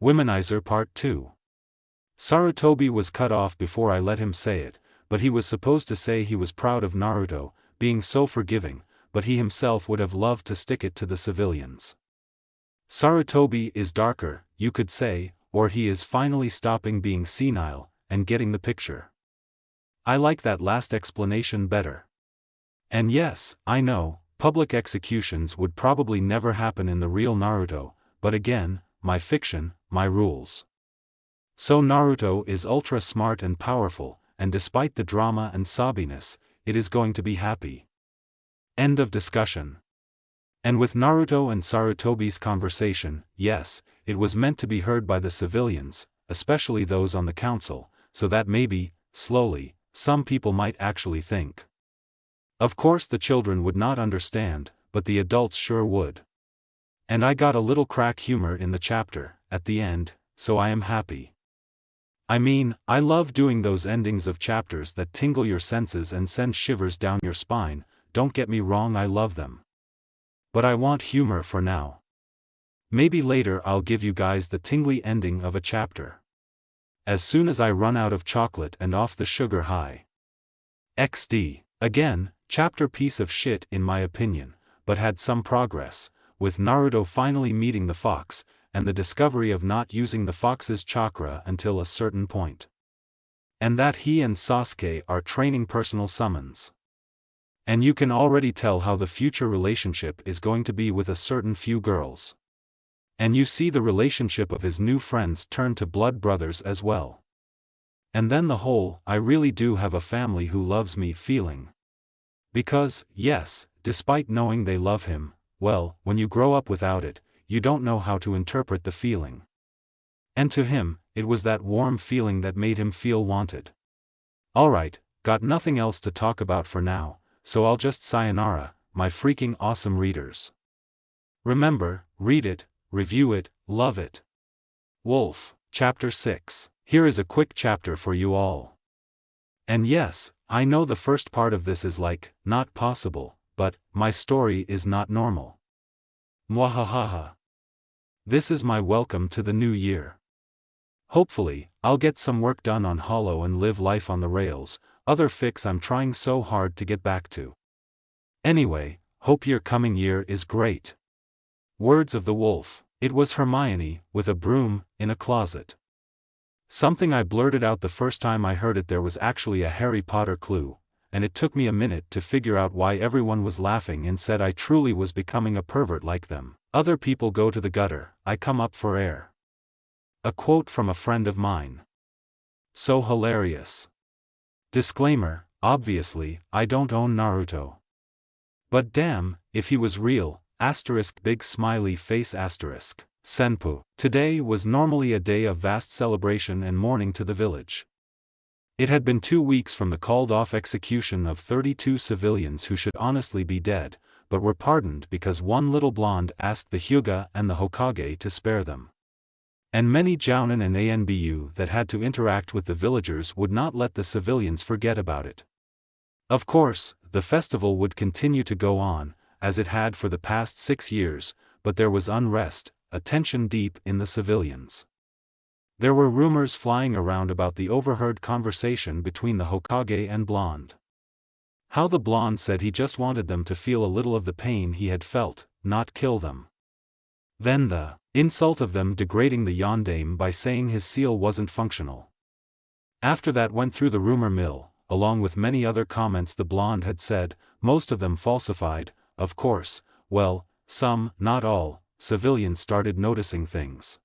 Womenizer Part 2. Sarutobi was cut off before I let him say it, but he was supposed to say he was proud of Naruto, being so forgiving, but he himself would have loved to stick it to the civilians. Sarutobi is darker, you could say, or he is finally stopping being senile, and getting the picture. I like that last explanation better. And yes, I know, public executions would probably never happen in the real Naruto, but again, my fiction, my rules. So Naruto is ultra smart and powerful, and despite the drama and sobbiness, it is going to be happy. End of discussion. And with Naruto and Sarutobi's conversation, yes, it was meant to be heard by the civilians, especially those on the council, so that maybe, slowly, some people might actually think. Of course the children would not understand, but the adults sure would. And I got a little crack humor in the chapter, at the end, so I am happy. I mean, I love doing those endings of chapters that tingle your senses and send shivers down your spine, don't get me wrong, I love them. But I want humor for now. Maybe later I'll give you guys the tingly ending of a chapter. As soon as I run out of chocolate and off the sugar high. XD. Again, chapter piece of shit in my opinion, but had some progress, with Naruto finally meeting the fox, and the discovery of not using the fox's chakra until a certain point. And that he and Sasuke are training personal summons. And you can already tell how the future relationship is going to be with a certain few girls. And you see the relationship of his new friends turn to blood brothers as well. And then the whole, I really do have a family who loves me feeling. Because, yes, despite knowing they love him, well, when you grow up without it, you don't know how to interpret the feeling. And to him, it was that warm feeling that made him feel wanted. Alright, got nothing else to talk about for now, so I'll just sayonara, my freaking awesome readers. Remember, read it, review it, love it. Wolf, Chapter 6. Here is a quick chapter for you all. And yes, I know the first part of this is like, not possible, but, my story is not normal. Mwahahaha. This is my welcome to the new year. Hopefully, I'll get some work done on Hollow and live life on the rails, other fix I'm trying so hard to get back to. Anyway, hope your coming year is great. Words of the wolf. It was Hermione, with a broom, in a closet. Something I blurted out the first time I heard it. There was actually a Harry Potter clue, and it took me a minute to figure out why everyone was laughing and said I truly was becoming a pervert like them. Other people go to the gutter, I come up for air. A quote from a friend of mine. So hilarious. Disclaimer, obviously, I don't own Naruto. But damn, if he was real, asterisk big smiley face asterisk, senpu. Today was normally a day of vast celebration and mourning to the village. It had been 2 weeks from the called-off execution of 32 civilians who should honestly be dead, but were pardoned because one little blonde asked the Hyuga and the Hokage to spare them. And many Jounin and Anbu that had to interact with the villagers would not let the civilians forget about it. Of course, the festival would continue to go on, as it had for the past 6 years, but there was unrest, a tension deep in the civilians. There were rumors flying around about the overheard conversation between the Hokage and Blonde. How the Blonde said he just wanted them to feel a little of the pain he had felt, not kill them. Then the insult of them degrading the Yondaime by saying his seal wasn't functional. After that went through the rumor mill, along with many other comments the Blonde had said, most of them falsified, of course, well, some, not all, civilians started noticing things.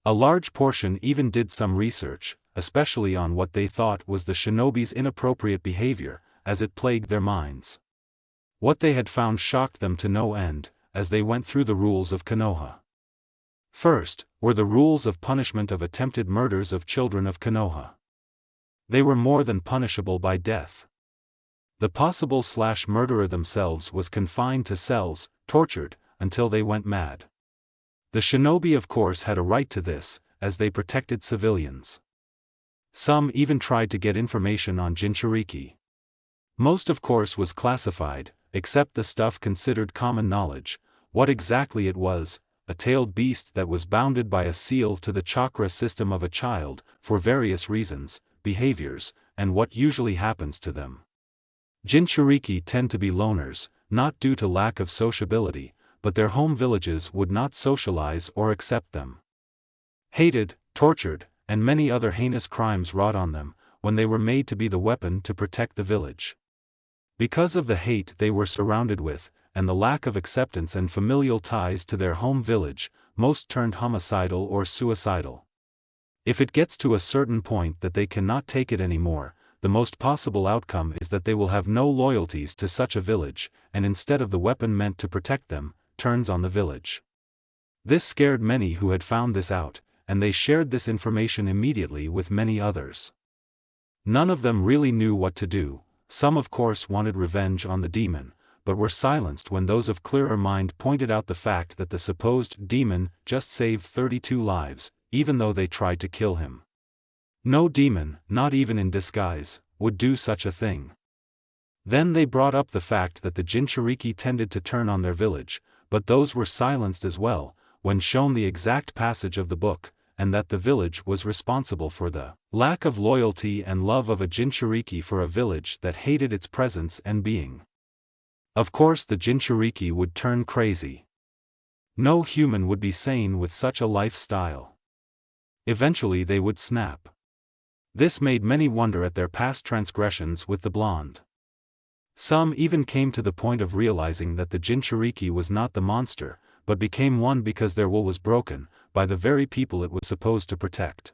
A large portion even did some research, especially on what they thought was the shinobi's inappropriate behavior, as it plagued their minds. What they had found shocked them to no end, as they went through the rules of Konoha. First, were the rules of punishment of attempted murders of children of Konoha. They were more than punishable by death. The possible murderer themselves was confined to cells, tortured, until they went mad. The shinobi of course had a right to this, as they protected civilians. Some even tried to get information on Jinchuriki. Most of course was classified, except the stuff considered common knowledge. What exactly it was, a tailed beast that was bounded by a seal to the chakra system of a child, for various reasons, behaviors, and what usually happens to them. Jinchuriki tend to be loners, not due to lack of sociability, but their home villages would not socialize or accept them. Hated, tortured, and many other heinous crimes wrought on them, when they were made to be the weapon to protect the village. Because of the hate they were surrounded with, and the lack of acceptance and familial ties to their home village, most turned homicidal or suicidal. If it gets to a certain point that they cannot take it anymore, the most possible outcome is that they will have no loyalties to such a village, and instead of the weapon meant to protect them, turns on the village. This scared many who had found this out, and they shared this information immediately with many others. None of them really knew what to do. Some of course wanted revenge on the demon, but were silenced when those of clearer mind pointed out the fact that the supposed demon just saved 32 lives, even though they tried to kill him. No demon, not even in disguise, would do such a thing. Then they brought up the fact that the Jinchuriki tended to turn on their village, but those were silenced as well, when shown the exact passage of the book, and that the village was responsible for the lack of loyalty and love of a Jinchuriki for a village that hated its presence and being. Of course the Jinchuriki would turn crazy. No human would be sane with such a lifestyle. Eventually they would snap. This made many wonder at their past transgressions with the blonde. Some even came to the point of realizing that the Jinchuriki was not the monster, but became one because their will was broken, by the very people it was supposed to protect.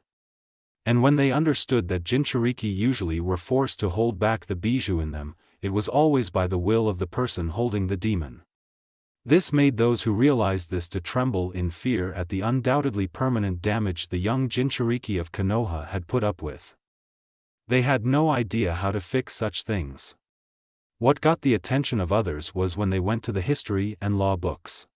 And when they understood that Jinchuriki usually were forced to hold back the bijou in them, it was always by the will of the person holding the demon. This made those who realized this to tremble in fear at the undoubtedly permanent damage the young Jinchuriki of Konoha had put up with. They had no idea how to fix such things. What got the attention of others was when they went to the history and law books.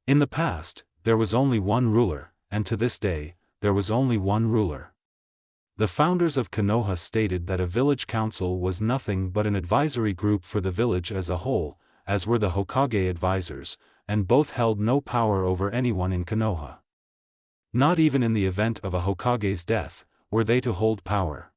In the past, there was only one ruler, and to this day, there was only one ruler. The founders of Konoha stated that a village council was nothing but an advisory group for the village as a whole, as were the Hokage advisors, and both held no power over anyone in Konoha. Not even in the event of a Hokage's death, were they to hold power.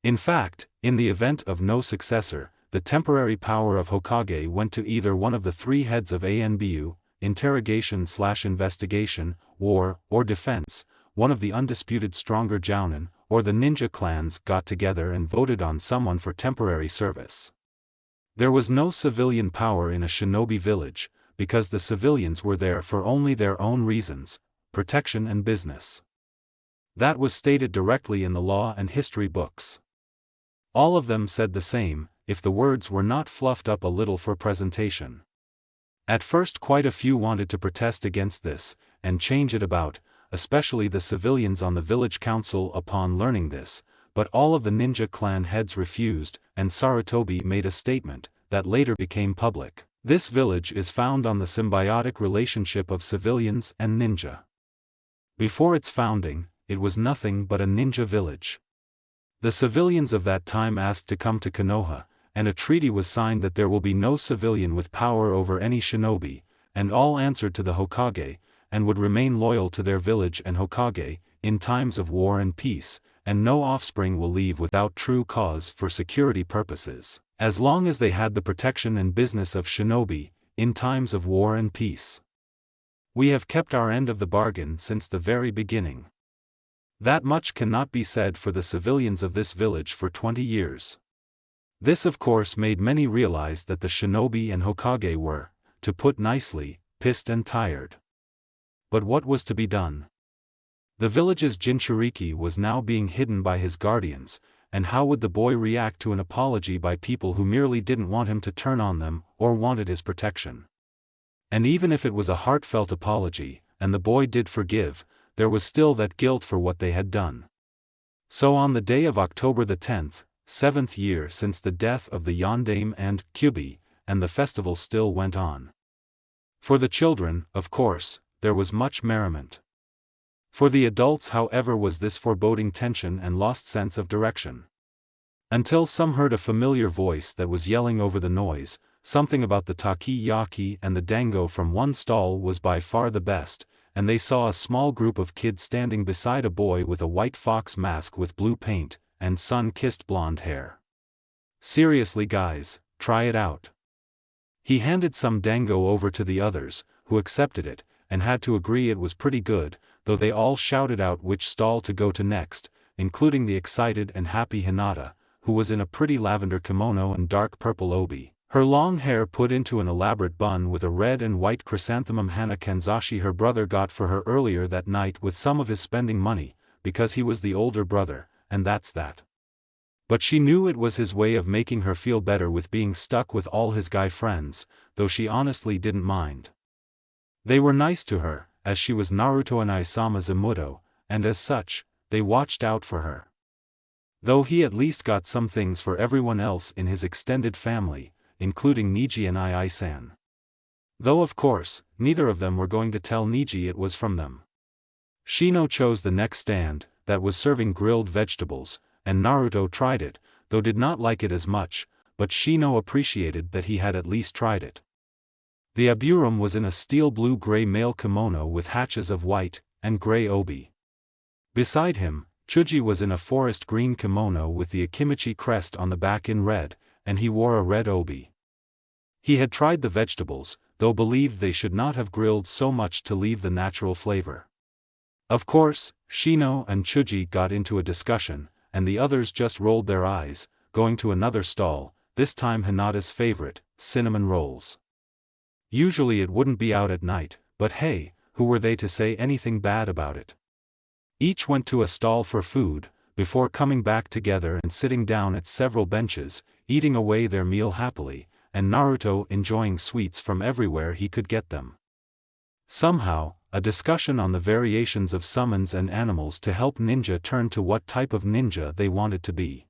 In fact, in the event of no successor, the temporary power of Hokage went to either one of the three heads of Anbu, interrogation/investigation, war, or defense, one of the undisputed stronger jounin, or the ninja clans got together and voted on someone for temporary service. There was no civilian power in a shinobi village, because the civilians were there for only their own reasons, protection and business. That was stated directly in the law and history books. All of them said the same, if the words were not fluffed up a little for presentation. At first quite a few wanted to protest against this, and change it about, especially the civilians on the village council upon learning this, but all of the ninja clan heads refused, and Sarutobi made a statement, that later became public. This village is found on the symbiotic relationship of civilians and ninja. Before its founding, it was nothing but a ninja village. The civilians of that time asked to come to Konoha, and a treaty was signed that there will be no civilian with power over any shinobi, and all answered to the Hokage, and would remain loyal to their village and Hokage, in times of war and peace, and no offspring will leave without true cause for security purposes, as long as they had the protection and business of shinobi, in times of war and peace. We have kept our end of the bargain since the very beginning. That much cannot be said for the civilians of this village for 20 years. This of course made many realize that the shinobi and Hokage were, to put nicely, pissed and tired. But what was to be done? The village's Jinchuriki was now being hidden by his guardians, and how would the boy react to an apology by people who merely didn't want him to turn on them, or wanted his protection? And even if it was a heartfelt apology, and the boy did forgive, there was still that guilt for what they had done. So on the day of October the 10th, 7th year since the death of the Yondaime and Kyubi, and the festival still went on. For the children, of course, there was much merriment. For the adults however was this foreboding tension and lost sense of direction. Until some heard a familiar voice that was yelling over the noise, something about the takoyaki and the dango from one stall was by far the best, and they saw a small group of kids standing beside a boy with a white fox mask with blue paint, and sun-kissed blonde hair. Seriously guys, try it out. He handed some dango over to the others, who accepted it, and had to agree it was pretty good, though they all shouted out which stall to go to next, including the excited and happy Hinata, who was in a pretty lavender kimono and dark purple obi, her long hair put into an elaborate bun with a red and white chrysanthemum Hana Kanzashi her brother got for her earlier that night with some of his spending money, because he was the older brother, and that's that. But she knew it was his way of making her feel better with being stuck with all his guy friends, though she honestly didn't mind. They were nice to her, as she was Naruto and Isama's Imuto, and as such, they watched out for her. Though he at least got some things for everyone else in his extended family, including Niji and Ai-san. Though of course, neither of them were going to tell Niji it was from them. Shino chose the next stand, that was serving grilled vegetables, and Naruto tried it, though did not like it as much, but Shino appreciated that he had at least tried it. The Aburum was in a steel blue-gray male kimono with hatches of white and gray obi. Beside him, Chuji was in a forest green kimono with the Akimichi crest on the back in red, and he wore a red obi. He had tried the vegetables, though believed they should not have grilled so much to leave the natural flavor. Of course, Shino and Chuji got into a discussion, and the others just rolled their eyes, going to another stall, this time Hinata's favorite, cinnamon rolls. Usually it wouldn't be out at night, but hey, who were they to say anything bad about it? Each went to a stall for food, before coming back together and sitting down at several benches, eating away their meal happily, and Naruto enjoying sweets from everywhere he could get them. Somehow, a discussion on the variations of summons and animals to help ninja turned to what type of ninja they wanted to be.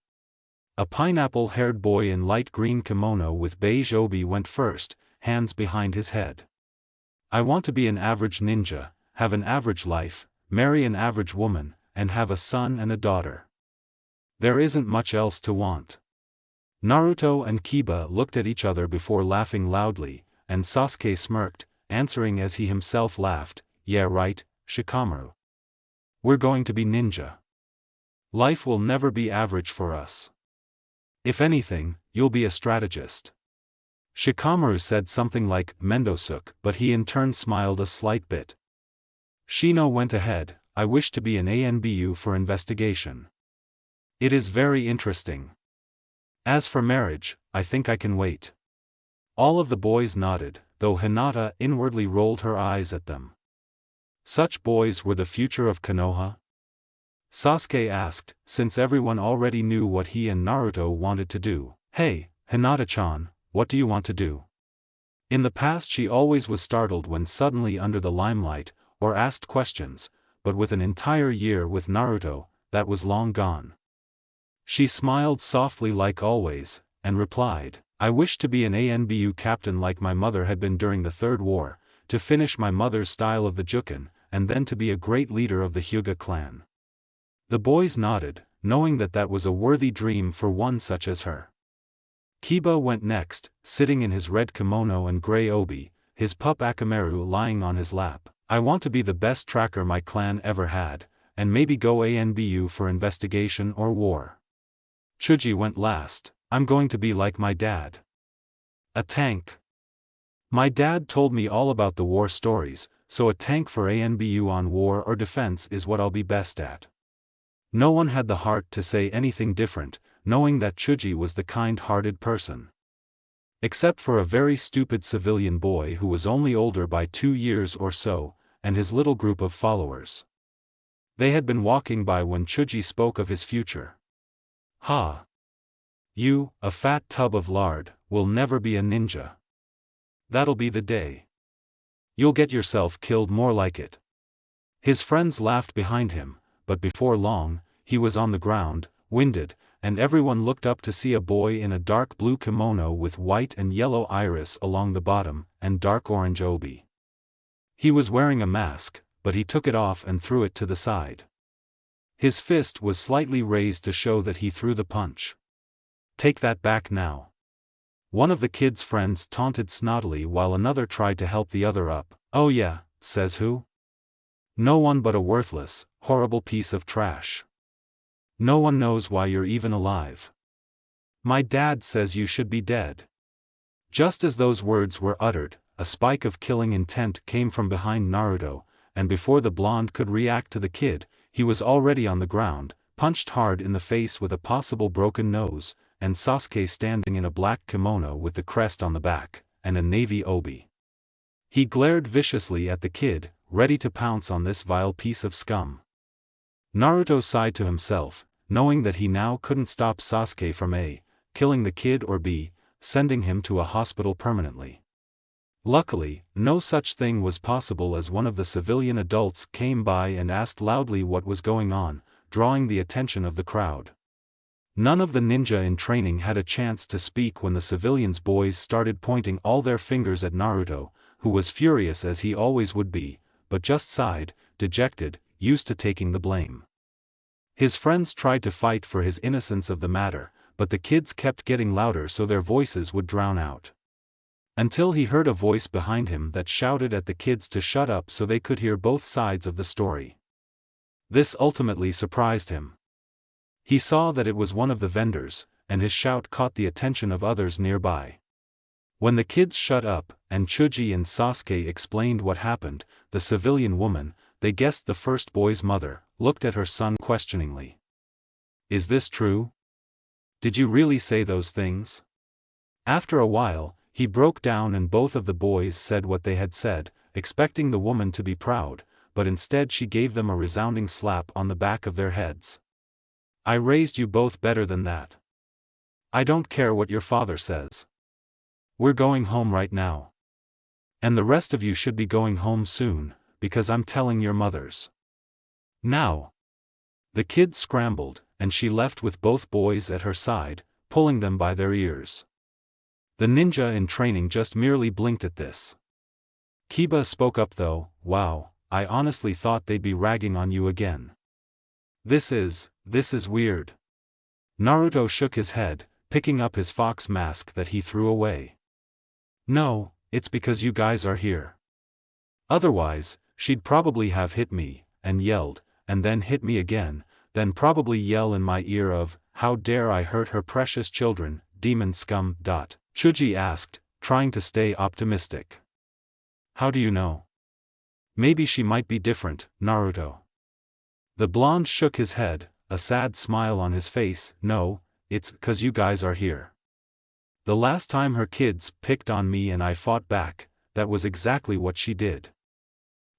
A pineapple-haired boy in light green kimono with beige obi went first, hands behind his head. I want to be an average ninja, have an average life, marry an average woman, and have a son and a daughter. There isn't much else to want. Naruto and Kiba looked at each other before laughing loudly, and Sasuke smirked, answering as he himself laughed, "Yeah right, Shikamaru. We're going to be ninja. Life will never be average for us. If anything, you'll be a strategist." Shikamaru said something like Mendosuk, but he in turn smiled a slight bit. Shino went ahead, "I wish to be an ANBU for investigation. It is very interesting. As for marriage, I think I can wait." All of the boys nodded, though Hinata inwardly rolled her eyes at them. Such boys were the future of Konoha? Sasuke asked, since everyone already knew what he and Naruto wanted to do. "Hey, Hinata-chan, what do you want to do?" In the past she always was startled when suddenly under the limelight, or asked questions, but with an entire year with Naruto, that was long gone. She smiled softly like always, and replied, "I wish to be an ANBU captain like my mother had been during the Third War, to finish my mother's style of the Juken, and then to be a great leader of the Hyuga clan." The boys nodded, knowing that that was a worthy dream for one such as her. Kiba went next, sitting in his red kimono and gray obi, his pup Akamaru lying on his lap. "I want to be the best tracker my clan ever had, and maybe go ANBU for investigation or war." Chuji went last. "I'm going to be like my dad. A tank. My dad told me all about the war stories, so a tank for ANBU on war or defense is what I'll be best at." No one had the heart to say anything different, knowing that Chuji was the kind-hearted person. Except for a very stupid civilian boy who was only older by 2 years or so, and his little group of followers. They had been walking by when Chuji spoke of his future. "Ha! You, a fat tub of lard, will never be a ninja. That'll be the day. You'll get yourself killed more like it." His friends laughed behind him, but before long, he was on the ground, winded, and everyone looked up to see a boy in a dark blue kimono with white and yellow iris along the bottom, and dark orange obi. He was wearing a mask, but he took it off and threw it to the side. His fist was slightly raised to show that he threw the punch. "Take that back now. One of the kid's friends taunted snottily while another tried to help the other up. "Oh yeah, says who? No one but a worthless, horrible piece of trash. No one knows why you're even alive. My dad says you should be dead." Just as those words were uttered, a spike of killing intent came from behind Naruto, and before the blonde could react to the kid, he was already on the ground, punched hard in the face with a possible broken nose, and Sasuke standing in a black kimono with the crest on the back, and a navy obi. He glared viciously at the kid, ready to pounce on this vile piece of scum. Naruto sighed to himself, knowing that he now couldn't stop Sasuke from A, killing the kid, or B, sending him to a hospital permanently. Luckily, no such thing was possible, as one of the civilian adults came by and asked loudly what was going on, drawing the attention of the crowd. None of the ninja in training had a chance to speak when the civilians' boys started pointing all their fingers at Naruto, who was furious as he always would be, but just sighed, dejected, used to taking the blame. His friends tried to fight for his innocence of the matter, but the kids kept getting louder so their voices would drown out. Until he heard a voice behind him that shouted at the kids to shut up so they could hear both sides of the story. This ultimately surprised him. He saw that it was one of the vendors, and his shout caught the attention of others nearby. When the kids shut up, and Chuji and Sasuke explained what happened, the civilian woman, they guessed the first boy's mother, looked at her son questioningly. "Is this true? Did you really say those things?" After a while, he broke down and both of the boys said what they had said, expecting the woman to be proud, but instead she gave them a resounding slap on the back of their heads. "I raised you both better than that. I don't care what your father says. We're going home right now. And the rest of you should be going home soon, because I'm telling your mothers. Now." The kids scrambled, and she left with both boys at her side, pulling them by their ears. The ninja in training just merely blinked at this. Kiba spoke up though. "Wow, I honestly thought they'd be ragging on you again. This is weird." Naruto shook his head, picking up his fox mask that he threw away. "No, it's because you guys are here. Otherwise, she'd probably have hit me, and yelled, and then hit me again, then probably yell in my ear of, 'How dare I hurt her precious children, demon scum.'" Chuji asked, trying to stay optimistic. "How do you know? Maybe she might be different, Naruto." The blonde shook his head, a sad smile on his face. "No, it's 'cause you guys are here. The last time her kids picked on me and I fought back, that was exactly what she did.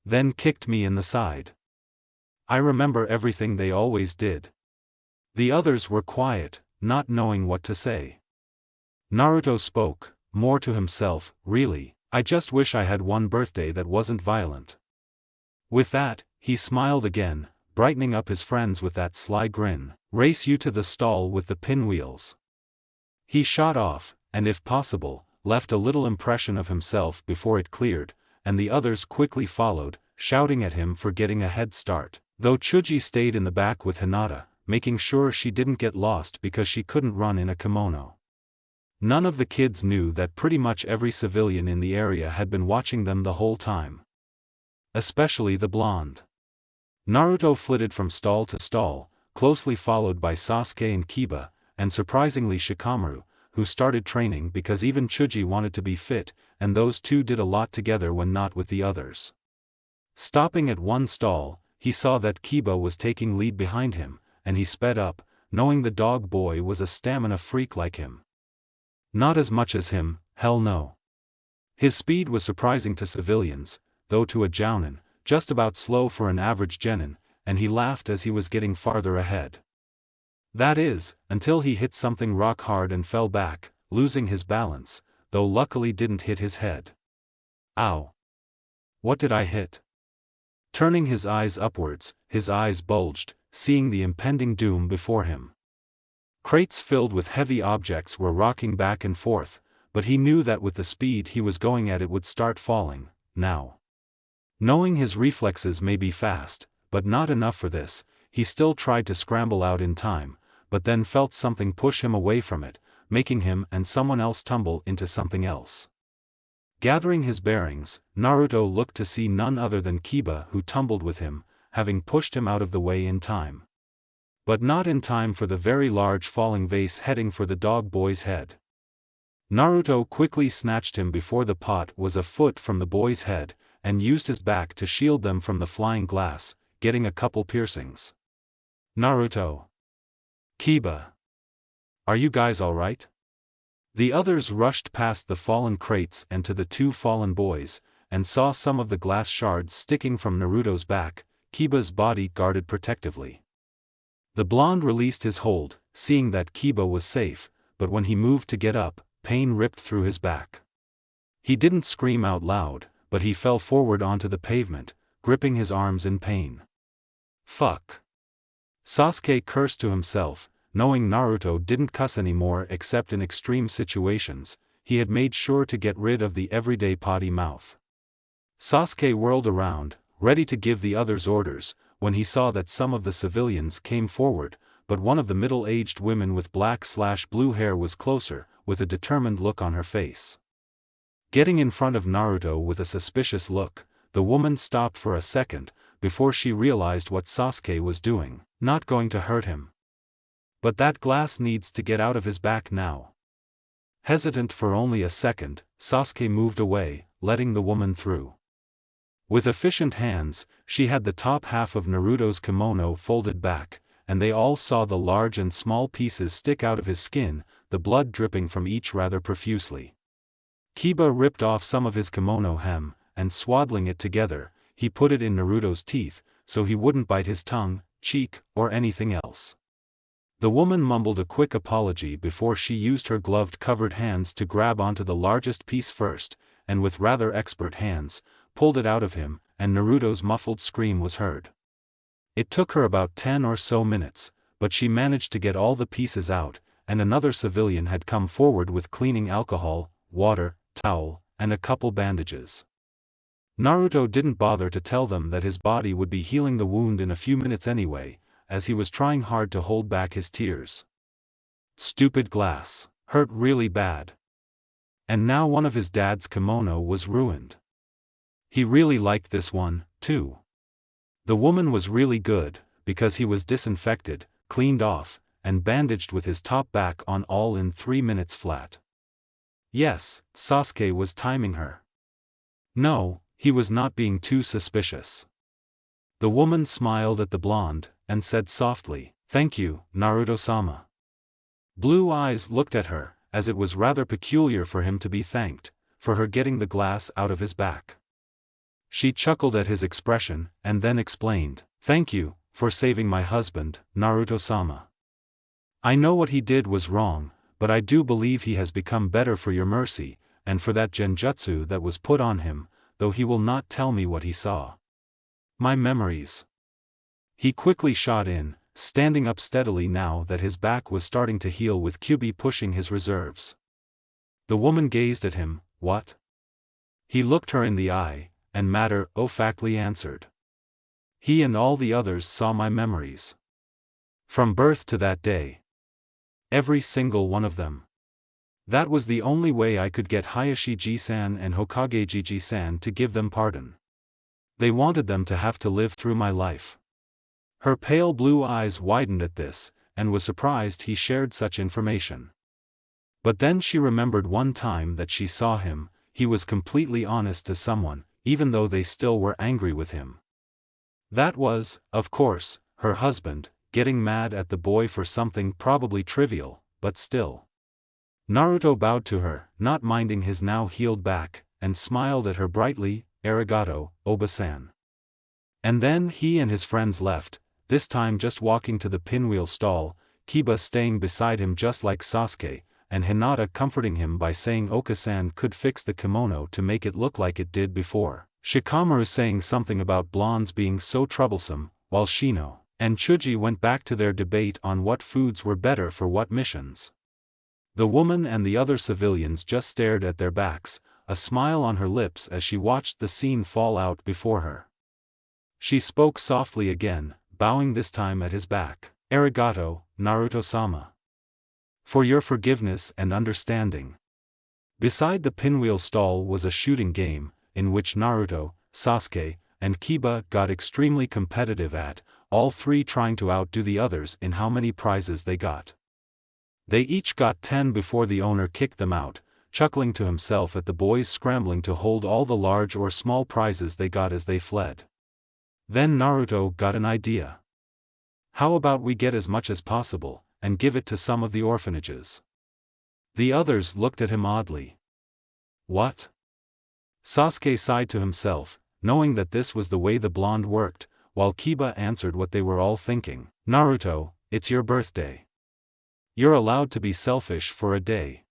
Then kicked me in the side. I remember everything they always did." The others were quiet, not knowing what to say. Naruto spoke, more to himself. "Really, I just wish I had one birthday that wasn't violent." With that, he smiled again, brightening up his friends with that sly grin. "Race you to the stall with the pinwheels." He shot off, and if possible, left a little impression of himself before it cleared, and the others quickly followed, shouting at him for getting a head start, though Chuji stayed in the back with Hinata, making sure she didn't get lost because she couldn't run in a kimono. None of the kids knew that pretty much every civilian in the area had been watching them the whole time. Especially the blonde. Naruto flitted from stall to stall, closely followed by Sasuke and Kiba, and surprisingly Shikamaru, who started training because even Chuji wanted to be fit, and those two did a lot together when not with the others. Stopping at one stall, he saw that Kiba was taking lead behind him, and he sped up, knowing the dog boy was a stamina freak like him. Not as much as him, hell no. His speed was surprising to civilians, though to a jounin, just about slow for an average genin, and he laughed as he was getting farther ahead. That is, until he hit something rock hard and fell back, losing his balance, though luckily didn't hit his head. Ow! What did I hit? Turning his eyes upwards, his eyes bulged, seeing the impending doom before him. Crates filled with heavy objects were rocking back and forth, but he knew that with the speed he was going at it would start falling, now. Knowing his reflexes may be fast, but not enough for this, he still tried to scramble out in time, but then felt something push him away from it, making him and someone else tumble into something else. Gathering his bearings, Naruto looked to see none other than Kiba, who tumbled with him, having pushed him out of the way in time. But not in time for the very large falling vase heading for the dog boy's head. Naruto quickly snatched him before the pot was a foot from the boy's head, and used his back to shield them from the flying glass, getting a couple piercings. Naruto. Kiba. Are you guys alright? The others rushed past the fallen crates and to the two fallen boys, and saw some of the glass shards sticking from Naruto's back, Kiba's body guarded protectively. The blonde released his hold, seeing that Kiba was safe, but when he moved to get up, pain ripped through his back. He didn't scream out loud, but he fell forward onto the pavement, gripping his arms in pain. Fuck. Sasuke cursed to himself, knowing Naruto didn't cuss anymore except in extreme situations. He had made sure to get rid of the everyday potty mouth. Sasuke whirled around, ready to give the others orders, when he saw that some of the civilians came forward, but one of the middle-aged women with black/blue hair was closer, with a determined look on her face. Getting in front of Naruto with a suspicious look, the woman stopped for a second, before she realized what Sasuke was doing. Not going to hurt him. But that glass needs to get out of his back now. Hesitant for only a second, Sasuke moved away, letting the woman through. With efficient hands, she had the top half of Naruto's kimono folded back, and they all saw the large and small pieces stick out of his skin, the blood dripping from each rather profusely. Kiba ripped off some of his kimono hem, and swaddling it together, he put it in Naruto's teeth, so he wouldn't bite his tongue, cheek, or anything else. The woman mumbled a quick apology before she used her gloved-covered hands to grab onto the largest piece first, and with rather expert hands, pulled it out of him, and Naruto's muffled scream was heard. It took her about 10 or so minutes, but she managed to get all the pieces out, and another civilian had come forward with cleaning alcohol, water, towel, and a couple bandages. Naruto didn't bother to tell them that his body would be healing the wound in a few minutes anyway, as he was trying hard to hold back his tears. Stupid glass. Hurt really bad. And now one of his dad's kimono was ruined. He really liked this one, too. The woman was really good, because he was disinfected, cleaned off, and bandaged with his top back on all in 3 minutes flat. Yes, Sasuke was timing her. No, he was not being too suspicious. The woman smiled at the blonde, and said softly, "Thank you, Naruto-sama." Blue Eyes looked at her, as it was rather peculiar for him to be thanked, for her getting the glass out of his back. She chuckled at his expression, and then explained, "Thank you, for saving my husband, Naruto-sama. I know what he did was wrong, but I do believe he has become better for your mercy, and for that genjutsu that was put on him, though he will not tell me what he saw. My memories." He quickly shot in, standing up steadily now that his back was starting to heal with Kyubi pushing his reserves. The woman gazed at him. "What?" He looked her in the eye, and matter-of-factly answered. "He and all the others saw my memories. From birth to that day. Every single one of them. That was the only way I could get Hayashiji-san and Hokage-ji-san to give them pardon. They wanted them to have to live through my life." Her pale blue eyes widened at this, and was surprised he shared such information. But then she remembered one time that she saw him, he was completely honest to someone, even though they still were angry with him. That was, of course, her husband, getting mad at the boy for something probably trivial, but still. Naruto bowed to her, not minding his now healed back, and smiled at her brightly. "Arigato, Oba-san." And then he and his friends left, this time just walking to the pinwheel stall, Kiba staying beside him just like Sasuke, and Hinata comforting him by saying Oka-san could fix the kimono to make it look like it did before. Shikamaru saying something about blondes being so troublesome, while Shino and Chuji went back to their debate on what foods were better for what missions. The woman and the other civilians just stared at their backs, a smile on her lips as she watched the scene fall out before her. She spoke softly again, bowing this time at his back. "Arigato, Naruto-sama." for your forgiveness and understanding." Beside the pinwheel stall was a shooting game, in which Naruto, Sasuke, and Kiba got extremely competitive at, all three trying to outdo the others in how many prizes they got. They each got 10 before the owner kicked them out, chuckling to himself at the boys scrambling to hold all the large or small prizes they got as they fled. Then Naruto got an idea. "How about we get as much as possible, and give it to some of the orphanages?" The others looked at him oddly. "What?" Sasuke sighed to himself, knowing that this was the way the blonde worked, while Kiba answered what they were all thinking. "Naruto, it's your birthday. You're allowed to be selfish for a day."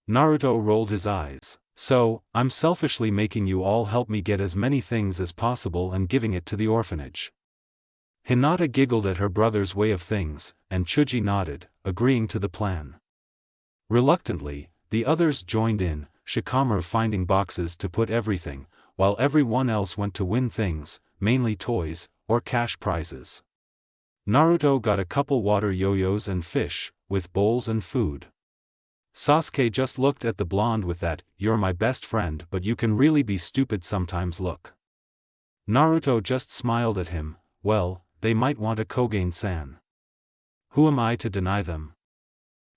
Naruto rolled his eyes. "So, I'm selfishly making you all help me get as many things as possible and giving it to the orphanage." Hinata giggled at her brother's way of things, and Chuji nodded, agreeing to the plan. Reluctantly, the others joined in, Shikamaru finding boxes to put everything, while everyone else went to win things, mainly toys, or cash prizes. Naruto got a couple water yo-yos and fish, with bowls and food. Sasuke just looked at the blonde with that, "You're my best friend but you can really be stupid sometimes" look. Naruto just smiled at him. Well, they might want a Kogen-san. Who am I to deny them?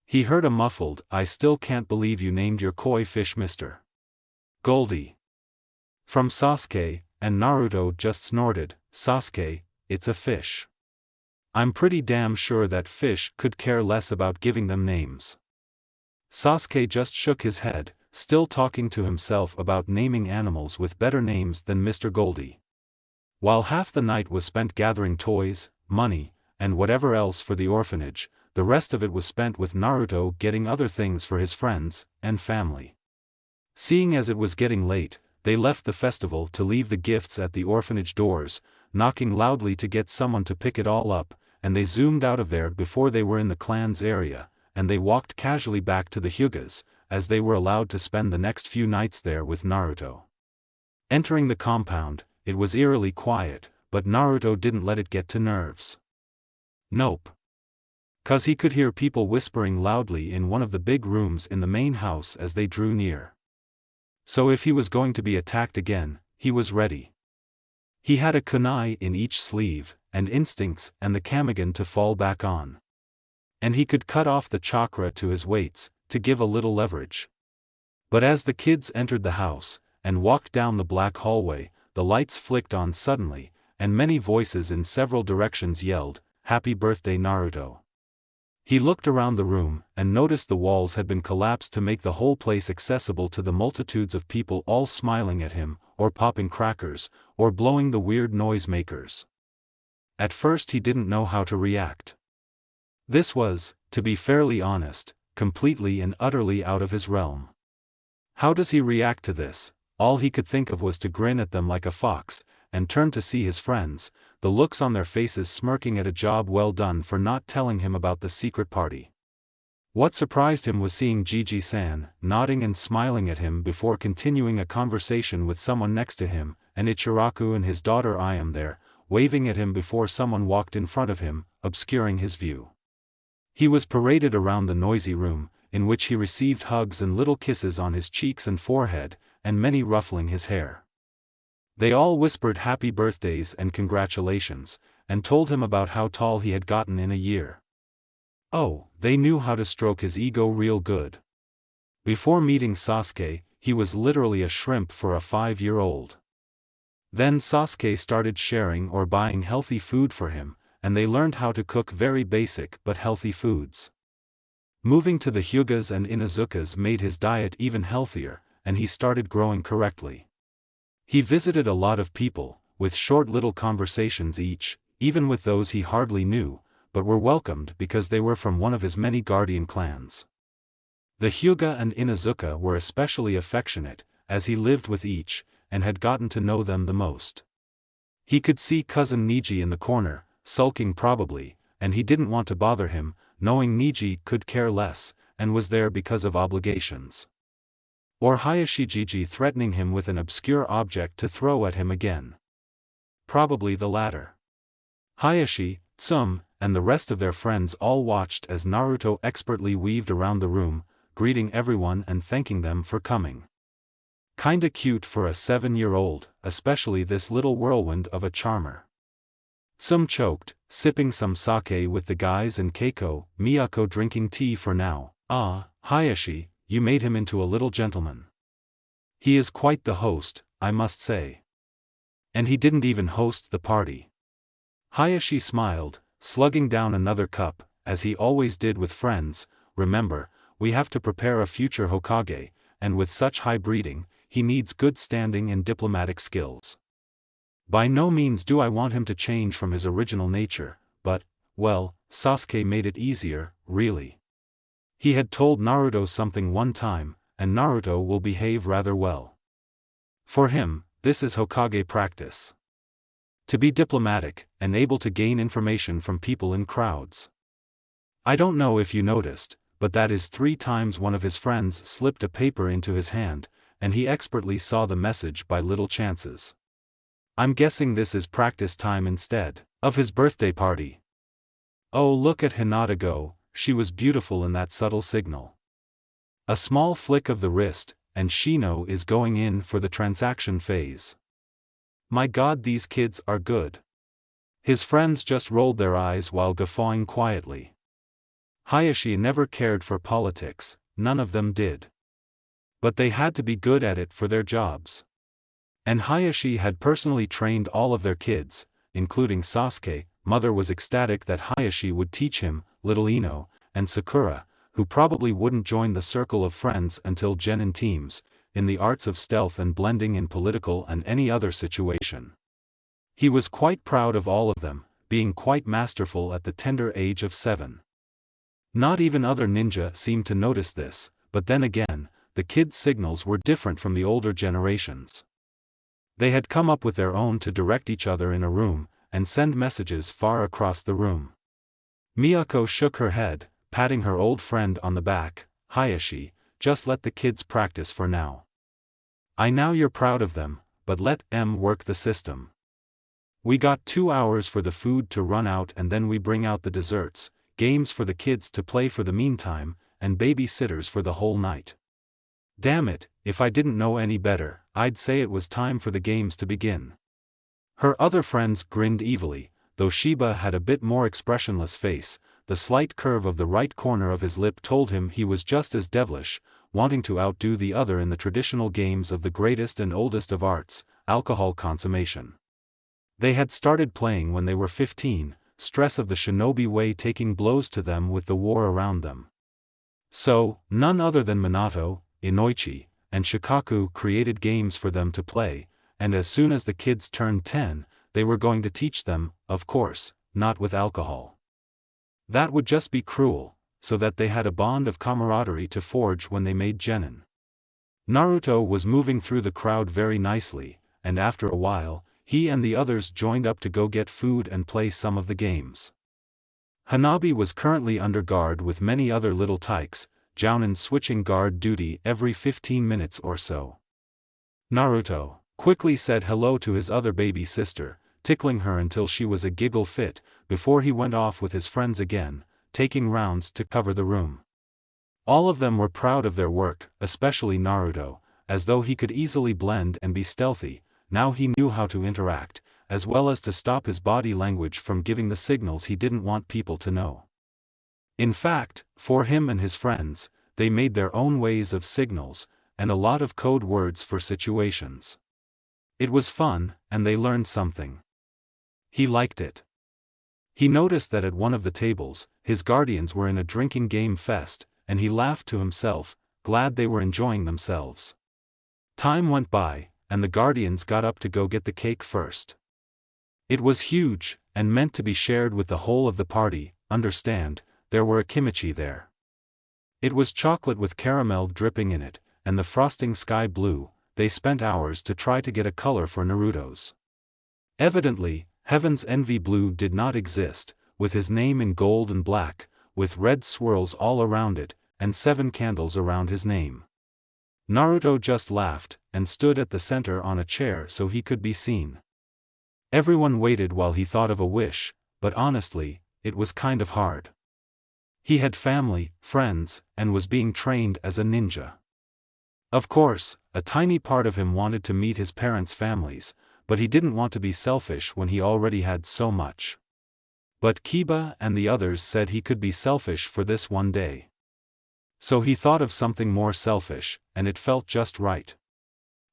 He heard a muffled, "I still can't believe you named your koi fish Mr. Goldie." From Sasuke, and Naruto just snorted, "Sasuke, it's a fish. I'm pretty damn sure that fish could care less about giving them names." Sasuke just shook his head, still talking to himself about naming animals with better names than Mr. Goldie. While half the night was spent gathering toys, money, and whatever else for the orphanage, the rest of it was spent with Naruto getting other things for his friends and family. Seeing as it was getting late, they left the festival to leave the gifts at the orphanage doors, knocking loudly to get someone to pick it all up, and they zoomed out of there before they were in the clan's area, and they walked casually back to the Hyugas, as they were allowed to spend the next few nights there with Naruto. Entering the compound, it was eerily quiet, but Naruto didn't let it get to nerves. Nope. 'Cause he could hear people whispering loudly in one of the big rooms in the main house as they drew near. So if he was going to be attacked again, he was ready. He had a kunai in each sleeve, and instincts and the Kamagen to fall back on. And he could cut off the chakra to his weights, to give a little leverage. But as the kids entered the house, and walked down the black hallway, the lights flicked on suddenly, and many voices in several directions yelled, "Happy birthday Naruto." He looked around the room, and noticed the walls had been collapsed to make the whole place accessible to the multitudes of people all smiling at him, or popping crackers, or blowing the weird noisemakers. At first he didn't know how to react. This was, to be fairly honest, completely and utterly out of his realm. How does he react to this? All he could think of was to grin at them like a fox, and turn to see his friends, the looks on their faces smirking at a job well done for not telling him about the secret party. What surprised him was seeing Gigi-san, nodding and smiling at him before continuing a conversation with someone next to him, and Ichiraku and his daughter Ayam there, waving at him before someone walked in front of him, obscuring his view. He was paraded around the noisy room, in which he received hugs and little kisses on his cheeks and forehead, and many ruffling his hair. They all whispered happy birthdays and congratulations, and told him about how tall he had gotten in a year. Oh, they knew how to stroke his ego real good. Before meeting Sasuke, he was literally a shrimp for a 5-year-old. Then Sasuke started sharing or buying healthy food for him, and they learned how to cook very basic but healthy foods. Moving to the Hyugas and Inuzukas made his diet even healthier, and he started growing correctly. He visited a lot of people, with short little conversations each, even with those he hardly knew, but were welcomed because they were from one of his many guardian clans. The Hyuga and Inuzuka were especially affectionate, as he lived with each, and had gotten to know them the most. He could see cousin Niji in the corner, sulking probably, and he didn't want to bother him, knowing Niji could care less, and was there because of obligations. Or Hayashijiji threatening him with an obscure object to throw at him again. Probably the latter. Hayashi, Tsum, and the rest of their friends all watched as Naruto expertly weaved around the room, greeting everyone and thanking them for coming. Kinda cute for a 7-year-old, especially this little whirlwind of a charmer. Some choked, sipping some sake with the guys, and Keiko, Miyako drinking tea for now. Ah, Hayashi, you made him into a little gentleman. He is quite the host, I must say. And he didn't even host the party. Hayashi smiled, slugging down another cup, as he always did with friends. Remember, we have to prepare a future Hokage, and with such high breeding, he needs good standing and diplomatic skills. By no means do I want him to change from his original nature, but, well, Sasuke made it easier, really. He had told Naruto something one time, and Naruto will behave rather well. For him, this is Hokage practice. To be diplomatic, and able to gain information from people in crowds. I don't know if you noticed, but that is 3 times one of his friends slipped a paper into his hand, and he expertly saw the message by little chances. I'm guessing this is practice time instead of his birthday party. Oh, look at Hinata go, she was beautiful in that subtle signal. A small flick of the wrist, and Shino is going in for the transaction phase. My god, these kids are good. His friends just rolled their eyes while guffawing quietly. Hayashi never cared for politics, none of them did. But they had to be good at it for their jobs. And Hayashi had personally trained all of their kids, including Sasuke. Mother was ecstatic that Hayashi would teach him, little Ino, and Sakura, who probably wouldn't join the circle of friends until Genin teams, in the arts of stealth and blending in political and any other situation. He was quite proud of all of them, being quite masterful at the tender age of 7. Not even other ninja seemed to notice this, but then again, the kids' signals were different from the older generations. They had come up with their own to direct each other in a room, and send messages far across the room. Miyako shook her head, patting her old friend on the back. Hayashi, just let the kids practice for now. I know you're proud of them, but let them work the system. We got 2 hours for the food to run out, and then we bring out the desserts, games for the kids to play for the meantime, and babysitters for the whole night. Damn it, if I didn't know any better, I'd say it was time for the games to begin. Her other friends grinned evilly, though Shiba had a bit more expressionless face. The slight curve of the right corner of his lip told him he was just as devilish, wanting to outdo the other in the traditional games of the greatest and oldest of arts, alcohol consummation. They had started playing when they were 15, stress of the shinobi way taking blows to them with the war around them. So, none other than Minato, Inoichi, and Shikaku created games for them to play, and as soon as the kids turned 10, they were going to teach them, of course, not with alcohol. That would just be cruel, so that they had a bond of camaraderie to forge when they made genin. Naruto was moving through the crowd very nicely, and after a while, he and the others joined up to go get food and play some of the games. Hanabi was currently under guard with many other little tykes, Jounin switching guard duty every 15 minutes or so. Naruto quickly said hello to his other baby sister, tickling her until she was a giggle fit, before he went off with his friends again, taking rounds to cover the room. All of them were proud of their work, especially Naruto, as though he could easily blend and be stealthy. Now he knew how to interact, as well as to stop his body language from giving the signals he didn't want people to know. In fact, for him and his friends, they made their own ways of signals, and a lot of code words for situations. It was fun, and they learned something. He liked it. He noticed that at one of the tables, his guardians were in a drinking game fest, and he laughed to himself, glad they were enjoying themselves. Time went by, and the guardians got up to go get the cake first. It was huge, and meant to be shared with the whole of the party. Understand, there were a kimchi there. It was chocolate with caramel dripping in it, and the frosting sky blue. They spent hours to try to get a color for Naruto's. Evidently, Heaven's Envy blue did not exist, with his name in gold and black, with red swirls all around it, and 7 candles around his name. Naruto just laughed, and stood at the center on a chair so he could be seen. Everyone waited while he thought of a wish, but honestly, it was kind of hard. He had family, friends, and was being trained as a ninja. Of course, a tiny part of him wanted to meet his parents' families, but he didn't want to be selfish when he already had so much. But Kiba and the others said he could be selfish for this one day. So he thought of something more selfish, and it felt just right.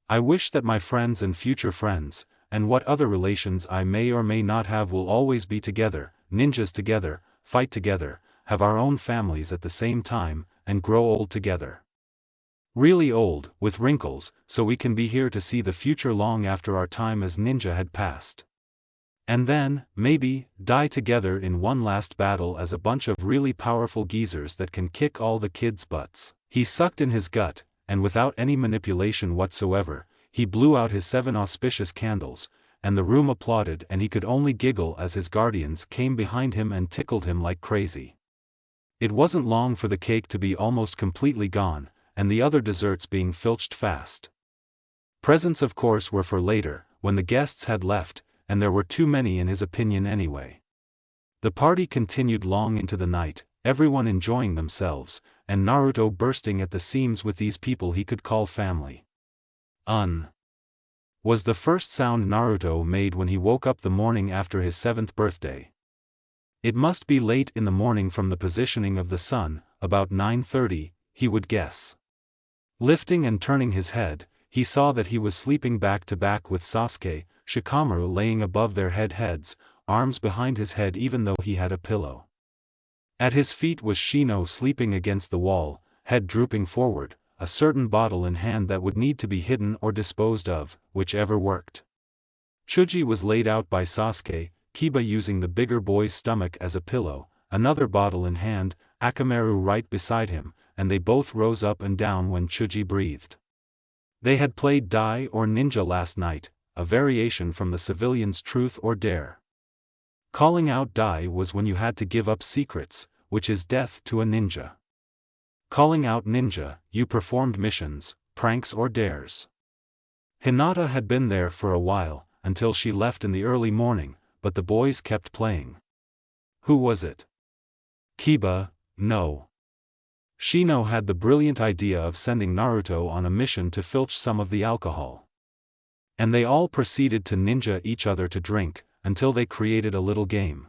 I wish that my friends and future friends, and what other relations I may or may not have, will always be together, ninjas together, fight together, have our own families at the same time, and grow old together. Really old, with wrinkles, so we can be here to see the future long after our time as ninja had passed. And then, maybe, die together in one last battle as a bunch of really powerful geezers that can kick all the kids' butts. He sucked in his gut, and without any manipulation whatsoever, he blew out his 7 auspicious candles, and the room applauded, and he could only giggle as his guardians came behind him and tickled him like crazy. It wasn't long for the cake to be almost completely gone, and the other desserts being filched fast. Presents of course were for later, when the guests had left, and there were too many in his opinion anyway. The party continued long into the night, everyone enjoying themselves, and Naruto bursting at the seams with these people he could call family. Was the first sound Naruto made when he woke up the morning after his 7th birthday. It must be late in the morning from the positioning of the sun, about 9:30, he would guess. Lifting and turning his head, he saw that he was sleeping back to back with Sasuke, Shikamaru laying above their heads, arms behind his head even though he had a pillow. At his feet was Shino sleeping against the wall, head drooping forward, a certain bottle in hand that would need to be hidden or disposed of, whichever worked. Chuji was laid out by Sasuke, Kiba using the bigger boy's stomach as a pillow, another bottle in hand, Akamaru right beside him, and they both rose up and down when Chuji breathed. They had played Dai or Ninja last night, a variation from the civilian's Truth or Dare. Calling out Dai was when you had to give up secrets, which is death to a ninja. Calling out Ninja, you performed missions, pranks or dares. Hinata had been there for a while, until she left in the early morning, but the boys kept playing. Who was it? Kiba? No. Shino had the brilliant idea of sending Naruto on a mission to filch some of the alcohol. And they all proceeded to ninja each other to drink, until they created a little game.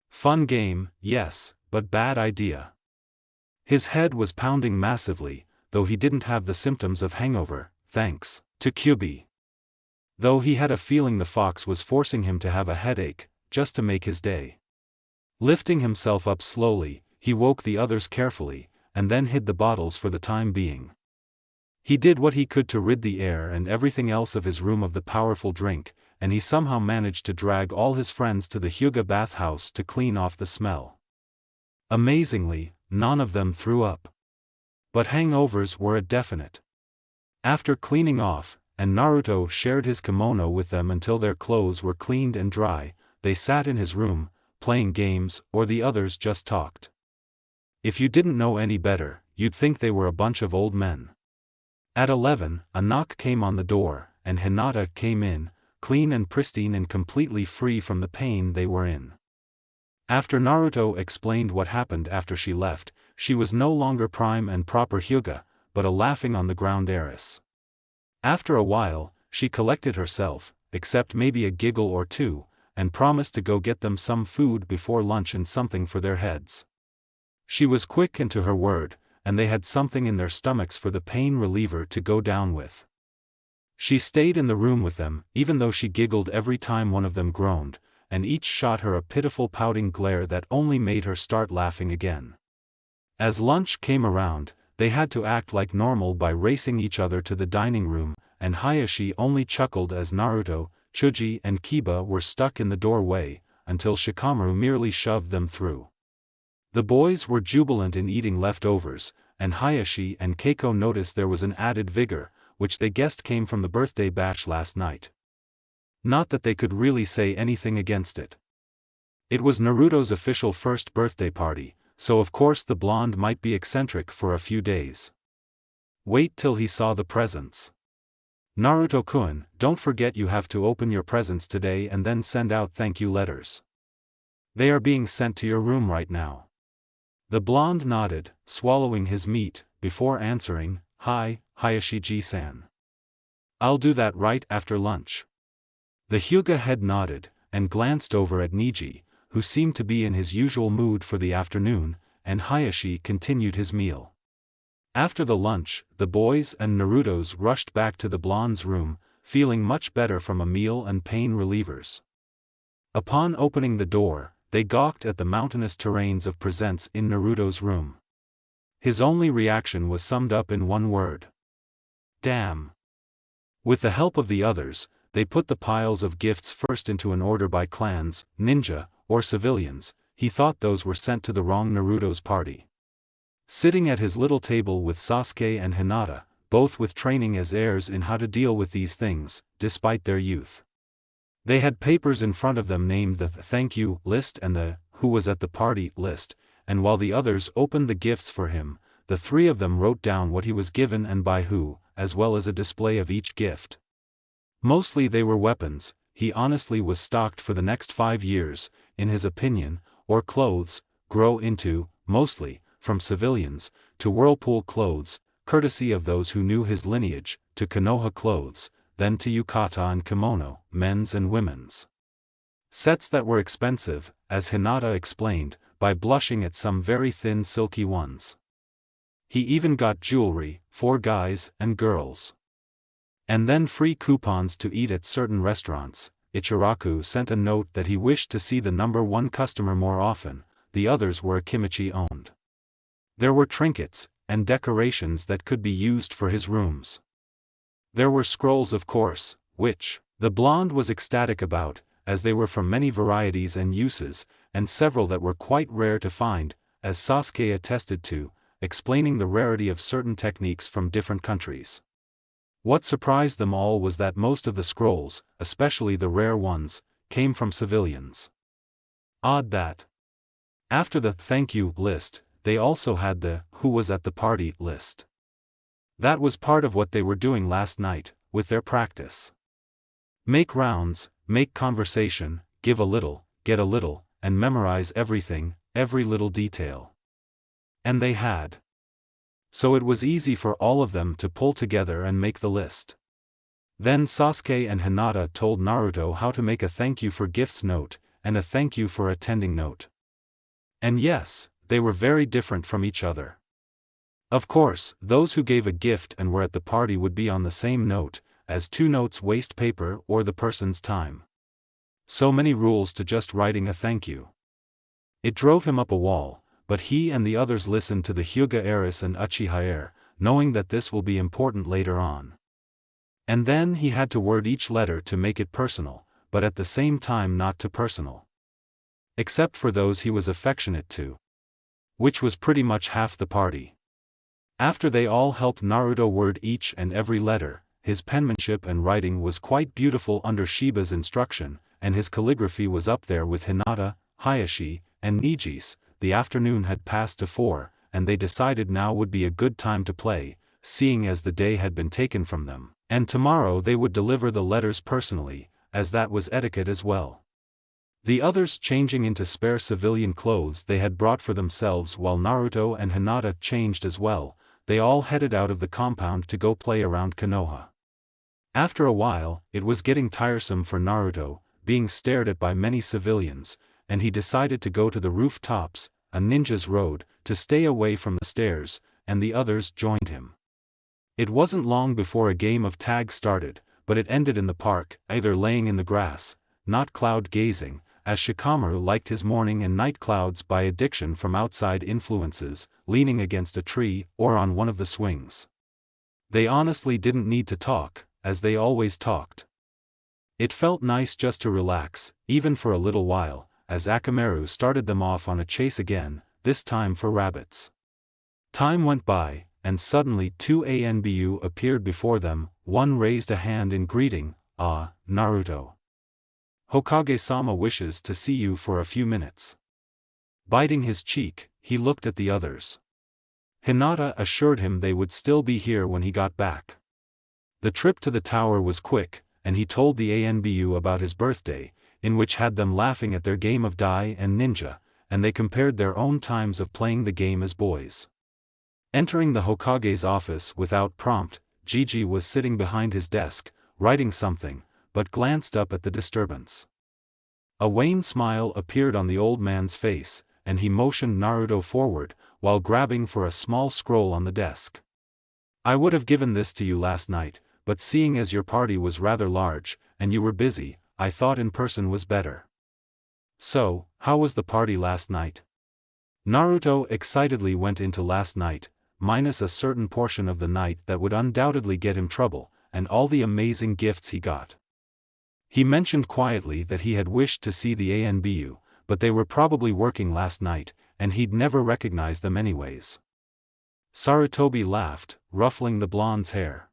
Fun game, yes, but bad idea. His head was pounding massively, though he didn't have the symptoms of hangover, thanks to Kyubi. Though he had a feeling the fox was forcing him to have a headache, just to make his day. Lifting himself up slowly, he woke the others carefully, and then hid the bottles for the time being. He did what he could to rid the air and everything else of his room of the powerful drink, and he somehow managed to drag all his friends to the Hyuga bathhouse to clean off the smell. Amazingly, none of them threw up. But hangovers were a definite. After cleaning off, and Naruto shared his kimono with them until their clothes were cleaned and dry, they sat in his room, playing games, or the others just talked. If you didn't know any better, you'd think they were a bunch of old men. At 11, a knock came on the door, and Hinata came in, clean and pristine and completely free from the pain they were in. After Naruto explained what happened after she left, she was no longer prime and proper Hyuga, but a laughing on the ground heiress. After a while, she collected herself, except maybe a giggle or two, and promised to go get them some food before lunch and something for their heads. She was quick and to her word, and they had something in their stomachs for the pain reliever to go down with. She stayed in the room with them, even though she giggled every time one of them groaned, and each shot her a pitiful pouting glare that only made her start laughing again. As lunch came around, they had to act like normal by racing each other to the dining room, and Hayashi only chuckled as Naruto, Chuji and Kiba were stuck in the doorway, until Shikamaru merely shoved them through. The boys were jubilant in eating leftovers, and Hayashi and Keiko noticed there was an added vigor, which they guessed came from the birthday bash last night. Not that they could really say anything against it. It was Naruto's official first birthday party, so of course the blonde might be eccentric for a few days. Wait till he saw the presents. Naruto-kun, don't forget you have to open your presents today and then send out thank you letters. They are being sent to your room right now. The blonde nodded, swallowing his meat, before answering, "Hi, Hayashiji-san. I'll do that right after lunch." The Hyuga head nodded, and glanced over at Niji, who seemed to be in his usual mood for the afternoon, and Hayashi continued his meal. After the lunch, the boys and Naruto's rushed back to the blonde's room, feeling much better from a meal and pain relievers. Upon opening the door, they gawked at the mountainous terrains of presents in Naruto's room. His only reaction was summed up in one word. Damn. With the help of the others, they put the piles of gifts first into an order by clans, ninja, or civilians. He thought those were sent to the wrong Naruto's party. Sitting at his little table with Sasuke and Hinata, both with training as heirs in how to deal with these things, despite their youth. They had papers in front of them named the "thank you" list and the "who was at the party" list, and while the others opened the gifts for him, the three of them wrote down what he was given and by who, as well as a display of each gift. Mostly they were weapons. He honestly was stocked for the next 5 years, in his opinion, or clothes, grow into, mostly, from civilians, to whirlpool clothes, courtesy of those who knew his lineage, to Konoha clothes, then to yukata and kimono, men's and women's. Sets that were expensive, as Hinata explained, by blushing at some very thin silky ones. He even got jewelry, for guys and girls. And then free coupons to eat at certain restaurants. Ichiraku sent a note that he wished to see the #1 customer more often. The others were Akimichi owned. There were trinkets, and decorations that could be used for his rooms. There were scrolls of course, which, the blonde was ecstatic about, as they were from many varieties and uses, and several that were quite rare to find, as Sasuke attested to, explaining the rarity of certain techniques from different countries. What surprised them all was that most of the scrolls, especially the rare ones, came from civilians. Odd that. After the "thank you" list, they also had the "who was at the party" list. That was part of what they were doing last night, with their practice. Make rounds, make conversation, give a little, get a little, and memorize everything, every little detail. And they had. So it was easy for all of them to pull together and make the list. Then Sasuke and Hinata told Naruto how to make a thank you for gifts note, and a thank you for attending note. And yes, they were very different from each other. Of course, those who gave a gift and were at the party would be on the same note, as 2 notes waste paper or the person's time. So many rules to just writing a thank you. It drove him up a wall, but he and the others listened to the Hyuga heiress and Uchiha, knowing that this will be important later on. And then he had to word each letter to make it personal, but at the same time not too personal. Except for those he was affectionate to. Which was pretty much half the party. After they all helped Naruto word each and every letter, his penmanship and writing was quite beautiful under Shiba's instruction, and his calligraphy was up there with Hinata, Hayashi, and Niji's. The afternoon had passed to 4, and they decided now would be a good time to play, seeing as the day had been taken from them, and tomorrow they would deliver the letters personally, as that was etiquette as well. The others changing into spare civilian clothes they had brought for themselves while Naruto and Hinata changed as well, they all headed out of the compound to go play around Konoha. After a while, it was getting tiresome for Naruto, being stared at by many civilians, and he decided to go to the rooftops, a ninja's road, to stay away from the stairs, and the others joined him. It wasn't long before a game of tag started, but it ended in the park, either laying in the grass, not cloud gazing, as Shikamaru liked his morning and night clouds by addiction from outside influences, leaning against a tree or on one of the swings. They honestly didn't need to talk, as they always talked. It felt nice just to relax, even for a little while, as Akamaru started them off on a chase again, this time for rabbits. Time went by, and suddenly 2 ANBU appeared before them. One raised a hand in greeting. "Ah, Naruto. Hokage-sama wishes to see you for a few minutes." Biting his cheek, he looked at the others. Hinata assured him they would still be here when he got back. The trip to the tower was quick, and he told the ANBU about his birthday. in which had them laughing at their game of Dai and Ninja, and they compared their own times of playing the game as boys. Entering the Hokage's office without prompt, Gigi was sitting behind his desk, writing something, but glanced up at the disturbance. A wan smile appeared on the old man's face, and he motioned Naruto forward, while grabbing for a small scroll on the desk. "I would have given this to you last night, but seeing as your party was rather large, and you were busy, I thought in person was better." "So, how was the party last night?" Naruto excitedly went into last night, minus a certain portion of the night that would undoubtedly get him trouble, and all the amazing gifts he got. He mentioned quietly that he had wished to see the ANBU, but they were probably working last night, and he'd never recognize them anyways. Sarutobi laughed, ruffling the blonde's hair.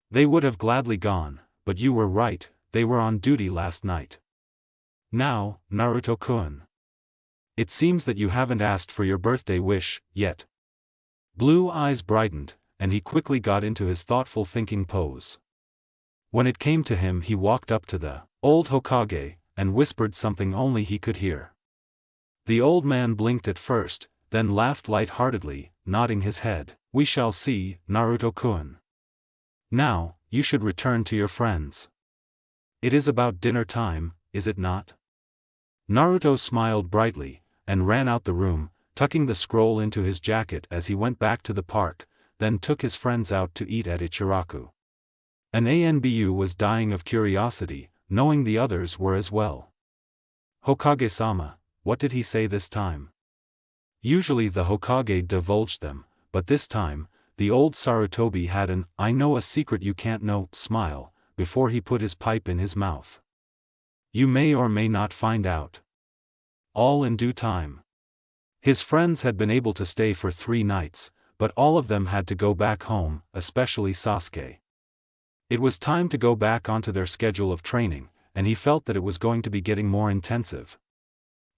"They would have gladly gone, but you were right, they were on duty last night. Now, Naruto-kun. It seems that you haven't asked for your birthday wish, yet." Blue eyes brightened, and he quickly got into his thoughtful thinking pose. When it came to him, he walked up to the old Hokage, and whispered something only he could hear. The old man blinked at first, then laughed light-heartedly, nodding his head. "We shall see, Naruto-kun. Now, you should return to your friends. It is about dinner time, is it not?" Naruto smiled brightly, and ran out the room, tucking the scroll into his jacket as he went back to the park, then took his friends out to eat at Ichiraku. An ANBU was dying of curiosity, knowing the others were as well. "Hokage-sama, what did he say this time?" Usually the Hokage divulged them, but this time, the old Sarutobi had an "I know a secret you can't know" smile, before he put his pipe in his mouth. "You may or may not find out. All in due time." His friends had been able to stay for 3 nights, but all of them had to go back home, especially Sasuke. It was time to go back onto their schedule of training, and he felt that it was going to be getting more intensive.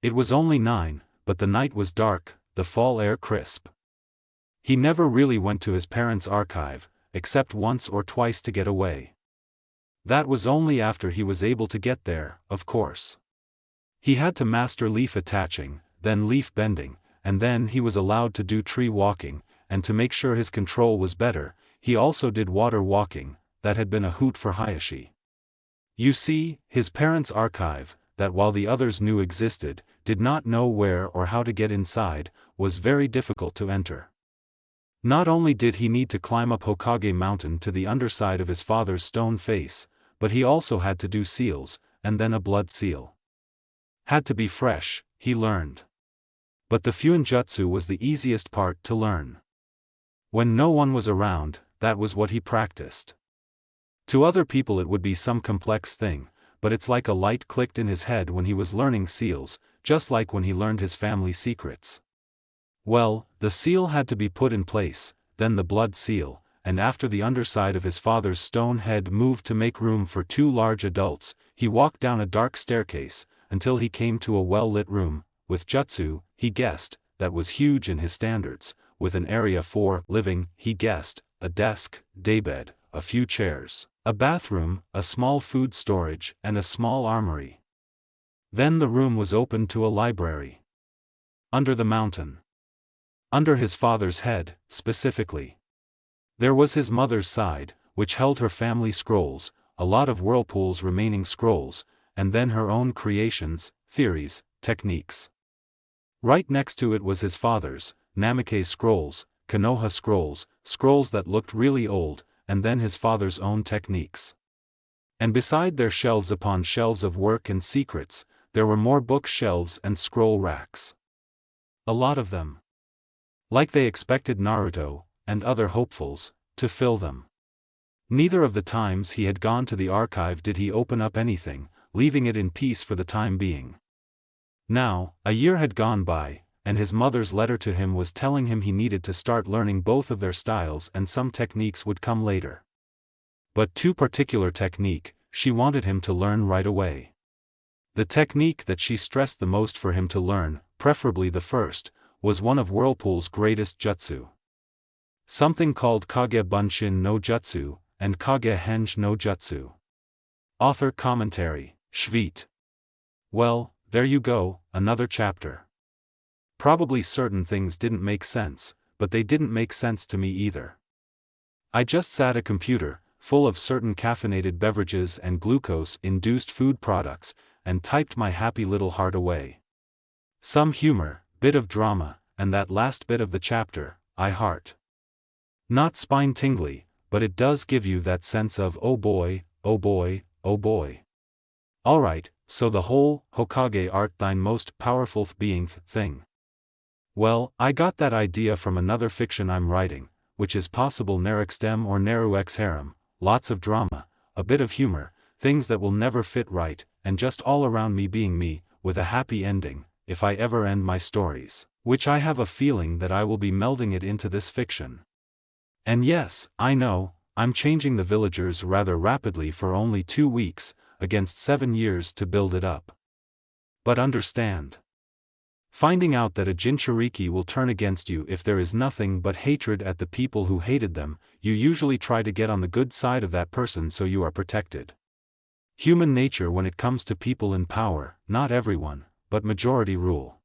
It was only 9, but the night was dark, the fall air crisp. He never really went to his parents' archive, except once or twice to get away. That was only after he was able to get there, of course. He had to master leaf attaching, then leaf bending, and then he was allowed to do tree walking, and to make sure his control was better, he also did water walking. That had been a hoot for Hayashi. You see, his parents' archive, that while the others knew existed, did not know where or how to get inside, was very difficult to enter. Not only did he need to climb up Hokage Mountain to the underside of his father's stone face, but he also had to do seals, and then a blood seal. Had to be fresh, he learned. But the Fuinjutsu was the easiest part to learn. When no one was around, that was what he practiced. To other people it would be some complex thing, but it's like a light clicked in his head when he was learning seals, just like when he learned his family secrets. Well, the seal had to be put in place, then the blood seal, and after the underside of his father's stone head moved to make room for 2 large adults, he walked down a dark staircase, until he came to a well-lit room, with jutsu, he guessed, that was huge in his standards, with an area for living, he guessed, a desk, daybed, a few chairs, a bathroom, a small food storage, and a small armory. Then the room was opened to a library. Under the mountain. Under his father's head, specifically. There was his mother's side, which held her family scrolls, a lot of Whirlpool's remaining scrolls, and then her own creations, theories, techniques. Right next to it was his father's, Namikaze scrolls, Konoha scrolls, scrolls that looked really old, and then his father's own techniques. And beside their shelves upon shelves of work and secrets, there were more bookshelves and scroll racks. A lot of them. Like they expected Naruto, and other hopefuls, to fill them. Neither of the times he had gone to the archive did he open up anything, leaving it in peace for the time being. Now, a year had gone by, and his mother's letter to him was telling him he needed to start learning both of their styles and some techniques would come later. But 2 particular technique, she wanted him to learn right away. The technique that she stressed the most for him to learn, preferably the first, was one of Whirlpool's greatest jutsu. Something called Kage Bunshin no Jutsu, and Kage Henge no Jutsu. Author commentary, Shvete. Well, there you go, another chapter. Probably certain things didn't make sense, but they didn't make sense to me either. I just sat at a computer, full of certain caffeinated beverages and glucose-induced food products, and typed my happy little heart away. Some humor, bit of drama, and that last bit of the chapter, I heart. Not spine-tingly, but it does give you that sense of oh boy, oh boy, oh boy. Alright, so the whole Hokage art thine most powerful being thing. Well, I got that idea from another fiction I'm writing, which is possible Nerextem or Neru X Harem, lots of drama, a bit of humor, things that will never fit right, and just all around me being me, with a happy ending, if I ever end my stories, which I have a feeling that I will be melding it into this fiction. And yes, I know, I'm changing the villagers rather rapidly for only 2 weeks, against 7 years to build it up. But understand. Finding out that a Jinchuriki will turn against you if there is nothing but hatred at the people who hated them, you usually try to get on the good side of that person so you are protected. Human nature when it comes to people in power, not everyone, but majority rule.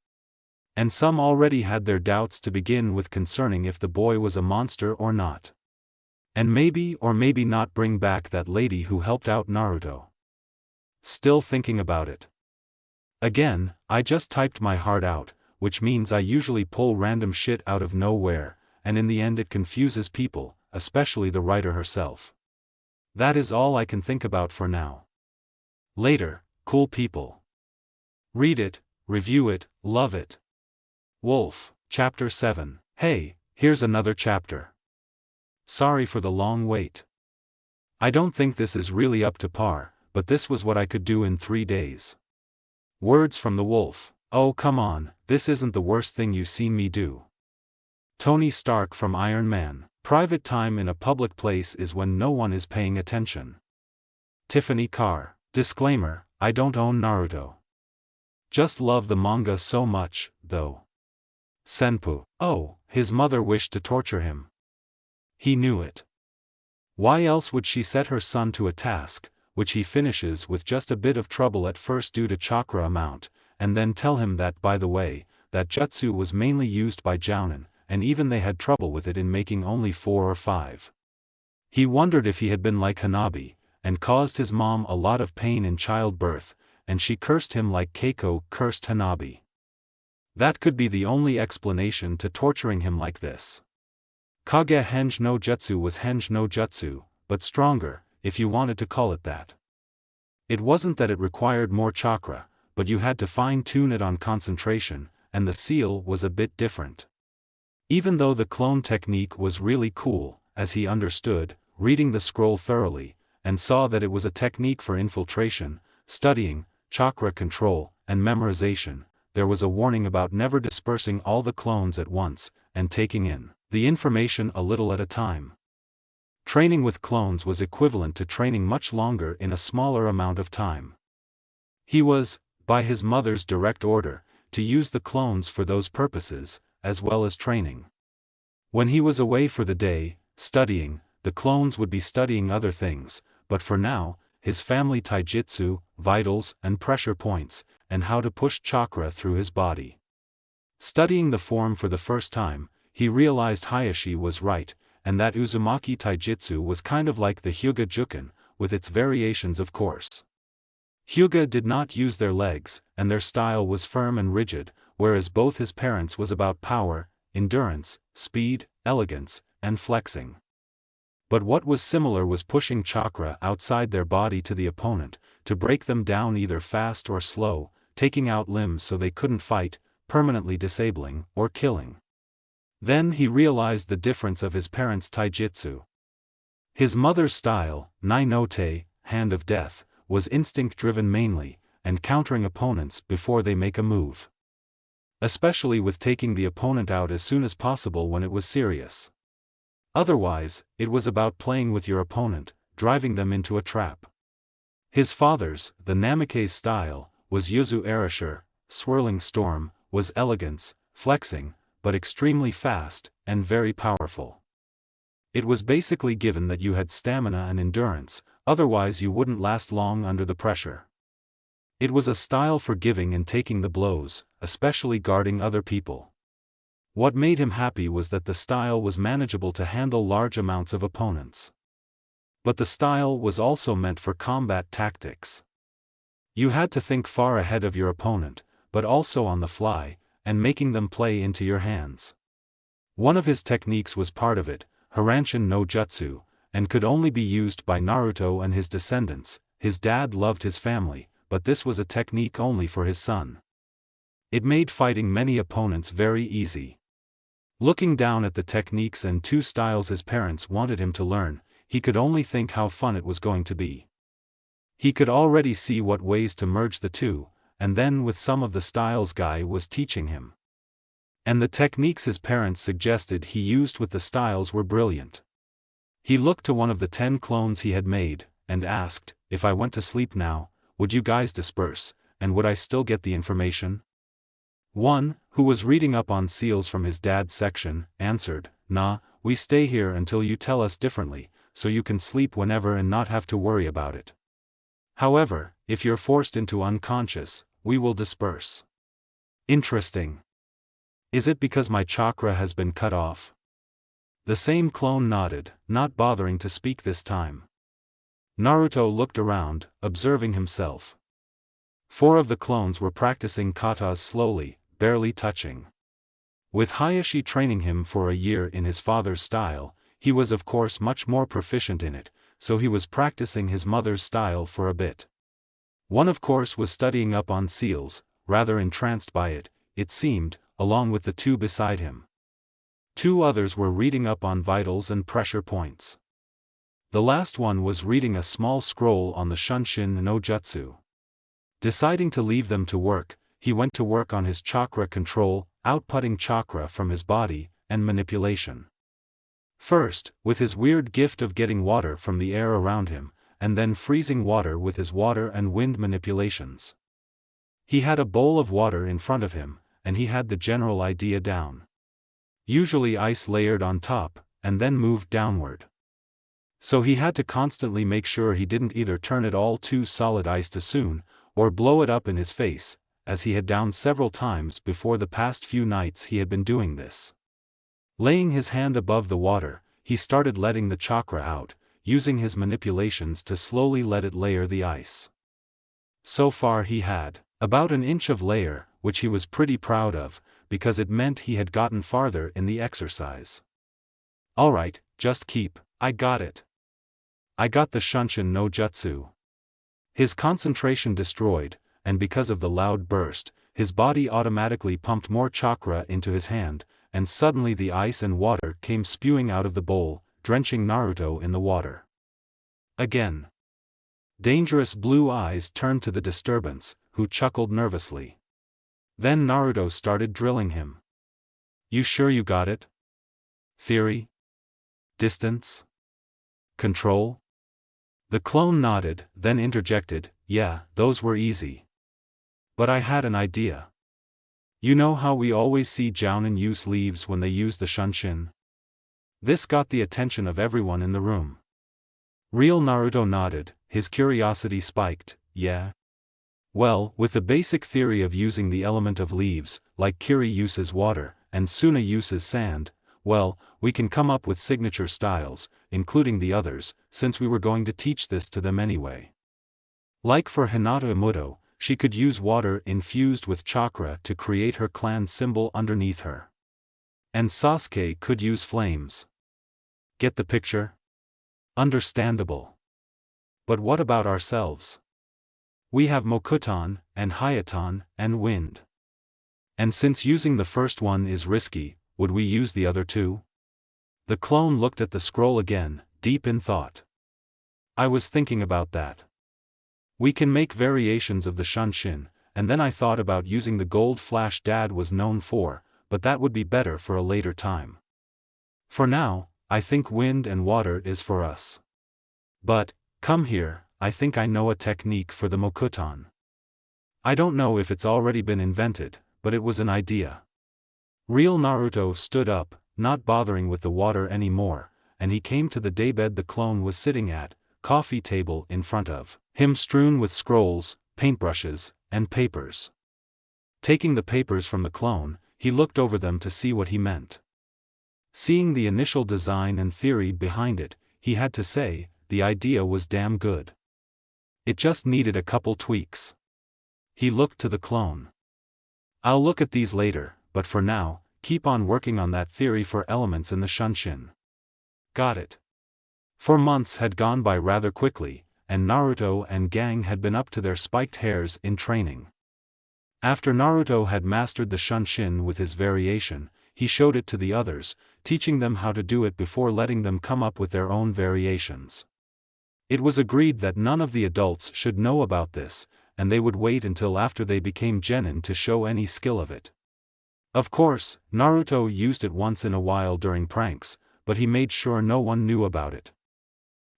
And some already had their doubts to begin with concerning if the boy was a monster or not. And maybe or maybe not bring back that lady who helped out Naruto. Still thinking about it. Again, I just typed my heart out, which means I usually pull random shit out of nowhere, and in the end it confuses people, especially the writer herself. That is all I can think about for now. Later, cool people. Read it, review it, love it. Wolf, Chapter 7. Hey, here's another chapter. Sorry for the long wait. I don't think this is really up to par, but this was what I could do in 3 days. Words from the wolf. Oh come on, this isn't the worst thing you've seen me do. Tony Stark from Iron Man. Private time in a public place is when no one is paying attention. Tiffany Carr. Disclaimer, I don't own Naruto. Just love the manga so much, though. Senpu. Oh, his mother wished to torture him. He knew it. Why else would she set her son to a task, which he finishes with just a bit of trouble at first due to chakra amount, and then tell him that by the way, that jutsu was mainly used by Jounin, and even they had trouble with it in making only 4 or 5. He wondered if he had been like Hanabi, and caused his mom a lot of pain in childbirth, and she cursed him like Keiko cursed Hanabi. That could be the only explanation to torturing him like this. Kage Henge no Jutsu was Henge no Jutsu, but stronger, if you wanted to call it that. It wasn't that it required more chakra, but you had to fine-tune it on concentration, and the seal was a bit different. Even though the clone technique was really cool, as he understood, reading the scroll thoroughly, and saw that it was a technique for infiltration, studying, chakra control, and memorization, there was a warning about never dispersing all the clones at once, and taking in the information a little at a time. Training with clones was equivalent to training much longer in a smaller amount of time. He was, by his mother's direct order, to use the clones for those purposes, as well as training. When he was away for the day, studying, the clones would be studying other things, but for now, his family taijutsu, vitals and pressure points, and how to push chakra through his body. Studying the form for the first time, he realized Hayashi was right, and that Uzumaki taijutsu was kind of like the Hyuga Juken, with its variations of course. Hyuga did not use their legs, and their style was firm and rigid, whereas both his parents was about power, endurance, speed, elegance, and flexing. But what was similar was pushing chakra outside their body to the opponent, to break them down either fast or slow, taking out limbs so they couldn't fight, permanently disabling, or killing. Then he realized the difference of his parents' taijutsu. His mother's style, Nai no Te, Hand of Death, was instinct-driven mainly, and countering opponents before they make a move. Especially with taking the opponent out as soon as possible when it was serious. Otherwise, it was about playing with your opponent, driving them into a trap. His father's, the Namikaze style, was Yuzu Arashur, Swirling Storm, was elegance, flexing, but extremely fast, and very powerful. It was basically given that you had stamina and endurance, otherwise you wouldn't last long under the pressure. It was a style for giving and taking the blows, especially guarding other people. What made him happy was that the style was manageable to handle large amounts of opponents. But the style was also meant for combat tactics. You had to think far ahead of your opponent, but also on the fly, and making them play into your hands. One of his techniques was part of it, Haranshin no Jutsu, and could only be used by Naruto and his descendants. His dad loved his family, but this was a technique only for his son. It made fighting many opponents very easy. Looking down at the techniques and two styles his parents wanted him to learn, he could only think how fun it was going to be. He could already see what ways to merge the two, and then with some of the styles Guy was teaching him. And the techniques his parents suggested he used with the styles were brilliant. He looked to one of the 10 clones he had made, and asked, "If I went to sleep now, would you guys disperse, and would I still get the information?" One, who was reading up on seals from his dad's section, answered, "Nah, we stay here until you tell us differently, so you can sleep whenever and not have to worry about it. However, if you're forced into unconscious, we will disperse." Interesting. Is it because my chakra has been cut off? The same clone nodded, not bothering to speak this time. Naruto looked around, observing himself. 4 of the clones were practicing katas slowly, barely touching. With Hayashi training him for a year in his father's style, he was of course much more proficient in it, so he was practicing his mother's style for a bit. One of course was studying up on seals, rather entranced by it, it seemed, along with the 2 beside him. 2 others were reading up on vitals and pressure points. The last one was reading a small scroll on the Shunshin no Jutsu. Deciding to leave them to work, he went to work on his chakra control, outputting chakra from his body, and manipulation. First, with his weird gift of getting water from the air around him, and then freezing water with his water and wind manipulations. He had a bowl of water in front of him, and he had the general idea down. Usually ice layered on top, and then moved downward. So he had to constantly make sure he didn't either turn it all to solid ice too soon, or blow it up in his face, as he had downed several times before. The past few nights he had been doing this. Laying his hand above the water, he started letting the chakra out, using his manipulations to slowly let it layer the ice. So far he had about an inch of layer, which he was pretty proud of, because it meant he had gotten farther in the exercise. "Alright, just keep, I got it. I got the Shunshin no Jutsu." His concentration destroyed, and because of the loud burst, his body automatically pumped more chakra into his hand, and suddenly the ice and water came spewing out of the bowl, drenching Naruto in the water. Again. Dangerous blue eyes turned to the disturbance, who chuckled nervously. Then Naruto started drilling him. "You sure you got it? Theory? Distance? Control?" The clone nodded, then interjected, "Yeah, those were easy. But I had an idea. You know how we always see Jounin use leaves when they use the Shunshin?" This got the attention of everyone in the room. Real Naruto nodded, his curiosity spiked. "Yeah? Well, with the basic theory of using the element of leaves, like Kiri uses water, and Suna uses sand, well, we can come up with signature styles, including the others, since we were going to teach this to them anyway. Like for Hinata Muto, she could use water infused with chakra to create her clan symbol underneath her. And Sasuke could use flames. Get the picture? Understandable. But what about ourselves? We have Mokuton, and Hayaton, and Wind. And since using the first one is risky, would we use the other 2? The clone looked at the scroll again, deep in thought. "I was thinking about that. We can make variations of the Shunshin, and then I thought about using the gold flash Dad was known for, but that would be better for a later time. For now, I think wind and water is for us. But, come here, I think I know a technique for the Mokuton. I don't know if it's already been invented, but it was an idea." Real Naruto stood up, not bothering with the water anymore, and he came to the daybed the clone was sitting at, coffee table in front of him strewn with scrolls, paintbrushes, and papers. Taking the papers from the clone, he looked over them to see what he meant. Seeing the initial design and theory behind it, he had to say, the idea was damn good. It just needed a couple tweaks. He looked to the clone. I'll look at these later, but for now, keep on working on that theory for elements in the Shunshin. Got it. 4 months had gone by rather quickly, and Naruto and gang had been up to their spiked hairs in training. After Naruto had mastered the Shunshin with his variation, he showed it to the others, teaching them how to do it before letting them come up with their own variations. It was agreed that none of the adults should know about this, and they would wait until after they became genin to show any skill of it. Of course, Naruto used it once in a while during pranks, but he made sure no one knew about it.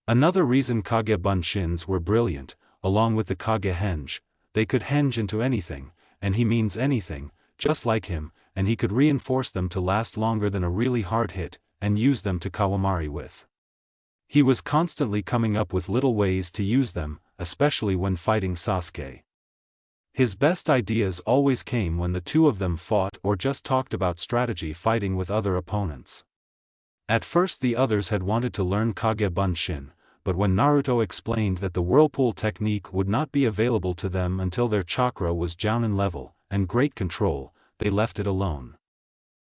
Another reason Kage Bunshins were brilliant, along with the Kage Henge, they could henge into anything, and he means anything, just like him, and he could reinforce them to last longer than a really hard hit, and use them to Kawamari with. He was constantly coming up with little ways to use them, especially when fighting Sasuke. His best ideas always came when the two of them fought or just talked about strategy fighting with other opponents. At first the others had wanted to learn Kage Bunshin, but when Naruto explained that the whirlpool technique would not be available to them until their chakra was Jounin level, and great control, they left it alone.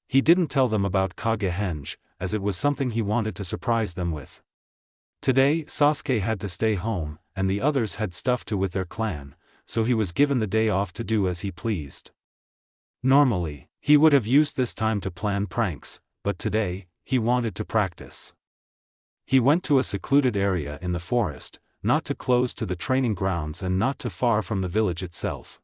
He didn't tell them about Kage Henge, as it was something he wanted to surprise them with. Today Sasuke had to stay home, and the others had stuff to with their clan, so he was given the day off to do as he pleased. Normally, he would have used this time to plan pranks, but today, he wanted to practice. He went to a secluded area in the forest, not too close to the training grounds and not too far from the village itself.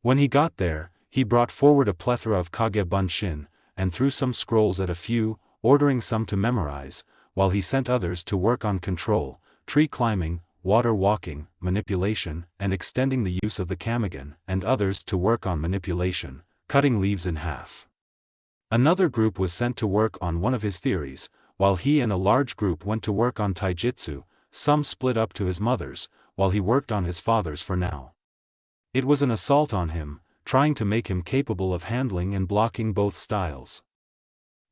When he got there, he brought forward a plethora of Kage Bunshin, and threw some scrolls at a few, ordering some to memorize, while he sent others to work on control, tree climbing, water walking, manipulation, and extending the use of the Kamigen, and others to work on manipulation, cutting leaves in half. Another group was sent to work on one of his theories, while he and a large group went to work on taijutsu. Some split up to his mother's, while he worked on his father's for now. It was an assault on him, trying to make him capable of handling and blocking both styles.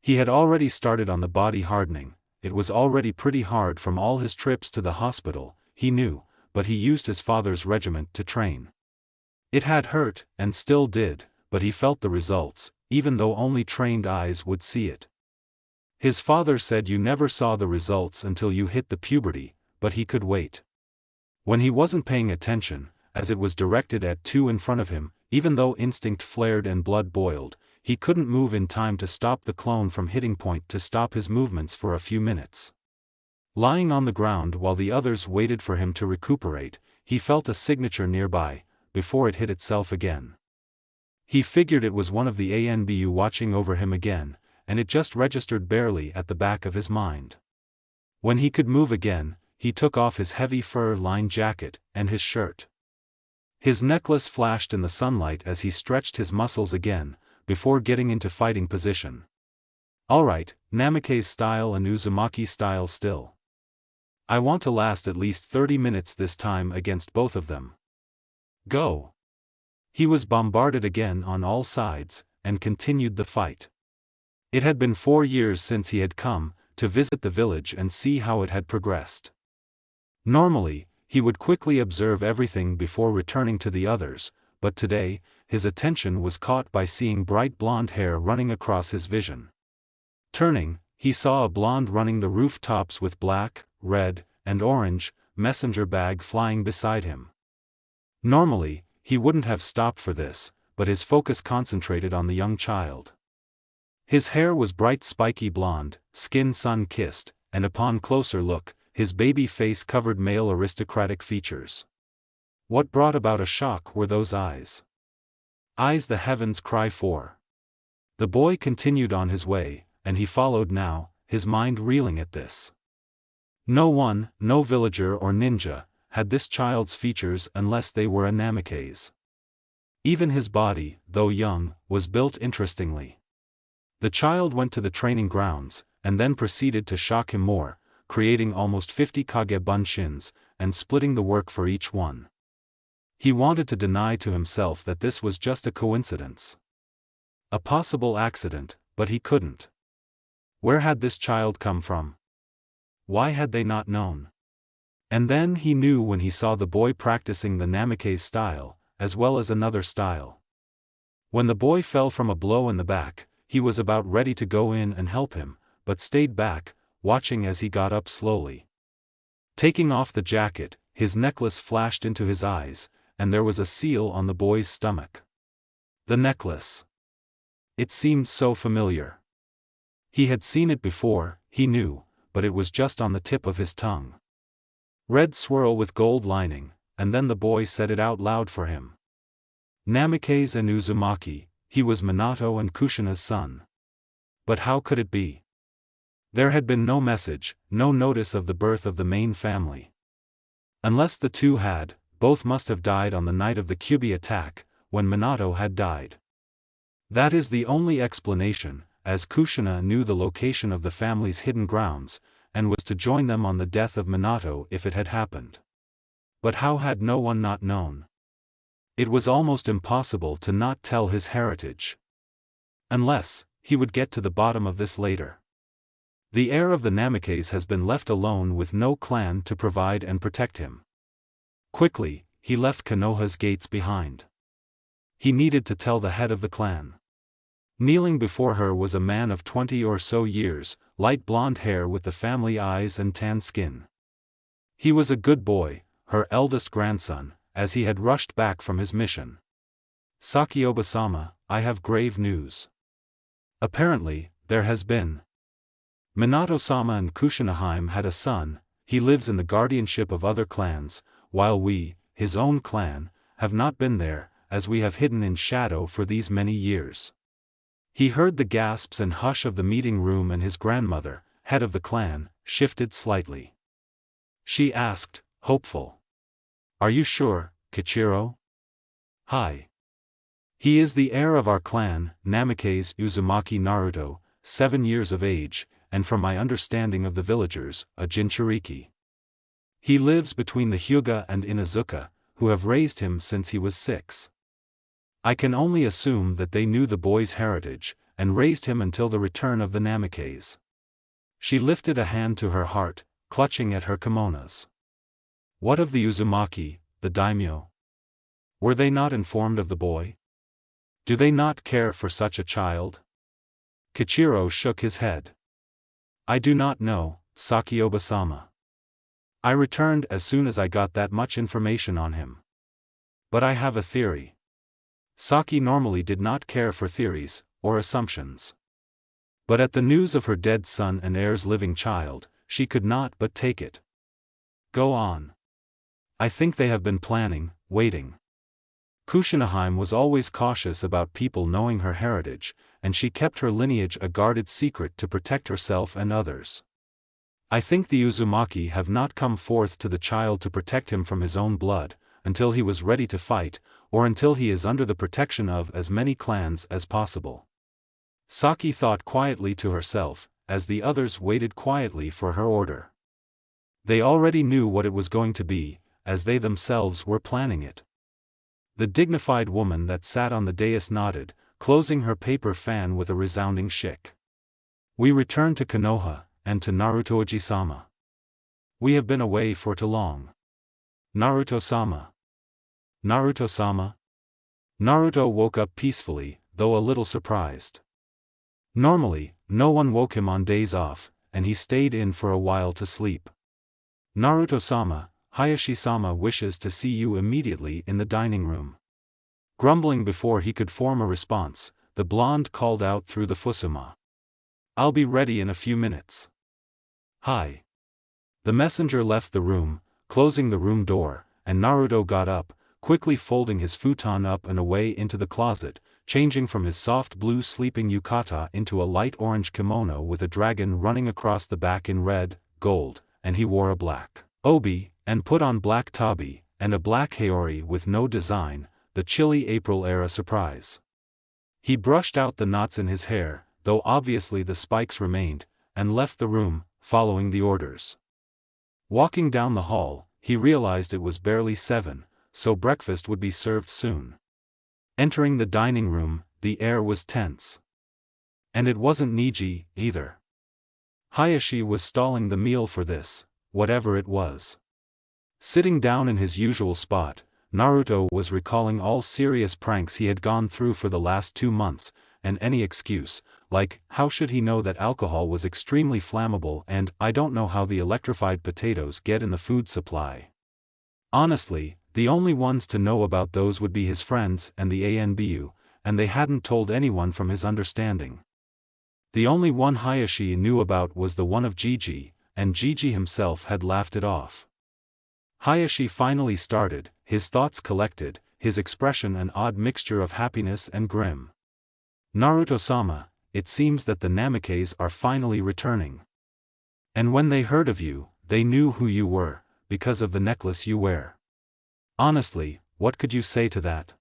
He had already started on the body hardening. It was already pretty hard from all his trips to the hospital, he knew, but he used his father's regiment to train. It had hurt, and still did, but he felt the results, even though only trained eyes would see it. His father said you never saw the results until you hit the puberty, but he could wait. When he wasn't paying attention, as it was directed at two in front of him, even though instinct flared and blood boiled, he couldn't move in time to stop the clone from hitting point to stop his movements for a few minutes. Lying on the ground while the others waited for him to recuperate, he felt a signature nearby, before it hit itself again. He figured it was one of the ANBU watching over him again, and it just registered barely at the back of his mind. When he could move again, he took off his heavy fur-lined jacket, and his shirt. His necklace flashed in the sunlight as he stretched his muscles again, before getting into fighting position. Alright, Namikaze style and Uzumaki style still. I want to last at least 30 minutes this time against both of them. Go! He was bombarded again on all sides, and continued the fight. It had been 4 years since he had come to visit the village and see how it had progressed. Normally, he would quickly observe everything before returning to the others, but today, his attention was caught by seeing bright blonde hair running across his vision. Turning, he saw a blonde running the rooftops with black, red, and orange messenger bag flying beside him. Normally, he wouldn't have stopped for this, but his focus concentrated on the young child. His hair was bright spiky blonde, skin sun-kissed, and upon closer look, his baby face covered male aristocratic features. What brought about a shock were those eyes. Eyes the heavens cry for. The boy continued on his way, and he followed now, his mind reeling at this. No one, no villager or ninja, had this child's features unless they were a Namikaze. Even his body, though young, was built interestingly. The child went to the training grounds, and then proceeded to shock him more, creating almost 50 Kage Bunshins, and splitting the work for each one. He wanted to deny to himself that this was just a coincidence. A possible accident, but he couldn't. Where had this child come from? Why had they not known? And then he knew when he saw the boy practicing the Namikaze style, as well as another style. When the boy fell from a blow in the back, he was about ready to go in and help him, but stayed back, watching as he got up slowly. Taking off the jacket, his necklace flashed into his eyes, and there was a seal on the boy's stomach. The necklace. It seemed so familiar. He had seen it before, he knew, but it was just on the tip of his tongue. Red swirl with gold lining, and then the boy said it out loud for him. Namikaze and Uzumaki, he was Minato and Kushina's son. But how could it be? There had been no message, no notice of the birth of the main family. Unless the two had, both must have died on the night of the Kyubi attack, when Minato had died. That is the only explanation, as Kushina knew the location of the family's hidden grounds, and was to join them on the death of Minato if it had happened. But how had no one not known? It was almost impossible to not tell his heritage. Unless, he would get to the bottom of this later. The heir of the Namikaze has been left alone with no clan to provide and protect him. Quickly, he left Konoha's gates behind. He needed to tell the head of the clan. Kneeling before her was a man of 20 or so years, light blonde hair with the family eyes and tan skin. He was a good boy, her eldest grandson, as he had rushed back from his mission. Sakioba-sama, I have grave news. Apparently, there has been. Minato-sama and Kushina had a son. He lives in the guardianship of other clans, while we, his own clan, have not been there, as we have hidden in shadow for these many years. He heard the gasps and hush of the meeting room, and his grandmother, head of the clan, shifted slightly. She asked, hopeful. Are you sure, Kichiro? Hi. He is the heir of our clan, Namikaze Uzumaki Naruto, 7 years of age, and from my understanding of the villagers, a Jinchuriki. He lives between the Hyuga and Inazuka, who have raised him since he was 6. I can only assume that they knew the boy's heritage, and raised him until the return of the Namikaze. She lifted a hand to her heart, clutching at her kimonos. What of the Uzumaki, the daimyo? Were they not informed of the boy? Do they not care for such a child? Kichiro shook his head. I do not know, Sakioba-sama. I returned as soon as I got that much information on him. But I have a theory. Saki normally did not care for theories, or assumptions. But at the news of her dead son and heir's living child, she could not but take it. Go on. I think they have been planning, waiting. Kushina was always cautious about people knowing her heritage, and she kept her lineage a guarded secret to protect herself and others. I think the Uzumaki have not come forth to the child to protect him from his own blood, until he was ready to fight, or until he is under the protection of as many clans as possible. Saki thought quietly to herself, as the others waited quietly for her order. They already knew what it was going to be, as they themselves were planning it. The dignified woman that sat on the dais nodded, closing her paper fan with a resounding shake. We return to Konoha, and to Naruto-oji-sama. We have been away for too long. Naruto-sama. Naruto-sama? Naruto woke up peacefully, though a little surprised. Normally, no one woke him on days off, and he stayed in for a while to sleep. Naruto-sama, Hayashi-sama wishes to see you immediately in the dining room. Grumbling before he could form a response, the blonde called out through the fusuma. I'll be ready in a few minutes. Hi. The messenger left the room, closing the room door, and Naruto got up, quickly folding his futon up and away into the closet, changing from his soft blue sleeping yukata into a light orange kimono with a dragon running across the back in red, gold, and he wore a black obi, and put on black tabi, and a black haori with no design, the chilly April-era surprise. He brushed out the knots in his hair, though obviously the spikes remained, and left the room, following the orders. Walking down the hall, he realized it was barely 7, so breakfast would be served soon. Entering the dining room, the air was tense. And it wasn't Niji, either. Hayashi was stalling the meal for this, whatever it was. Sitting down in his usual spot, Naruto was recalling all serious pranks he had gone through for the last 2 months, and any excuse, like, how should he know that alcohol was extremely flammable, and I don't know how the electrified potatoes get in the food supply. Honestly, the only ones to know about those would be his friends and the ANBU, and they hadn't told anyone from his understanding. The only one Hayashi knew about was the one of Gigi, and Gigi himself had laughed it off. Hayashi finally started, his thoughts collected, his expression an odd mixture of happiness and grim. Naruto-sama, it seems that the Namikes are finally returning. And when they heard of you, they knew who you were, because of the necklace you wear. Honestly, what could you say to that?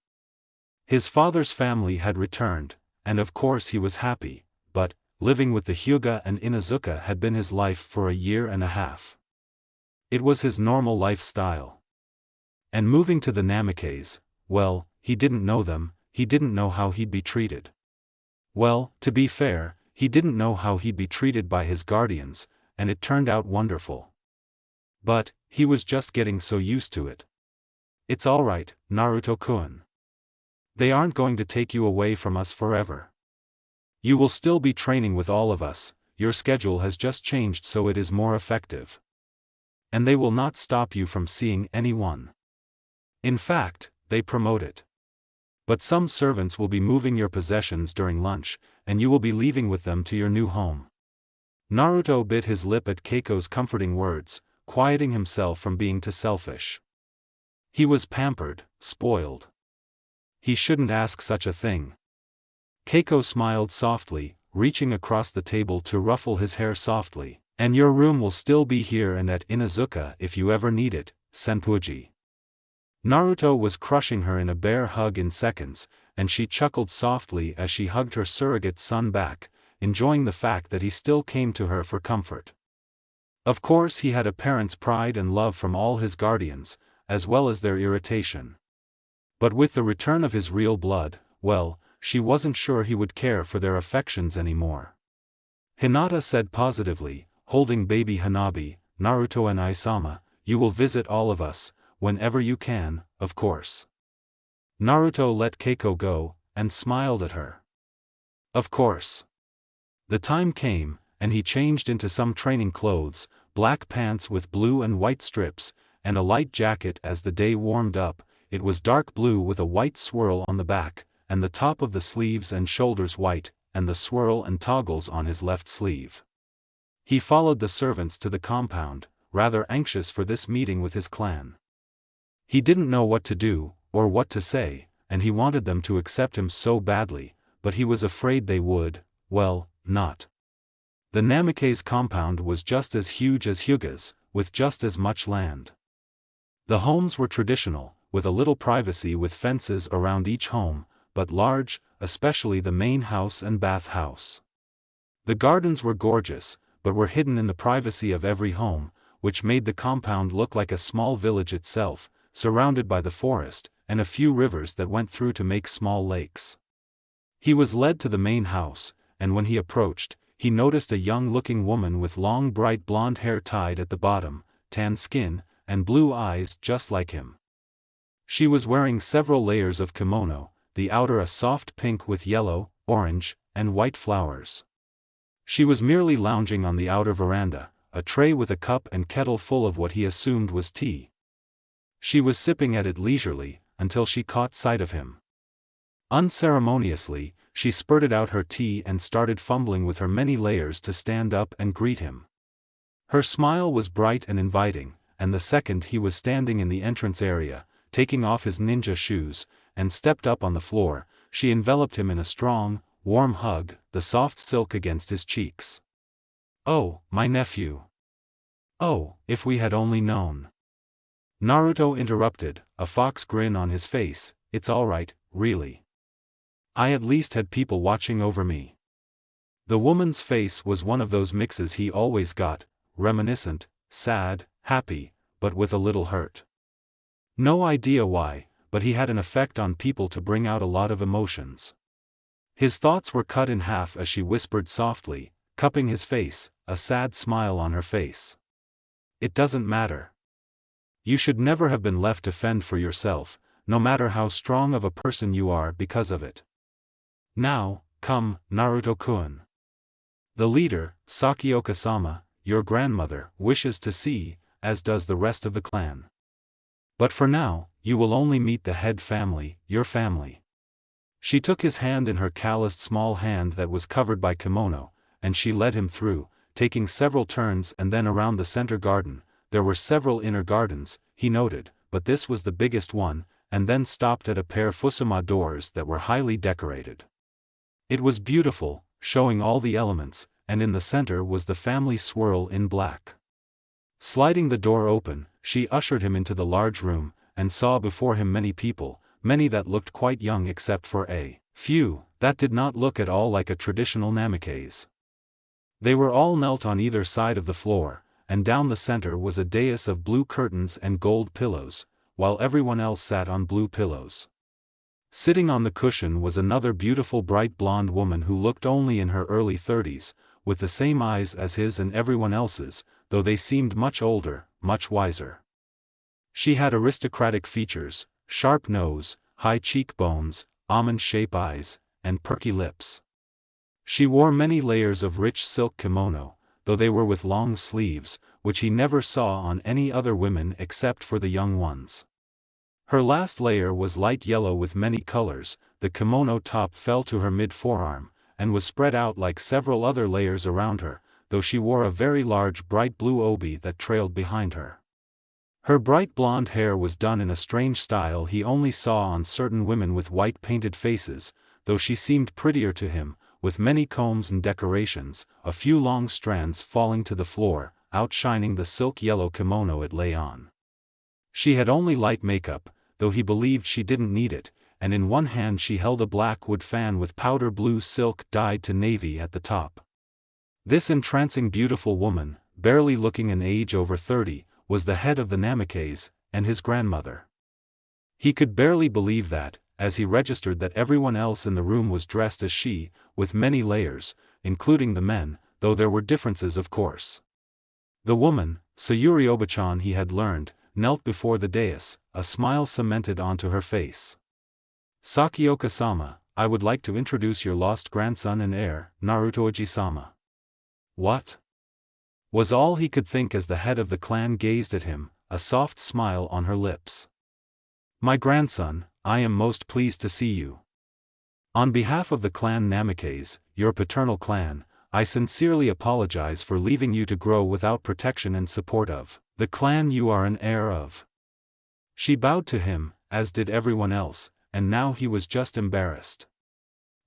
His father's family had returned, and of course he was happy, but, living with the Hyuga and Inuzuka had been his life for a year and a half. It was his normal lifestyle. And moving to the Namikes, well, he didn't know them, he didn't know how he'd be treated. Well, to be fair, he didn't know how he'd be treated by his guardians, and it turned out wonderful. But, he was just getting so used to it. It's alright, Naruto-kun. They aren't going to take you away from us forever. You will still be training with all of us, your schedule has just changed so it is more effective. And they will not stop you from seeing anyone. In fact, they promote it. But some servants will be moving your possessions during lunch, and you will be leaving with them to your new home. Naruto bit his lip at Keiko's comforting words, quieting himself from being too selfish. He was pampered, spoiled. He shouldn't ask such a thing. Keiko smiled softly, reaching across the table to ruffle his hair softly. And your room will still be here and at Inuzuka if you ever need it, Senpuji. Naruto was crushing her in a bear hug in seconds, and she chuckled softly as she hugged her surrogate son back, enjoying the fact that he still came to her for comfort. Of course he had a parent's pride and love from all his guardians, as well as their irritation. But with the return of his real blood, well, she wasn't sure he would care for their affections anymore. Hinata said positively, holding baby Hanabi, Naruto and Isama, you will visit all of us, whenever you can, of course. Naruto let Keiko go, and smiled at her. Of course. The time came, and he changed into some training clothes, black pants with blue and white strips, and a light jacket. As the day warmed up, it was dark blue with a white swirl on the back, and the top of the sleeves and shoulders white, and the swirl and toggles on his left sleeve. He followed the servants to the compound, rather anxious for this meeting with his clan. He didn't know what to do, or what to say, and he wanted them to accept him so badly, but he was afraid they would, well, not. The Namikaze compound was just as huge as Hyuga's, with just as much land. The homes were traditional, with a little privacy with fences around each home, but large, especially the main house and bath house. The gardens were gorgeous, but were hidden in the privacy of every home, which made the compound look like a small village itself, surrounded by the forest, and a few rivers that went through to make small lakes. He was led to the main house, and when he approached, he noticed a young-looking woman with long bright blonde hair tied at the bottom, tan skin, and blue eyes just like him. She was wearing several layers of kimono, the outer a soft pink with yellow, orange, and white flowers. She was merely lounging on the outer veranda, a tray with a cup and kettle full of what he assumed was tea. She was sipping at it leisurely, until she caught sight of him. Unceremoniously, she spurted out her tea and started fumbling with her many layers to stand up and greet him. Her smile was bright and inviting, and the second he was standing in the entrance area, taking off his ninja shoes, and stepped up on the floor, she enveloped him in a strong, warm hug, the soft silk against his cheeks. Oh, my nephew. Oh, if we had only known. Naruto interrupted, a fox grin on his face, it's alright, really. I at least had people watching over me. The woman's face was one of those mixes he always got, reminiscent, sad, happy, but with a little hurt. No idea why, but he had an effect on people to bring out a lot of emotions. His thoughts were cut in half as she whispered softly, cupping his face, a sad smile on her face. It doesn't matter. You should never have been left to fend for yourself, no matter how strong of a person you are because of it. Now, come, Naruto-kun. The leader, Sakioka-sama, your grandmother, wishes to see, as does the rest of the clan. But for now, you will only meet the head family, your family. She took his hand in her calloused small hand that was covered by kimono, and she led him through, taking several turns and then around the center garden. There were several inner gardens, he noted, but this was the biggest one, and then stopped at a pair fusuma doors that were highly decorated. It was beautiful, showing all the elements, and in the center was the family swirl in black. Sliding the door open, she ushered him into the large room, and saw before him many people, many that looked quite young except for a few that did not look at all like a traditional namikaze. They were all knelt on either side of the floor, and down the center was a dais of blue curtains and gold pillows, while everyone else sat on blue pillows. Sitting on the cushion was another beautiful bright blonde woman who looked only in her early 30s, with the same eyes as his and everyone else's, though they seemed much older, much wiser. She had aristocratic features, sharp nose, high cheekbones, almond-shaped eyes, and perky lips. She wore many layers of rich silk kimono, though they were with long sleeves, which he never saw on any other women except for the young ones. Her last layer was light yellow with many colors. The kimono top fell to her mid-forearm, and was spread out like several other layers around her, though she wore a very large bright blue obi that trailed behind her. Her bright blonde hair was done in a strange style he only saw on certain women with white painted faces, though she seemed prettier to him, with many combs and decorations, a few long strands falling to the floor, outshining the silk yellow kimono it lay on. She had only light makeup, though he believed she didn't need it, and in one hand she held a black wood fan with powder blue silk dyed to navy at the top. This entrancing beautiful woman, barely looking an age over 30, was the head of the namikaze, and his grandmother. He could barely believe that, as he registered that everyone else in the room was dressed as she, with many layers, including the men, though there were differences of course. The woman, Sayuri Obachan he had learned, knelt before the dais, a smile cemented onto her face. Sakioka-sama, I would like to introduce your lost grandson and heir, Naruto Oji-sama. What? Was all he could think as the head of the clan gazed at him, a soft smile on her lips. My grandson, I am most pleased to see you. On behalf of the clan Namikaze, your paternal clan, I sincerely apologize for leaving you to grow without protection and support of the clan you are an heir of. She bowed to him, as did everyone else, and now he was just embarrassed.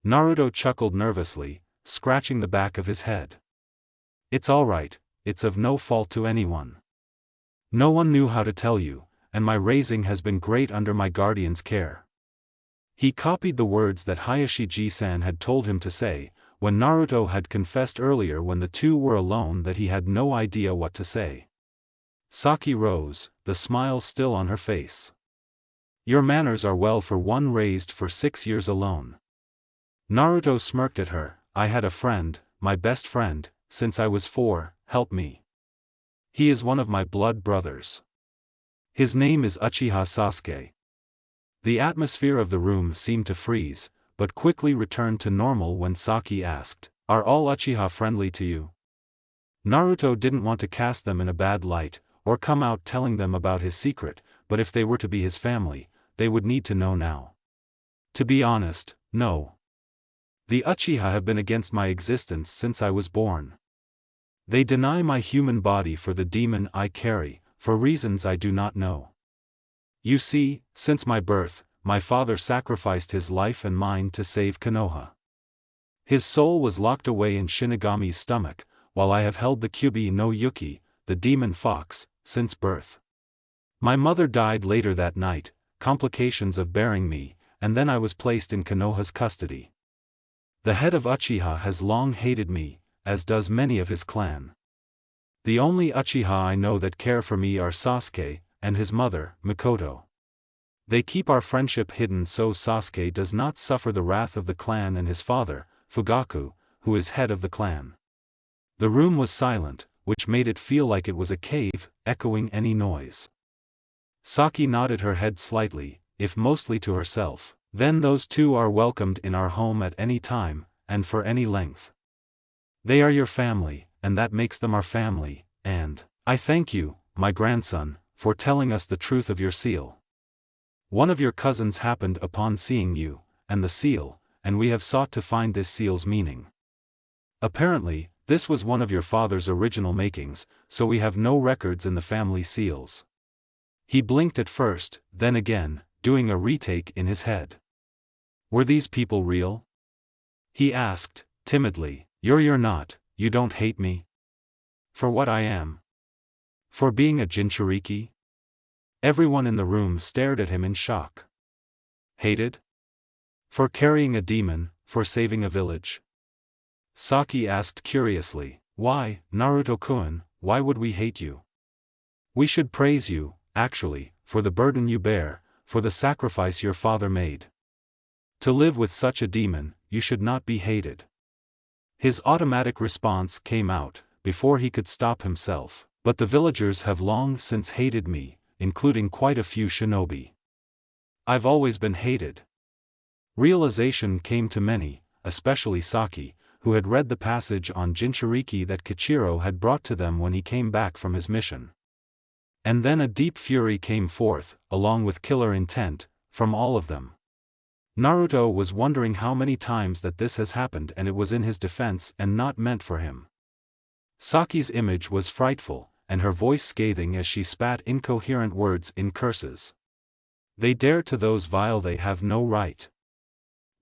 Naruto chuckled nervously, scratching the back of his head. It's all right, it's of no fault to anyone. No one knew how to tell you, and my raising has been great under my guardian's care. He copied the words that Hayashi-ji-san had told him to say, when Naruto had confessed earlier when the two were alone that he had no idea what to say. Saki rose, the smile still on her face. Your manners are well for one raised for 6 years alone. Naruto smirked at her. I had a friend, my best friend, since I was 4, help me. He is one of my blood brothers. His name is Uchiha Sasuke. The atmosphere of the room seemed to freeze, but quickly returned to normal when Saki asked, are all Uchiha friendly to you? Naruto didn't want to cast them in a bad light, or come out telling them about his secret, but if they were to be his family, they would need to know now. To be honest, no. The Uchiha have been against my existence since I was born. They deny my human body for the demon I carry, for reasons I do not know. You see, since my birth, my father sacrificed his life and mine to save Konoha. His soul was locked away in Shinigami's stomach, while I have held the Kyubi no Yuki, the demon fox, since birth. My mother died later that night, complications of bearing me, and then I was placed in Konoha's custody. The head of Uchiha has long hated me, as does many of his clan. The only Uchiha I know that care for me are Sasuke, and his mother, Mikoto. They keep our friendship hidden so Sasuke does not suffer the wrath of the clan and his father, Fugaku, who is head of the clan. The room was silent, which made it feel like it was a cave, echoing any noise. Saki nodded her head slightly, if mostly to herself. Then those two are welcomed in our home at any time, and for any length. They are your family, and that makes them our family, and I thank you, my grandson, for telling us the truth of your seal. One of your cousins happened upon seeing you, and the seal, and we have sought to find this seal's meaning. Apparently, this was one of your father's original makings, so we have no records in the family seals. He blinked at first, then again, doing a retake in his head. Were these people real? He asked, timidly. You're not, you don't hate me? For what I am? For being a Jinchuriki? Everyone in the room stared at him in shock. Hated? For carrying a demon, for saving a village? Saki asked curiously. Why, Naruto-kun, why would we hate you? We should praise you, actually, for the burden you bear, for the sacrifice your father made. To live with such a demon, you should not be hated. His automatic response came out, before he could stop himself. But the villagers have long since hated me, including quite a few shinobi. I've always been hated. Realization came to many, especially Saki, who had read the passage on Jinchuriki that Kichiro had brought to them when he came back from his mission. And then a deep fury came forth, along with killer intent, from all of them. Naruto was wondering how many times that this has happened, and it was in his defense and not meant for him. Saki's image was frightful, and her voice scathing as she spat incoherent words in curses. They dare to those vile, they have no right.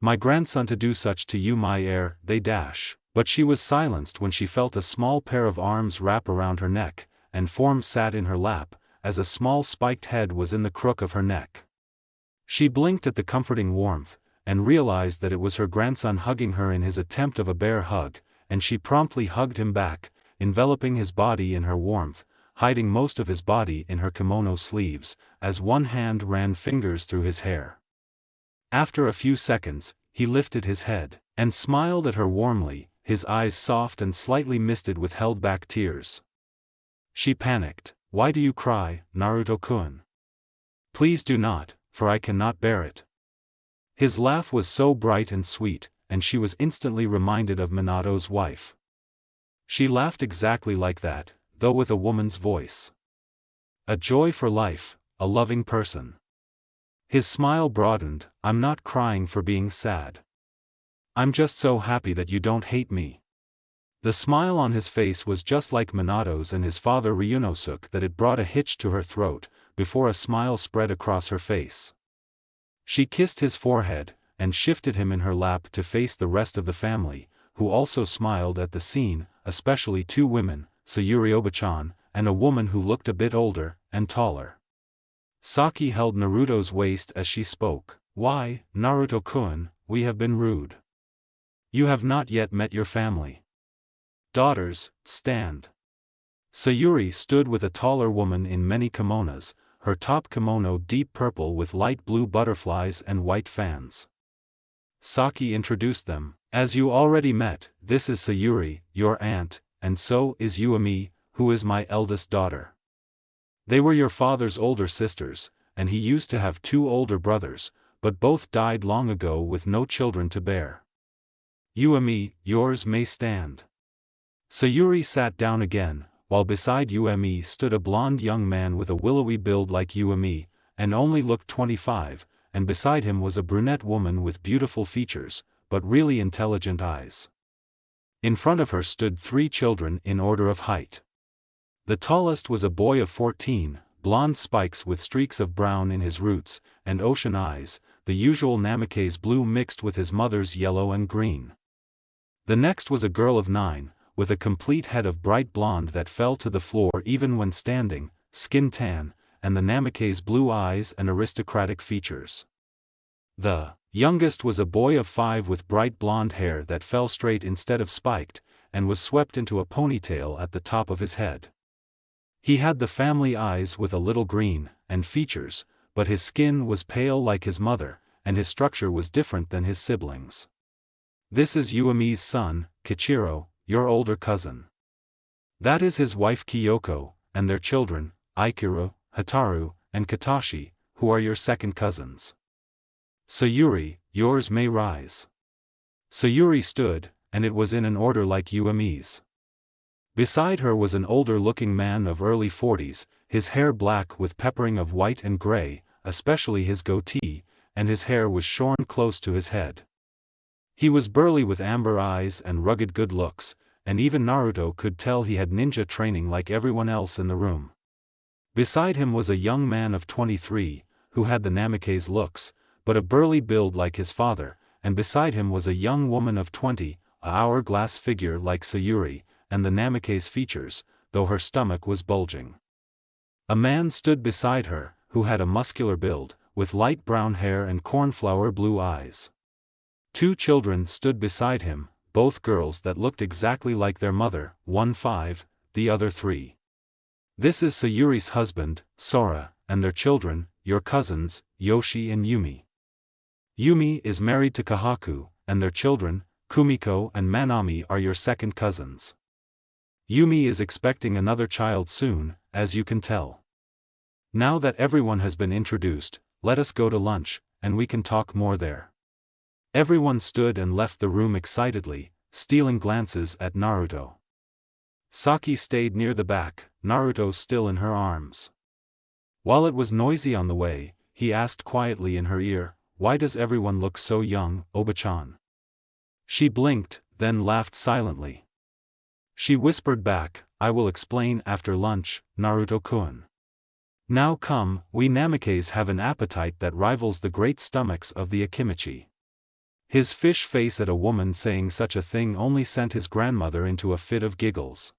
My grandson to do such to you, my heir, they dash. But she was silenced when she felt a small pair of arms wrap around her neck, and form sat in her lap, as a small spiked head was in the crook of her neck. She blinked at the comforting warmth, and realized that it was her grandson hugging her in his attempt of a bear hug, and she promptly hugged him back, enveloping his body in her warmth, hiding most of his body in her kimono sleeves, as one hand ran fingers through his hair. After a few seconds, he lifted his head, and smiled at her warmly, his eyes soft and slightly misted with held-back tears. She panicked. Why do you cry, Naruto-kun? Please do not, for I cannot bear it. His laugh was so bright and sweet, and she was instantly reminded of Minato's wife. She laughed exactly like that, though with a woman's voice. A joy for life, a loving person. His smile broadened. I'm not crying for being sad. I'm just so happy that you don't hate me. The smile on his face was just like Minato's and his father Ryunosuke, that it brought a hitch to her throat, before a smile spread across her face. She kissed his forehead, and shifted him in her lap to face the rest of the family, who also smiled at the scene, especially two women, Sayuri Oba-chan, and a woman who looked a bit older, and taller. Saki held Naruto's waist as she spoke. Why, Naruto-kun, we have been rude. You have not yet met your family. Daughters, stand. Sayuri stood with a taller woman in many kimonos, her top kimono deep purple with light blue butterflies and white fans. Saki introduced them. As you already met, this is Sayuri, your aunt, and so is Yuami, who is my eldest daughter. They were your father's older sisters, and he used to have two older brothers, but both died long ago with no children to bear. Yuami, yours may stand. Sayuri sat down again, while beside Yuami stood a blond young man with a willowy build like Yuami, and only looked 25, and beside him was a brunette woman with beautiful features, but really intelligent eyes. In front of her stood three children in order of height. The tallest was a boy of 14, blonde spikes with streaks of brown in his roots, and ocean eyes, the usual Namikaze blue mixed with his mother's yellow and green. The next was a girl of 9, with a complete head of bright blonde that fell to the floor even when standing, skin tan, and the Namikaze blue eyes and aristocratic features. The youngest was a boy of 5 with bright blonde hair that fell straight instead of spiked, and was swept into a ponytail at the top of his head. He had the family eyes with a little green, and features, but his skin was pale like his mother, and his structure was different than his siblings. This is Yuumi's son, Kichiro, your older cousin. That is his wife Kyoko, and their children, Ikiro, Hataru, and Katashi, who are your second cousins. Sayuri, yours may rise. Sayuri stood, and it was in an order like Yuumi's. Beside her was an older-looking man of early 40s, his hair black with peppering of white and gray, especially his goatee, and his hair was shorn close to his head. He was burly with amber eyes and rugged good looks, and even Naruto could tell he had ninja training like everyone else in the room. Beside him was a young man of 23, who had the Namikaze looks, but a burly build like his father, and beside him was a young woman of 20, a hourglass figure like Sayuri, and the Namikaze features, though her stomach was bulging. A man stood beside her, who had a muscular build, with light brown hair and cornflower blue eyes. 2 children stood beside him, both girls that looked exactly like their mother, one 5, the other 3. This is Sayuri's husband, Sora, and their children, your cousins, Yoshi and Yumi. Yumi is married to Kahaku, and their children, Kumiko and Manami are your second cousins. Yumi is expecting another child soon, as you can tell. Now that everyone has been introduced, let us go to lunch, and we can talk more there. Everyone stood and left the room excitedly, stealing glances at Naruto. Saki stayed near the back, Naruto still in her arms. While it was noisy on the way, he asked quietly in her ear, "Why does everyone look so young, Oba-chan?" She blinked, then laughed silently. She whispered back, "I will explain after lunch, Naruto-kun. Now come, we Namikaze have an appetite that rivals the great stomachs of the Akimichi." His fish face at a woman saying such a thing only sent his grandmother into a fit of giggles.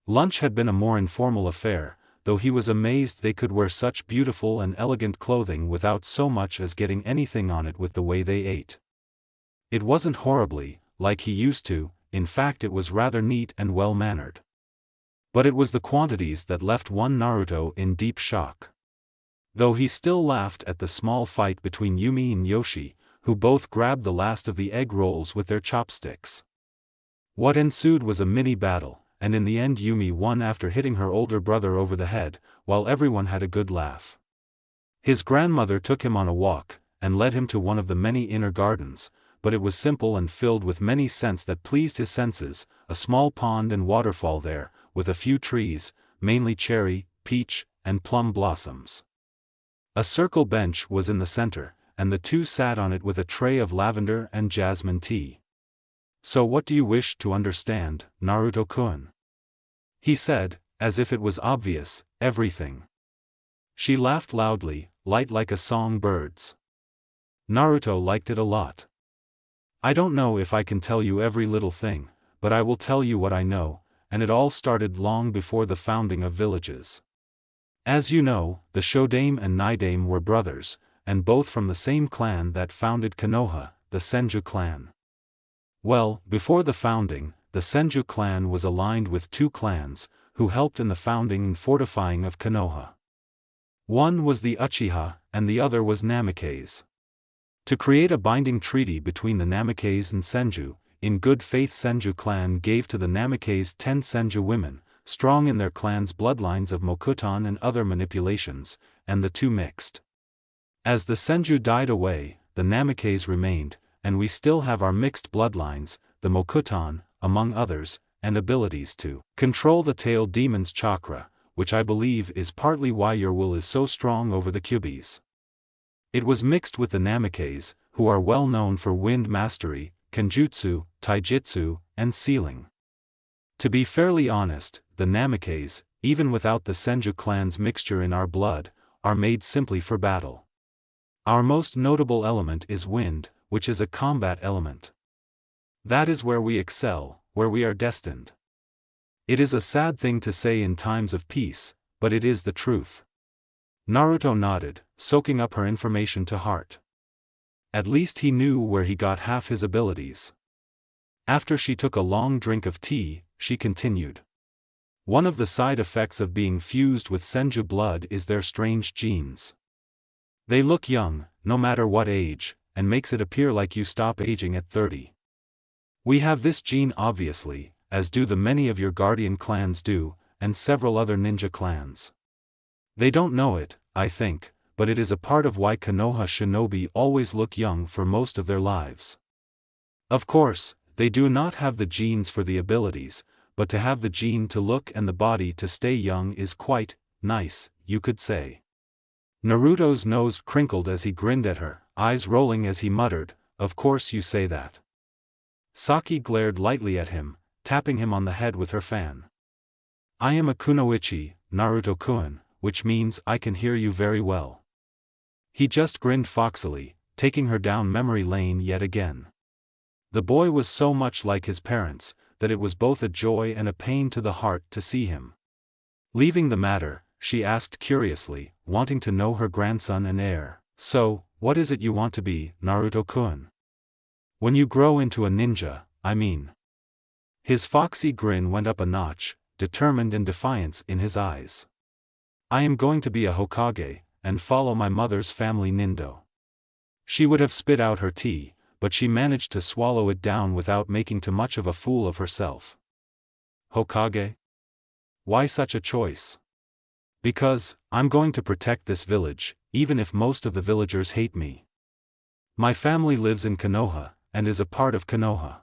Lunch had been a more informal affair, though he was amazed they could wear such beautiful and elegant clothing without so much as getting anything on it with the way they ate. It wasn't horribly, like he used to, in fact it was rather neat and well-mannered. But it was the quantities that left one Naruto in deep shock. Though he still laughed at the small fight between Yumi and Yoshi, who both grabbed the last of the egg rolls with their chopsticks. What ensued was a mini-battle, and in the end Yumi won after hitting her older brother over the head, while everyone had a good laugh. His grandmother took him on a walk, and led him to one of the many inner gardens, but it was simple and filled with many scents that pleased his senses, a small pond and waterfall there, with a few trees, mainly cherry, peach, and plum blossoms. A circle bench was in the center, and the two sat on it with a tray of lavender and jasmine tea. "So what do you wish to understand, Naruto-kun?" he said, as if it was obvious, "Everything." She laughed loudly, light like a song-bird's. Naruto liked it a lot. "I don't know if I can tell you every little thing, but I will tell you what I know, and it all started long before the founding of villages. As you know, the Shodame and Nidame were brothers, and both from the same clan that founded Konoha, the Senju clan. Well, before the founding, the Senju clan was aligned with 2 clans, who helped in the founding and fortifying of Konoha. One was the Uchiha, and the other was Namikaze. To create a binding treaty between the Namikaze and Senju, in good faith Senju clan gave to the Namikaze 10 Senju women, strong in their clan's bloodlines of Mokuton and other manipulations, and the 2 mixed. As the Senju died away, the Namikaze remained, and we still have our mixed bloodlines, the Mokuton, among others, and abilities to control the tail demon's chakra, which I believe is partly why your will is so strong over the Kyubis. It was mixed with the Namikaze, who are well known for wind mastery, Kenjutsu, Taijutsu, and sealing. To be fairly honest, the Namikaze, even without the Senju clan's mixture in our blood, are made simply for battle. Our most notable element is wind, which is a combat element. That is where we excel, where we are destined. It is a sad thing to say in times of peace, but it is the truth. Naruto nodded, soaking up her information to heart. At least he knew where he got half his abilities. After she took a long drink of tea, she continued. One of the side effects of being fused with Senju blood is their strange genes. They look young, no matter what age, and makes it appear like you stop aging at 30. We have this gene obviously, as do the many of your guardian clans do, and several other ninja clans. They don't know it, I think, but it is a part of why Konoha shinobi always look young for most of their lives. Of course, they do not have the genes for the abilities, but to have the gene to look and the body to stay young is quite nice, you could say. Naruto's nose crinkled as he grinned at her, eyes rolling as he muttered, "Of course you say that." Saki glared lightly at him, tapping him on the head with her fan. "I am a kunoichi, Naruto-kun, which means I can hear you very well." He just grinned foxily, taking her down memory lane yet again. The boy was so much like his parents, that it was both a joy and a pain to the heart to see him. Leaving the matter, she asked curiously, wanting to know her grandson and heir, "So, what is it you want to be, Naruto-kun? When you grow into a ninja, I mean." His foxy grin went up a notch, determined and defiance in his eyes. "I am going to be a Hokage, and follow my mother's family Nindo." She would have spit out her tea, but she managed to swallow it down without making too much of a fool of herself. "Hokage? Why such a choice?" "Because, I'm going to protect this village, even if most of the villagers hate me. My family lives in Konoha, and is a part of Konoha.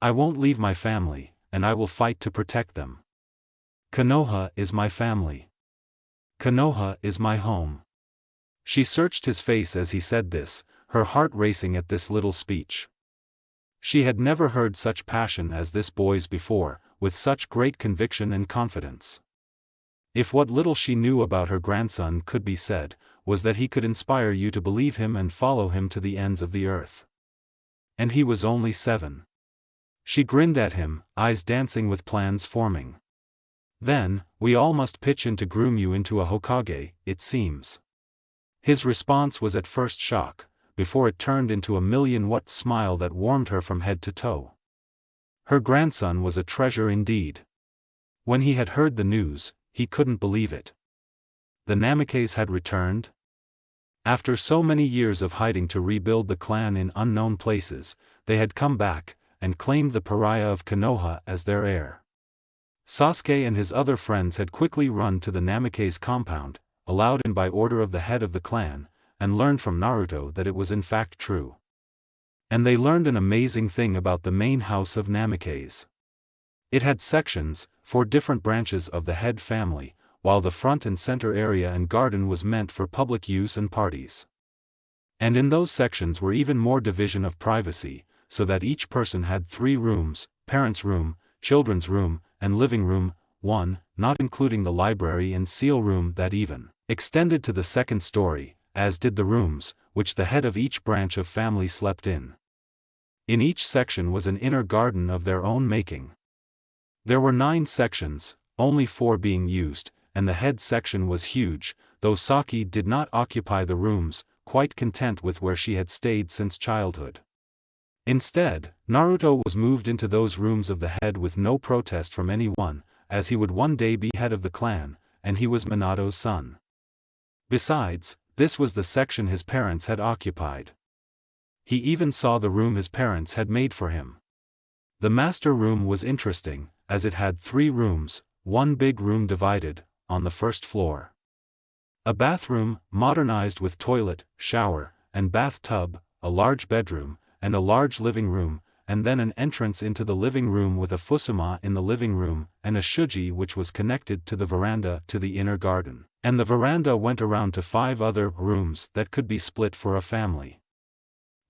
I won't leave my family, and I will fight to protect them. Konoha is my family. Konoha is my home." She searched his face as he said this, her heart racing at this little speech. She had never heard such passion as this boy's before, with such great conviction and confidence. If what little she knew about her grandson could be said, was that he could inspire you to believe him and follow him to the ends of the earth. And he was only 7. She grinned at him, eyes dancing with plans forming. "Then, we all must pitch in to groom you into a Hokage, it seems." His response was at first shock, before it turned into a million-watt smile that warmed her from head to toe. Her grandson was a treasure indeed. When he had heard the news, he couldn't believe it. The Namikaze had returned? After so many years of hiding to rebuild the clan in unknown places, they had come back, and claimed the pariah of Konoha as their heir. Sasuke and his other friends had quickly run to the Namikaze compound, allowed in by order of the head of the clan, and learned from Naruto that it was in fact true. And they learned an amazing thing about the main house of Namikaze. It had sections, 4 different branches of the head family, while the front and center area and garden was meant for public use and parties. And in those sections were even more division of privacy, so that each person had 3 rooms, parents' room, children's room, and living room, 1, not including the library and seal room that even extended to the 2nd story, as did the rooms, which the head of each branch of family slept in. In each section was an inner garden of their own making. There were 9 sections, only 4 being used, and the head section was huge, though Saki did not occupy the rooms, quite content with where she had stayed since childhood. Instead, Naruto was moved into those rooms of the head with no protest from anyone, as he would one day be head of the clan, and he was Minato's son. Besides, this was the section his parents had occupied. He even saw the room his parents had made for him. The master room was interesting, as it had 3 rooms, 1 big room divided, on the 1st floor. A bathroom, modernized with toilet, shower, and bathtub, a large bedroom, and a large living room, and then an entrance into the living room with a fusuma in the living room, and a shuji which was connected to the veranda to the inner garden, and the veranda went around to 5 other rooms that could be split for a family.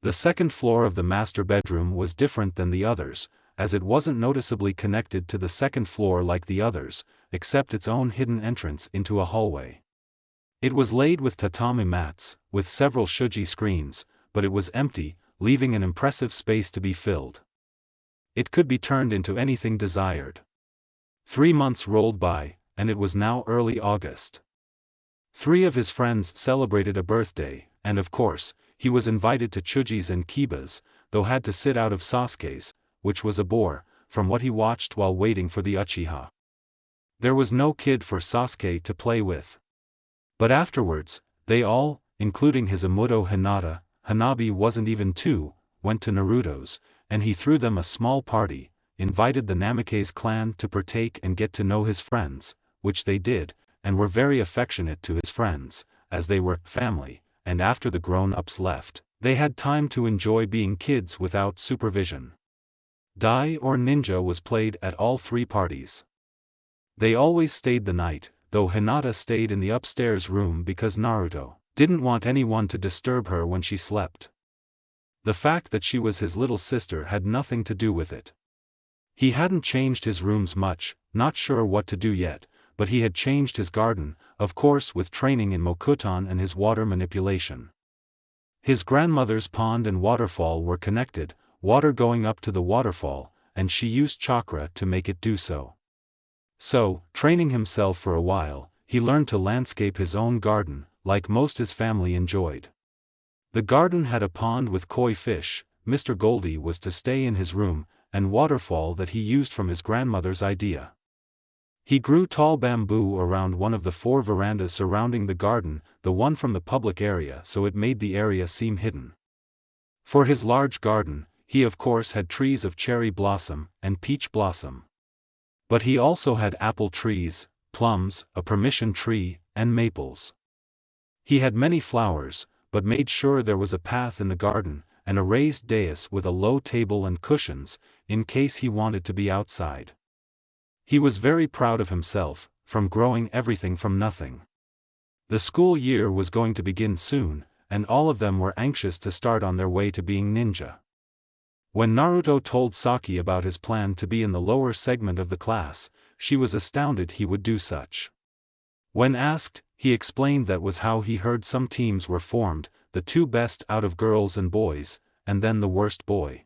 The 2nd floor of the master bedroom was different than the others, as it wasn't noticeably connected to the 2nd floor like the others, except its own hidden entrance into a hallway. It was laid with tatami mats, with several shuji screens, but it was empty, leaving an impressive space to be filled. It could be turned into anything desired. 3 months rolled by, and it was now early August. 3 of his friends celebrated a birthday, and of course, he was invited to Chuji's and Kiba's, though had to sit out of Sasuke's, which was a bore, from what he watched while waiting for the Uchiha. There was no kid for Sasuke to play with. But afterwards, they all including his Imuto Hinata. Hanabi wasn't even 2, went to Naruto's, and he threw them a small party, invited the Namikaze clan to partake and get to know his friends, which they did, and were very affectionate to his friends, as they were family, and after the grown-ups left, they had time to enjoy being kids without supervision. Dai or Ninja was played at all 3 parties. They always stayed the night, though Hinata stayed in the upstairs room because Naruto didn't want anyone to disturb her when she slept. The fact that she was his little sister had nothing to do with it. He hadn't changed his rooms much, not sure what to do yet, but he had changed his garden, of course with training in Mokuton and his water manipulation. His grandmother's pond and waterfall were connected, water going up to the waterfall, and she used chakra to make it do so. So, training himself for a while, he learned to landscape his own garden, like most his family enjoyed. The garden had a pond with koi fish. Mr. Goldie was to stay in his room, and waterfall that he used from his grandmother's idea. He grew tall bamboo around one of the 4 verandas surrounding the garden, the one from the public area, so it made the area seem hidden. For his large garden, he of course had trees of cherry blossom and peach blossom. But he also had apple trees, plums, a permission tree, and maples. He had many flowers, but made sure there was a path in the garden, and a raised dais with a low table and cushions, in case he wanted to be outside. He was very proud of himself, from growing everything from nothing. The school year was going to begin soon, and all of them were anxious to start on their way to being ninja. When Naruto told Saki about his plan to be in the lower segment of the class, she was astounded he would do such. When asked, he explained that was how he heard some teams were formed, the 2 best out of girls and boys, and then the worst boy.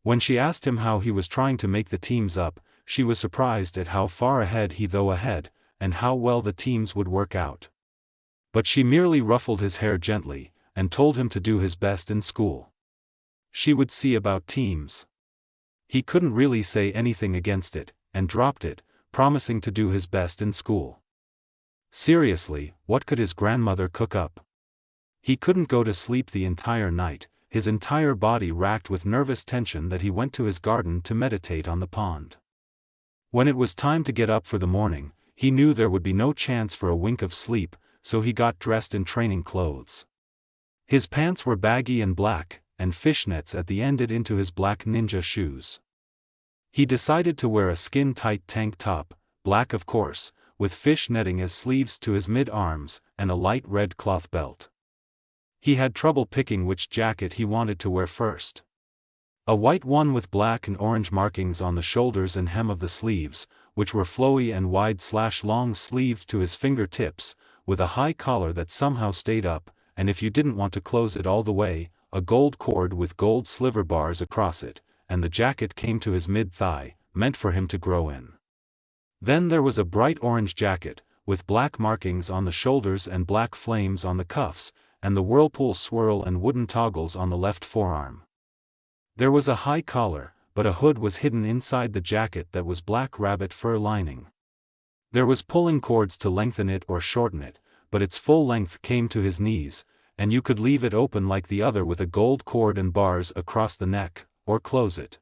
When she asked him how he was trying to make the teams up, she was surprised at how far ahead he though ahead, and how well the teams would work out. But she merely ruffled his hair gently, and told him to do his best in school. She would see about teams. He couldn't really say anything against it, and dropped it, promising to do his best in school. Seriously, what could his grandmother cook up? He couldn't go to sleep the entire night, his entire body racked with nervous tension that he went to his garden to meditate on the pond. When it was time to get up for the morning, he knew there would be no chance for a wink of sleep, so he got dressed in training clothes. His pants were baggy and black, and fishnets at the ended into his black ninja shoes. He decided to wear a skin-tight tank top, black of course, with fish netting as sleeves to his mid-arms, and a light red cloth belt. He had trouble picking which jacket he wanted to wear first. A white one with black and orange markings on the shoulders and hem of the sleeves, which were flowy and wide/long sleeved to his fingertips, with a high collar that somehow stayed up, and if you didn't want to close it all the way, a gold cord with gold sliver bars across it, and the jacket came to his mid-thigh, meant for him to grow in. Then there was a bright orange jacket, with black markings on the shoulders and black flames on the cuffs, and the whirlpool swirl and wooden toggles on the left forearm. There was a high collar, but a hood was hidden inside the jacket that was black rabbit fur lining. There was pulling cords to lengthen it or shorten it, but its full length came to his knees, and you could leave it open like the other with a gold cord and bars across the neck, or close it.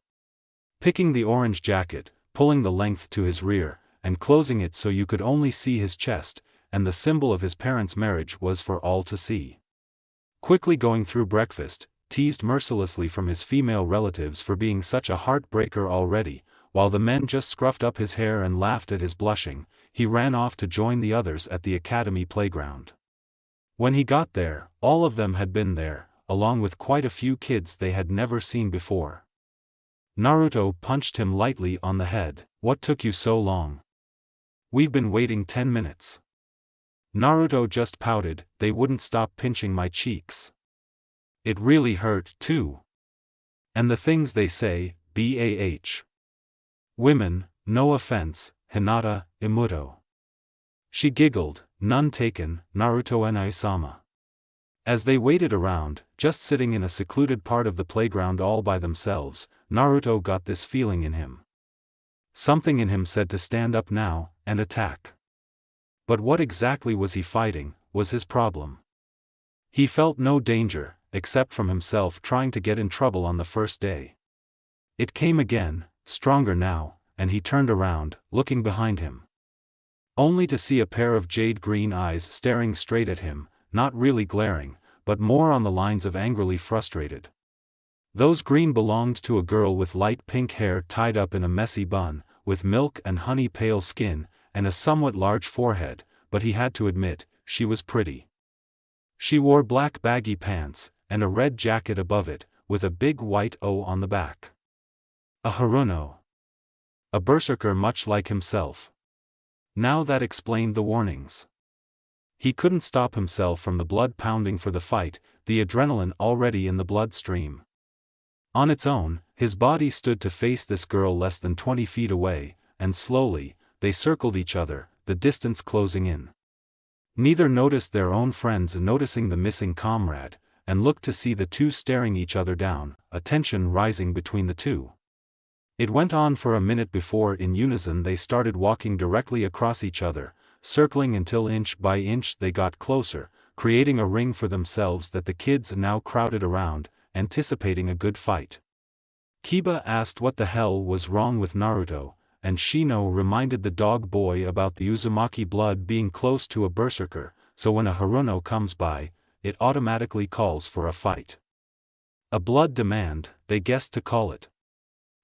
Picking the orange jacket, pulling the length to his rear, and closing it so you could only see his chest, and the symbol of his parents' marriage was for all to see. Quickly going through breakfast, teased mercilessly from his female relatives for being such a heartbreaker already, while the men just scruffed up his hair and laughed at his blushing, he ran off to join the others at the academy playground. When he got there, all of them had been there, along with quite a few kids they had never seen before. Naruto punched him lightly on the head. "What took you so long? We've been waiting 10 minutes. Naruto just pouted, "They wouldn't stop pinching my cheeks. It really hurt, too. And the things they say, bah. Women, no offense, Hinata, Imuto." She giggled, "None taken, Naruto and Aisama." As they waited around, just sitting in a secluded part of the playground all by themselves, Naruto got this feeling in him. Something in him said to stand up now, and attack. But what exactly was he fighting, was his problem. He felt no danger, except from himself trying to get in trouble on the first day. It came again, stronger now, and he turned around, looking behind him. Only to see a pair of jade green eyes staring straight at him, not really glaring, but more on the lines of angrily frustrated. Those green belonged to a girl with light pink hair tied up in a messy bun, with milk and honey pale skin, and a somewhat large forehead, but he had to admit, she was pretty. She wore black baggy pants, and a red jacket above it, with a big white O on the back. A Haruno. A berserker much like himself. Now that explained the warnings. He couldn't stop himself from the blood pounding for the fight, the adrenaline already in the bloodstream. On its own, his body stood to face this girl less than 20 feet away, and slowly, they circled each other, the distance closing in. Neither noticed their own friends noticing the missing comrade, and looked to see the two staring each other down, a tension rising between the two. It went on for a minute before in unison they started walking directly across each other, circling until inch by inch they got closer, creating a ring for themselves that the kids now crowded around, anticipating a good fight. Kiba asked what the hell was wrong with Naruto, and Shino reminded the dog boy about the Uzumaki blood being close to a berserker, so when a Haruno comes by, it automatically calls for a fight. A blood demand, they guessed to call it.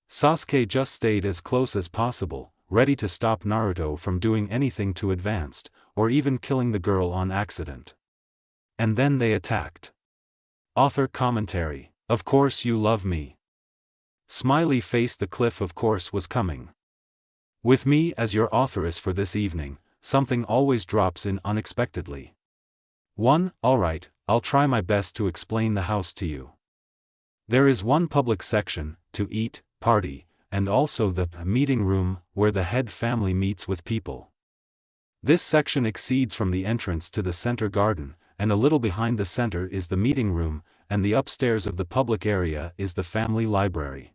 Sasuke just stayed as close as possible, ready to stop Naruto from doing anything too advanced, or even killing the girl on accident. And then they attacked. Author commentary. Of course you love me. Smiley face. The cliff of course was coming. With me as your authoress for this evening, something always drops in unexpectedly. 1. Alright, I'll try my best to explain the house to you. There is one public section, to eat, party, and also the meeting room, where the head family meets with people. This section exceeds from the entrance to the center garden, and a little behind the center is the meeting room, and the upstairs of the public area is the family library.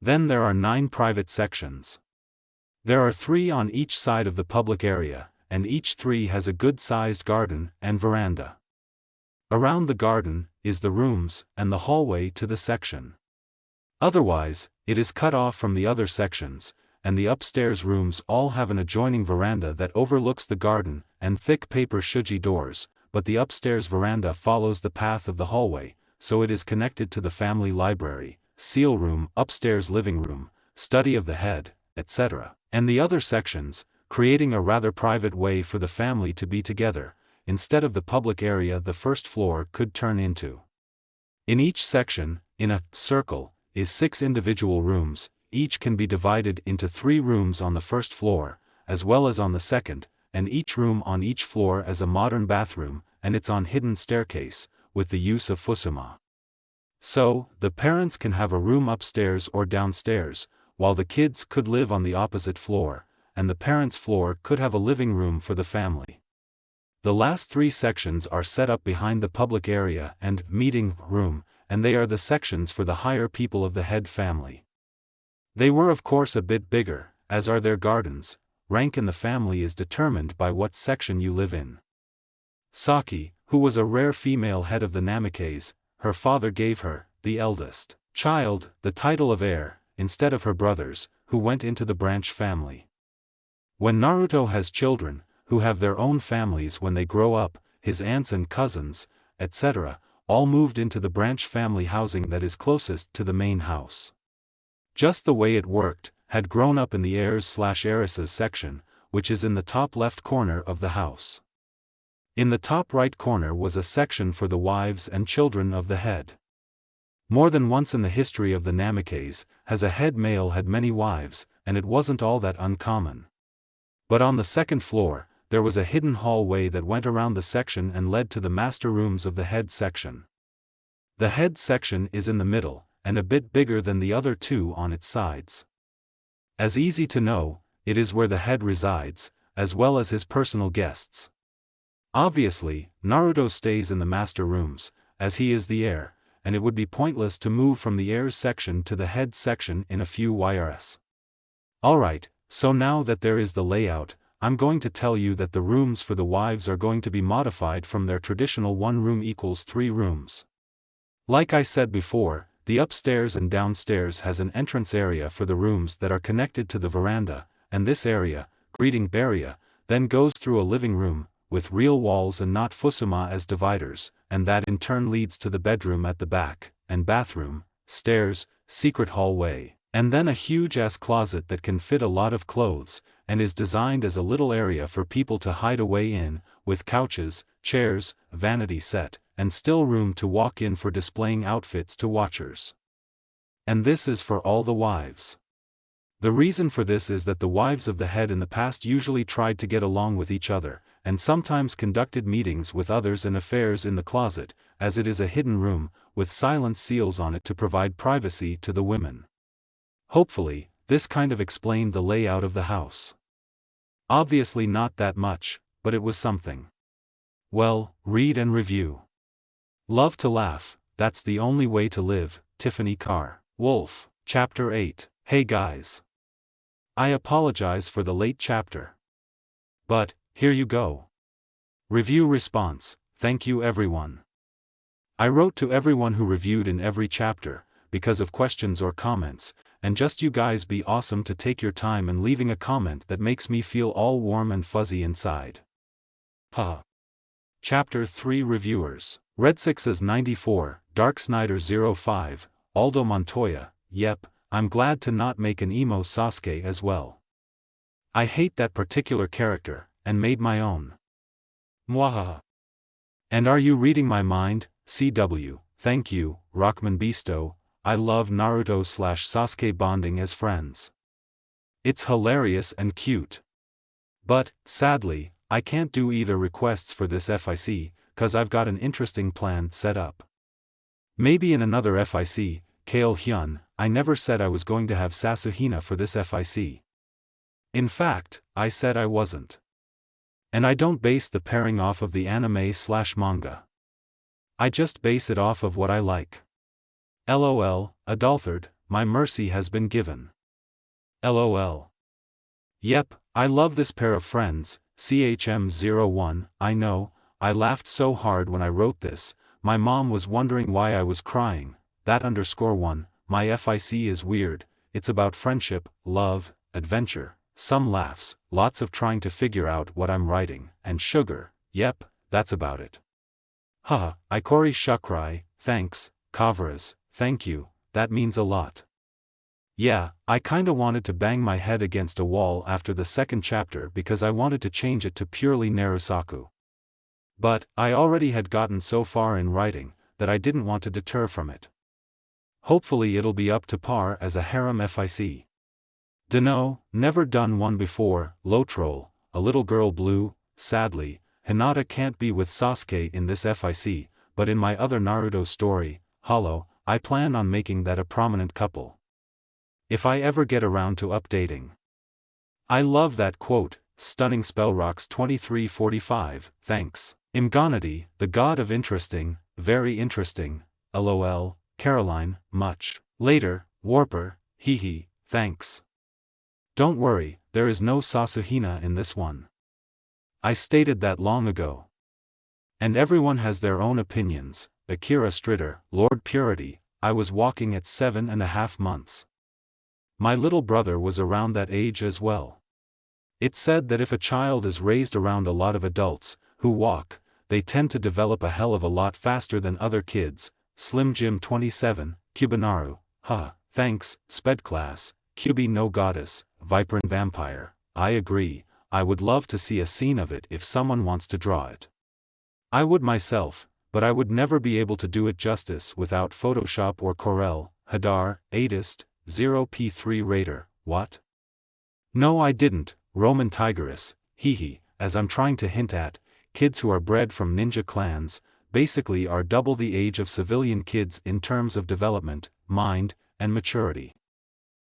Then there are 9 private sections. There are 3 on each side of the public area, and each 3 has a good-sized garden and veranda. Around the garden is the rooms and the hallway to the section. Otherwise, it is cut off from the other sections, and the upstairs rooms all have an adjoining veranda that overlooks the garden and thick paper shuji doors, but the upstairs veranda follows the path of the hallway, so it is connected to the family library, seal room, upstairs living room, study of the head, etc., and the other sections, creating a rather private way for the family to be together, instead of the public area the first floor could turn into. In each section, in a circle, is 6 individual rooms, each can be divided into 3 rooms on the first floor, as well as on the second, and each room on each floor as a modern bathroom, and it's on hidden staircase, with the use of fusuma. So, the parents can have a room upstairs or downstairs, while the kids could live on the opposite floor, and the parents' floor could have a living room for the family. The last 3 sections are set up behind the public area and meeting room, and they are the sections for the higher people of the head family. They were of course a bit bigger, as are their gardens. Rank in the family is determined by what section you live in. Saki, who was a rare female head of the Namikaze, her father gave her, the eldest child, the title of heir, instead of her brothers, who went into the branch family. When Naruto has children, who have their own families when they grow up, his aunts and cousins, etc., all moved into the branch family housing that is closest to the main house. Just the way it worked, had grown up in the heirs/heiresses section, which is in the top left corner of the house. In the top right corner was a section for the wives and children of the head. More than once in the history of the Namikaze, has a head male had many wives, and it wasn't all that uncommon. But on the second floor, there was a hidden hallway that went around the section and led to the master rooms of the head section. The head section is in the middle, and a bit bigger than the other 2 on its sides. As easy to know, it is where the head resides, as well as his personal guests. Obviously, Naruto stays in the master rooms, as he is the heir, and it would be pointless to move from the heirs section to the head section in a few YRS. Alright, so now that there is the layout, I'm going to tell you that the rooms for the wives are going to be modified from their traditional 1 room equals 3 rooms. Like I said before, the upstairs and downstairs has an entrance area for the rooms that are connected to the veranda, and this area, greeting area, then goes through a living room, with real walls and not fusuma as dividers, and that in turn leads to the bedroom at the back, and bathroom, stairs, secret hallway, and then a huge-ass closet that can fit a lot of clothes, and is designed as a little area for people to hide away in, with couches, chairs, vanity set, and still room to walk in for displaying outfits to watchers. And this is for all the wives. The reason for this is that the wives of the head in the past usually tried to get along with each other, and sometimes conducted meetings with others and affairs in the closet, as it is a hidden room, with silent seals on it to provide privacy to the women. Hopefully, this kind of explained the layout of the house. Obviously not that much, but it was something. Well, read and review. Love to laugh, that's the only way to live. Tiffany Carr. Wolf. Chapter 8. Hey guys. I apologize for the late chapter. But, here you go. Review response. Thank you everyone. I wrote to everyone who reviewed in every chapter, because of questions or comments, and just you guys be awesome to take your time and leaving a comment that makes me feel all warm and fuzzy inside. Huh. Chapter 3 Reviewers. Red 6 is 94, Dark Snyder 05, Aldo Montoya, yep, I'm glad to not make an emo Sasuke as well. I hate that particular character, and made my own. Mwahaha. And are you reading my mind? CW, thank you, Rockman Beasto, I love Naruto/Sasuke bonding as friends. It's hilarious and cute. But, sadly, I can't do either requests for this FIC, cause I've got an interesting plan set up. Maybe in another FIC, Kale Hyun, I never said I was going to have Sasuhina for this FIC. In fact, I said I wasn't. And I don't base the pairing off of the anime/manga. I just base it off of what I like. LOL, Adulthard, my mercy has been given. LOL. Yep, I love this pair of friends, CHM01, I know, I laughed so hard when I wrote this, my mom was wondering why I was crying, that _1, my FIC is weird, it's about friendship, love, adventure, some laughs, lots of trying to figure out what I'm writing, and sugar, yep, that's about it. Haha, Ikori Shukrai, thanks, Kavras, thank you, that means a lot. Yeah, I kinda wanted to bang my head against a wall after the second chapter because I wanted to change it to purely Narusaku. But, I already had gotten so far in writing, that I didn't want to deter from it. Hopefully it'll be up to par as a harem FIC. Dunno, never done one before, Lotroll, a little girl blue, sadly, Hinata can't be with Sasuke in this FIC, but in my other Naruto story, Hollow, I plan on making that a prominent couple. If I ever get around to updating. I love that quote, stunning Spellrocks 2345, thanks. Imganity, the god of interesting, very interesting, LOL, Caroline, much. Later, Warper, hehe, thanks. Don't worry, there is no Sasuhina in this one. I stated that long ago. And everyone has their own opinions. Akira Stritter, Lord Purity, I was walking at 7.5 months. My little brother was around that age as well. It's said that if a child is raised around a lot of adults, who walk, they tend to develop a hell of a lot faster than other kids. Slim Jim 27, Cubinaru, thanks, Spedclass, Cubi no Goddess, Viper and Vampire, I agree, I would love to see a scene of it if someone wants to draw it. I would myself, but I would never be able to do it justice without Photoshop or Corel. Hadar, Adist, 0p3 Raider, what? No I didn't, Roman Tigeress, hehe, as I'm trying to hint at, kids who are bred from ninja clans, basically are double the age of civilian kids in terms of development, mind, and maturity.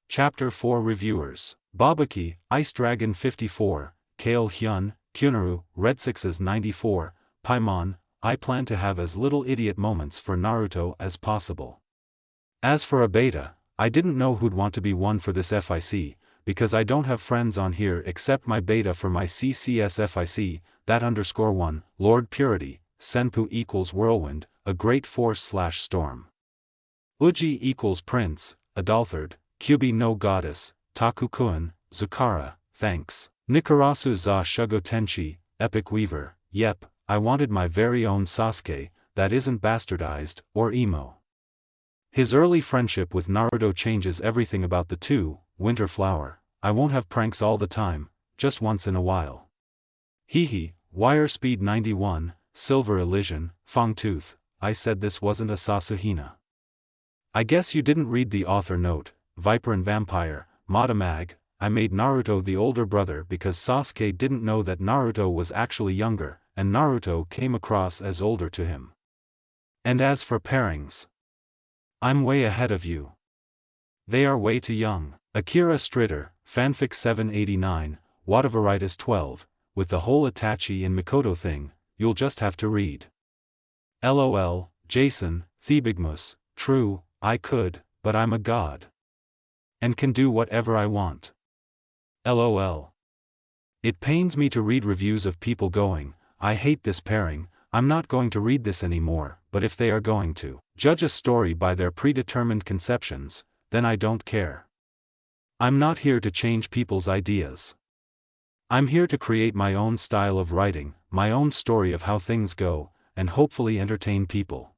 Chapter 4 Reviewers. Babaki, Ice Dragon 54, Kale Hyun, Kunaru, Red Sixes 94, Paimon, I plan to have as little idiot moments for Naruto as possible. As for a beta, I didn't know who'd want to be one for this FIC, because I don't have friends on here except my beta for my CCSFIC, that_1, Lord Purity, Senpu equals Whirlwind, a great force/storm. Uji equals Prince, Adalthard, Kyubi no Goddess, Takukun, Zukara, thanks. Nikarasu za Shugo Tenshi, Epic Weaver, yep, I wanted my very own Sasuke, that isn't bastardized, or emo. His early friendship with Naruto changes everything about the two. Winter Flower, I won't have pranks all the time, just once in a while. Hehe, Wire Speed 91, Silver Elysian, Fangtooth, I said this wasn't a Sasuhina. I guess you didn't read the author note. Viper and Vampire, Madamag, I made Naruto the older brother because Sasuke didn't know that Naruto was actually younger, and Naruto came across as older to him. And as for pairings, I'm way ahead of you. They are way too young. Akira Stritter, Fanfic 789, Wadavaritis 12, with the whole Itachi and Mikoto thing, you'll just have to read. LOL, Jason, Thebigmus, true, I could, but I'm a god. And can do whatever I want. LOL. It pains me to read reviews of people going, I hate this pairing, I'm not going to read this anymore, but if they are going to judge a story by their predetermined conceptions, then I don't care. I'm not here to change people's ideas. I'm here to create my own style of writing, my own story of how things go, and hopefully entertain people.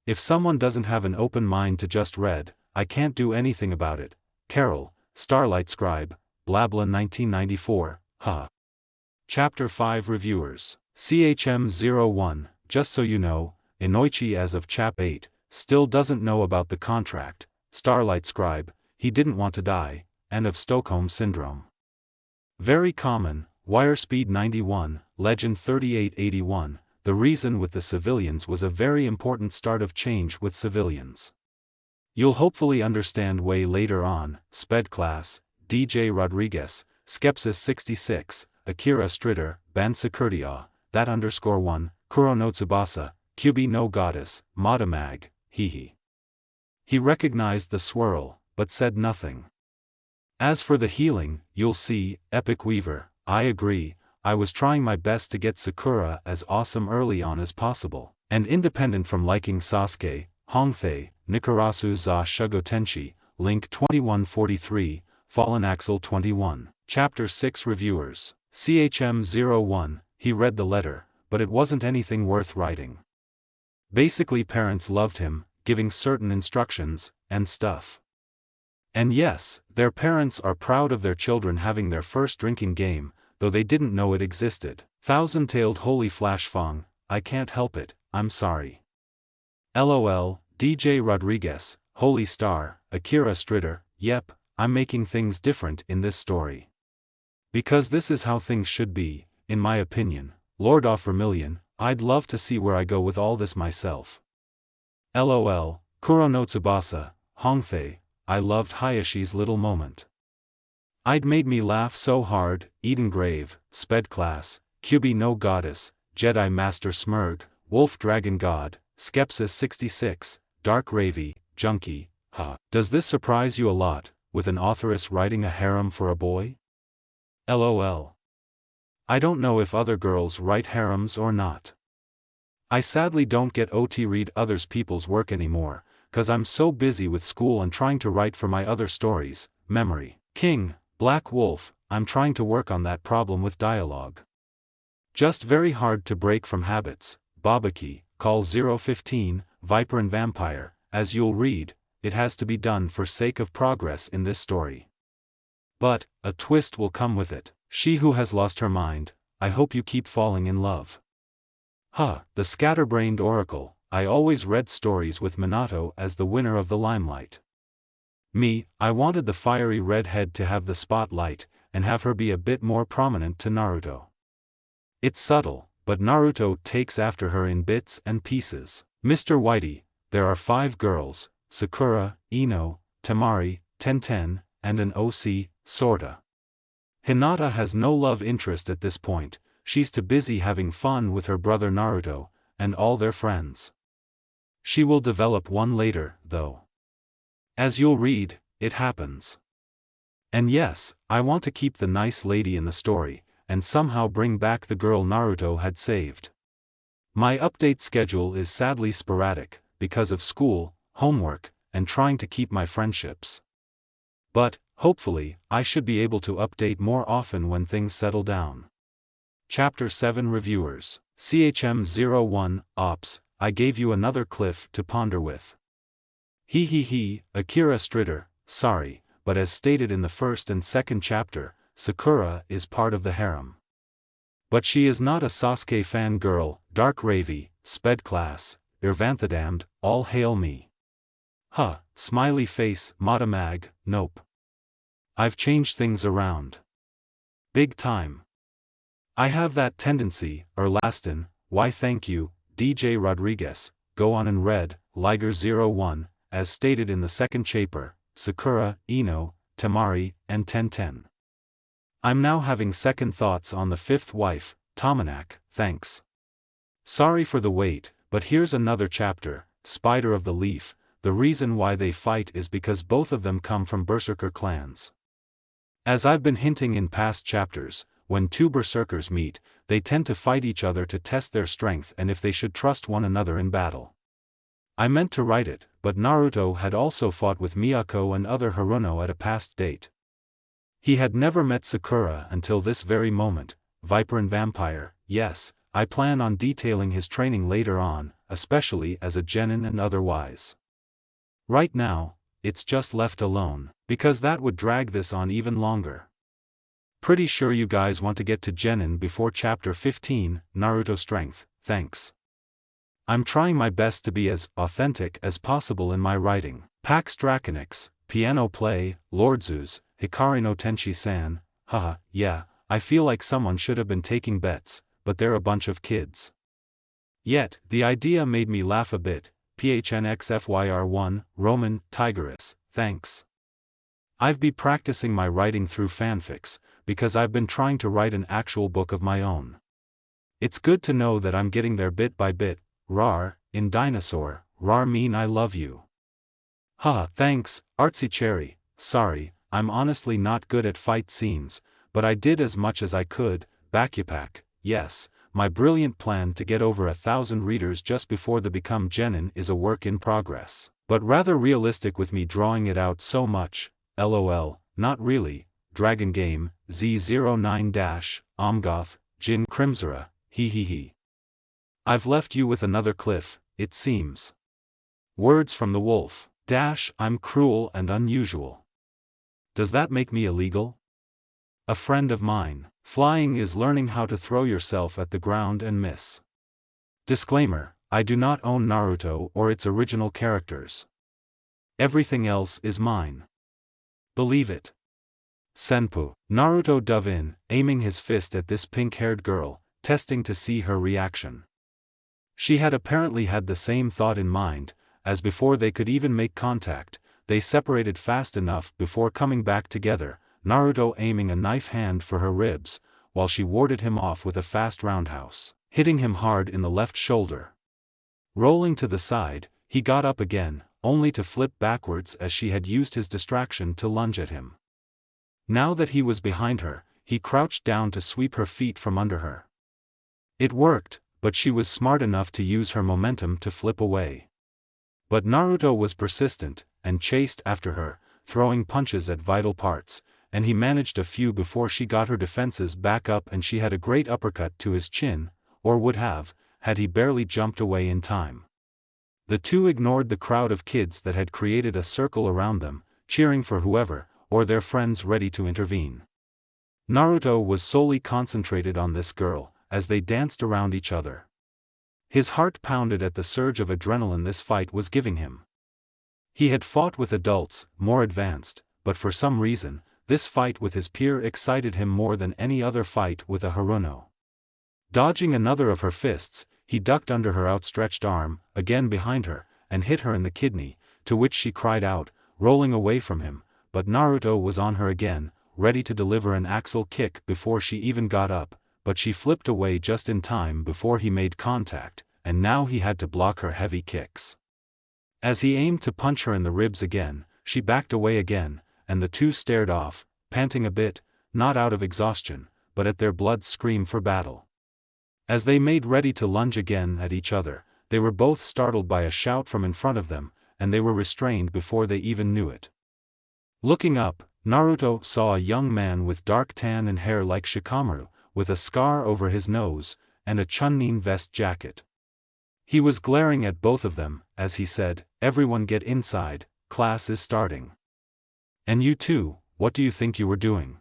If someone doesn't have an open mind to just read, I can't do anything about it. Carol, Starlight Scribe, Blabla 1994, Chapter 5 Reviewers. CHM01, just so you know, Inoichi as of Chap 8, still doesn't know about the contract. Starlight Scribe, he didn't want to die, and of Stockholm Syndrome. Very common, Wire Speed 91, Legend 3881, the reason with the civilians was a very important start of change with civilians. You'll hopefully understand way later on. Sped Class, DJ Rodriguez, Skepsis 66, Akira Stritter, Bansakurdia, that_1, Kuro no Tsubasa, Kyubi no Goddess, Madamag, hehe. He recognized the swirl, but said nothing. As for the healing, you'll see, Epic Weaver, I agree, I was trying my best to get Sakura as awesome early on as possible, and independent from liking Sasuke. Hongfei, Nikarasu za Shugo Tenshi, Link 2143, Fallen Axel 21. Chapter 6 Reviewers. CHM01, he read the letter, but it wasn't anything worth writing. Basically parents loved him, giving certain instructions, and stuff. And yes, their parents are proud of their children having their first drinking game, though they didn't know it existed. Thousand-tailed holy flash fong, I can't help it, I'm sorry. LOL, DJ Rodriguez, Holy Star, Akira Stritter, yep, I'm making things different in this story. Because this is how things should be, in my opinion. Lord of Vermilion, I'd love to see where I go with all this myself. LOL, Kuro no Tsubasa, Hongfei, I loved Hayashi's little moment. I'd made me laugh so hard. Eden Grave, Sped Class, Kyubi no Goddess, Jedi Master Smurg, Wolf Dragon God, Skepsis 66, Dark Ravi, Junkie, Does this surprise you a lot, with an authoress writing a harem for a boy? LOL. I don't know if other girls write harems or not. I sadly don't get OT read others people's work anymore, cause I'm so busy with school and trying to write for my other stories. Memory King, Black Wolf, I'm trying to work on that problem with dialogue. Just very hard to break from habits. Babaki, Call 015, Viper and Vampire, as you'll read, it has to be done for sake of progress in this story. But, a twist will come with it. She who has lost her mind, I hope you keep falling in love. The scatterbrained oracle, I always read stories with Minato as the winner of the limelight. Me, I wanted the fiery redhead to have the spotlight, and have her be a bit more prominent to Naruto. It's subtle, but Naruto takes after her in bits and pieces. Mr. Whitey, there are 5 girls, Sakura, Ino, Temari, Tenten, and an OC, sorta. Hinata has no love interest at this point, she's too busy having fun with her brother Naruto, and all their friends. She will develop one later, though. As you'll read, it happens. And yes, I want to keep the nice lady in the story, and somehow bring back the girl Naruto had saved. My update schedule is sadly sporadic, because of school, homework, and trying to keep my friendships. But, hopefully, I should be able to update more often when things settle down. Chapter 7 Reviewers. CHM01, Ops, I gave you another cliff to ponder with. Akira Stritter, sorry, but as stated in the first and second chapter, Sakura is part of the harem. But she is not a Sasuke fangirl, Dark Ravi, Sped Class, Irvanthadamned, all hail me. Smiley face, Matamag, nope. I've changed things around. Big time. I have that tendency, Erlaston, why thank you, DJ Rodriguez, go on and read, Liger01, as stated in the second chapter, Sakura, Ino, Temari, and Tenten. I'm now having second thoughts on the fifth wife, Tomanak, thanks. Sorry for the wait, but here's another chapter, Spider of the Leaf. The reason why they fight is because both of them come from berserker clans. As I've been hinting in past chapters, when two berserkers meet, they tend to fight each other to test their strength and if they should trust one another in battle. I meant to write it, but Naruto had also fought with Miyako and other Haruno at a past date. He had never met Sakura until this very moment. Viper and Vampire, yes, I plan on detailing his training later on, especially as a genin and otherwise. Right now, it's just left alone, because that would drag this on even longer. Pretty sure you guys want to get to genin before chapter 15, Naruto Strength, thanks. I'm trying my best to be as authentic as possible in my writing. Pax Draconix, Piano Play, Lord Zeus, Hikari no Tenshi-san, yeah, I feel like someone should have been taking bets, but they're a bunch of kids. Yet, the idea made me laugh a bit. PHNXFYR1, Roman, Tigerus, thanks. I've been practicing my writing through fanfics, because I've been trying to write an actual book of my own. It's good to know that I'm getting there bit by bit. Rar, in Dinosaur, Rar mean I love you. Thanks, Artsy Cherry, sorry, I'm honestly not good at fight scenes, but I did as much as I could. Bakupak, yes, my brilliant plan to get over 1,000 readers just before the Become Genin is a work in progress, but rather realistic with me drawing it out so much. LOL, not really. Dragon Game, Z09- Omgoth, Jin Crimzera, I've left you with another cliff, it seems. Words from the wolf. I'm cruel and unusual. Does that make me illegal? A friend of mine. Flying is learning how to throw yourself at the ground and miss. Disclaimer, I do not own Naruto or its original characters. Everything else is mine. Believe it. Senpu. Naruto dove in, aiming his fist at this pink-haired girl, testing to see her reaction. She had apparently had the same thought in mind, as before they could even make contact, they separated fast enough before coming back together, Naruto aiming a knife hand for her ribs, while she warded him off with a fast roundhouse, hitting him hard in the left shoulder. Rolling to the side, he got up again, only to flip backwards as she had used his distraction to lunge at him. Now that he was behind her, he crouched down to sweep her feet from under her. It worked, but she was smart enough to use her momentum to flip away. But Naruto was persistent, and chased after her, throwing punches at vital parts, and he managed a few before she got her defenses back up and she had a great uppercut to his chin, or would have, had he barely jumped away in time. The two ignored the crowd of kids that had created a circle around them, cheering for whoever, or their friends ready to intervene. Naruto was solely concentrated on this girl, as they danced around each other. His heart pounded at the surge of adrenaline this fight was giving him. He had fought with adults, more advanced, but for some reason, this fight with his peer excited him more than any other fight with a Haruno. Dodging another of her fists, he ducked under her outstretched arm, again behind her, and hit her in the kidney, to which she cried out, rolling away from him, but Naruto was on her again, ready to deliver an axle kick before she even got up, but she flipped away just in time before he made contact, and now he had to block her heavy kicks. As he aimed to punch her in the ribs again, she backed away again, and the two stared off, panting a bit, not out of exhaustion, but at their blood scream for battle. As they made ready to lunge again at each other, they were both startled by a shout from in front of them, and they were restrained before they even knew it. Looking up, Naruto saw a young man with dark tan and hair like Shikamaru, with a scar over his nose, and a Chunin vest jacket. He was glaring at both of them, as he said, "Everyone get inside, class is starting. And you too, what do you think you were doing?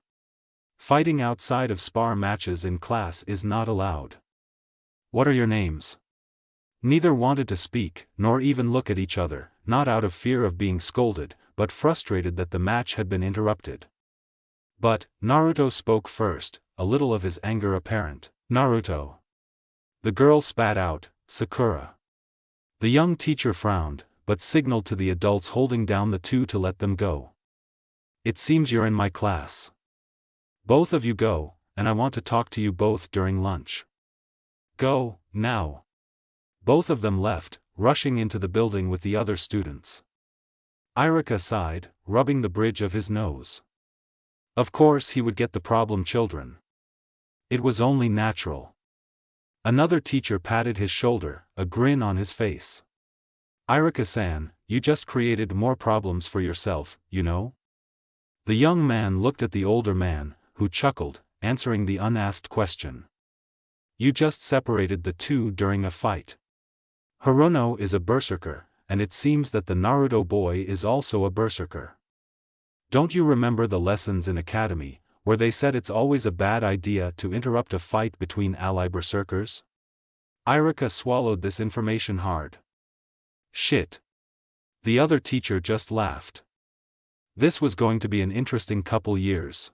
Fighting outside of spar matches in class is not allowed. What are your names?" Neither wanted to speak, nor even look at each other, not out of fear of being scolded, but frustrated that the match had been interrupted. But, Naruto spoke first, a little of his anger apparent. "Naruto." The girl spat out, "Sakura." The young teacher frowned, but signaled to the adults holding down the two to let them go. "It seems you're in my class. Both of you go, and I want to talk to you both during lunch. Go, now." Both of them left, rushing into the building with the other students. Irika sighed, rubbing the bridge of his nose. Of course he would get the problem children. It was only natural. Another teacher patted his shoulder, a grin on his face. "Irika-san, you just created more problems for yourself, you know?" The young man looked at the older man, who chuckled, answering the unasked question. "You just separated the two during a fight. Hirono is a berserker, and it seems that the Naruto boy is also a berserker. Don't you remember the lessons in academy, where they said it's always a bad idea to interrupt a fight between ally berserkers?" Irika swallowed this information hard. "Shit." The other teacher just laughed. This was going to be an interesting couple years.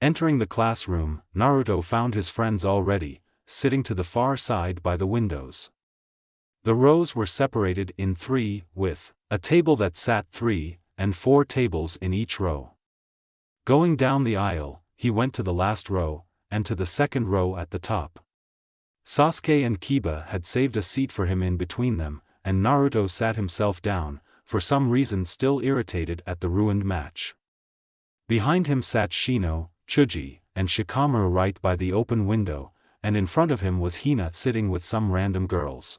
Entering the classroom, Naruto found his friends already, sitting to the far side by the windows. The rows were separated in three, with a table that sat 3 and 4 tables in each row. Going down the aisle, he went to the last row, and to the second row at the top. Sasuke and Kiba had saved a seat for him in between them, and Naruto sat himself down, for some reason still irritated at the ruined match. Behind him sat Shino, Chuji, and Shikamaru right by the open window, and in front of him was Hina sitting with some random girls.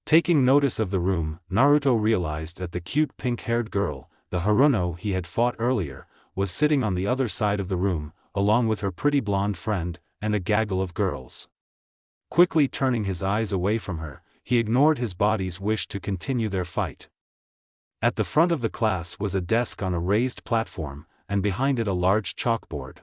Taking notice of the room, Naruto realized that the cute pink-haired girl, the Hirono he had fought earlier, was sitting on the other side of the room, along with her pretty blonde friend, and a gaggle of girls. Quickly turning his eyes away from her, he ignored his body's wish to continue their fight. At the front of the class was a desk on a raised platform, and behind it a large chalkboard.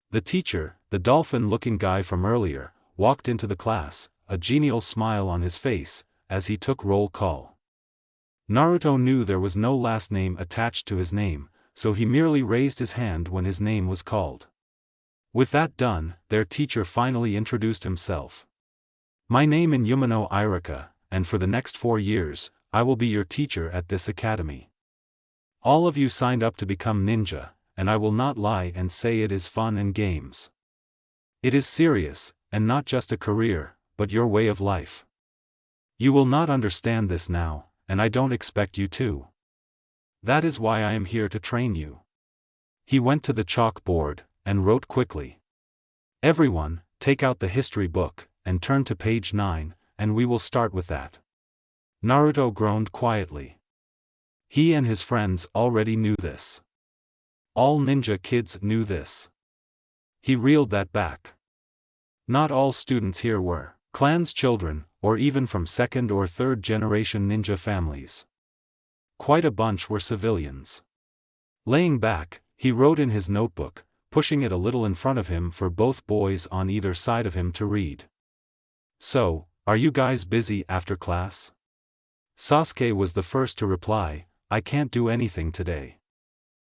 The teacher, the dolphin-looking guy from earlier, walked into the class, a genial smile on his face, as he took roll call. Naruto knew there was no last name attached to his name, so he merely raised his hand when his name was called. With that done, their teacher finally introduced himself. "My name is Umino Irika, and for the next 4 years, I will be your teacher at this academy. All of you signed up to become ninja, and I will not lie and say it is fun and games. It is serious, and not just a career, but your way of life. You will not understand this now, and I don't expect you to. That is why I am here to train you." He went to the chalkboard, and wrote quickly. "Everyone, take out the history book, and turn to page 9, and we will start with that." Naruto groaned quietly. He and his friends already knew this. All ninja kids knew this. He reeled that back. Not all students here were clans children, or even from second or third generation ninja families. Quite a bunch were civilians. Laying back, he wrote in his notebook, pushing it a little in front of him for both boys on either side of him to read. "So, are you guys busy after class?" Sasuke was the first to reply, "I can't do anything today.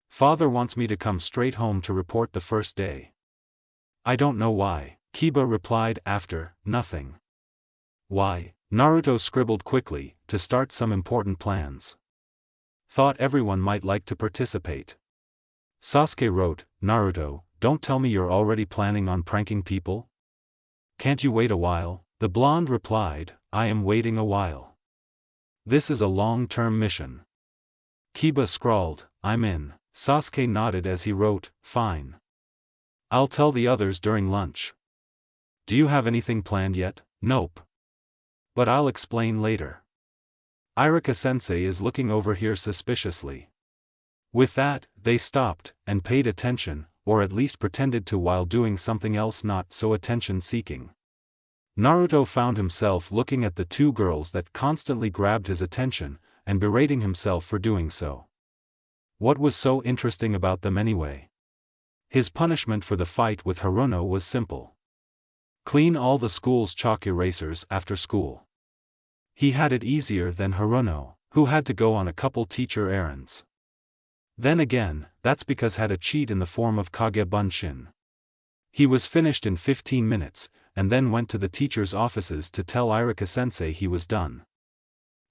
Father wants me to come straight home to report the first day." "I don't know why," Kiba replied after, "Nothing." "Why?" Naruto scribbled quickly, "To start some important plans. Thought everyone might like to participate." Sasuke wrote, "Naruto, don't tell me you're already planning on pranking people? Can't you wait a while?" The blonde replied, "I am waiting a while. This is a long-term mission." Kiba scrawled, "I'm in." Sasuke nodded as he wrote, "Fine. I'll tell the others during lunch." "Do you have anything planned yet?" "Nope. But I'll explain later. Irika-sensei is looking over here suspiciously." With that, they stopped, and paid attention, or at least pretended to while doing something else not so attention-seeking. Naruto found himself looking at the two girls that constantly grabbed his attention, and berating himself for doing so. What was so interesting about them anyway? His punishment for the fight with Haruno was simple. Clean all the school's chalk erasers after school. He had it easier than Haruno, who had to go on a couple teacher errands. Then again, that's because had a cheat in the form of Kage Bunshin. He was finished in 15 minutes, and then went to the teacher's offices to tell Irika-sensei he was done.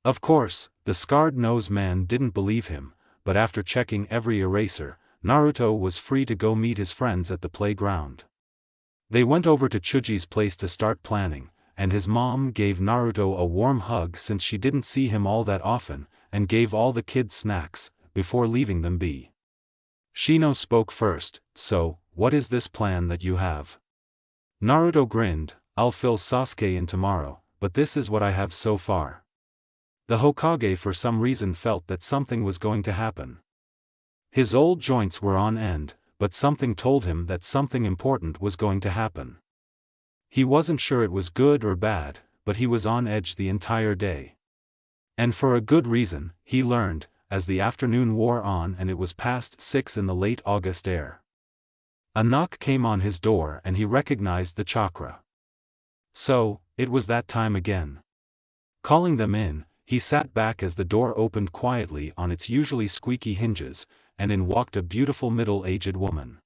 Of course, the scarred-nosed man didn't believe him, but after checking every eraser, Naruto was free to go meet his friends at the playground. They went over to Chuji's place to start planning, and his mom gave Naruto a warm hug since she didn't see him all that often, and gave all the kids snacks, before leaving them be. Shino spoke first, "So, what is this plan that you have?" Naruto grinned, "I'll fill Sasuke in tomorrow, but this is what I have so far." The Hokage for some reason felt that something was going to happen. His old joints were on end, but something told him that something important was going to happen. He wasn't sure it was good or bad, but he was on edge the entire day. And for a good reason, he learned, as the afternoon wore on and it was past 6 in the late August air. A knock came on his door and he recognized the chakra. So, it was that time again. Calling them in, he sat back as the door opened quietly on its usually squeaky hinges, and in walked a beautiful middle-aged woman.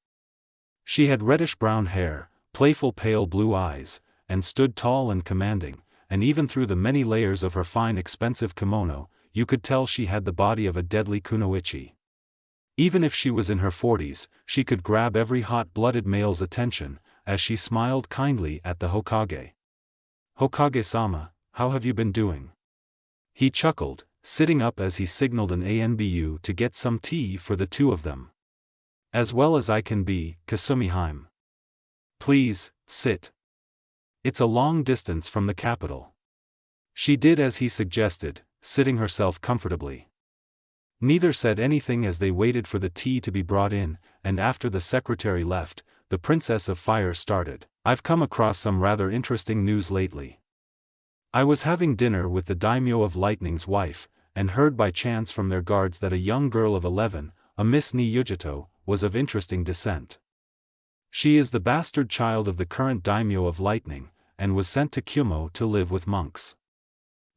She had reddish-brown hair, playful pale blue eyes, and stood tall and commanding, and even through the many layers of her fine expensive kimono, you could tell she had the body of a deadly kunoichi. Even if she was in her 40s, she could grab every hot-blooded male's attention, as she smiled kindly at the Hokage. "Hokage-sama, how have you been doing?" He chuckled, sitting up as he signaled an ANBU to get some tea for the two of them. "As well as I can be, Kasumi-hime. Please, sit. It's a long distance from the capital." She did as he suggested, sitting herself comfortably. Neither said anything as they waited for the tea to be brought in, and after the secretary left, the Princess of Fire started. "I've come across some rather interesting news lately. I was having dinner with the daimyo of Lightning's wife, and heard by chance from their guards that a young girl of 11, a Miss Niyujito, was of interesting descent. She is the bastard child of the current daimyo of Lightning, and was sent to Kumo to live with monks.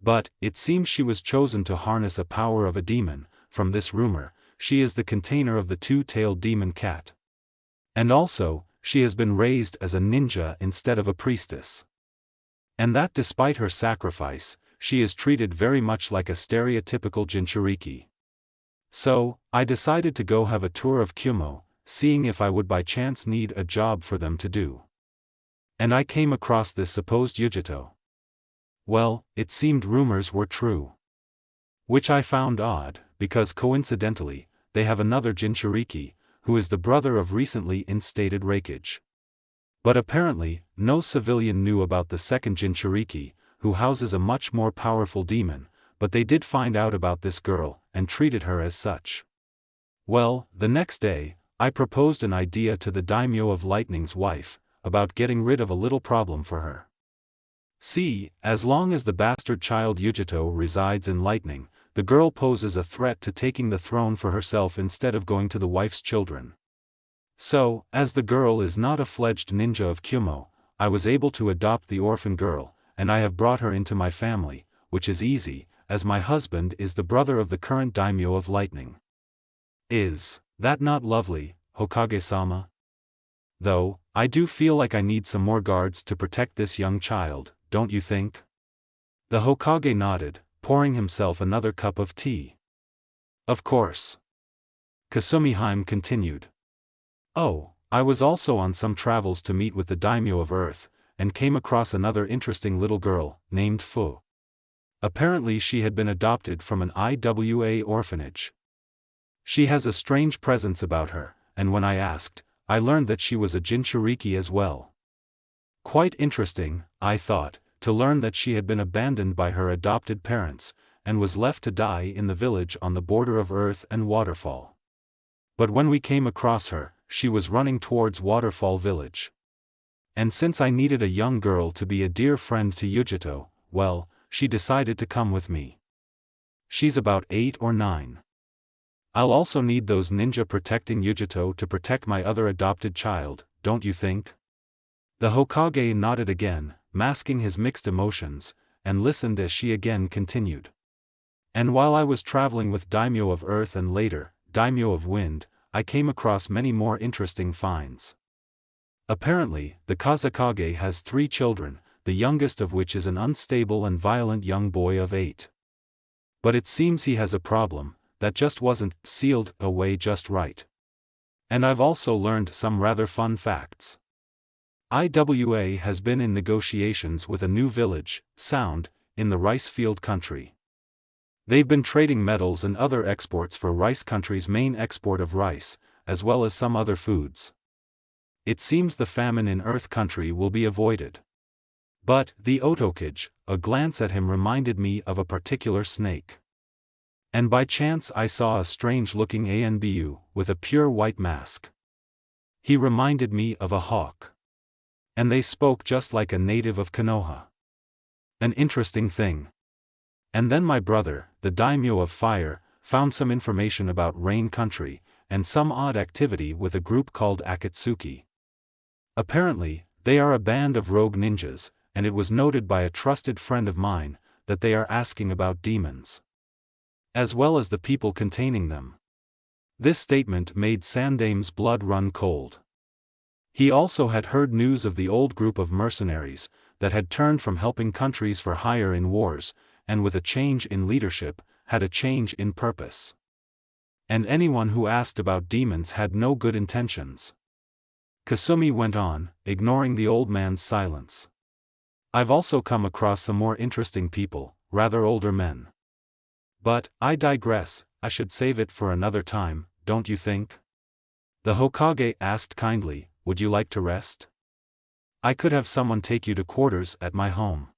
But, it seems she was chosen to harness a power of a demon. From this rumor, she is the container of the two-tailed demon cat. And also, she has been raised as a ninja instead of a priestess. And that despite her sacrifice, she is treated very much like a stereotypical Jinchuriki. So, I decided to go have a tour of Kumo, seeing if I would by chance need a job for them to do. And I came across this supposed Yujito. Well, it seemed rumors were true. Which I found odd, because coincidentally, they have another Jinchuriki, who is the brother of recently instated Reikage. But apparently, no civilian knew about the second Jinchuriki, who houses a much more powerful demon, but they did find out about this girl, and treated her as such. Well, the next day, I proposed an idea to the daimyo of Lightning's wife, about getting rid of a little problem for her. See, as long as the bastard child Yujito resides in Lightning, the girl poses a threat to taking the throne for herself instead of going to the wife's children. So, as the girl is not a fledged ninja of Kumo, I was able to adopt the orphan girl, and I have brought her into my family, which is easy, as my husband is the brother of the current daimyo of Lightning. Is that not lovely, Hokage-sama? Though, I do feel like I need some more guards to protect this young child, don't you think? The Hokage nodded, pouring himself another cup of tea. Of course. Kasumi-hime continued. Oh, I was also on some travels to meet with the daimyo of Earth, and came across another interesting little girl, named Fu. Apparently she had been adopted from an IWA orphanage. She has a strange presence about her, and when I asked, I learned that she was a Jinchuriki as well. Quite interesting, I thought, to learn that she had been abandoned by her adopted parents, and was left to die in the village on the border of earth and waterfall. But when we came across her, she was running towards Waterfall Village. And since I needed a young girl to be a dear friend to Yujito, well, she decided to come with me. She's about 8 or 9. I'll also need those ninja protecting Yujito to protect my other adopted child, don't you think? The Hokage nodded again, masking his mixed emotions, and listened as she again continued. And while I was traveling with Daimyo of Earth and later, Daimyo of Wind, I came across many more interesting finds. Apparently, the Kazekage has 3 children, the youngest of which is an unstable and violent young boy of 8. But it seems he has a problem that just wasn't sealed away just right. And I've also learned some rather fun facts. IWA has been in negotiations with a new village, Sound, in the rice field country. They've been trading metals and other exports for rice country's main export of rice, as well as some other foods. It seems the famine in Earth country will be avoided. But, the Otokage, a glance at him reminded me of a particular snake. And by chance I saw a strange-looking Anbu, with a pure white mask. He reminded me of a hawk. And they spoke just like a native of Konoha. An interesting thing. And then my brother, the daimyo of fire, found some information about Rain Country, and some odd activity with a group called Akatsuki. Apparently, they are a band of rogue ninjas, and it was noted by a trusted friend of mine, that they are asking about demons. As well as the people containing them. This statement made Sandame's blood run cold. He also had heard news of the old group of mercenaries, that had turned from helping countries for hire in wars, and with a change in leadership, had a change in purpose. And anyone who asked about demons had no good intentions. Kasumi went on, ignoring the old man's silence. I've also come across some more interesting people, rather older men. But, I digress, I should save it for another time, don't you think? The Hokage asked kindly, would you like to rest? I could have someone take you to quarters at my home.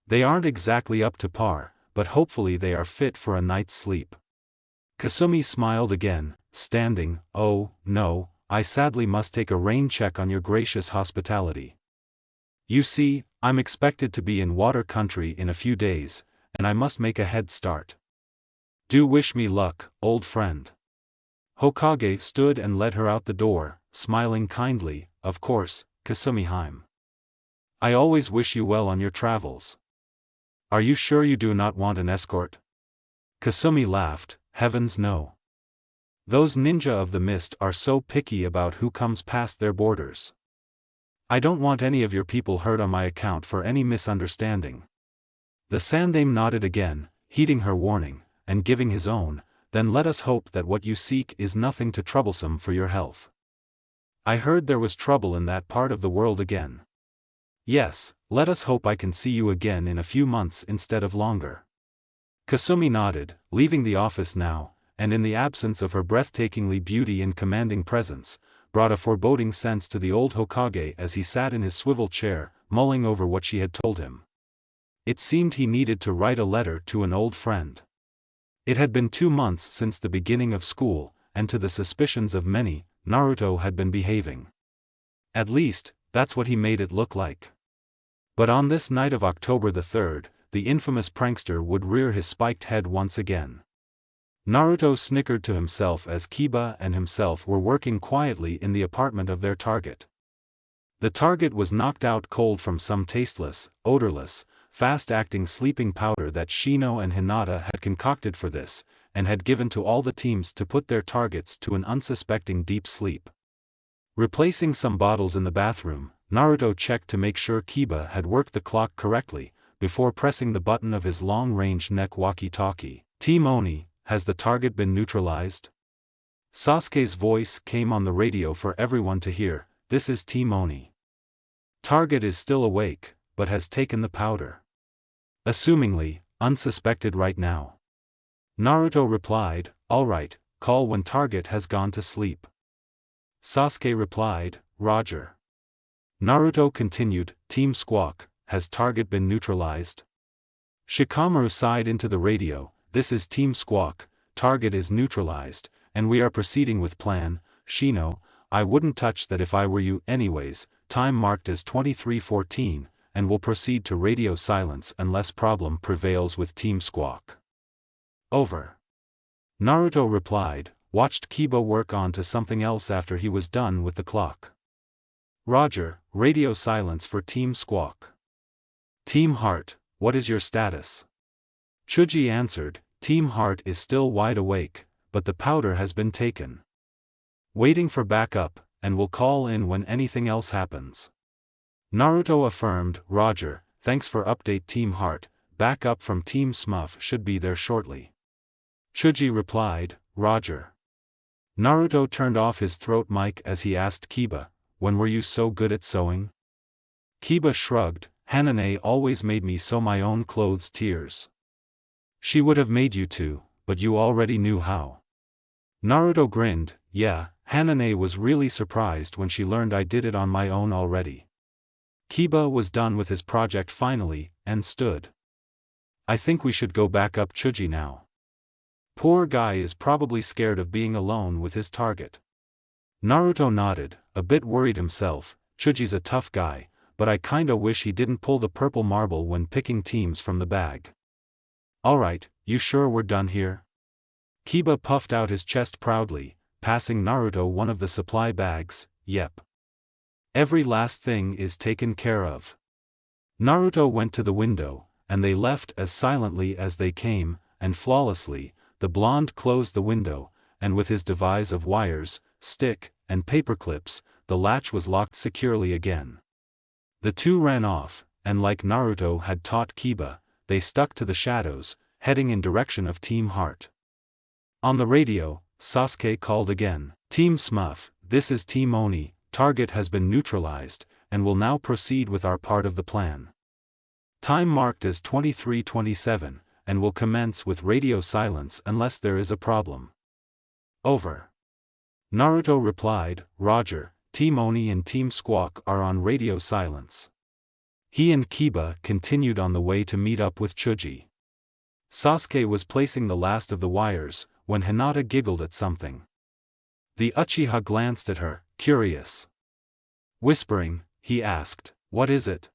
They aren't exactly up to par, but hopefully they are fit for a night's sleep. Kasumi smiled again, standing, oh, no, I sadly must take a rain check on your gracious hospitality. You see, I'm expected to be in water country in a few days, and I must make a head start. Do wish me luck, old friend. Hokage stood and led her out the door, smiling kindly, of course, Kasumi-hime. I always wish you well on your travels. Are you sure you do not want an escort? Kasumi laughed, heavens no. Those ninja of the mist are so picky about who comes past their borders. I don't want any of your people hurt on my account for any misunderstanding. The Sandame nodded again, heeding her warning, and giving his own, then let us hope that what you seek is nothing too troublesome for your health. I heard there was trouble in that part of the world again. Yes, let us hope I can see you again in a few months instead of longer. Kasumi nodded, leaving the office now, and in the absence of her breathtakingly beauty and commanding presence, brought a foreboding sense to the old Hokage as he sat in his swivel chair, mulling over what she had told him. It seemed he needed to write a letter to an old friend. It had been 2 months since the beginning of school, and to the suspicions of many, Naruto had been behaving. At least, that's what he made it look like. But on this night of October the 3rd, the infamous prankster would rear his spiked head once again. Naruto snickered to himself as Kiba and himself were working quietly in the apartment of their target. The target was knocked out cold from some tasteless, odorless, fast-acting sleeping powder that Shino and Hinata had concocted for this, and had given to all the teams to put their targets to an unsuspecting deep sleep. Replacing some bottles in the bathroom, Naruto checked to make sure Kiba had worked the clock correctly, before pressing the button of his long-range neck walkie-talkie. T-Moni, has the target been neutralized? Sasuke's voice came on the radio for everyone to hear, this is T-Moni. Target is still awake, but has taken the powder. Assumingly, unsuspected right now. Naruto replied, alright, call when target has gone to sleep. Sasuke replied, Roger. Naruto continued, Team Squawk, has target been neutralized? Shikamaru sighed into the radio, this is Team Squawk, target is neutralized, and we are proceeding with plan. Shino, I wouldn't touch that if I were you anyways, time marked as 23:14, and will proceed to radio silence unless problem prevails with Team Squawk. Over. Naruto replied, watched Kiba work on to something else after he was done with the clock. Roger, radio silence for Team Squawk. Team Heart, what is your status? Chuji answered, Team Heart is still wide awake, but the powder has been taken. Waiting for backup, and will call in when anything else happens. Naruto affirmed, Roger, thanks for update Team Heart, backup from Team Smurf should be there shortly. Chuji replied, Roger. Naruto turned off his throat mic as he asked Kiba, when were you so good at sewing? Kiba shrugged, Hanane always made me sew my own clothes. Tears. She would have made you too, but you already knew how. Naruto grinned, yeah, Hanane was really surprised when she learned I did it on my own already. Kiba was done with his project finally, and stood. I think we should go back up Chuji now. Poor guy is probably scared of being alone with his target. Naruto nodded, a bit worried himself, Chuji's a tough guy, but I kinda wish he didn't pull the purple marble when picking teams from the bag. Alright, you sure we're done here? Kiba puffed out his chest proudly, passing Naruto one of the supply bags. Yep. Every last thing is taken care of. Naruto went to the window, and they left as silently as they came, and flawlessly. The blonde closed the window, and with his device of wires, stick, and paperclips, the latch was locked securely again. The two ran off, and like Naruto had taught Kiba, they stuck to the shadows, heading in direction of Team Heart. On the radio, Sasuke called again, Team Smurf, this is Team Oni, target has been neutralized, and will now proceed with our part of the plan. Time marked as 23:27. And will commence with radio silence unless there is a problem. Over. Naruto replied, Roger, Team Oni and Team Squawk are on radio silence. He and Kiba continued on the way to meet up with Chuji. Sasuke was placing the last of the wires, when Hinata giggled at something. The Uchiha glanced at her, curious. Whispering, he asked, what is it?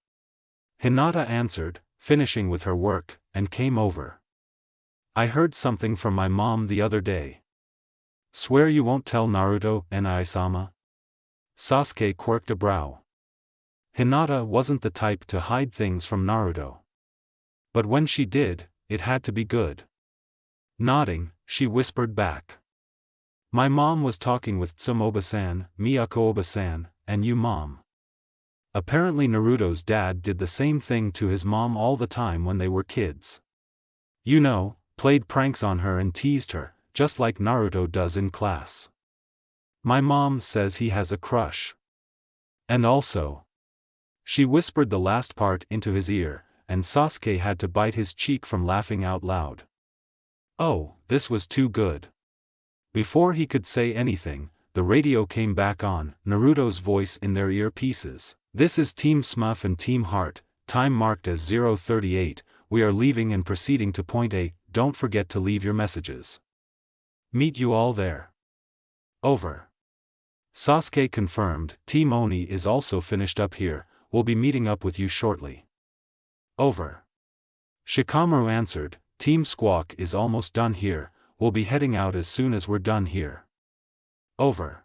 Hinata answered, finishing with her work, and came over. I heard something from my mom the other day. Swear you won't tell Naruto and Ai-sama? Sasuke quirked a brow. Hinata wasn't the type to hide things from Naruto. But when she did, it had to be good. Nodding, she whispered back. My mom was talking with Tsumoba-san, Miyako-oba-san, and you mom. Apparently Naruto's dad did the same thing to his mom all the time when they were kids. You know, played pranks on her and teased her, just like Naruto does in class. My mom says he has a crush. And also. She whispered the last part into his ear, and Sasuke had to bite his cheek from laughing out loud. Oh, this was too good. Before he could say anything, the radio came back on, Naruto's voice in their earpieces. This is Team Smurf and Team Heart, time marked as 0:38, we are leaving and proceeding to point A, don't forget to leave your messages. Meet you all there. Over. Sasuke confirmed, Team Oni is also finished up here, we'll be meeting up with you shortly. Over. Shikamaru answered, Team Squawk is almost done here, we'll be heading out as soon as we're done here. Over.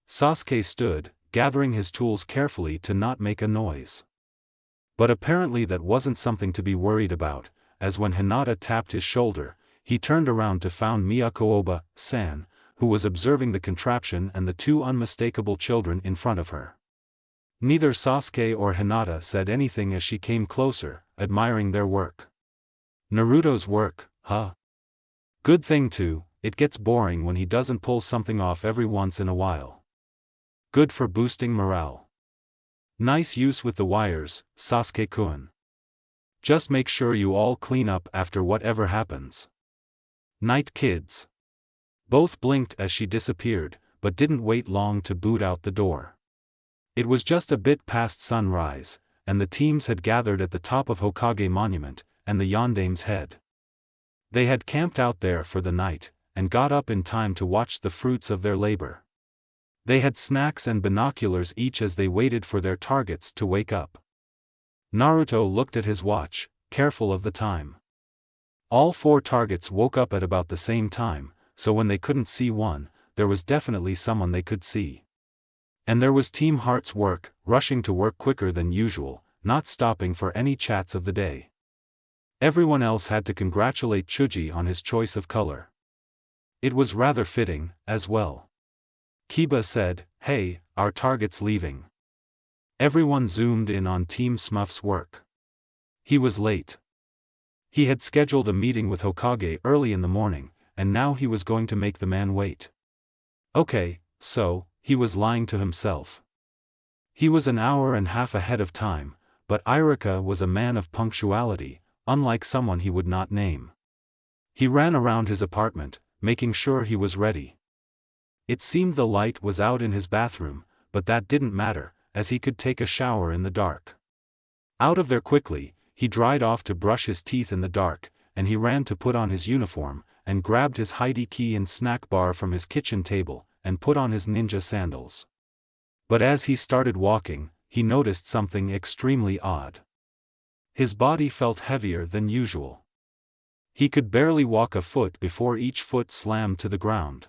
Sasuke stood, gathering his tools carefully to not make a noise. But apparently that wasn't something to be worried about, as when Hinata tapped his shoulder, he turned around to found Miyako-oba-san, who was observing the contraption and the two unmistakable children in front of her. Neither Sasuke or Hinata said anything as she came closer, admiring their work. Naruto's work, huh? Good thing too, it gets boring when he doesn't pull something off every once in a while. Good for boosting morale. Nice use with the wires, Sasuke-kun. Just make sure you all clean up after whatever happens. Night kids. Both blinked as she disappeared, but didn't wait long to boot out the door. It was just a bit past sunrise, and the teams had gathered at the top of Hokage Monument, and the Yondame's head. They had camped out there for the night, and got up in time to watch the fruits of their labor. They had snacks and binoculars each as they waited for their targets to wake up. Naruto looked at his watch, careful of the time. All 4 targets woke up at about the same time, so when they couldn't see one, there was definitely someone they could see. And there was Team Heart's work, rushing to work quicker than usual, not stopping for any chats of the day. Everyone else had to congratulate Chuji on his choice of color. It was rather fitting, as well. Kiba said, "Hey, our target's leaving." Everyone zoomed in on Team Smurf's work. He was late. He had scheduled a meeting with Hokage early in the morning, and now he was going to make the man wait. Okay, so, he was lying to himself. He was an hour and a half ahead of time, but Irika was a man of punctuality, unlike someone he would not name. He ran around his apartment, making sure he was ready. It seemed the light was out in his bathroom, but that didn't matter, as he could take a shower in the dark. Out of there quickly, he dried off to brush his teeth in the dark, and he ran to put on his uniform, and grabbed his hide key and snack bar from his kitchen table, and put on his ninja sandals. But as he started walking, he noticed something extremely odd. His body felt heavier than usual. He could barely walk a foot before each foot slammed to the ground.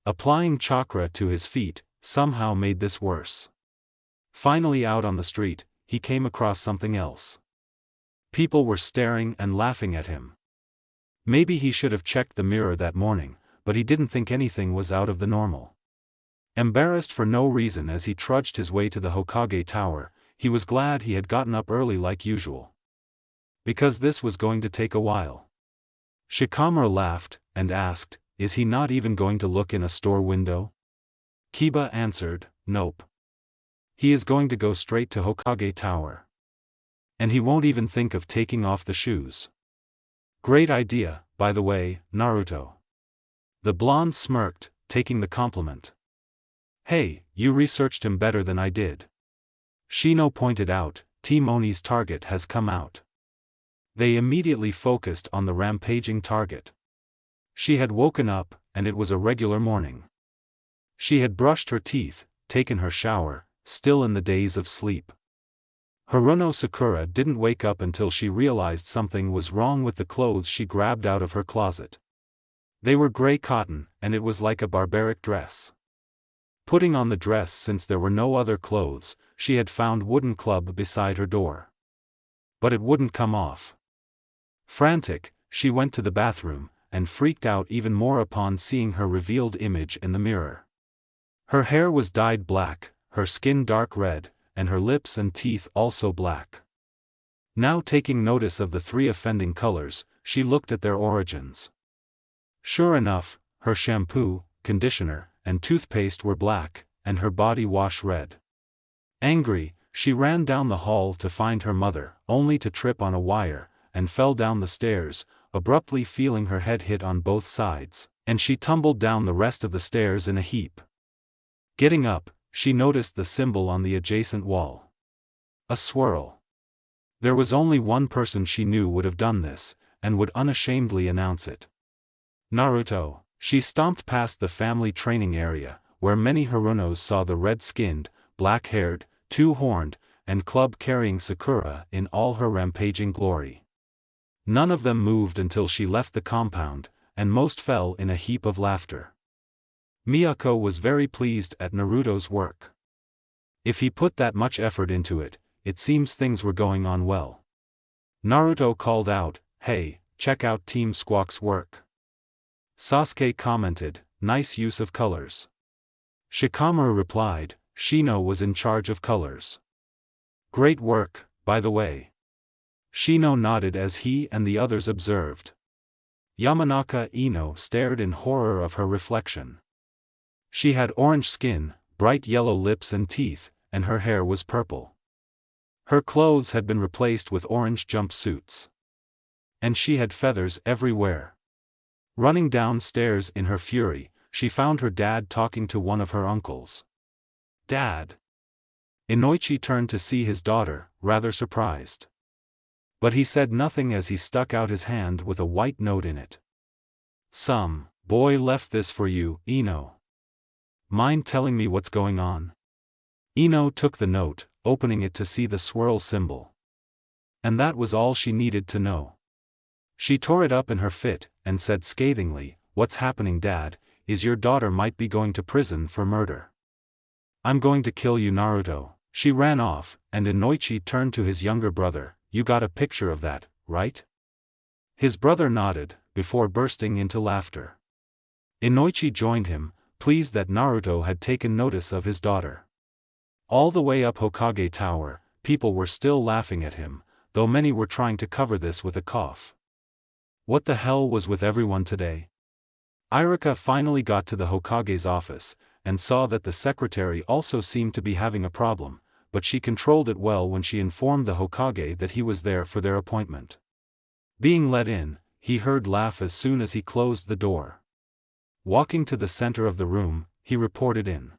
Applying chakra to his feet somehow made this worse. Finally, out on the street, he came across something else. People were staring and laughing at him. Maybe he should have checked the mirror that morning, but he didn't think anything was out of the normal. Embarrassed for no reason as he trudged his way to the Hokage Tower, he was glad he had gotten up early like usual. Because this was going to take a while. Shikamaru laughed, and asked, "Is he not even going to look in a store window?" Kiba answered, "Nope. He is going to go straight to Hokage Tower. And he won't even think of taking off the shoes." "Great idea, by the way, Naruto." The blonde smirked, taking the compliment. "Hey, you researched him better than I did." Shino pointed out, Team Oni's target has come out. They immediately focused on the rampaging target. She had woken up, and it was a regular morning. She had brushed her teeth, taken her shower, still in the daze of sleep. Haruno Sakura didn't wake up until she realized something was wrong with the clothes she grabbed out of her closet. They were gray cotton, and it was like a barbaric dress. Putting on the dress since there were no other clothes, she had found wooden club beside her door. But it wouldn't come off. Frantic, she went to the bathroom, and freaked out even more upon seeing her revealed image in the mirror. Her hair was dyed black, her skin dark red, and her lips and teeth also black. Now taking notice of the 3 offending colors, she looked at their origins. Sure enough, her shampoo, conditioner, and toothpaste were black, and her body wash red. Angry, she ran down the hall to find her mother, only to trip on a wire, and fell down the stairs, abruptly feeling her head hit on both sides, and she tumbled down the rest of the stairs in a heap. Getting up, she noticed the symbol on the adjacent wall. A swirl. There was only one person she knew would have done this, and would unashamedly announce it. Naruto. She stomped past the family training area, where many Harunos saw the red-skinned, black-haired, 2-horned, and club-carrying Sakura in all her rampaging glory. None of them moved until she left the compound, and most fell in a heap of laughter. Miyako was very pleased at Naruto's work. If he put that much effort into it, it seems things were going on well. Naruto called out, "Hey, check out Team Squawk's work." Sasuke commented, "Nice use of colors." Shikamaru replied, "Shino was in charge of colors." "Great work, by the way." Shino nodded as he and the others observed. Yamanaka Ino stared in horror of her reflection. She had orange skin, bright yellow lips and teeth, and her hair was purple. Her clothes had been replaced with orange jumpsuits. And she had feathers everywhere. Running downstairs in her fury, she found her dad talking to one of her uncles. "Dad!" Inoichi turned to see his daughter, rather surprised. But he said nothing as he stuck out his hand with a white note in it. "Some boy left this for you, Ino. Mind telling me what's going on?" Ino took the note, opening it to see the swirl symbol. And that was all she needed to know. She tore it up in her fit, and said scathingly, "What's happening, Dad? Is your daughter might be going to prison for murder. I'm going to kill you, Naruto." She ran off, and Inoichi turned to his younger brother. "You got a picture of that, right?" His brother nodded, before bursting into laughter. Inoichi joined him, pleased that Naruto had taken notice of his daughter. All the way up Hokage Tower, people were still laughing at him, though many were trying to cover this with a cough. What the hell was with everyone today? Irika finally got to the Hokage's office, and saw that the secretary also seemed to be having a problem, but she controlled it well when she informed the Hokage that he was there for their appointment. Being let in, he heard laugh as soon as he closed the door. Walking to the center of the room, he reported in.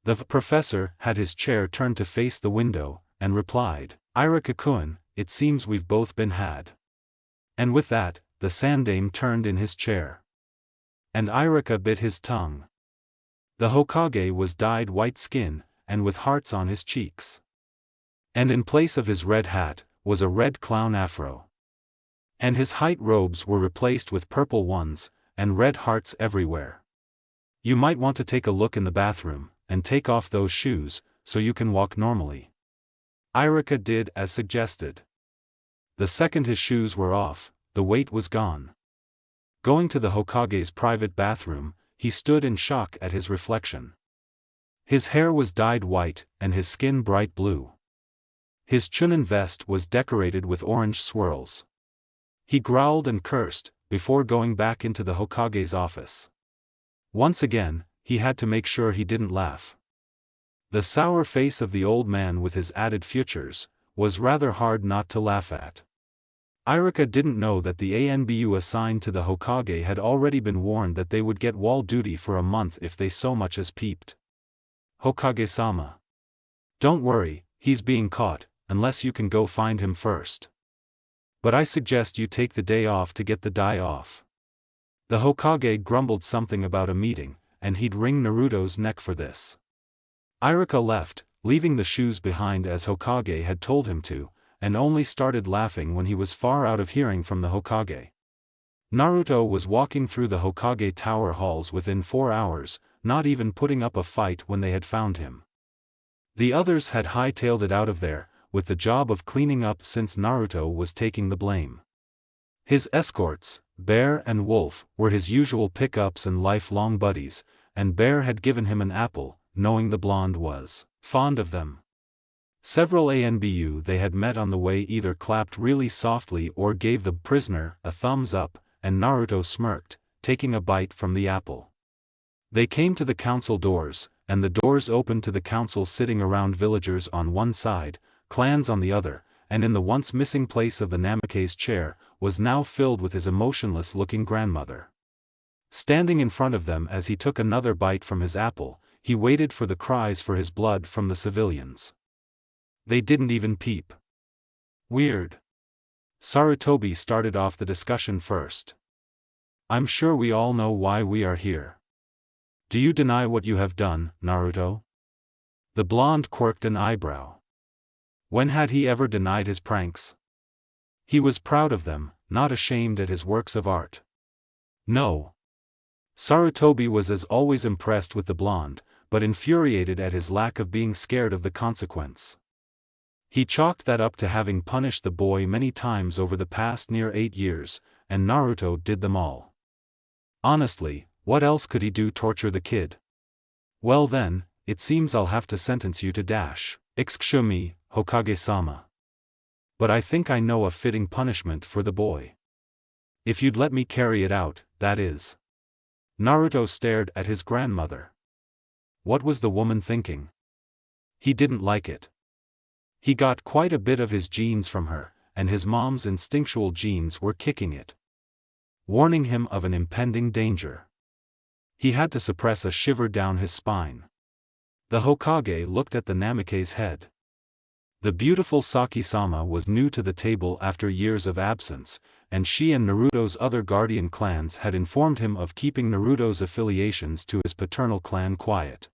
The professor had his chair turned to face the window, and replied, "Irika-kun, it seems we've both been had." And with that, the Sandame turned in his chair. And Irika bit his tongue. The Hokage was dyed white skin, and with hearts on his cheeks. And in place of his red hat, was a red clown afro. And his height robes were replaced with purple ones, and red hearts everywhere. "You might want to take a look in the bathroom, and take off those shoes, so you can walk normally." Irika did as suggested. The second his shoes were off, the weight was gone. Going to the Hokage's private bathroom, he stood in shock at his reflection. His hair was dyed white, and his skin bright blue. His chunin vest was decorated with orange swirls. He growled and cursed, before going back into the Hokage's office. Once again, he had to make sure he didn't laugh. The sour face of the old man with his added futures, was rather hard not to laugh at. Irika didn't know that the ANBU assigned to the Hokage had already been warned that they would get wall duty for a month if they so much as peeped. "Hokage-sama. Don't worry, he's being caught, unless you can go find him first. But I suggest you take the day off to get the dye off." The Hokage grumbled something about a meeting, and he'd wring Naruto's neck for this. Irika left, leaving the shoes behind as Hokage had told him to, and only started laughing when he was far out of hearing from the Hokage. Naruto was walking through the Hokage Tower halls within 4 hours, not even putting up a fight when they had found him. The others had hightailed it out of there, with the job of cleaning up since Naruto was taking the blame. His escorts, Bear and Wolf, were his usual pickups and lifelong buddies, and Bear had given him an apple, knowing the blonde was fond of them. Several ANBU they had met on the way either clapped really softly or gave the prisoner a thumbs up, and Naruto smirked, taking a bite from the apple. They came to the council doors, and the doors opened to the council sitting around villagers on one side, clans on the other, and in the once missing place of the Namake's chair, was now filled with his emotionless-looking grandmother. Standing in front of them as he took another bite from his apple, he waited for the cries for his blood from the civilians. They didn't even peep. Weird. Sarutobi started off the discussion first. "I'm sure we all know why we are here. Do you deny what you have done, Naruto?" The blonde quirked an eyebrow. When had he ever denied his pranks? He was proud of them, not ashamed at his works of art. No. Sarutobi was as always impressed with the blonde, but infuriated at his lack of being scared of the consequence. He chalked that up to having punished the boy many times over the past near 8 years, and Naruto did them all. Honestly, what else could he do? Torture the kid? Well then, it seems I'll have to sentence you to dash. Excuse me, Hokage-sama. But I think I know a fitting punishment for the boy. If you'd let me carry it out, that is. Naruto stared at his grandmother. What was the woman thinking? He didn't like it. He got quite a bit of his genes from her, and his mom's instinctual genes were kicking it. warning him of an impending danger. He had to suppress a shiver down his spine. The Hokage looked at the Namikaze's head. The beautiful Saki-sama was new to the table after years of absence, and she and Naruto's other guardian clans had informed him of keeping Naruto's affiliations to his paternal clan quiet.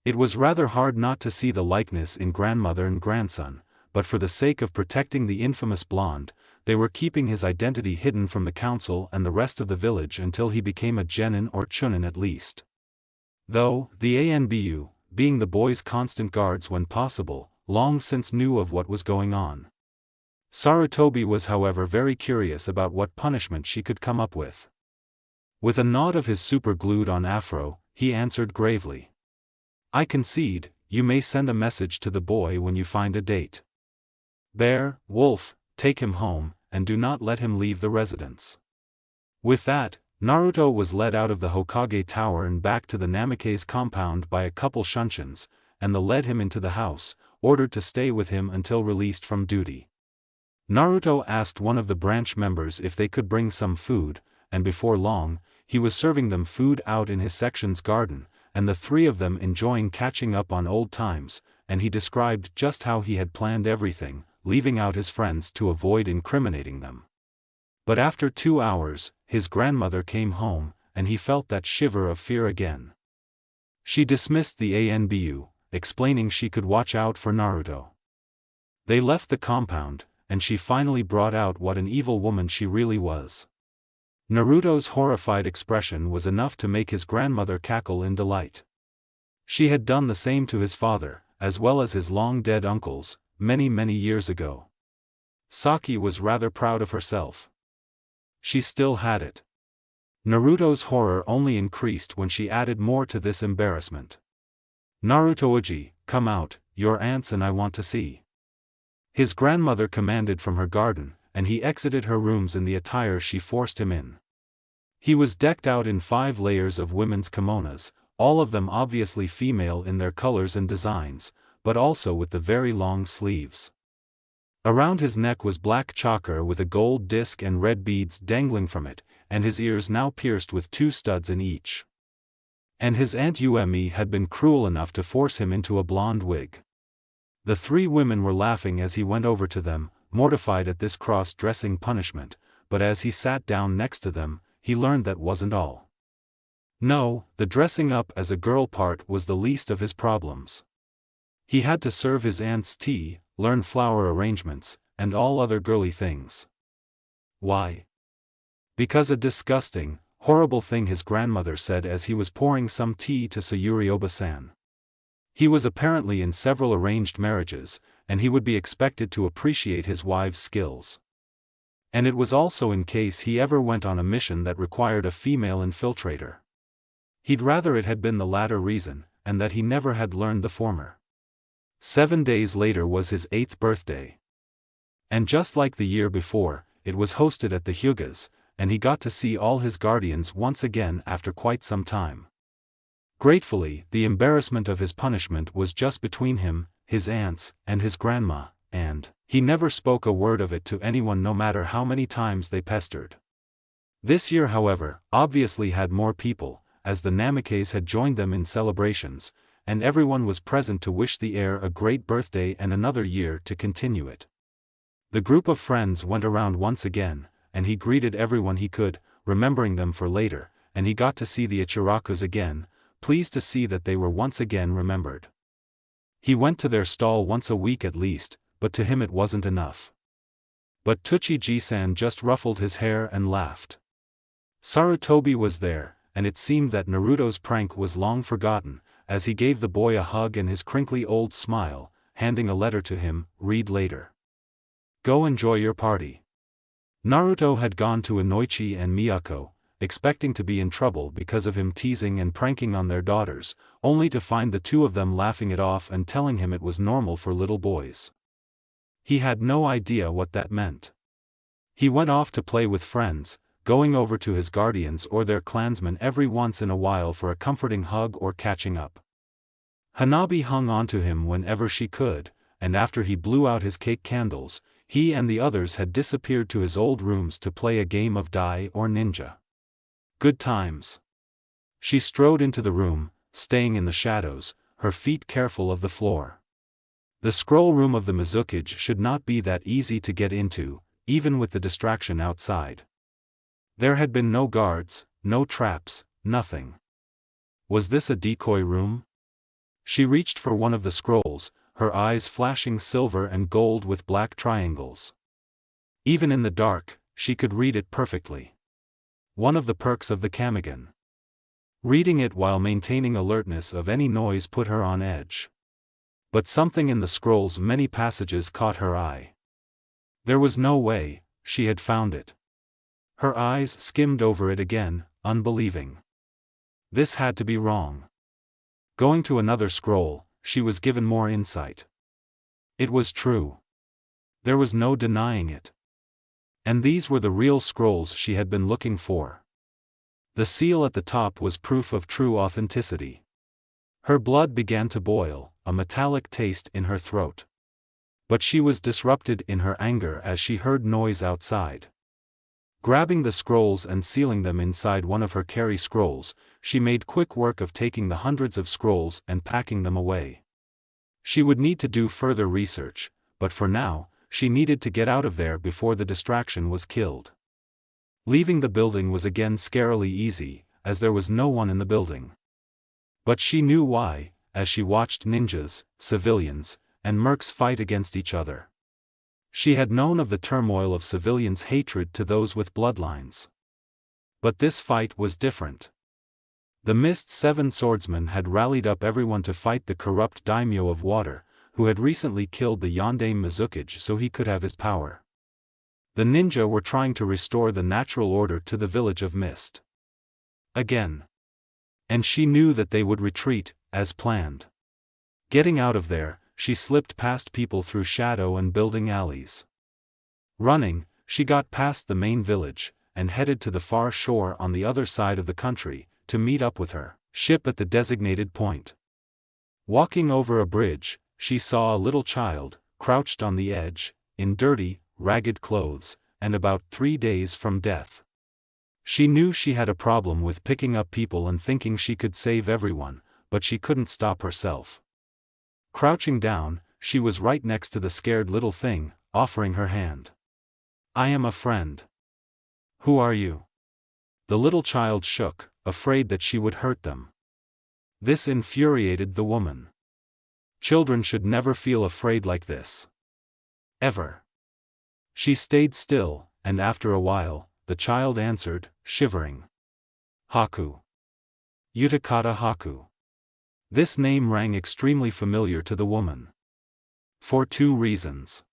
It was rather hard not to see the likeness in grandmother and grandson, but for the sake of protecting the infamous blonde, they were keeping his identity hidden from the council and the rest of the village until he became a genin or chunin at least. Though, the ANBU, being the boy's constant guards when possible, long since knew of what was going on. Sarutobi was however very curious about what punishment she could come up with. With a nod of his super-glued-on afro, he answered gravely. I concede, you may send a message to the boy when you find a date. Bear, wolf, take him home, and do not let him leave the residence. With that, Naruto was led out of the Hokage tower and back to the Namikaze compound by a couple Shunshins, and they led him into the house, ordered to stay with him until released from duty. Naruto asked one of the branch members if they could bring some food, and before long, he was serving them food out in his section's garden, and the three of them enjoying catching up on old times, and he described just how he had planned everything, leaving out his friends to avoid incriminating them. But after 2 hours, his grandmother came home, and he felt that shiver of fear again. She dismissed the ANBU, explaining she could watch out for Naruto. They left the compound, and she finally brought out what an evil woman she really was. Naruto's horrified expression was enough to make his grandmother cackle in delight. She had done the same to his father, as well as his long-dead uncles, many years ago. Saki was rather proud of herself. She still had it. Naruto's horror only increased when she added more to this embarrassment. Naruto-uji, come out, your aunts and I want to see. His grandmother commanded from her garden, and he exited her rooms in the attire she forced him in. He was decked out in 5 layers of women's kimonos, all of them obviously female in their colors and designs, but also with the very long sleeves. Around his neck was black choker with a gold disc and red beads dangling from it, and his ears now pierced with 2 studs in each. And his Aunt Yumi had been cruel enough to force him into a blonde wig. The 3 women were laughing as he went over to them, mortified at this cross-dressing punishment, but as he sat down next to them, he learned that wasn't all. No, the dressing up as a girl part was the least of his problems. He had to serve his aunt's tea, learn flower arrangements, and all other girly things. Why? Because a disgusting, horrible thing his grandmother said as he was pouring some tea to Sayuri Oba-san. He was apparently in several arranged marriages, and he would be expected to appreciate his wife's skills. And it was also in case he ever went on a mission that required a female infiltrator. He'd rather it had been the latter reason, and that he never had learned the former. 7 days later was his 8th birthday. And just like the year before, it was hosted at the Hyugas, and he got to see all his guardians once again after quite some time. Gratefully, the embarrassment of his punishment was just between him, his aunts, and his grandma, and he never spoke a word of it to anyone no matter how many times they pestered. This year however, obviously had more people, as the Namikaze had joined them in celebrations, and everyone was present to wish the heir a great birthday and another year to continue it. The group of friends went around once again, and he greeted everyone he could, remembering them for later, and he got to see the Ichirakus again, pleased to see that they were once again remembered. He went to their stall once a week at least, but to him it wasn't enough. But Tsuchiji-san just ruffled his hair and laughed. Sarutobi was there, and it seemed that Naruto's prank was long forgotten, as he gave the boy a hug and his crinkly old smile, handing a letter to him, read later. Go enjoy your party. Naruto had gone to Inoichi and Miyako, expecting to be in trouble because of him teasing and pranking on their daughters, only to find the 2 of them laughing it off and telling him it was normal for little boys. He had no idea what that meant. He went off to play with friends, going over to his guardians or their clansmen every once in a while for a comforting hug or catching up. Hanabi hung on to him whenever she could, and after he blew out his cake candles, he and the others had disappeared to his old rooms to play a game of die or ninja. Good times. She strode into the room, staying in the shadows, her feet careful of the floor. The scroll room of the Mizukage should not be that easy to get into, even with the distraction outside. There had been no guards, no traps, nothing. Was this a decoy room? She reached for one of the scrolls, her eyes flashing silver and gold with black triangles. Even in the dark, she could read it perfectly. One of the perks of the Kamigan. Reading it while maintaining alertness of any noise put her on edge. But something in the scroll's many passages caught her eye. There was no way, she had found it. Her eyes skimmed over it again, unbelieving. This had to be wrong. Going to another scroll, she was given more insight. It was true. There was no denying it. And these were the real scrolls she had been looking for. The seal at the top was proof of true authenticity. Her blood began to boil, a metallic taste in her throat. But she was disrupted in her anger as she heard noise outside. Grabbing the scrolls and sealing them inside one of her carry scrolls, she made quick work of taking the hundreds of scrolls and packing them away. She would need to do further research, but for now, she needed to get out of there before the distraction was killed. Leaving the building was again scarily easy, as there was no one in the building. But she knew why, as she watched ninjas, civilians, and mercs fight against each other. She had known of the turmoil of civilians' hatred to those with bloodlines. But this fight was different. The Mist's 7 swordsmen had rallied up everyone to fight the corrupt daimyo of water, who had recently killed the Yondaime Mizukage so he could have his power. The ninja were trying to restore the natural order to the village of Mist. Again. And she knew that they would retreat, as planned. Getting out of there, she slipped past people through shadow and building alleys. Running, she got past the main village, and headed to the far shore on the other side of the country, to meet up with her ship at the designated point. Walking over a bridge, she saw a little child, crouched on the edge, in dirty, ragged clothes, and about 3 days from death. She knew she had a problem with picking up people and thinking she could save everyone, but she couldn't stop herself. Crouching down, she was right next to the scared little thing, offering her hand. "I am a friend." "Who are you?" The little child shook, afraid that she would hurt them. This infuriated the woman. Children should never feel afraid like this. Ever. She stayed still, and after a while, the child answered, shivering. "Haku. Utakata Haku." This name rang extremely familiar to the woman. For 2 reasons.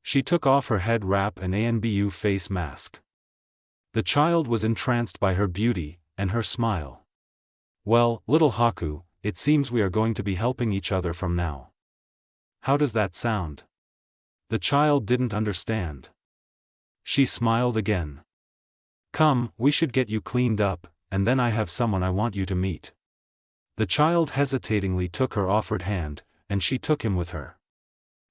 She took off her head wrap and Anbu face mask. The child was entranced by her beauty, and her smile. "Well, little Haku, it seems we are going to be helping each other from now. How does that sound?" The child didn't understand. She smiled again. "Come, we should get you cleaned up, and then I have someone I want you to meet." The child hesitatingly took her offered hand, and she took him with her.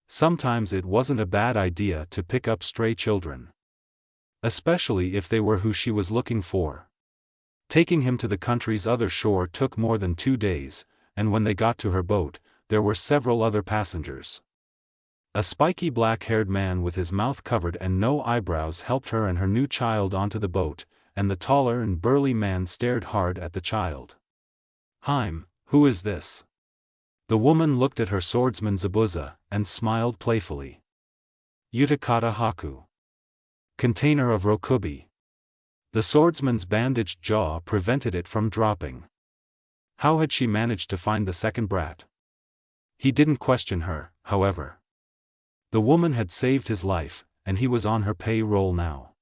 Sometimes it wasn't a bad idea to pick up stray children. Especially if they were who she was looking for. Taking him to the country's other shore took more than 2 days, and when they got to her boat, there were several other passengers. A spiky black-haired man with his mouth covered and no eyebrows helped her and her new child onto the boat, and the taller and burly man stared hard at the child. "Haim, who is this?" The woman looked at her swordsman Zabuza, and smiled playfully. "Utakata Haku. Container of Rokubi." The swordsman's bandaged jaw prevented it from dropping. How had she managed to find the second brat? He didn't question her, however. The woman had saved his life, and he was on her payroll now.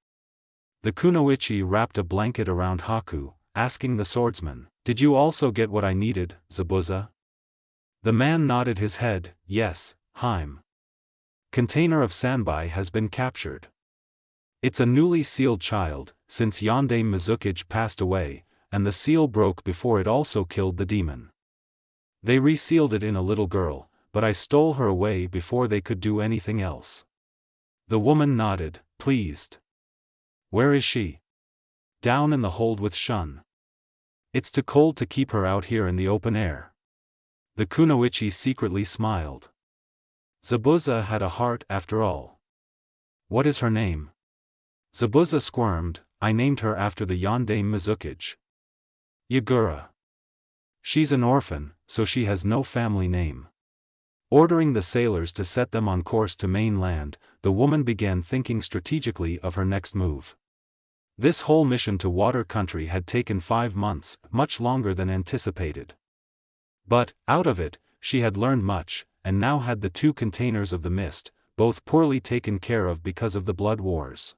The kunoichi wrapped a blanket around Haku, asking the swordsman, "Did you also get what I needed, Zabuza?" The man nodded his head, "Yes, Haim. Container of Sanbai has been captured. It's a newly sealed child, since Yondaime Mizukage passed away, and the seal broke before it also killed the demon. They resealed it in a little girl, but I stole her away before they could do anything else." The woman nodded, pleased. Where is she? Down in the hold with Shun. It's too cold to keep her out here in the open air. The kunoichi secretly smiled. Zabuza had a heart after all. What is her name? Zabuza squirmed. I named her after the Yondaime Mizukage. Yagura. She's an orphan, so she has no family name. Ordering the sailors to set them on course to mainland, the woman began thinking strategically of her next move. This whole mission to water country had taken 5 months, much longer than anticipated. But, out of it, she had learned much, and now had the 2 containers of the mist, both poorly taken care of because of the blood wars.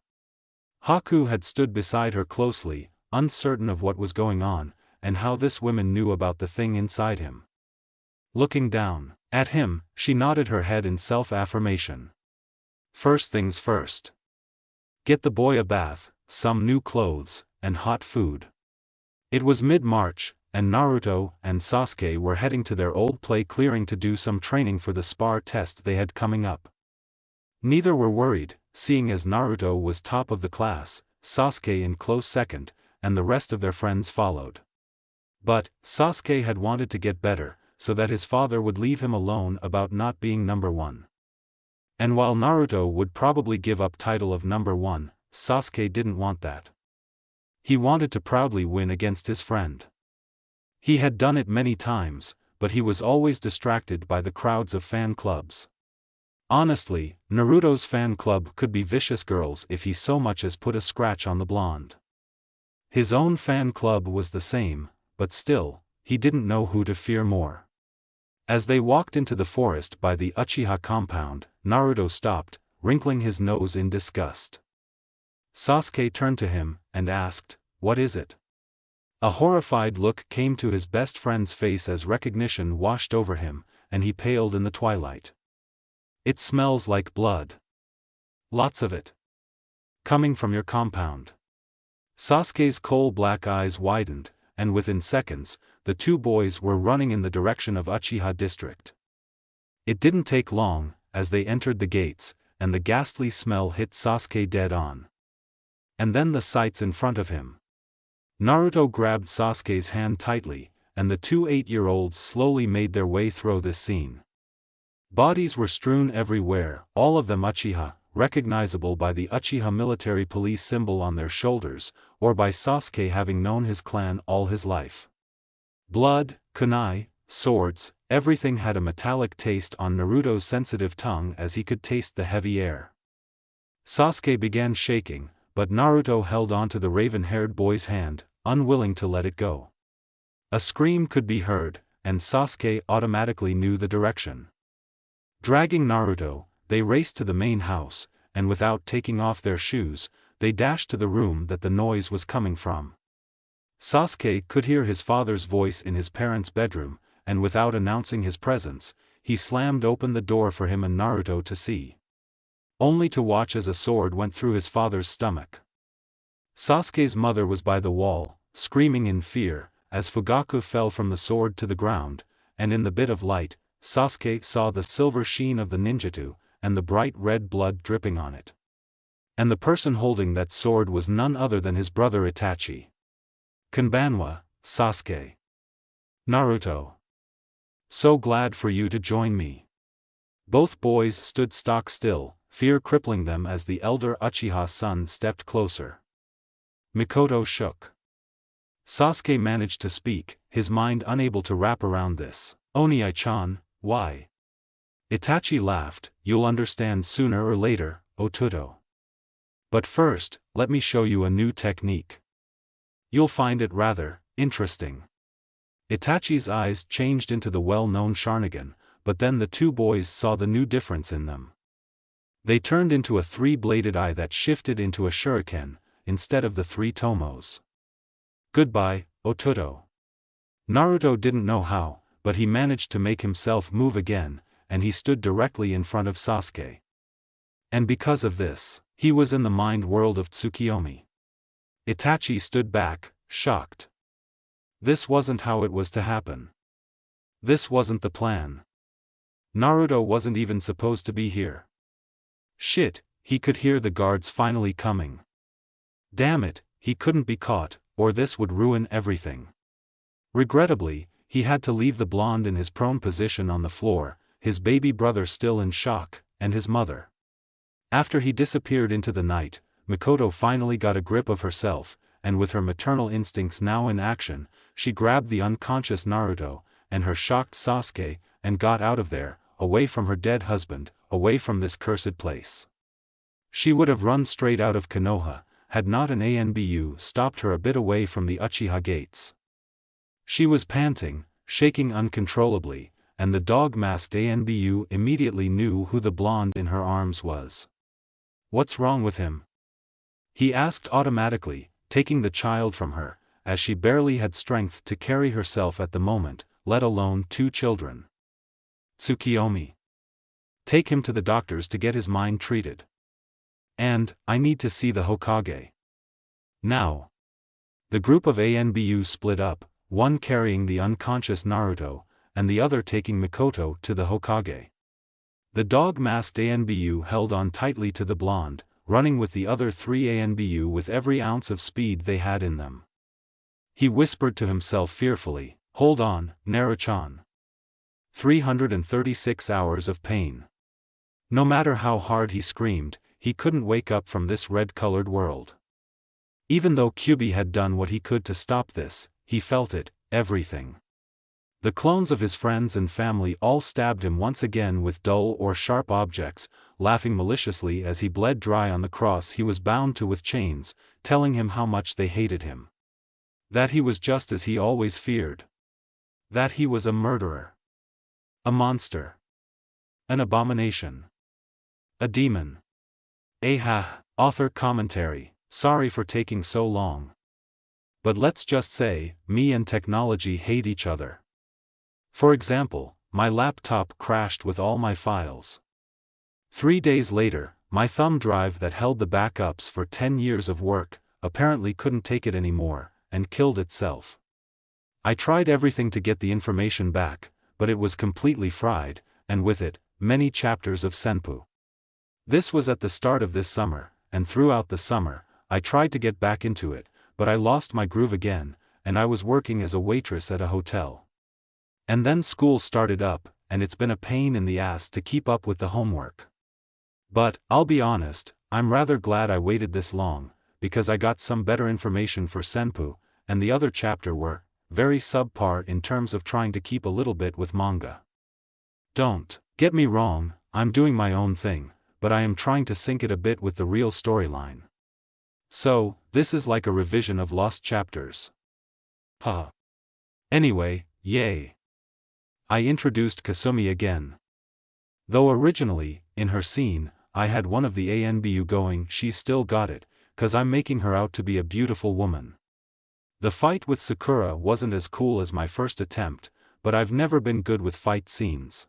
Haku had stood beside her closely, uncertain of what was going on, and how this woman knew about the thing inside him. Looking down at him, she nodded her head in self-affirmation. First things first. Get the boy a bath, some new clothes, and hot food. It was mid-March, and Naruto and Sasuke were heading to their old play clearing to do some training for the spar test they had coming up. Neither were worried, seeing as Naruto was top of the class, Sasuke in close second, and the rest of their friends followed. But, Sasuke had wanted to get better, so that his father would leave him alone about not being number 1. And while Naruto would probably give up title of number 1, Sasuke didn't want that. He wanted to proudly win against his friend. He had done it many times, but he was always distracted by the crowds of fan clubs. Honestly, Naruto's fan club could be vicious girls if he so much as put a scratch on the blonde. His own fan club was the same, but still, he didn't know who to fear more. As they walked into the forest by the Uchiha compound, Naruto stopped, wrinkling his nose in disgust. Sasuke turned to him, and asked, "What is it?" A horrified look came to his best friend's face as recognition washed over him, and he paled in the twilight. "It smells like blood. Lots of it. Coming from your compound." Sasuke's coal-black eyes widened, and within seconds, the 2 boys were running in the direction of Uchiha district. It didn't take long, as they entered the gates, and the ghastly smell hit Sasuke dead on. And then the sights in front of him. Naruto grabbed Sasuke's hand tightly, and the 2 8-year-olds slowly made their way through this scene. Bodies were strewn everywhere, all of them Uchiha, recognizable by the Uchiha military police symbol on their shoulders, or by Sasuke having known his clan all his life. Blood, kunai, swords, everything had a metallic taste on Naruto's sensitive tongue as he could taste the heavy air. Sasuke began shaking, but Naruto held onto the raven-haired boy's hand, unwilling to let it go. A scream could be heard, and Sasuke automatically knew the direction. Dragging Naruto, they raced to the main house, and without taking off their shoes, they dashed to the room that the noise was coming from. Sasuke could hear his father's voice in his parents' bedroom, and without announcing his presence, he slammed open the door for him and Naruto to see. Only to watch as a sword went through his father's stomach. Sasuke's mother was by the wall, screaming in fear, as Fugaku fell from the sword to the ground, and in the bit of light, Sasuke saw the silver sheen of the ninjutsu, and the bright red blood dripping on it. And the person holding that sword was none other than his brother Itachi. "Konbanwa, Sasuke." "Naruto. So glad for you to join me." Both boys stood stock still, fear crippling them as the elder Uchiha son stepped closer. Mikoto shook. Sasuke managed to speak, his mind unable to wrap around this. "Oni-chan, why?" Itachi laughed, "You'll understand sooner or later, Otuto. But first, let me show you a new technique. You'll find it rather interesting." Itachi's eyes changed into the well-known Sharingan, but then the 2 boys saw the new difference in them. They turned into a 3-bladed eye that shifted into a shuriken, instead of the 3 tomos. "Goodbye, Otuto." Naruto didn't know how, but he managed to make himself move again, and he stood directly in front of Sasuke. And because of this, he was in the mind world of Tsukiyomi. Itachi stood back, shocked. This wasn't how it was to happen. This wasn't the plan. Naruto wasn't even supposed to be here. Shit, he could hear the guards finally coming. Damn it, he couldn't be caught, or this would ruin everything. Regrettably, he had to leave the blonde in his prone position on the floor, his baby brother still in shock, and his mother. After he disappeared into the night, Mikoto finally got a grip of herself, and with her maternal instincts now in action, she grabbed the unconscious Naruto, and her shocked Sasuke, and got out of there, away from her dead husband, away from this cursed place. She would have run straight out of Konoha, had not an ANBU stopped her a bit away from the Uchiha gates. She was panting, shaking uncontrollably, and the dog-masked ANBU immediately knew who the blonde in her arms was. "What's wrong with him?" he asked automatically, taking the child from her, as she barely had strength to carry herself at the moment, let alone 2 children. "Tsukiyomi. Take him to the doctors to get his mind treated. And, I need to see the Hokage. Now." The group of ANBU split up, one carrying the unconscious Naruto, and the other taking Mikoto to the Hokage. The dog-masked ANBU held on tightly to the blonde, running with the other 3 ANBU with every ounce of speed they had in them. He whispered to himself fearfully, "Hold on, Naruto-chan. 336 hours of pain." No matter how hard he screamed, he couldn't wake up from this red-colored world. Even though Kyubi had done what he could to stop this, he felt it, everything. The clones of his friends and family all stabbed him once again with dull or sharp objects, laughing maliciously as he bled dry on the cross he was bound to with chains, telling him how much they hated him. That he was just as he always feared. That he was a murderer. A monster. An abomination. A demon. Author commentary, sorry for taking so long. But let's just say, me and technology hate each other. For example, my laptop crashed with all my files. 3 days later, my thumb drive that held the backups for 10 years of work, apparently couldn't take it anymore, and killed itself. I tried everything to get the information back, but it was completely fried, and with it, many chapters of Senpu. This was at the start of this summer, and throughout the summer, I tried to get back into it, but I lost my groove again, and I was working as a waitress at a hotel. And then school started up, and it's been a pain in the ass to keep up with the homework. But, I'll be honest, I'm rather glad I waited this long, because I got some better information for Senpu, and the other chapter were very subpar in terms of trying to keep a little bit with manga. Don't get me wrong, I'm doing my own thing, but I am trying to sync it a bit with the real storyline. So, this is like a revision of lost chapters. Anyway, yay. I introduced Kasumi again. Though originally, in her scene, I had one of the ANBU going, "She's still got it, 'cause I'm making her out to be a beautiful woman." The fight with Sakura wasn't as cool as my first attempt, but I've never been good with fight scenes.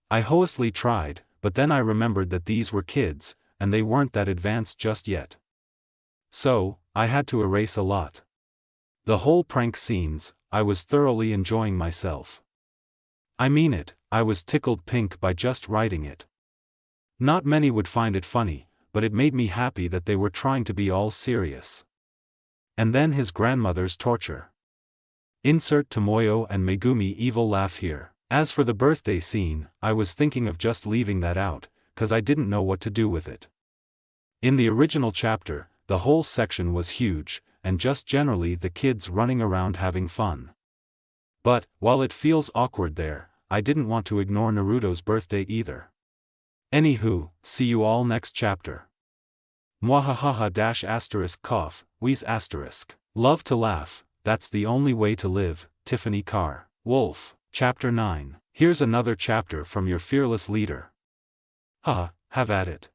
I hopelessly tried, but then I remembered that these were kids, and they weren't that advanced just yet. So, I had to erase a lot. The whole prank scenes, I was thoroughly enjoying myself. I mean it, I was tickled pink by just writing it. Not many would find it funny, but it made me happy that they were trying to be all serious. And then his grandmother's torture. Insert Tomoyo and Megumi evil laugh here. As for the birthday scene, I was thinking of just leaving that out, 'cause I didn't know what to do with it. In the original chapter, the whole section was huge, and just generally the kids running around having fun. But, while it feels awkward there, I didn't want to ignore Naruto's birthday either. Anywho, see you all next chapter. Mwahaha cough, wheeze asterisk. Love to laugh, that's the only way to live, Tiffany Carr. Wolf, Chapter 9. Here's another chapter from your fearless leader. Have at it.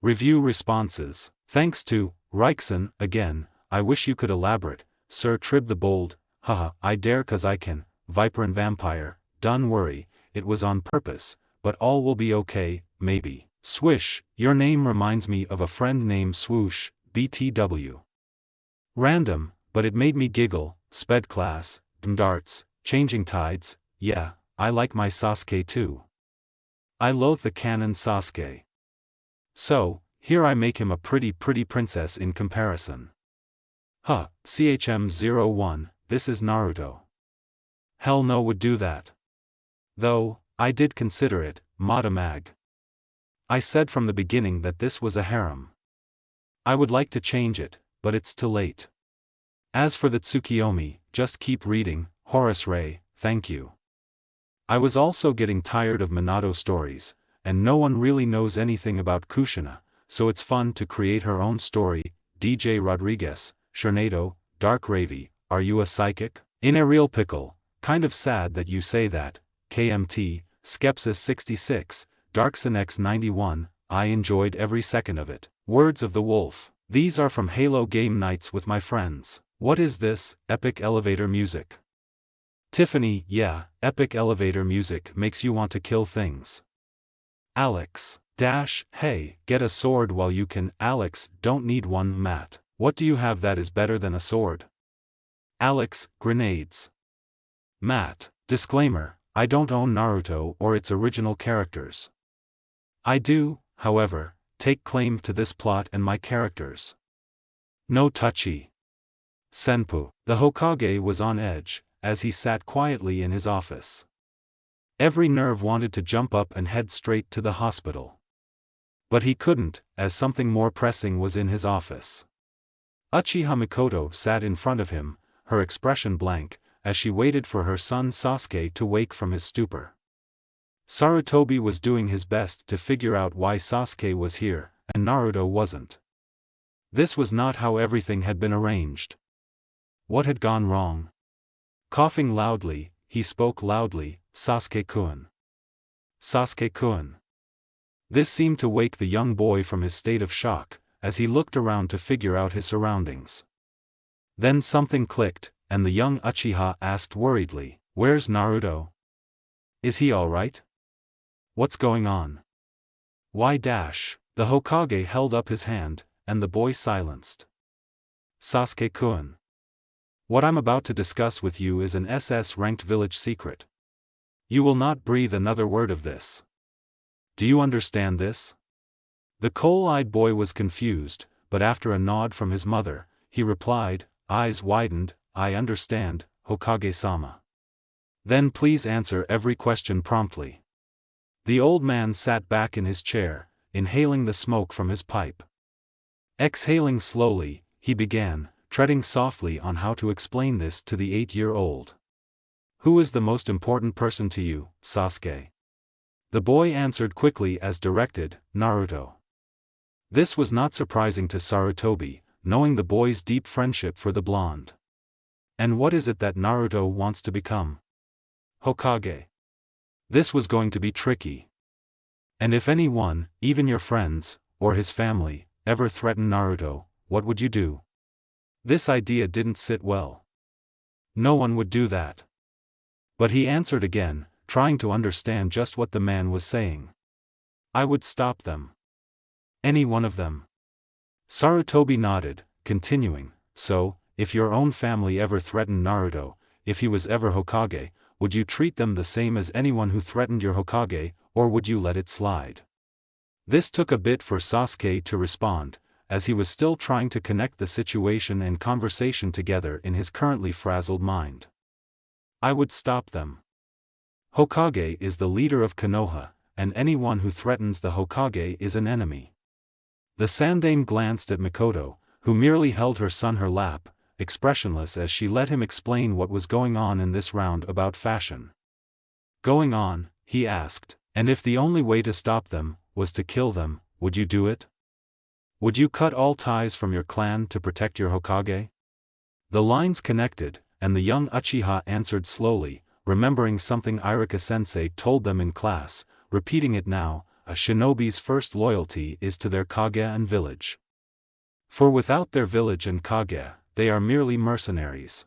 Review responses. Thanks to Reichson, again, I wish you could elaborate, Sir Trib the Bold, I dare 'cause I can, Viper and Vampire, don't worry, it was on purpose, but all will be okay, maybe. Swish, your name reminds me of a friend named Swoosh, BTW. Random, but it made me giggle, Sped Class, Darts, Changing Tides, yeah, I like my Sasuke too. I loathe the canon Sasuke. So, here I make him a pretty princess in comparison. Huh, CHM01, this is Naruto. Hell no would do that. Though, I did consider it, Mag. I said from the beginning that this was a harem. I would like to change it, but it's too late. As for the Tsukiyomi, just keep reading, Horace Ray, thank you. I was also getting tired of Minato stories, and no one really knows anything about Kushina, so it's fun to create her own story. DJ Rodriguez, Sharnado, Dark Ravi, are you a psychic? In a real pickle, kind of sad that you say that, KMT, Skepsis 66, Darkson X 91, I enjoyed every second of it. Words of the Wolf. These are from Halo game nights with my friends. What is this, epic elevator music? Tiffany, yeah, epic elevator music makes you want to kill things. Alex, hey, get a sword while you can. Alex, don't need one. Matt, what do you have that is better than a sword? Alex, grenades. Matt, disclaimer, I don't own Naruto or its original characters. I do, however, take claim to this plot and my characters. No touchy. Senpu, the Hokage was on edge, as he sat quietly in his office. Every nerve wanted to jump up and head straight to the hospital. But he couldn't, as something more pressing was in his office. Uchiha Mikoto sat in front of him, her expression blank, as she waited for her son Sasuke to wake from his stupor. Sarutobi was doing his best to figure out why Sasuke was here, and Naruto wasn't. This was not how everything had been arranged. What had gone wrong? Coughing loudly, he spoke loudly, Sasuke-kun. Sasuke-kun. This seemed to wake the young boy from his state of shock, as he looked around to figure out his surroundings. Then something clicked, and the young Uchiha asked worriedly, "Where's Naruto? Is he alright? What's going on?" Why? The Hokage held up his hand, and the boy silenced. Sasuke-kun. What I'm about to discuss with you is an SS-ranked village secret. You will not breathe another word of this. Do you understand this? The coal-eyed boy was confused, but after a nod from his mother, he replied, eyes widened, I understand, Hokage-sama. Then please answer every question promptly. The old man sat back in his chair, inhaling the smoke from his pipe. Exhaling slowly, he began, treading softly on how to explain this to the 8-year-old. Who is the most important person to you, Sasuke? The boy answered quickly as directed, Naruto. This was not surprising to Sarutobi, knowing the boy's deep friendship for the blonde. And what is it that Naruto wants to become? Hokage. This was going to be tricky. And if anyone, even your friends, or his family, ever threatened Naruto, what would you do? This idea didn't sit well. No one would do that. But he answered again, trying to understand just what the man was saying. I would stop them. Any one of them. Sarutobi nodded, continuing, so, if your own family ever threatened Naruto, if he was ever Hokage, would you treat them the same as anyone who threatened your Hokage, or would you let it slide? This took a bit for Sasuke to respond, as he was still trying to connect the situation and conversation together in his currently frazzled mind. I would stop them. Hokage is the leader of Konoha, and anyone who threatens the Hokage is an enemy. The Sandaime glanced at Mikoto, who merely held her son her lap, expressionless as she let him explain what was going on in this roundabout fashion. Going on, he asked, and if the only way to stop them was to kill them, would you do it? Would you cut all ties from your clan to protect your Hokage? The lines connected, and the young Uchiha answered slowly, remembering something Irika-sensei told them in class, repeating it now, a shinobi's first loyalty is to their Kage and village. For without their village and Kage, they are merely mercenaries.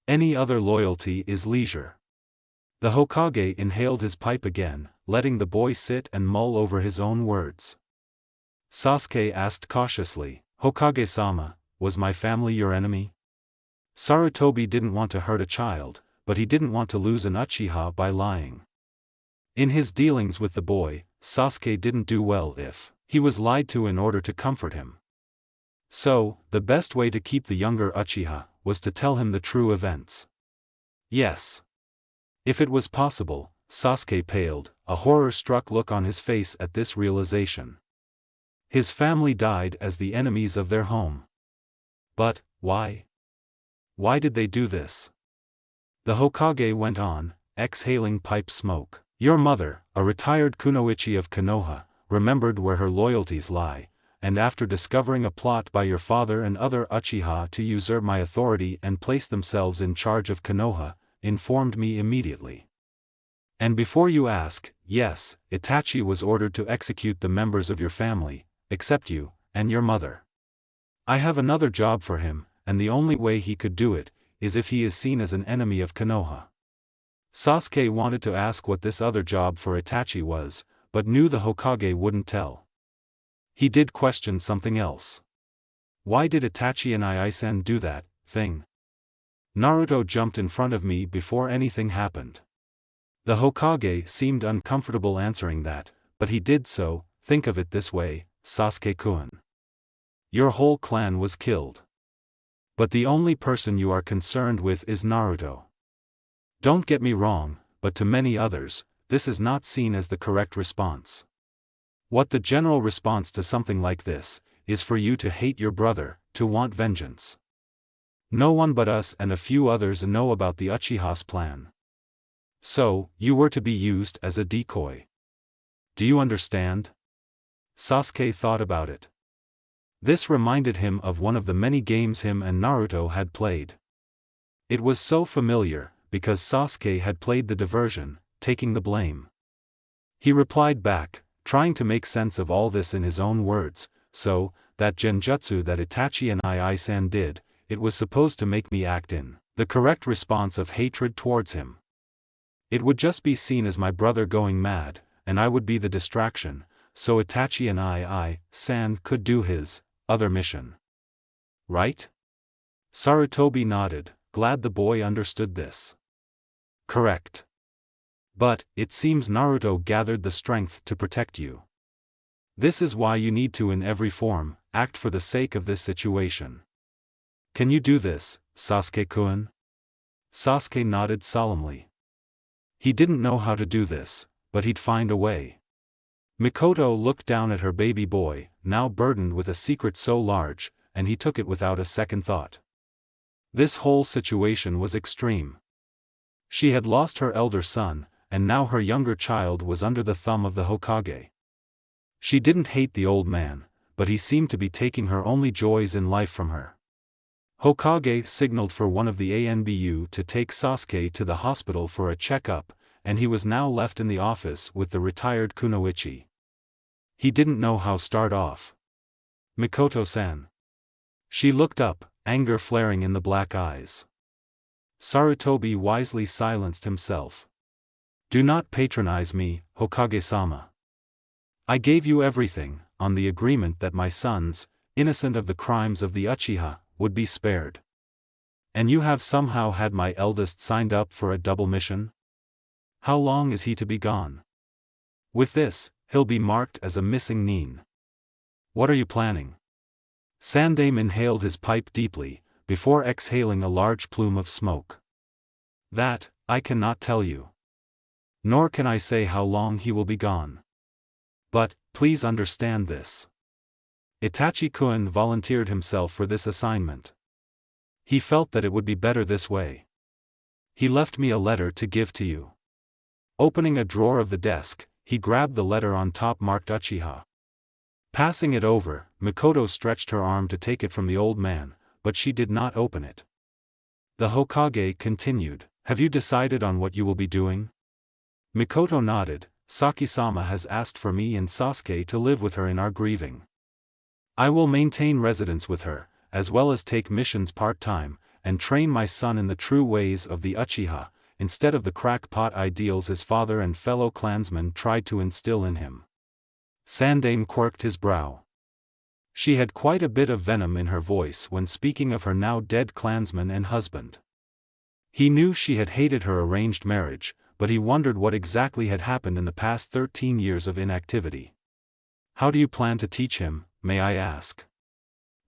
Any other loyalty is leisure. The Hokage inhaled his pipe again, letting the boy sit and mull over his own words. Sasuke asked cautiously, Hokage-sama, was my family your enemy? Sarutobi didn't want to hurt a child, but he didn't want to lose an Uchiha by lying. In his dealings with the boy, Sasuke didn't do well if He was lied to in order to comfort him. So, the best way to keep the younger Uchiha was to tell him the true events. Yes. If it was possible, Sasuke paled, a horror-struck look on his face at this realization. His family died as the enemies of their home. But, why? Why did they do this? The Hokage went on, exhaling pipe smoke. Your mother, a retired kunoichi of Konoha, remembered where her loyalties lie, and after discovering a plot by your father and other Uchiha to usurp my authority and place themselves in charge of Konoha, informed me immediately. And before you ask, yes, Itachi was ordered to execute the members of your family, except you, and your mother. I have another job for him, and the only way he could do it, is if he is seen as an enemy of Konoha. Sasuke wanted to ask what this other job for Itachi was, but knew the Hokage wouldn't tell. He did question something else. Why did Itachi and Ai-san do that thing? Naruto jumped in front of me before anything happened. The Hokage seemed uncomfortable answering that, but he did so. Think of it this way, Sasuke-kun. Your whole clan was killed. But the only person you are concerned with is Naruto. Don't get me wrong, but to many others, this is not seen as the correct response. What the general response to something like this, is for you to hate your brother, to want vengeance. No one but us and a few others know about the Uchiha's plan. So, you were to be used as a decoy. Do you understand? Sasuke thought about it. This reminded him of one of the many games him and Naruto had played. It was so familiar, because Sasuke had played the diversion, taking the blame. He replied back, trying to make sense of all this in his own words, so, that genjutsu that Itachi and Ai-san did, it was supposed to make me act in the correct response of hatred towards him. It would just be seen as my brother going mad, and I would be the distraction, so Itachi and Ai-san could do his other mission. Right? Sarutobi nodded, glad the boy understood this. Correct. But, it seems Naruto gathered the strength to protect you. This is why you need to in every form, act for the sake of this situation. Can you do this, Sasuke-kun? Sasuke nodded solemnly. He didn't know how to do this, but he'd find a way. Mikoto looked down at her baby boy, now burdened with a secret so large, and he took it without a second thought. This whole situation was extreme. She had lost her elder son, and now her younger child was under the thumb of the Hokage. She didn't hate the old man, but he seemed to be taking her only joys in life from her. Hokage signaled for one of the ANBU to take Sasuke to the hospital for a checkup, and he was now left in the office with the retired kunoichi. He didn't know how to start off. Mikoto-san. She looked up, anger flaring in the black eyes. Sarutobi wisely silenced himself. Do not patronize me, Hokage-sama. I gave you everything, on the agreement that my sons, innocent of the crimes of the Uchiha, would be spared. And you have somehow had my eldest signed up for a double mission? How long is he to be gone? With this, he'll be marked as a missing nin. What are you planning? Sandaime inhaled his pipe deeply, before exhaling a large plume of smoke. That, I cannot tell you. Nor can I say how long he will be gone. But, please understand this. Itachi-kun volunteered himself for this assignment. He felt that it would be better this way. He left me a letter to give to you. Opening a drawer of the desk, he grabbed the letter on top marked Uchiha. Passing it over, Mikoto stretched her arm to take it from the old man, but she did not open it. The Hokage continued, have you decided on what you will be doing? Mikoto nodded. Saki-sama has asked for me and Sasuke to live with her in our grieving. I will maintain residence with her, as well as take missions part-time, and train my son in the true ways of the Uchiha, instead of the crackpot ideals his father and fellow clansmen tried to instill in him. Sandaime quirked his brow. She had quite a bit of venom in her voice when speaking of her now dead clansman and husband. He knew she had hated her arranged marriage, but he wondered what exactly had happened in the past 13 years of inactivity. How do you plan to teach him, may I ask?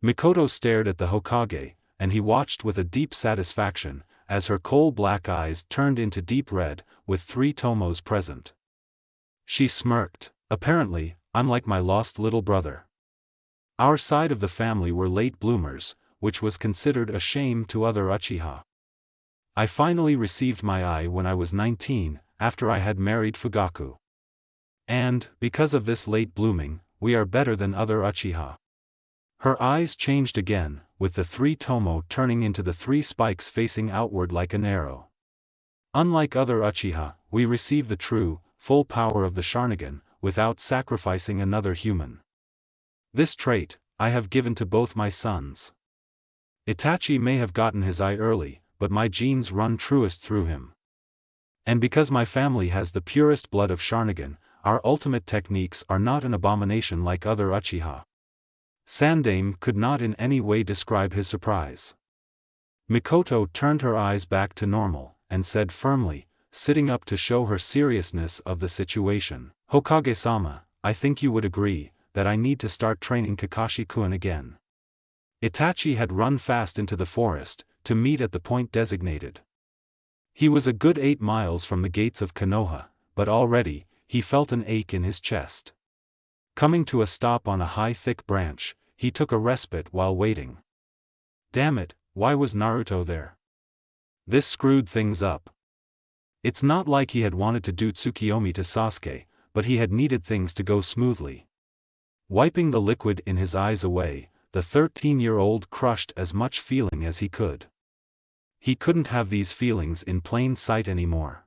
Mikoto stared at the Hokage, and he watched with a deep satisfaction, as her coal-black eyes turned into deep red, with 3 tomos present. She smirked. Apparently, I'm like my lost little brother. Our side of the family were late bloomers, which was considered a shame to other Uchiha. I finally received my eye when I was 19, after I had married Fugaku. And, because of this late blooming, we are better than other Uchiha. Her eyes changed again, with the 3 tomo turning into the 3 spikes facing outward like an arrow. Unlike other Uchiha, we receive the true, full power of the Sharingan, without sacrificing another human. This trait, I have given to both my sons. Itachi may have gotten his eye early, but my genes run truest through him. And because my family has the purest blood of Sharingan, our ultimate techniques are not an abomination like other Uchiha. Sandaime could not in any way describe his surprise. Mikoto turned her eyes back to normal, and said firmly, sitting up to show her seriousness of the situation, Hokage-sama, I think you would agree, that I need to start training Kakashi-kun again. Itachi had run fast into the forest, to meet at the point designated. He was a good 8 miles from the gates of Konoha, but already, he felt an ache in his chest. Coming to a stop on a high thick branch, he took a respite while waiting. Damn it, why was Naruto there? This screwed things up. It's not like he had wanted to do Tsukiyomi to Sasuke, but he had needed things to go smoothly. Wiping the liquid in his eyes away, the 13-year-old crushed as much feeling as he could. He couldn't have these feelings in plain sight anymore.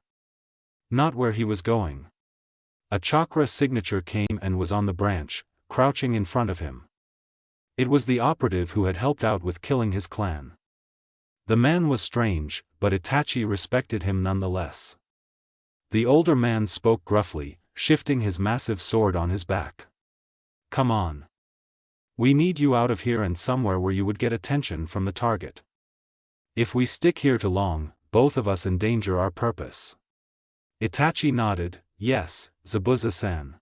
Not where he was going. A chakra signature came and was on the branch, crouching in front of him. It was the operative who had helped out with killing his clan. The man was strange, but Itachi respected him nonetheless. The older man spoke gruffly, shifting his massive sword on his back. Come on. We need you out of here and somewhere where you would get attention from the target. If we stick here too long, both of us endanger our purpose. Itachi nodded, yes, Zabuza-san.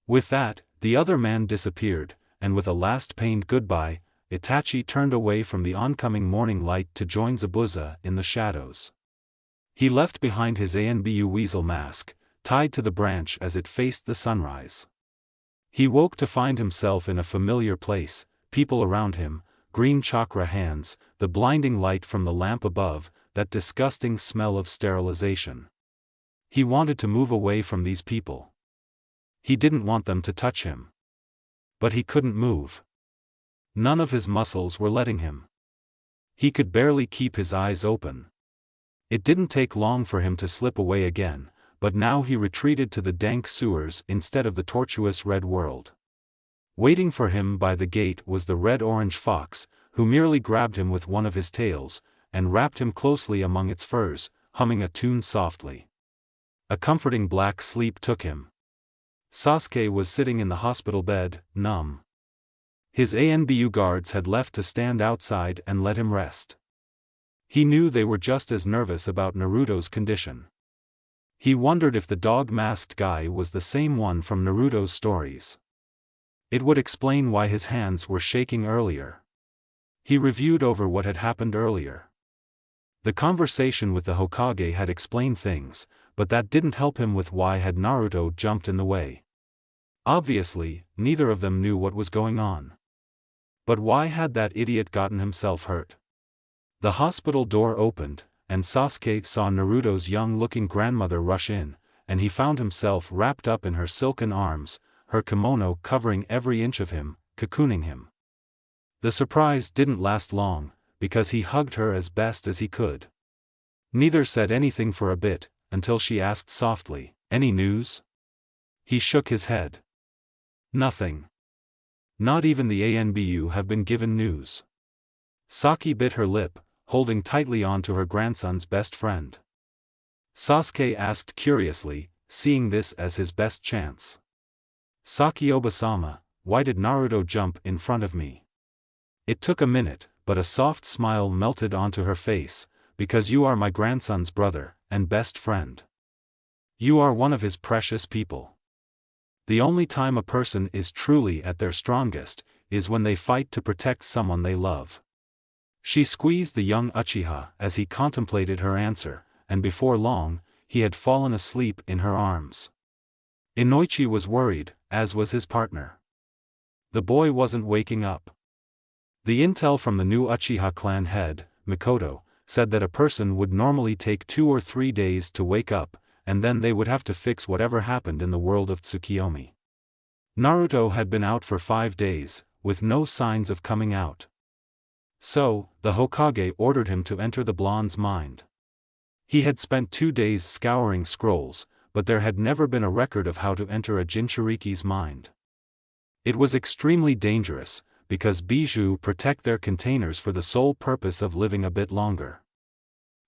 With that, the other man disappeared, and with a last pained goodbye, Itachi turned away from the oncoming morning light to join Zabuza in the shadows. He left behind his Anbu weasel mask, tied to the branch as it faced the sunrise. He woke to find himself in a familiar place, people around him, green chakra hands, the blinding light from the lamp above, that disgusting smell of sterilization. He wanted to move away from these people. He didn't want them to touch him. But he couldn't move. None of his muscles were letting him. He could barely keep his eyes open. It didn't take long for him to slip away again, but now he retreated to the dank sewers instead of the tortuous red world. Waiting for him by the gate was the red-orange fox, who merely grabbed him with one of his tails, and wrapped him closely among its furs, humming a tune softly. A comforting black sleep took him. Sasuke was sitting in the hospital bed, numb. His Anbu guards had left to stand outside and let him rest. He knew they were just as nervous about Naruto's condition. He wondered if the dog-masked guy was the same one from Naruto's stories. It would explain why his hands were shaking earlier. He reviewed over what had happened earlier. The conversation with the Hokage had explained things, but that didn't help him with why had Naruto jumped in the way. Obviously, neither of them knew what was going on. But why had that idiot gotten himself hurt? The hospital door opened, and Sasuke saw Naruto's young-looking grandmother rush in, and he found himself wrapped up in her silken arms, her kimono covering every inch of him, cocooning him. The surprise didn't last long, because he hugged her as best as he could. Neither said anything for a bit, until she asked softly, "Any news?" He shook his head. "Nothing. Not even the Anbu have been given news." Saki bit her lip, holding tightly on to her grandson's best friend. Sasuke asked curiously, seeing this as his best chance. "Saki Oba-sama, why did Naruto jump in front of me?" It took a minute, but a soft smile melted onto her face, "Because you are my grandson's brother, and best friend. You are one of his precious people." The only time a person is truly at their strongest is when they fight to protect someone they love. She squeezed the young Uchiha as he contemplated her answer, and before long, he had fallen asleep in her arms. Inoichi was worried, as was his partner. The boy wasn't waking up. The intel from the new Uchiha clan head, Mikoto, said that a person would normally take 2 or 3 days to wake up, and then they would have to fix whatever happened in the world of Tsukiyomi. Naruto had been out for 5 days, with no signs of coming out. So, the Hokage ordered him to enter the blonde's mind. He had spent 2 days scouring scrolls, but there had never been a record of how to enter a Jinchuriki's mind. It was extremely dangerous, because Bijou protect their containers for the sole purpose of living a bit longer.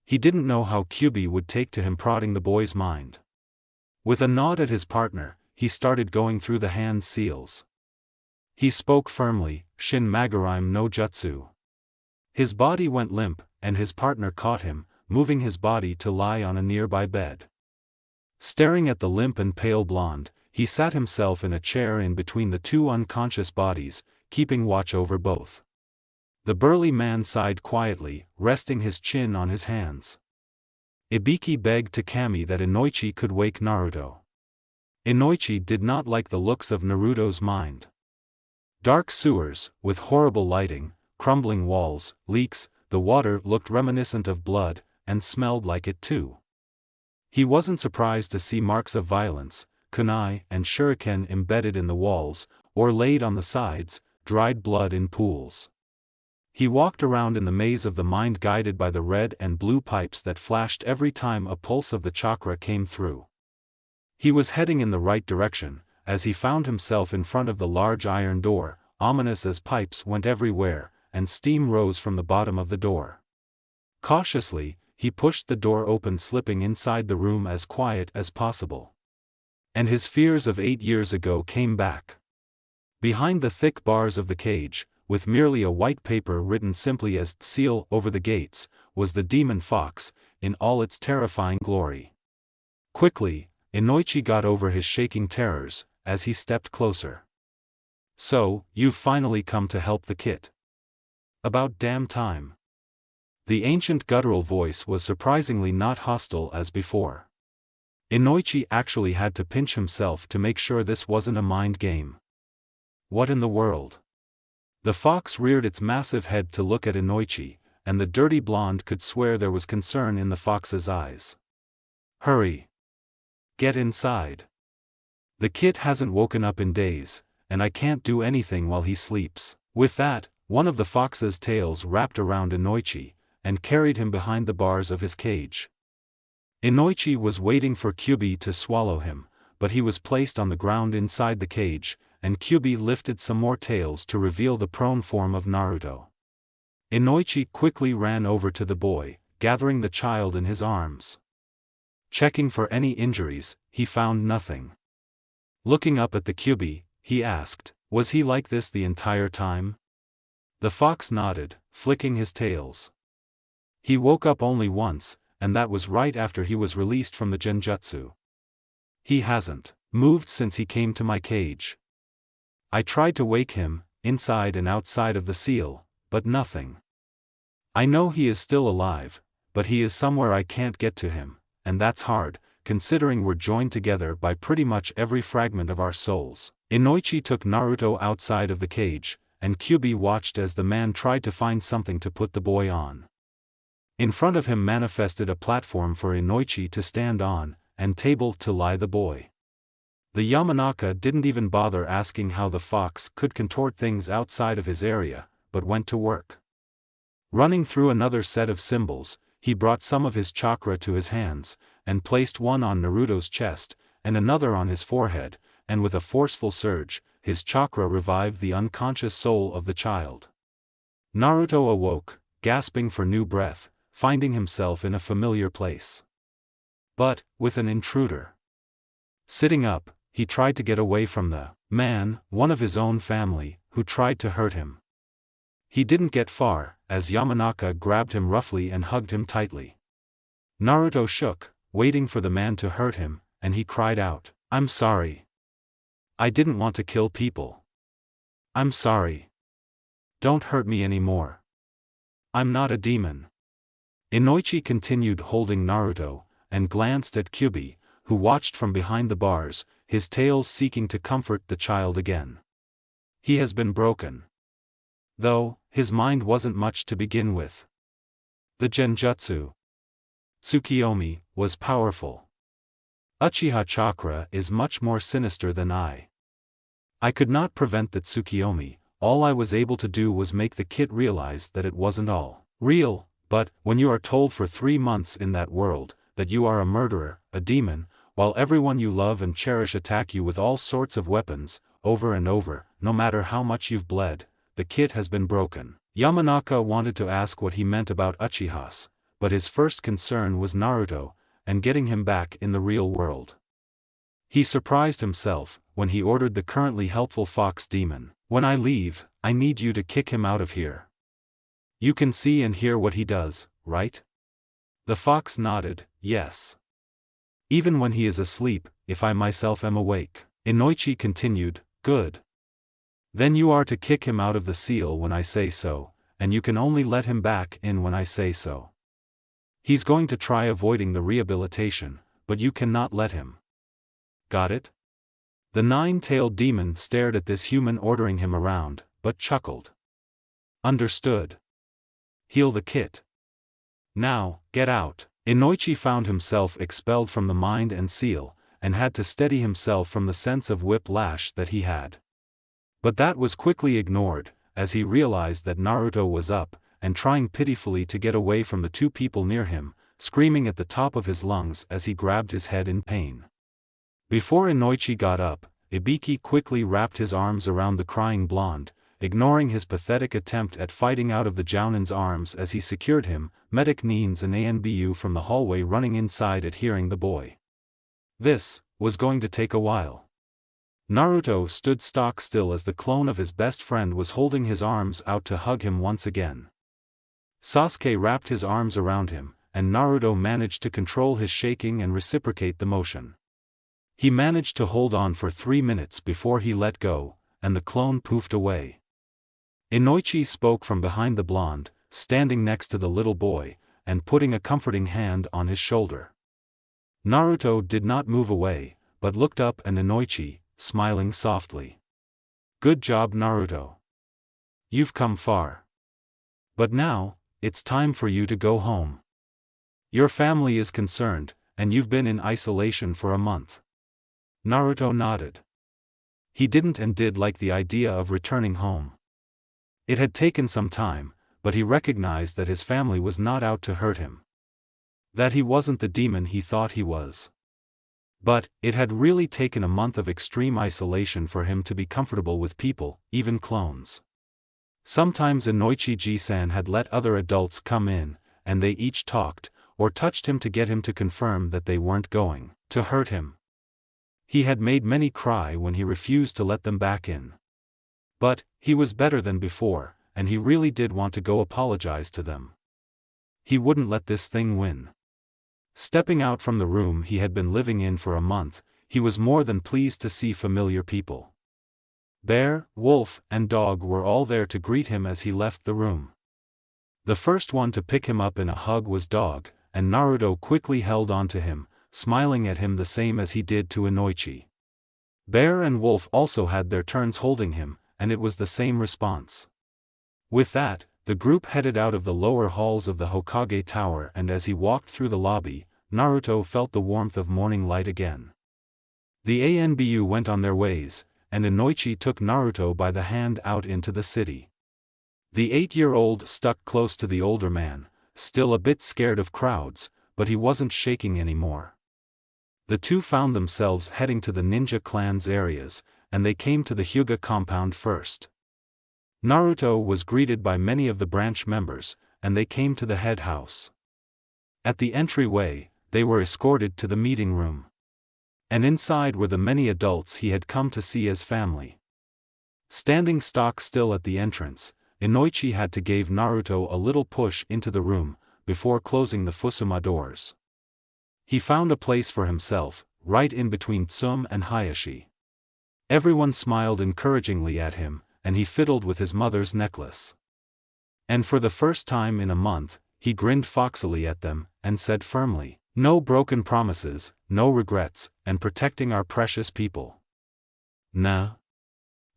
He didn't know how Kyubi would take to him prodding the boy's mind. With a nod at his partner, he started going through the hand seals. He spoke firmly, Shin Magaraim no Jutsu. His body went limp, and his partner caught him, moving his body to lie on a nearby bed. Staring at the limp and pale blonde, he sat himself in a chair in between the two unconscious bodies, keeping watch over both. The burly man sighed quietly, resting his chin on his hands. Ibiki begged Takami that Inoichi could wake Naruto. Inoichi did not like the looks of Naruto's mind. Dark sewers, with horrible lighting, crumbling walls, leaks, the water looked reminiscent of blood, and smelled like it too. He wasn't surprised to see marks of violence, kunai and shuriken embedded in the walls, or laid on the sides, dried blood in pools. He walked around in the maze of the mind guided by the red and blue pipes that flashed every time a pulse of the chakra came through. He was heading in the right direction, as he found himself in front of the large iron door, ominous as pipes went everywhere, and steam rose from the bottom of the door. Cautiously, he pushed the door open, slipping inside the room as quiet as possible. And his fears of 8 years ago came back. Behind the thick bars of the cage, with merely a white paper written simply as "seal" over the gates, was the demon fox, in all its terrifying glory. Quickly, Inoichi got over his shaking terrors, as he stepped closer. "So, you've finally come to help the kid. About damn time." The ancient guttural voice was surprisingly not hostile as before. Inoichi actually had to pinch himself to make sure this wasn't a mind game. What in the world? The fox reared its massive head to look at Inoichi, and the dirty blonde could swear there was concern in the fox's eyes. "Hurry! Get inside. The kid hasn't woken up in days, and I can't do anything while he sleeps." With that, one of the fox's tails wrapped around Inoichi, and carried him behind the bars of his cage. Inoichi was waiting for Kyubi to swallow him, but he was placed on the ground inside the cage, and Kyubi lifted some more tails to reveal the prone form of Naruto. Inoichi quickly ran over to the boy, gathering the child in his arms. Checking for any injuries, he found nothing. Looking up at the Kyubi, he asked, "Was he like this the entire time?" The fox nodded, flicking his tails. "He woke up only once, and that was right after he was released from the genjutsu. He hasn't moved since he came to my cage. I tried to wake him, inside and outside of the seal, but nothing. I know he is still alive, but he is somewhere I can't get to him, and that's hard, considering we're joined together by pretty much every fragment of our souls." Inoichi took Naruto outside of the cage, and Kyubi watched as the man tried to find something to put the boy on. In front of him manifested a platform for Inoichi to stand on, and table to lie the boy. The Yamanaka didn't even bother asking how the fox could contort things outside of his area, but went to work. Running through another set of symbols, he brought some of his chakra to his hands, and placed one on Naruto's chest, and another on his forehead, and with a forceful surge, his chakra revived the unconscious soul of the child. Naruto awoke, gasping for new breath, finding himself in a familiar place. But, with an intruder. Sitting up, he tried to get away from the man, one of his own family, who tried to hurt him. He didn't get far, as Yamanaka grabbed him roughly and hugged him tightly. Naruto shook, waiting for the man to hurt him, and he cried out, "I'm sorry. I didn't want to kill people. I'm sorry. Don't hurt me anymore. I'm not a demon. Inoichi continued holding Naruto, and glanced at Kyubi, who watched from behind the bars, his tales seeking to comfort the child again. He has been broken. Though, his mind wasn't much to begin with. The Genjutsu Tsukiyomi was powerful. Uchiha chakra is much more sinister than I could not prevent the Tsukiyomi. All I was able to do was make the kid realize that it wasn't all real, but, when you are told for 3 months in that world, that you are a murderer, a demon, while everyone you love and cherish attack you with all sorts of weapons, over and over, no matter how much you've bled, the kid has been broken. Yamanaka wanted to ask what he meant about Uchihas, but his first concern was Naruto, and getting him back in the real world. He surprised himself, when he ordered the currently helpful fox demon, "When I leave, I need you to kick him out of here. You can see and hear what he does, right?" The fox nodded, "Yes. Even when he is asleep, if I myself am awake." Inoichi continued, "Good. Then you are to kick him out of the seal when I say so, and you can only let him back in when I say so. He's going to try avoiding the rehabilitation, but you cannot let him. Got it?" The nine-tailed demon stared at this human ordering him around, but chuckled. "Understood. Heal the kit. Now, get out." Inoichi found himself expelled from the mind and seal, and had to steady himself from the sense of whiplash that he had. But that was quickly ignored, as he realized that Naruto was up, and trying pitifully to get away from the two people near him, screaming at the top of his lungs as he grabbed his head in pain. Before Inoichi got up, Ibiki quickly wrapped his arms around the crying blonde, ignoring his pathetic attempt at fighting out of the Jounin's arms as he secured him, Medic Nines and Anbu from the hallway running inside at hearing the boy. This was going to take a while. Naruto stood stock still as the clone of his best friend was holding his arms out to hug him once again. Sasuke wrapped his arms around him, and Naruto managed to control his shaking and reciprocate the motion. He managed to hold on for 3 minutes before he let go, and the clone poofed away. Inoichi spoke from behind the blonde, standing next to the little boy, and putting a comforting hand on his shoulder. Naruto did not move away, but looked up at Inoichi, smiling softly. "Good job, Naruto. You've come far. But now, it's time for you to go home. Your family is concerned, and you've been in isolation for a month." Naruto nodded. He did like the idea of returning home. It had taken some time, but he recognized that his family was not out to hurt him. That he wasn't the demon he thought he was. But, it had really taken a month of extreme isolation for him to be comfortable with people, even clones. Sometimes Inoichi-ji-san had let other adults come in, and they each talked, or touched him to get him to confirm that they weren't going to hurt him. He had made many cry when he refused to let them back in. But, he was better than before, and he really did want to go apologize to them. He wouldn't let this thing win. Stepping out from the room he had been living in for a month, he was more than pleased to see familiar people. Bear, wolf, and dog were all there to greet him as he left the room. The first one to pick him up in a hug was Dog, and Naruto quickly held on to him, smiling at him the same as he did to Inoichi. Bear and Wolf also had their turns holding him, and it was the same response. With that, the group headed out of the lower halls of the Hokage Tower, and as he walked through the lobby, Naruto felt the warmth of morning light again. The Anbu went on their ways, and Inoichi took Naruto by the hand out into the city. The 8-year-old stuck close to the older man, still a bit scared of crowds, but he wasn't shaking anymore. The two found themselves heading to the ninja clan's areas, and they came to the Hyuga compound first. Naruto was greeted by many of the branch members, and they came to the head house. At the entryway, they were escorted to the meeting room. And inside were the many adults he had come to see as family. Standing stock still at the entrance, Inoichi had to give Naruto a little push into the room, before closing the Fusuma doors. He found a place for himself, right in between Tsum and Hayashi. Everyone smiled encouragingly at him, and he fiddled with his mother's necklace. And for the first time in a month, he grinned foxily at them, and said firmly, "No broken promises, no regrets, and protecting our precious people." Nah.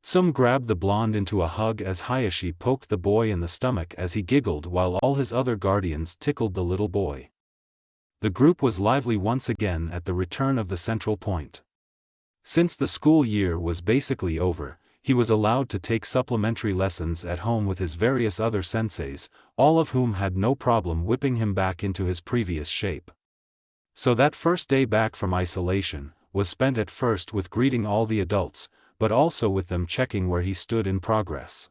Some grabbed the blonde into a hug as Hayashi poked the boy in the stomach as he giggled while all his other guardians tickled the little boy. The group was lively once again at the return of the central point. Since the school year was basically over, he was allowed to take supplementary lessons at home with his various other senseis, all of whom had no problem whipping him back into his previous shape. So that first day back from isolation was spent at first with greeting all the adults, but also with them checking where he stood in progress.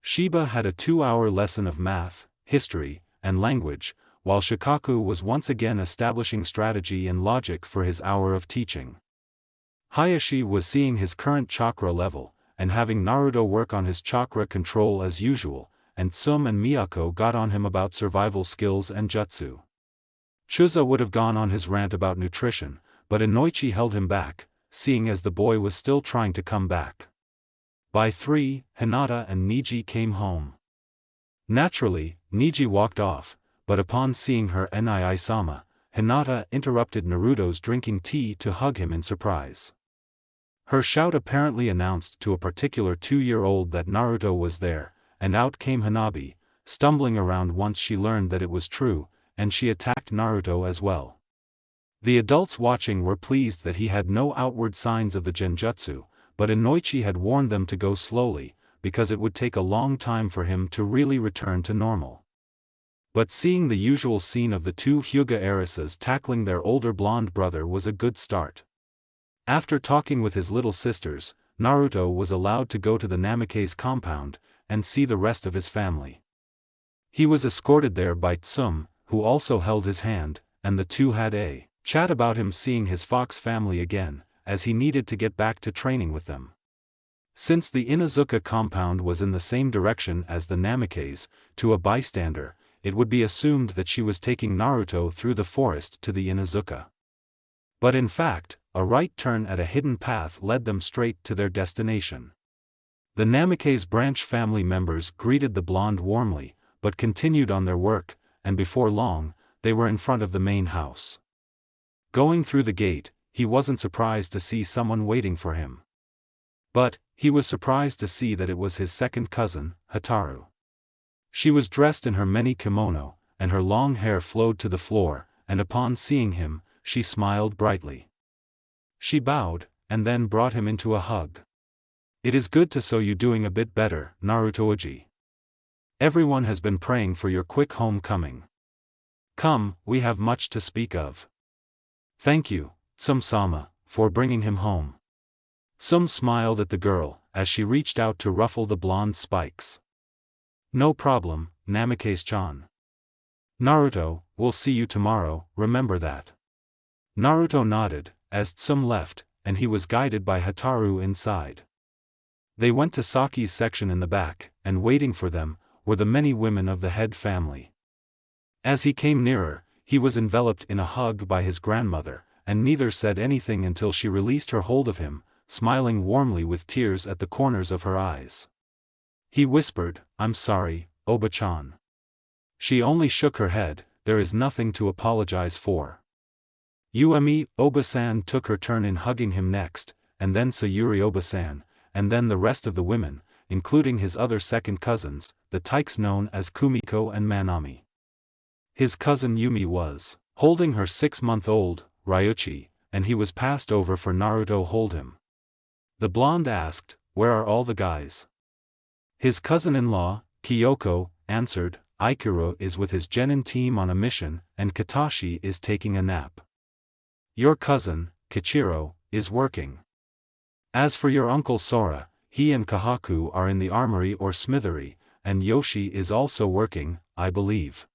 Shiba had a 2-hour lesson of math, history, and language, while Shikaku was once again establishing strategy and logic for his hour of teaching. Hayashi was seeing his current chakra level, and having Naruto work on his chakra control as usual, and Tsum and Miyako got on him about survival skills and jutsu. Chuza would have gone on his rant about nutrition, but Inoichi held him back, seeing as the boy was still trying to come back. By 3, Hinata and Niji came home. Naturally, Niji walked off, but upon seeing her Nii-sama, Hinata interrupted Naruto's drinking tea to hug him in surprise. Her shout apparently announced to a particular 2-year-old that Naruto was there, and out came Hanabi, stumbling around once she learned that it was true, and she attacked Naruto as well. The adults watching were pleased that he had no outward signs of the genjutsu, but Inoichi had warned them to go slowly, because it would take a long time for him to really return to normal. But seeing the usual scene of the two Hyuga heiresses tackling their older blonde brother was a good start. After talking with his little sisters, Naruto was allowed to go to the Namikaze compound, and see the rest of his family. He was escorted there by Tsum, who also held his hand, and the two had a chat about him seeing his fox family again, as he needed to get back to training with them. Since the Inuzuka compound was in the same direction as the Namikaze, to a bystander, it would be assumed that she was taking Naruto through the forest to the Inuzuka. But in fact, a right turn at a hidden path led them straight to their destination. The Namikaze branch family members greeted the blonde warmly, but continued on their work, and before long, they were in front of the main house. Going through the gate, he wasn't surprised to see someone waiting for him. But, he was surprised to see that it was his second cousin, Hataru. She was dressed in her mini kimono, and her long hair flowed to the floor, and upon seeing him, she smiled brightly. She bowed, and then brought him into a hug. "It is good to see you doing a bit better, Naruto-oji. Everyone has been praying for your quick homecoming. Come, we have much to speak of." "Thank you, Tsum-sama, for bringing him home." Tsum smiled at the girl, as she reached out to ruffle the blonde spikes. "No problem, Namikaze-chan. Naruto, we'll see you tomorrow, remember that." Naruto nodded, as Tsum left, and he was guided by Hataru inside. They went to Saki's section in the back, and waiting for them, were the many women of the head family. As he came nearer, he was enveloped in a hug by his grandmother, and neither said anything until she released her hold of him, smiling warmly with tears at the corners of her eyes. He whispered, "I'm sorry, Oba-chan." She only shook her head, "There is nothing to apologize for." Uemi Oba-san took her turn in hugging him next, and then Sayuri Oba-san, and then the rest of the women, including his other second cousins, the tykes known as Kumiko and Manami. His cousin Yumi was holding her 6-month-old, Ryuchi, and he was passed over for Naruto hold him. The blonde asked, "Where are all the guys?" His cousin-in-law, Kyoko, answered, "Ikuro is with his genin team on a mission, and Katashi is taking a nap. Your cousin, Kichiro, is working. As for your uncle Sora, he and Kahaku are in the armory or smithery, and Yoshi is also working, I believe."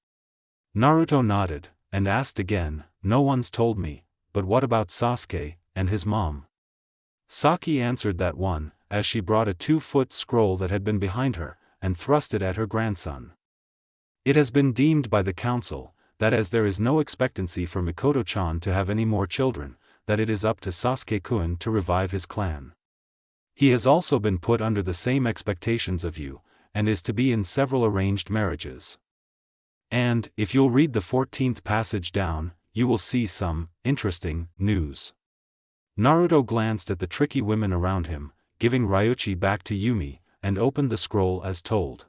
Naruto nodded, and asked again, "No one's told me, but what about Sasuke, and his mom?" Saki answered that one, as she brought a 2-foot scroll that had been behind her, and thrust it at her grandson. "It has been deemed by the council, that as there is no expectancy for Mikoto-chan to have any more children, that it is up to Sasuke-kun to revive his clan. He has also been put under the same expectations of you, and is to be in several arranged marriages. And, if you'll read the 14th passage down, you will see some interesting news. Naruto glanced at the tricky women around him, giving Ryuchi back to Yumi, and opened the scroll as told.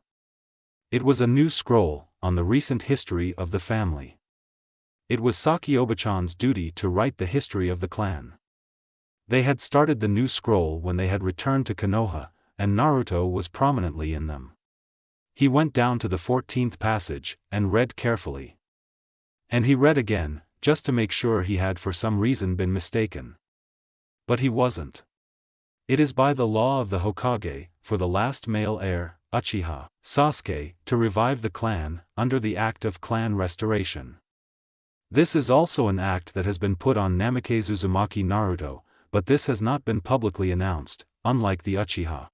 It was a new scroll, on the recent history of the family. It was Saki Obachan's duty to write the history of the clan. They had started the new scroll when they had returned to Konoha, and Naruto was prominently in them. He went down to the 14th passage, and read carefully. And he read again, just to make sure he had for some reason been mistaken. But he wasn't. It is by the law of the Hokage, for the last male heir, Uchiha, Sasuke, to revive the clan, under the Act of Clan Restoration. This is also an act that has been put on Namikaze Uzumaki Naruto, but this has not been publicly announced, unlike the Uchiha.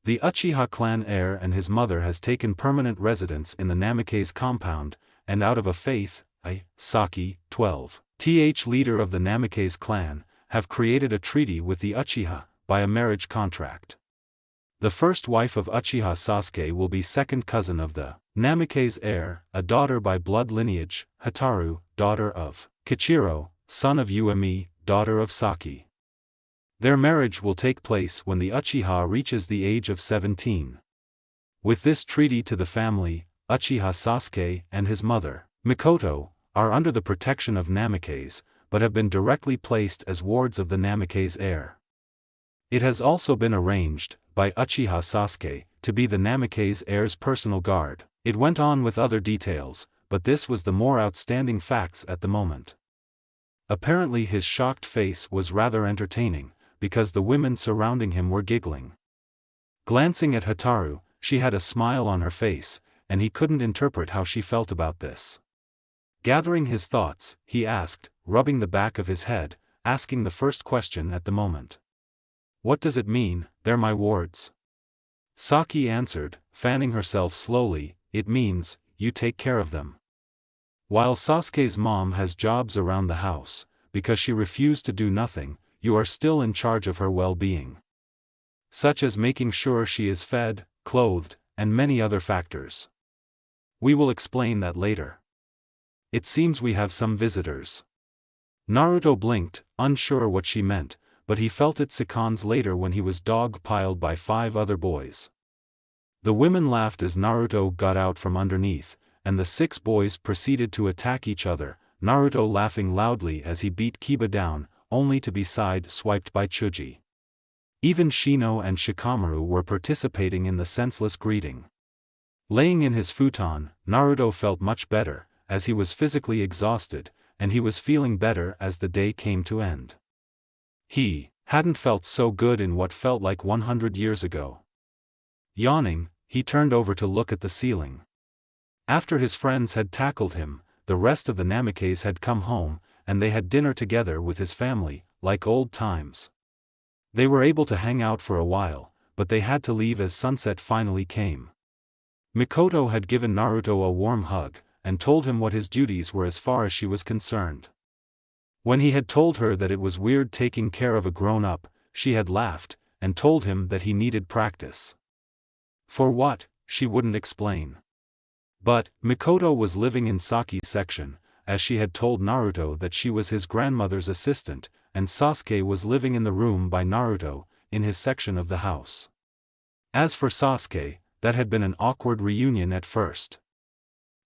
The Uchiha clan heir and his mother has taken permanent residence in the Namikaze compound, and out of a faith, Saki, 12th leader of the Namikaze clan, have created a treaty with the Uchiha, by a marriage contract. The first wife of Uchiha Sasuke will be second cousin of the Namikaze heir, a daughter by blood lineage, Hataru, daughter of Kichiro, son of Uemi, daughter of Saki. Their marriage will take place when the Uchiha reaches the age of 17. With this treaty to the family, Uchiha Sasuke and his mother, Mikoto, are under the protection of Namikaze, but have been directly placed as wards of the Namikaze heir. It has also been arranged, by Uchiha Sasuke, to be the Namikaze heir's personal guard. It went on with other details, but this was the more outstanding facts at the moment. Apparently his shocked face was rather entertaining, because the women surrounding him were giggling. Glancing at Hataru, she had a smile on her face, and he couldn't interpret how she felt about this. Gathering his thoughts, he asked, rubbing the back of his head, asking the first question at the moment. "What does it mean, they're my wards?" Saki answered, fanning herself slowly, "It means, you take care of them. While Sasuke's mom has jobs around the house, because she refused to do nothing, you are still in charge of her well-being. Such as making sure she is fed, clothed, and many other factors. We will explain that later. It seems we have some visitors." Naruto blinked, unsure what she meant, but he felt it seconds later when he was dog-piled by 5 other boys. The women laughed as Naruto got out from underneath, and the 6 boys proceeded to attack each other, Naruto laughing loudly as he beat Kiba down, only to be side-swiped by Chuji. Even Shino and Shikamaru were participating in the senseless greeting. Laying in his futon, Naruto felt much better, as he was physically exhausted, and he was feeling better as the day came to end. He hadn't felt so good in what felt like 100 years ago. Yawning, he turned over to look at the ceiling. After his friends had tackled him, the rest of the Namikaze had come home, and they had dinner together with his family, like old times. They were able to hang out for a while, but they had to leave as sunset finally came. Mikoto had given Naruto a warm hug, and told him what his duties were as far as she was concerned. When he had told her that it was weird taking care of a grown-up, she had laughed, and told him that he needed practice. For what, she wouldn't explain. But, Mikoto was living in Saki's section, as she had told Naruto that she was his grandmother's assistant, and Sasuke was living in the room by Naruto, in his section of the house. As for Sasuke, that had been an awkward reunion at first.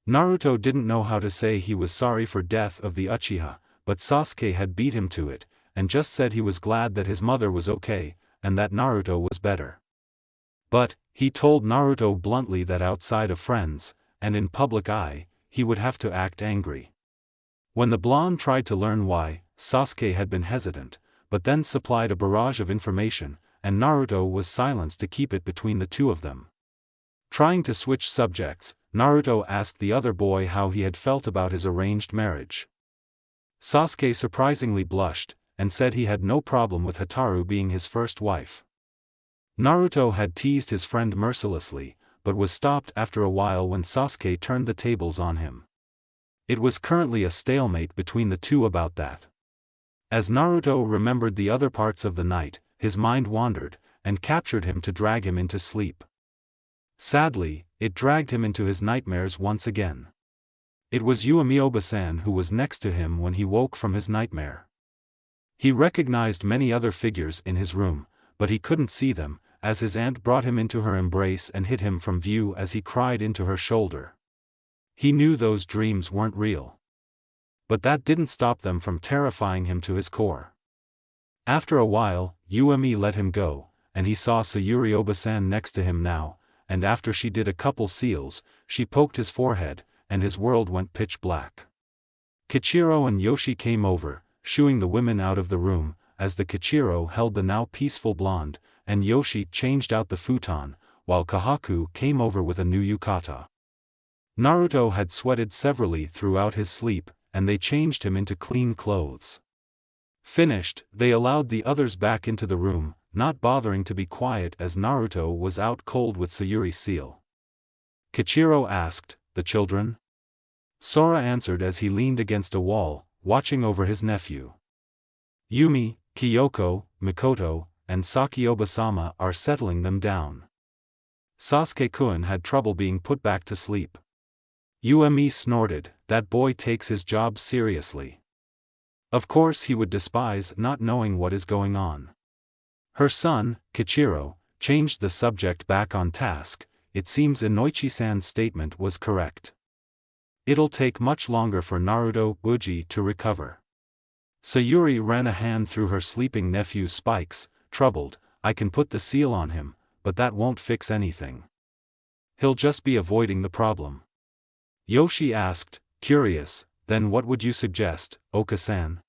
Naruto didn't know how to say he was sorry for death of the Uchiha, but Sasuke had beat him to it, and just said he was glad that his mother was okay, and that Naruto was better. But, he told Naruto bluntly that outside of friends, and in public eye, he would have to act angry. When the blonde tried to learn why, Sasuke had been hesitant, but then supplied a barrage of information, and Naruto was silenced to keep it between the two of them. Trying to switch subjects, Naruto asked the other boy how he had felt about his arranged marriage. Sasuke surprisingly blushed, and said he had no problem with Hataru being his first wife. Naruto had teased his friend mercilessly, but was stopped after a while when Sasuke turned the tables on him. It was currently a stalemate between the two about that. As Naruto remembered the other parts of the night, his mind wandered, and captured him to drag him into sleep. Sadly, it dragged him into his nightmares once again. It was Uemioba-san who was next to him when he woke from his nightmare. He recognized many other figures in his room, but he couldn't see them, as his aunt brought him into her embrace and hid him from view as he cried into her shoulder. He knew those dreams weren't real. But that didn't stop them from terrifying him to his core. After a while, Uemi let him go, and he saw Sayuri-oba-san next to him now, and after she did a couple seals, she poked his forehead, and his world went pitch black. Kichiro and Yoshi came over, shooing the women out of the room, as the Kichiro held the now peaceful blonde, and Yoshi changed out the futon, while Kahaku came over with a new yukata. Naruto had sweated severally throughout his sleep, and they changed him into clean clothes. Finished, they allowed the others back into the room, not bothering to be quiet as Naruto was out cold with Sayuri's seal. Kichiro asked, "The children?" Sora answered as he leaned against a wall, watching over his nephew. Yumi, Kyoko, Mikoto, and Sakioba-sama are settling them down. Sasuke-kun had trouble being put back to sleep. Uemi snorted, "That boy takes his job seriously. Of course he would despise not knowing what is going on." Her son, Kichiro, changed the subject back on task. It seems Inoichi-san's statement was correct. It'll take much longer for Naruto Uji to recover. Sayuri ran a hand through her sleeping nephew's spikes, troubled. "I can put the seal on him, but that won't fix anything. He'll just be avoiding the problem." Yoshi asked, curious, "Then what would you suggest, Oka-san?"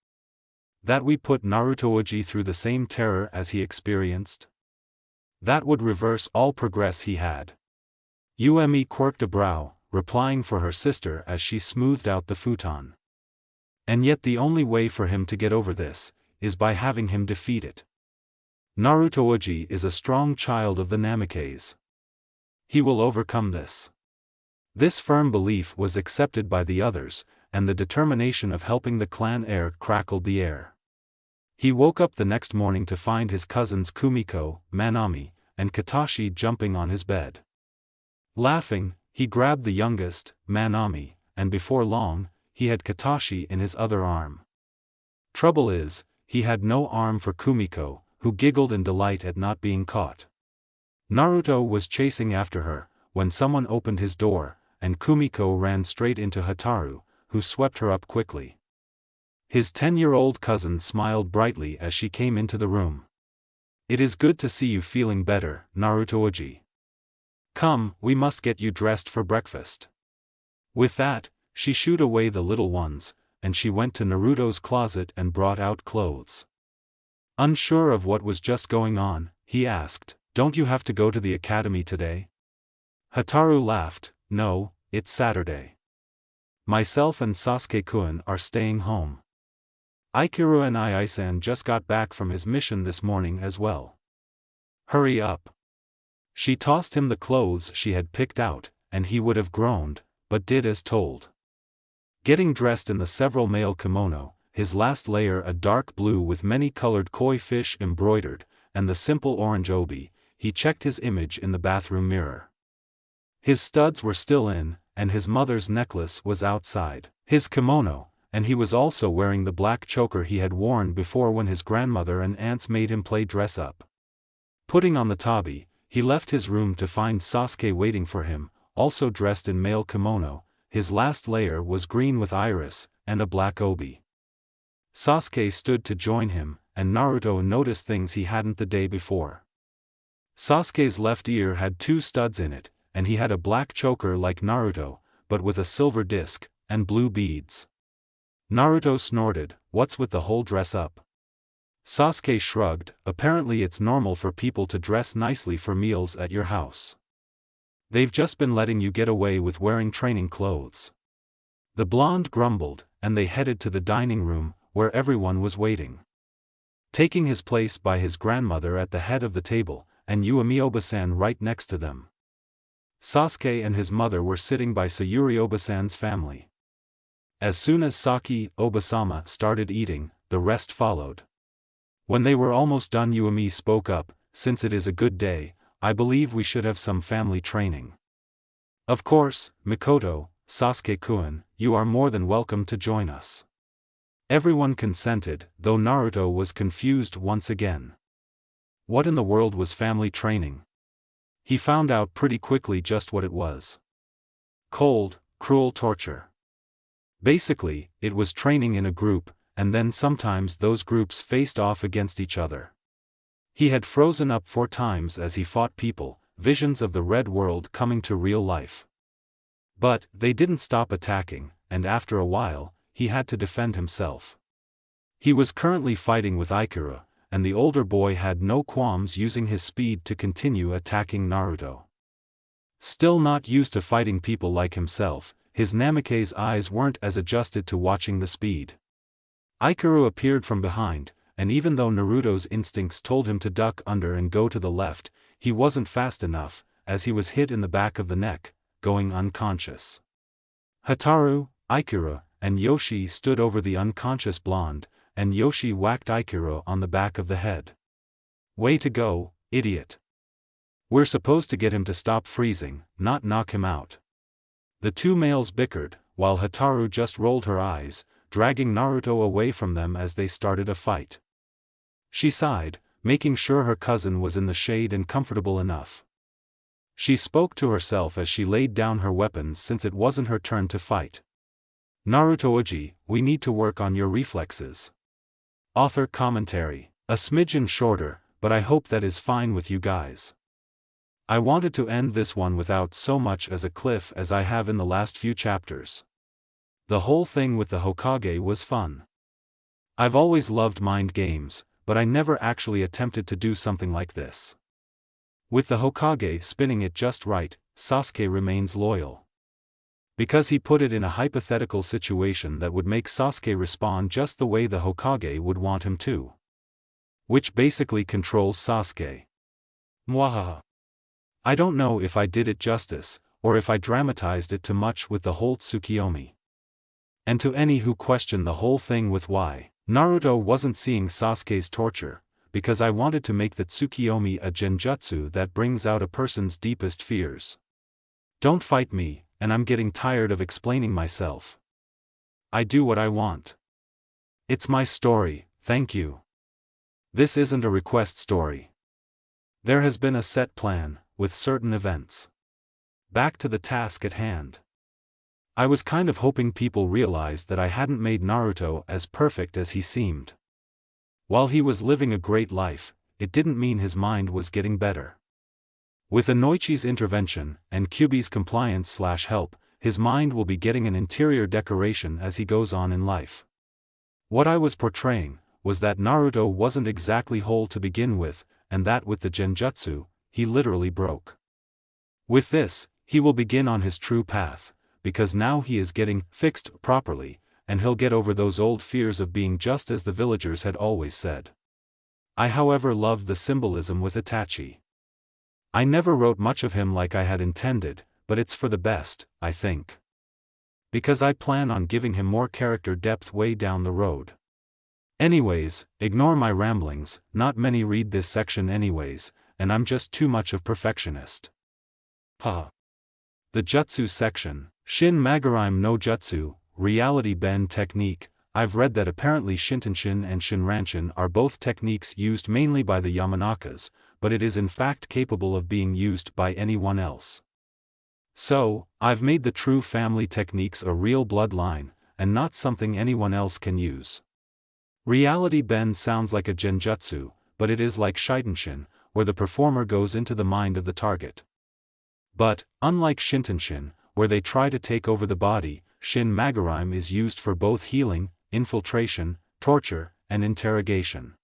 "That we put Naruto Uji through the same terror as he experienced? That would reverse all progress he had." Uemi quirked a brow, replying for her sister as she smoothed out the futon. "And yet the only way for him to get over this, is by having him defeat it. Naruto Uji is a strong child of the Namikaze. He will overcome this." This firm belief was accepted by the others, and the determination of helping the clan heir crackled the air. He woke up the next morning to find his cousins Kumiko, Manami, and Katashi jumping on his bed. Laughing, he grabbed the youngest, Manami, and before long, he had Katashi in his other arm. Trouble is, he had no arm for Kumiko, who giggled in delight at not being caught. Naruto was chasing after her, when someone opened his door, and Kumiko ran straight into Hataru, who swept her up quickly. His 10-year-old cousin smiled brightly as she came into the room. "It is good to see you feeling better, Naruto Uji. Come, we must get you dressed for breakfast." With that, she shooed away the little ones, and she went to Naruto's closet and brought out clothes. Unsure of what was just going on, he asked, "Don't you have to go to the academy today?" Hataru laughed, "No, it's Saturday. Myself and Sasuke-kun are staying home. Aikiru and Ai-san just got back from his mission this morning as well. Hurry up." She tossed him the clothes she had picked out, and he would have groaned, but did as told. Getting dressed in the several male kimono, his last layer a dark blue with many colored koi fish embroidered, and the simple orange obi, he checked his image in the bathroom mirror. His studs were still in, and his mother's necklace was outside his kimono, and he was also wearing the black choker he had worn before when his grandmother and aunts made him play dress-up. Putting on the tabi, he left his room to find Sasuke waiting for him, also dressed in male kimono. His last layer was green with iris, and a black obi. Sasuke stood to join him, and Naruto noticed things he hadn't the day before. Sasuke's left ear had 2 studs in it, and he had a black choker like Naruto, but with a silver disc, and blue beads. Naruto snorted, "What's with the whole dress-up?" Sasuke shrugged, "Apparently it's normal for people to dress nicely for meals at your house. They've just been letting you get away with wearing training clothes." The blonde grumbled, and they headed to the dining room, where everyone was waiting. Taking his place by his grandmother at the head of the table, and Uemioba-san right next to them. Sasuke and his mother were sitting by Sayuri-oba-san's family. As soon as Saki Obasama started eating, the rest followed. When they were almost done, Uemi spoke up, since it is a good day, I believe we should have some family training. Of course, Mikoto, Sasuke-kun, you are more than welcome to join us. Everyone consented, though Naruto was confused once again. What in the world was family training? He found out pretty quickly just what it was. Cold, cruel torture. Basically, it was training in a group, and then sometimes those groups faced off against each other. He had frozen up 4 times as he fought people, visions of the red world coming to real life. But they didn't stop attacking, and after a while, he had to defend himself. He was currently fighting with Ikura, and the older boy had no qualms using his speed to continue attacking Naruto. Still not used to fighting people like himself, his Namikaze eyes weren't as adjusted to watching the speed. Ikura appeared from behind, and even though Naruto's instincts told him to duck under and go to the left, he wasn't fast enough, as he was hit in the back of the neck, going unconscious. Hataru, Ikura, and Yoshi stood over the unconscious blonde, and Yoshi whacked Ikura on the back of the head. Way to go, idiot. We're supposed to get him to stop freezing, not knock him out. The 2 males bickered, while Hataru just rolled her eyes, dragging Naruto away from them as they started a fight. She sighed, making sure her cousin was in the shade and comfortable enough. She spoke to herself as she laid down her weapons since it wasn't her turn to fight. Naruto-uji, we need to work on your reflexes. Author commentary. A smidgen shorter, but I hope that is fine with you guys. I wanted to end this one without so much as a cliff as I have in the last few chapters. The whole thing with the Hokage was fun. I've always loved mind games, but I never actually attempted to do something like this. With the Hokage spinning it just right, Sasuke remains loyal. Because he put it in a hypothetical situation that would make Sasuke respond just the way the Hokage would want him to. Which basically controls Sasuke. Mwahaha. I don't know if I did it justice, or if I dramatized it too much with the whole Tsukiyomi. And to any who question the whole thing with why Naruto wasn't seeing Sasuke's torture, because I wanted to make the Tsukiyomi a genjutsu that brings out a person's deepest fears. Don't fight me, and I'm getting tired of explaining myself. I do what I want. It's my story, thank you. This isn't a request story. There has been a set plan, with certain events. Back to the task at hand. I was kind of hoping people realized that I hadn't made Naruto as perfect as he seemed. While he was living a great life, it didn't mean his mind was getting better. With Inoichi's intervention, and Kyuubi's compliance/help, his mind will be getting an interior decoration as he goes on in life. What I was portraying, was that Naruto wasn't exactly whole to begin with, and that with the genjutsu, he literally broke. With this, he will begin on his true path, because now he is getting fixed properly, and he'll get over those old fears of being just as the villagers had always said. I however loved the symbolism with Itachi. I never wrote much of him like I had intended, but it's for the best, I think. Because I plan on giving him more character depth way down the road. Anyways, ignore my ramblings, not many read this section anyways, and I'm just too much of perfectionist. The Jutsu section, Shin Magurime no Jutsu, Reality Bend technique. I've read that apparently Shintenshin and Shinranshin are both techniques used mainly by the Yamanakas, but it is in fact capable of being used by anyone else. So, I've made the true family techniques a real bloodline, and not something anyone else can use. Reality Bend sounds like a genjutsu, but it is like Shintenshin, where the performer goes into the mind of the target. But, unlike Shintenshin, where they try to take over the body, Shin Magurime is used for both healing, infiltration, torture, and interrogation.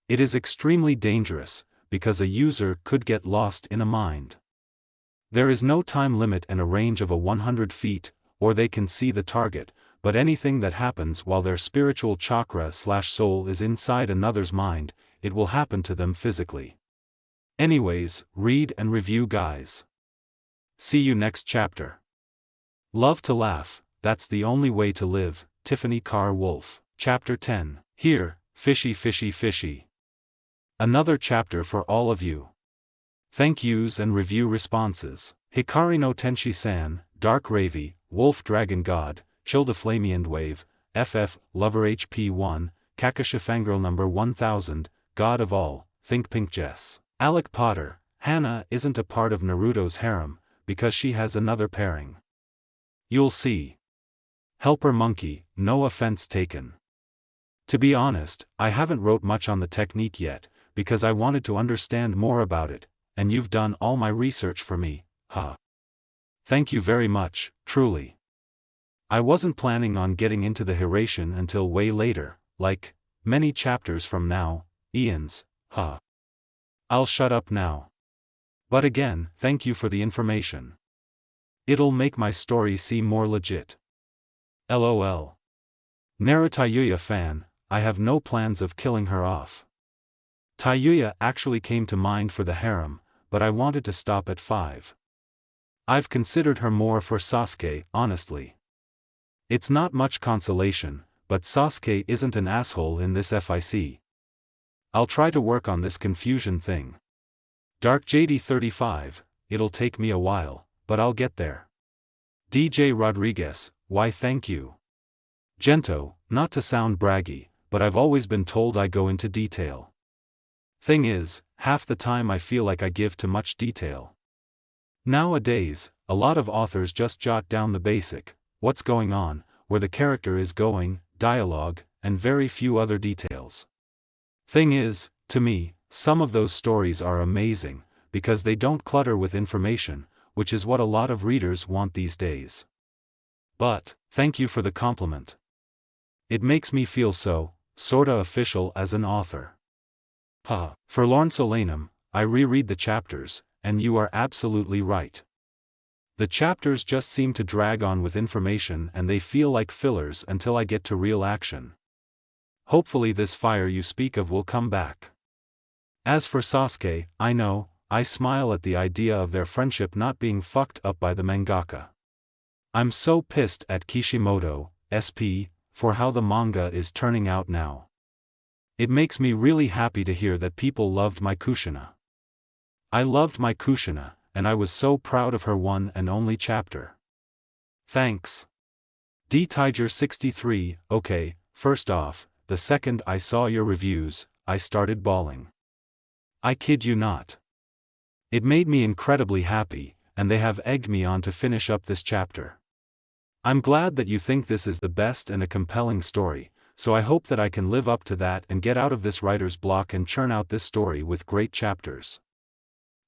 It is extremely dangerous, because a user could get lost in a mind. There is no time limit and a range of 100 feet, or they can see the target, but anything that happens while their spiritual chakra/soul is inside another's mind, it will happen to them physically. Anyways, read and review guys. See you next chapter. Love to laugh, that's the only way to live. Tiffany Carr Wolf. Chapter 10. Here, fishy fishy fishy. Another chapter for all of you. Thank yous and review responses. Hikari no Tenshi-san, Dark Ravi, Wolf Dragon God, Childa Flamiand Wave, FF, Lover HP1, Kakasha Fangirl number 1000, God of All, Think Pink Jess. Alec Potter, Hannah isn't a part of Naruto's harem, because she has another pairing. You'll see. Helper Monkey, no offense taken. To be honest, I haven't wrote much on the technique yet, because I wanted to understand more about it, and you've done all my research for me, huh? Thank you very much, truly. I wasn't planning on getting into the Hiration until way later, like, many chapters from now, Ian's, huh? I'll shut up now. But again, thank you for the information. It'll make my story seem more legit. LOL. Narutayuya fan, I have no plans of killing her off. Tayuya actually came to mind for the harem, but I wanted to stop at 5. I've considered her more for Sasuke, honestly. It's not much consolation, but Sasuke isn't an asshole in this FIC. I'll try to work on this confusion thing. Dark JD 35, it'll take me a while, but I'll get there. DJ Rodriguez, why thank you. Gento, not to sound braggy, but I've always been told I go into detail. Thing is, half the time I feel like I give too much detail. Nowadays, a lot of authors just jot down the basic, what's going on, where the character is going, dialogue, and very few other details. Thing is, to me, some of those stories are amazing, because they don't clutter with information, which is what a lot of readers want these days. But, thank you for the compliment. It makes me feel so, sorta official as an author. For Lorne Solanum, I reread the chapters, and you are absolutely right. The chapters just seem to drag on with information and they feel like fillers until I get to real action. Hopefully this fire you speak of will come back. As for Sasuke, I know, I smile at the idea of their friendship not being fucked up by the mangaka. I'm so pissed at Kishimoto, SP, for how the manga is turning out now. It makes me really happy to hear that people loved my Kushina. I loved my Kushina, and I was so proud of her one and only chapter. Thanks. D-Tiger63, okay, first off, the second I saw your reviews, I started bawling. I kid you not. It made me incredibly happy, and they have egged me on to finish up this chapter. I'm glad that you think this is the best and a compelling story, so I hope that I can live up to that and get out of this writer's block and churn out this story with great chapters.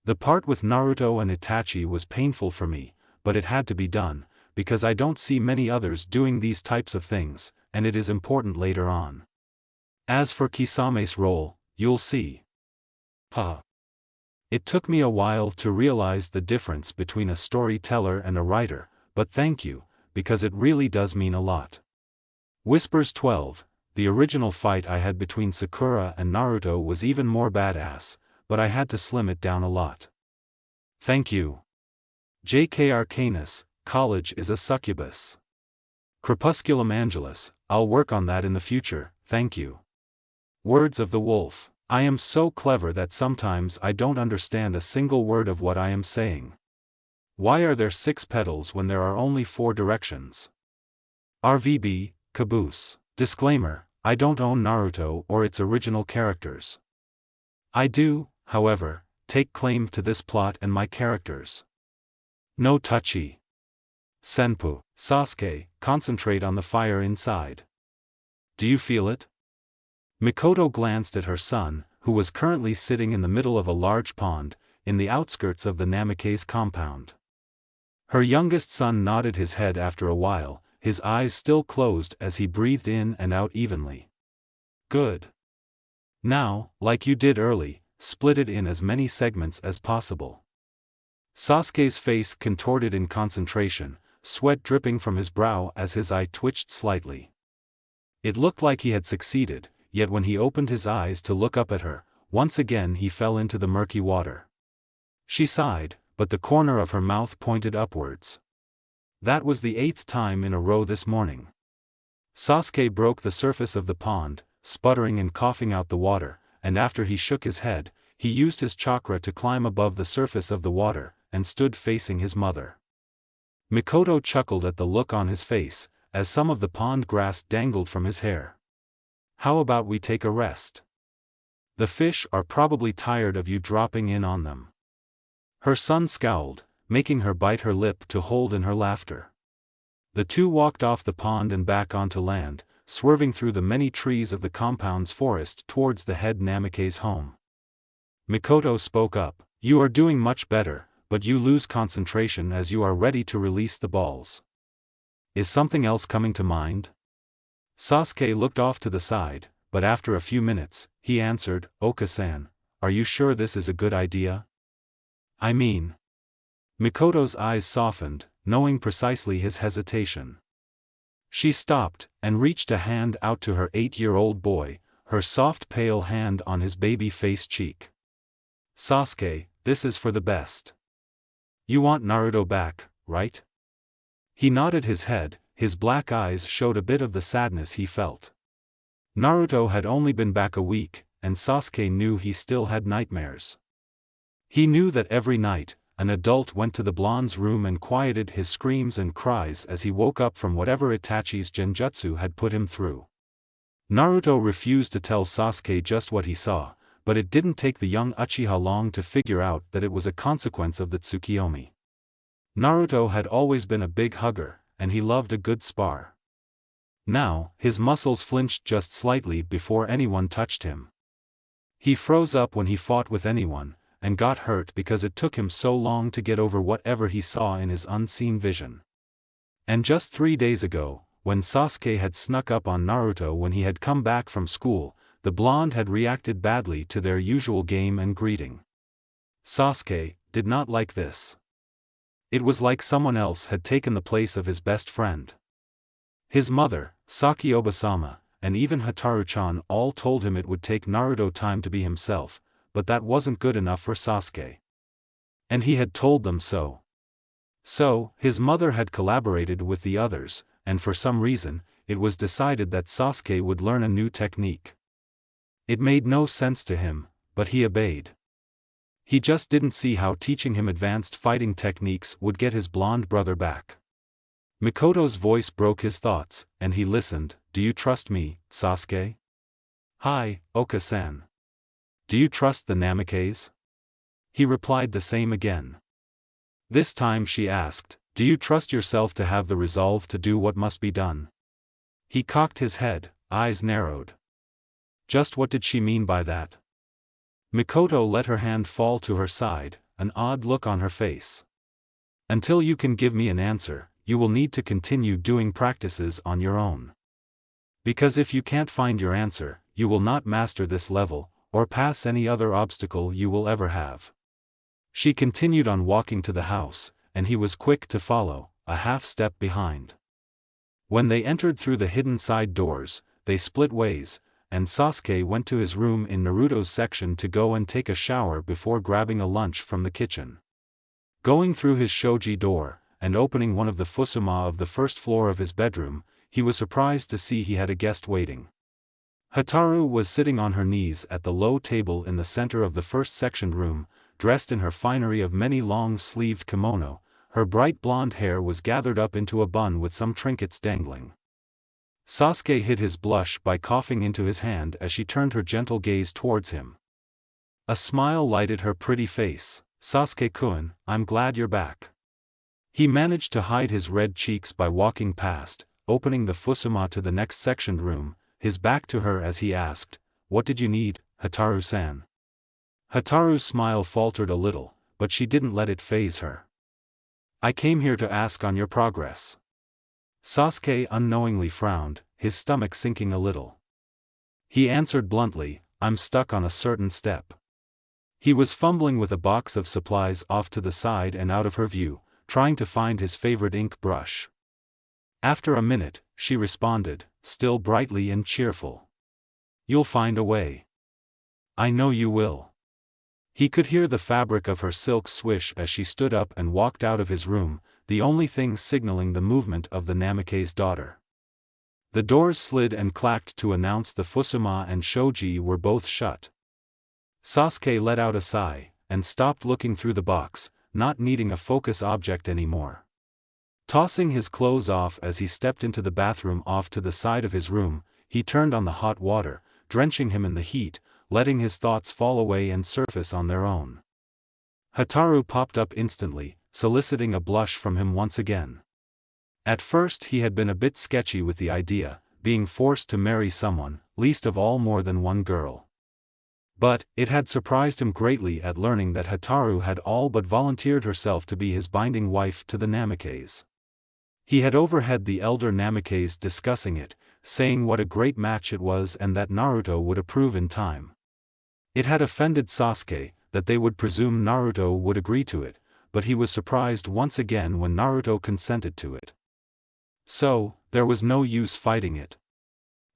The part with Naruto and Itachi was painful for me, but it had to be done, because I don't see many others doing these types of things, and it is important later on. As for Kisame's role, you'll see. It took me a while to realize the difference between a storyteller and a writer, but thank you, because it really does mean a lot. Whispers 12, the original fight I had between Sakura and Naruto was even more badass, but I had to slim it down a lot. Thank you. J.K. Arcanus, college is a succubus. Crepusculum Angelus, I'll work on that in the future, thank you. Words of the Wolf, I am so clever that sometimes I don't understand a single word of what I am saying. Why are there 6 petals when there are only 4 directions? RVB, Caboose. Disclaimer, I don't own Naruto or its original characters. I do, however, take claim to this plot and my characters. No touchy. Senpu, Sasuke, concentrate on the fire inside. Do you feel it? Mikoto glanced at her son, who was currently sitting in the middle of a large pond, in the outskirts of the Namikaze compound. Her youngest son nodded his head after a while, his eyes still closed as he breathed in and out evenly. Good. Now, like you did early, split it in as many segments as possible. Sasuke's face contorted in concentration, sweat dripping from his brow as his eye twitched slightly. It looked like he had succeeded, yet when he opened his eyes to look up at her, once again he fell into the murky water. She sighed, but the corner of her mouth pointed upwards. That was the 8th time in a row this morning. Sasuke broke the surface of the pond, sputtering and coughing out the water, and after he shook his head, he used his chakra to climb above the surface of the water, and stood facing his mother. Mikoto chuckled at the look on his face, as some of the pond grass dangled from his hair. "How about we take a rest? The fish are probably tired of you dropping in on them." Her son scowled, making her bite her lip to hold in her laughter. The two walked off the pond and back onto land, swerving through the many trees of the compound's forest towards the head Namikaze's home. Mikoto spoke up, "You are doing much better, but you lose concentration as you are ready to release the balls. Is something else coming to mind?" Sasuke looked off to the side, but after a few minutes, he answered, "Oka-san, are you sure this is a good idea? I mean..." Mikoto's eyes softened, knowing precisely his hesitation. She stopped, and reached a hand out to her 8-year-old boy, her soft pale hand on his baby face cheek. "Sasuke, this is for the best. You want Naruto back, right?" He nodded his head, his black eyes showed a bit of the sadness he felt. Naruto had only been back a week, and Sasuke knew he still had nightmares. He knew that every night, an adult went to the blonde's room and quieted his screams and cries as he woke up from whatever Itachi's genjutsu had put him through. Naruto refused to tell Sasuke just what he saw, but it didn't take the young Uchiha long to figure out that it was a consequence of the Tsukiyomi. Naruto had always been a big hugger, and he loved a good spar. Now, his muscles flinched just slightly before anyone touched him. He froze up when he fought with anyone, and got hurt because it took him so long to get over whatever he saw in his unseen vision. And just 3 days ago, when Sasuke had snuck up on Naruto when he had come back from school, the blonde had reacted badly to their usual game and greeting. Sasuke did not like this. It was like someone else had taken the place of his best friend. His mother, Sakioba-sama, and even Hataru-chan all told him it would take Naruto time to be himself, but that wasn't good enough for Sasuke. And he had told them so. So, his mother had collaborated with the others, and for some reason, it was decided that Sasuke would learn a new technique. It made no sense to him, but he obeyed. He just didn't see how teaching him advanced fighting techniques would get his blonde brother back. Mikoto's voice broke his thoughts, and he listened. "Do you trust me, Sasuke?" "Hi, Oka-san. Do you trust the Namikaze?" He replied the same again. This time she asked, "Do you trust yourself to have the resolve to do what must be done?" He cocked his head, eyes narrowed. Just what did she mean by that? Mikoto let her hand fall to her side, an odd look on her face. "Until you can give me an answer, you will need to continue doing practices on your own. Because if you can't find your answer, you will not master this level, or pass any other obstacle you will ever have." She continued on walking to the house, and he was quick to follow, a half step behind. When they entered through the hidden side doors, they split ways, and Sasuke went to his room in Naruto's section to go and take a shower before grabbing a lunch from the kitchen. Going through his shoji door, and opening one of the fusuma of the first floor of his bedroom, he was surprised to see he had a guest waiting. Hataru was sitting on her knees at the low table in the center of the first sectioned room, dressed in her finery of many long-sleeved kimono. Her bright blonde hair was gathered up into a bun with some trinkets dangling. Sasuke hid his blush by coughing into his hand as she turned her gentle gaze towards him. A smile lighted her pretty face. "Sasuke-kun, I'm glad you're back." He managed to hide his red cheeks by walking past, opening the fusuma to the next sectioned room, his back to her as he asked, "What did you need, Hataru-san?" Hataru's smile faltered a little, but she didn't let it faze her. "I came here to ask on your progress." Sasuke unknowingly frowned, his stomach sinking a little. He answered bluntly, "I'm stuck on a certain step." He was fumbling with a box of supplies off to the side and out of her view, trying to find his favorite ink brush. After a minute, she responded, still brightly and cheerful. "You'll find a way." "I know you will." He could hear the fabric of her silk swish as she stood up and walked out of his room, the only thing signaling the movement of the Namikaze's daughter. The doors slid and clacked to announce the fusuma and shoji were both shut. Sasuke let out a sigh, and stopped looking through the box, not needing a focus object anymore. Tossing his clothes off as he stepped into the bathroom off to the side of his room, he turned on the hot water, drenching him in the heat, letting his thoughts fall away and surface on their own. Hotaru popped up instantly, soliciting a blush from him once again. At first he had been a bit sketchy with the idea, being forced to marry someone, least of all more than one girl. But it had surprised him greatly at learning that Hotaru had all but volunteered herself to be his binding wife to the Namikaze. He had overheard the elder Namikaze discussing it, saying what a great match it was and that Naruto would approve in time. It had offended Sasuke that they would presume Naruto would agree to it, but he was surprised once again when Naruto consented to it. So, there was no use fighting it.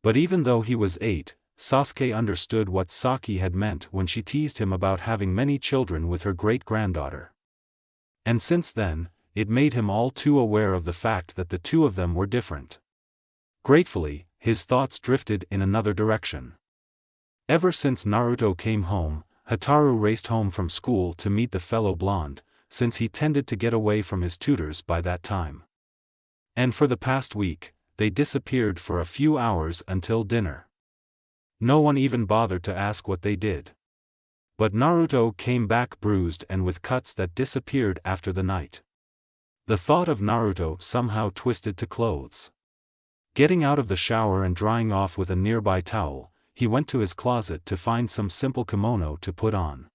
But even though he was 8, Sasuke understood what Saki had meant when she teased him about having many children with her great-granddaughter. And since then, it made him all too aware of the fact that the two of them were different. Gratefully, his thoughts drifted in another direction. Ever since Naruto came home, Hotaru raced home from school to meet the fellow blonde, since he tended to get away from his tutors by that time. And for the past week, they disappeared for a few hours until dinner. No one even bothered to ask what they did. But Naruto came back bruised and with cuts that disappeared after the night. The thought of Naruto somehow twisted to clothes. Getting out of the shower and drying off with a nearby towel, he went to his closet to find some simple kimono to put on.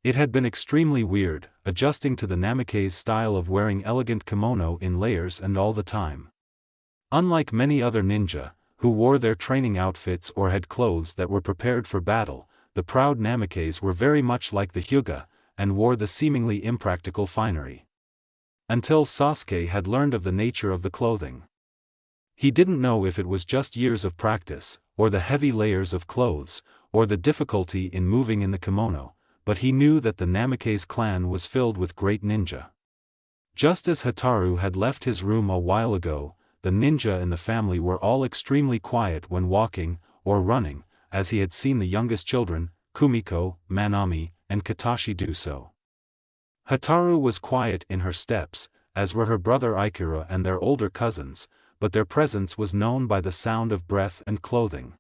It had been extremely weird, adjusting to the Namikaze style of wearing elegant kimono in layers and all the time. Unlike many other ninja, who wore their training outfits or had clothes that were prepared for battle, the proud Namikaze were very much like the Hyuga, and wore the seemingly impractical finery. Until Sasuke had learned of the nature of the clothing. He didn't know if it was just years of practice, or the heavy layers of clothes, or the difficulty in moving in the kimono, but he knew that the Namikaze clan was filled with great ninja. Just as Hotaru had left his room a while ago, the ninja in the family were all extremely quiet when walking, or running, as he had seen the youngest children, Kumiko, Manami, and Katashi do so. Hotaru was quiet in her steps, as were her brother Ikura and their older cousins, but their presence was known by the sound of breath and clothing.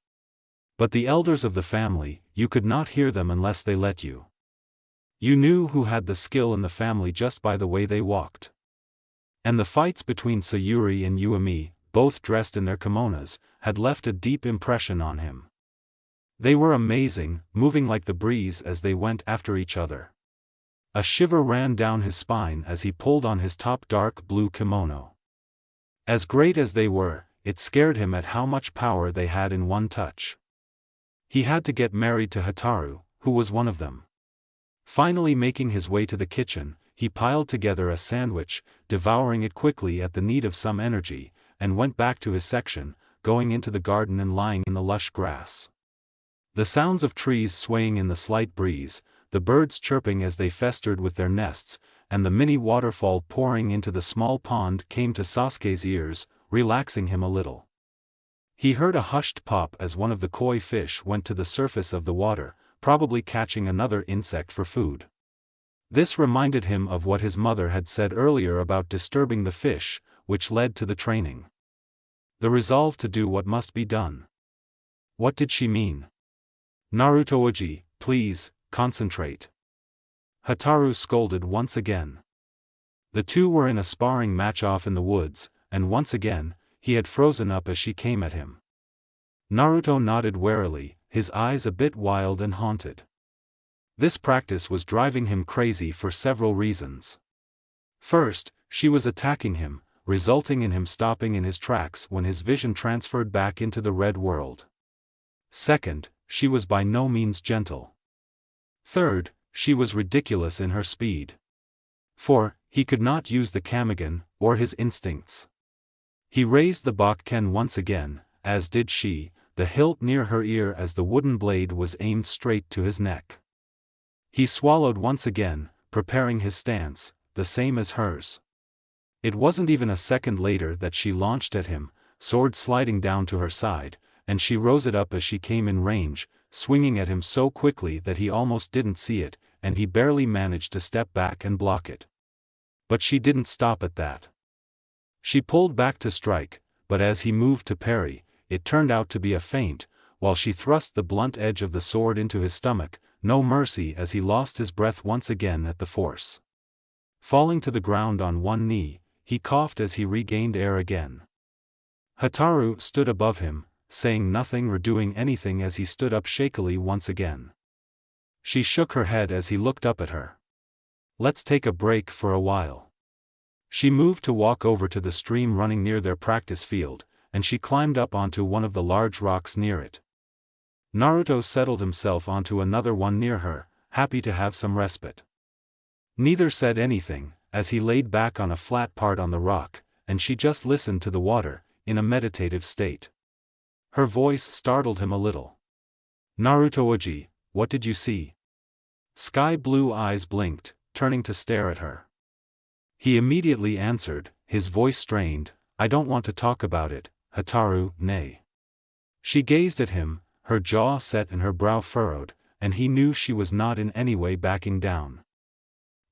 But the elders of the family, you could not hear them unless they let you. You knew who had the skill in the family just by the way they walked. And the fights between Sayuri and Uemi, both dressed in their kimonos, had left a deep impression on him. They were amazing, moving like the breeze as they went after each other. A shiver ran down his spine as he pulled on his top dark blue kimono. As great as they were, it scared him at how much power they had in one touch. He had to get married to Hotaru, who was one of them. Finally making his way to the kitchen, he piled together a sandwich, devouring it quickly at the need of some energy, and went back to his section, going into the garden and lying in the lush grass. The sounds of trees swaying in the slight breeze, the birds chirping as they festered with their nests, and the mini waterfall pouring into the small pond came to Sasuke's ears, relaxing him a little. He heard a hushed pop as one of the koi fish went to the surface of the water, probably catching another insect for food. This reminded him of what his mother had said earlier about disturbing the fish, which led to the training. The resolve to do what must be done. What did she mean? Naruto-uji, please, concentrate. Hotaru scolded once again. The two were in a sparring match off in the woods, and once again, he had frozen up as she came at him. Naruto nodded warily, his eyes a bit wild and haunted. This practice was driving him crazy for several reasons. First, she was attacking him, resulting in him stopping in his tracks when his vision transferred back into the red world. Second, she was by no means gentle. Third, she was ridiculous in her speed. 4. He could not use the Kamigen, or his instincts. He raised the Bakken once again, as did she, the hilt near her ear as the wooden blade was aimed straight to his neck. He swallowed once again, preparing his stance, the same as hers. It wasn't even a second later that she launched at him, sword sliding down to her side, and she rose it up as she came in range, swinging at him so quickly that he almost didn't see it, and he barely managed to step back and block it. But she didn't stop at that. She pulled back to strike, but as he moved to parry, it turned out to be a feint, while she thrust the blunt edge of the sword into his stomach, no mercy as he lost his breath once again at the force. Falling to the ground on one knee, he coughed as he regained air again. Hotaru stood above him, saying nothing or doing anything as he stood up shakily once again. She shook her head as he looked up at her. "Let's take a break for a while." She moved to walk over to the stream running near their practice field, and she climbed up onto one of the large rocks near it. Naruto settled himself onto another one near her, happy to have some respite. Neither said anything, as he laid back on a flat part on the rock, and she just listened to the water, in a meditative state. Her voice startled him a little. "Naruto-oji, what did you see?" Sky blue eyes blinked, turning to stare at her. He immediately answered, his voice strained, "I don't want to talk about it, Hotaru, nay." She gazed at him, her jaw set and her brow furrowed, and he knew she was not in any way backing down.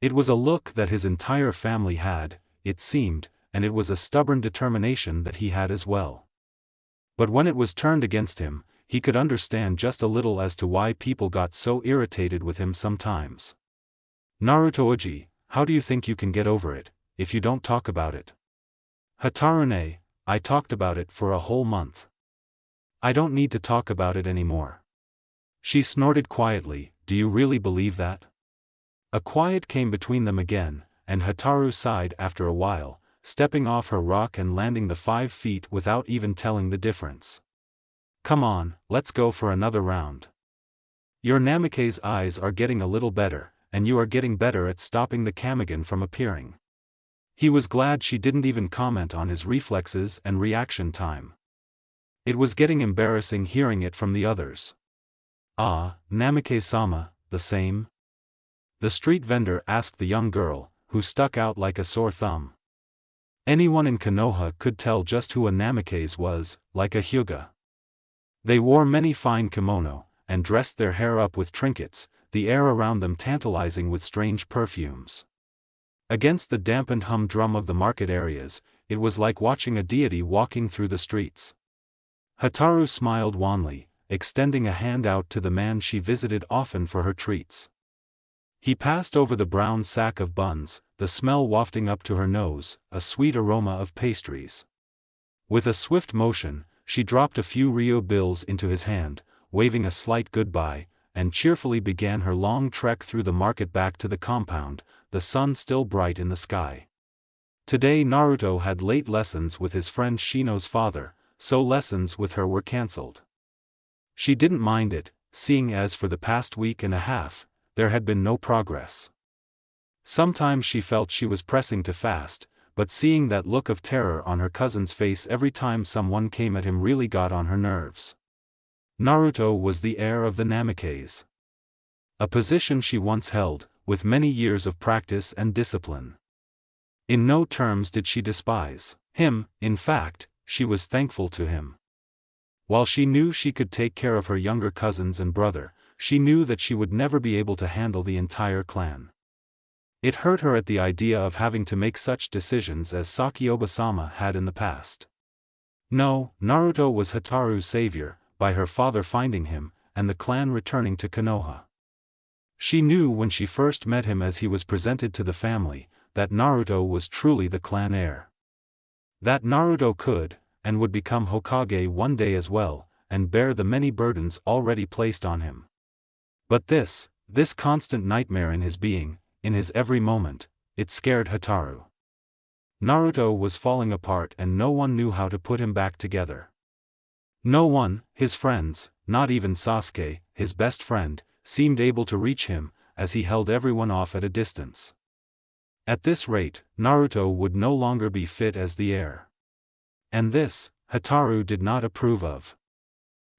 It was a look that his entire family had, it seemed, and it was a stubborn determination that he had as well. But when it was turned against him, he could understand just a little as to why people got so irritated with him sometimes. "Naruto-oji, how do you think you can get over it, if you don't talk about it?" "Hotaru-ne, I talked about it for a whole month. I don't need to talk about it anymore." She snorted quietly, "Do you really believe that?" A quiet came between them again, and Hotaru sighed after a while, stepping off her rock and landing the 5 feet without even telling the difference. "Come on, let's go for another round. Your Namikaze's eyes are getting a little better, and you are getting better at stopping the Kamigen from appearing." He was glad she didn't even comment on his reflexes and reaction time. It was getting embarrassing hearing it from the others. "Ah, Namikaze-sama, the same?" the street vendor asked the young girl, who stuck out like a sore thumb. Anyone in Konoha could tell just who a Namikaze was, like a Hyuga. They wore many fine kimono, and dressed their hair up with trinkets, the air around them tantalizing with strange perfumes. Against the dampened humdrum of the market areas, it was like watching a deity walking through the streets. Hotaru smiled wanly, extending a hand out to the man she visited often for her treats. He passed over the brown sack of buns, the smell wafting up to her nose, a sweet aroma of pastries. With a swift motion, she dropped a few Ryo bills into his hand, waving a slight goodbye, and cheerfully began her long trek through the market back to the compound, the sun still bright in the sky. Today Naruto had late lessons with his friend Shino's father, so lessons with her were cancelled. She didn't mind it, seeing as for the past week and a half, there had been no progress. Sometimes she felt she was pressing too fast, but seeing that look of terror on her cousin's face every time someone came at him really got on her nerves. Naruto was the heir of the Namikaze. A position she once held, with many years of practice and discipline. In no terms did she despise him, in fact, she was thankful to him. While she knew she could take care of her younger cousins and brother, she knew that she would never be able to handle the entire clan. It hurt her at the idea of having to make such decisions as Sakioba-sama had in the past. No, Naruto was Hotaru's savior, by her father finding him, and the clan returning to Konoha. She knew when she first met him as he was presented to the family, that Naruto was truly the clan heir. That Naruto could, and would become Hokage one day as well, and bear the many burdens already placed on him. But this constant nightmare in his being, in his every moment, it scared Hotaru. Naruto was falling apart and no one knew how to put him back together. No one, his friends, not even Sasuke, his best friend, seemed able to reach him, as he held everyone off at a distance. At this rate, Naruto would no longer be fit as the heir. And this, Hotaru did not approve of.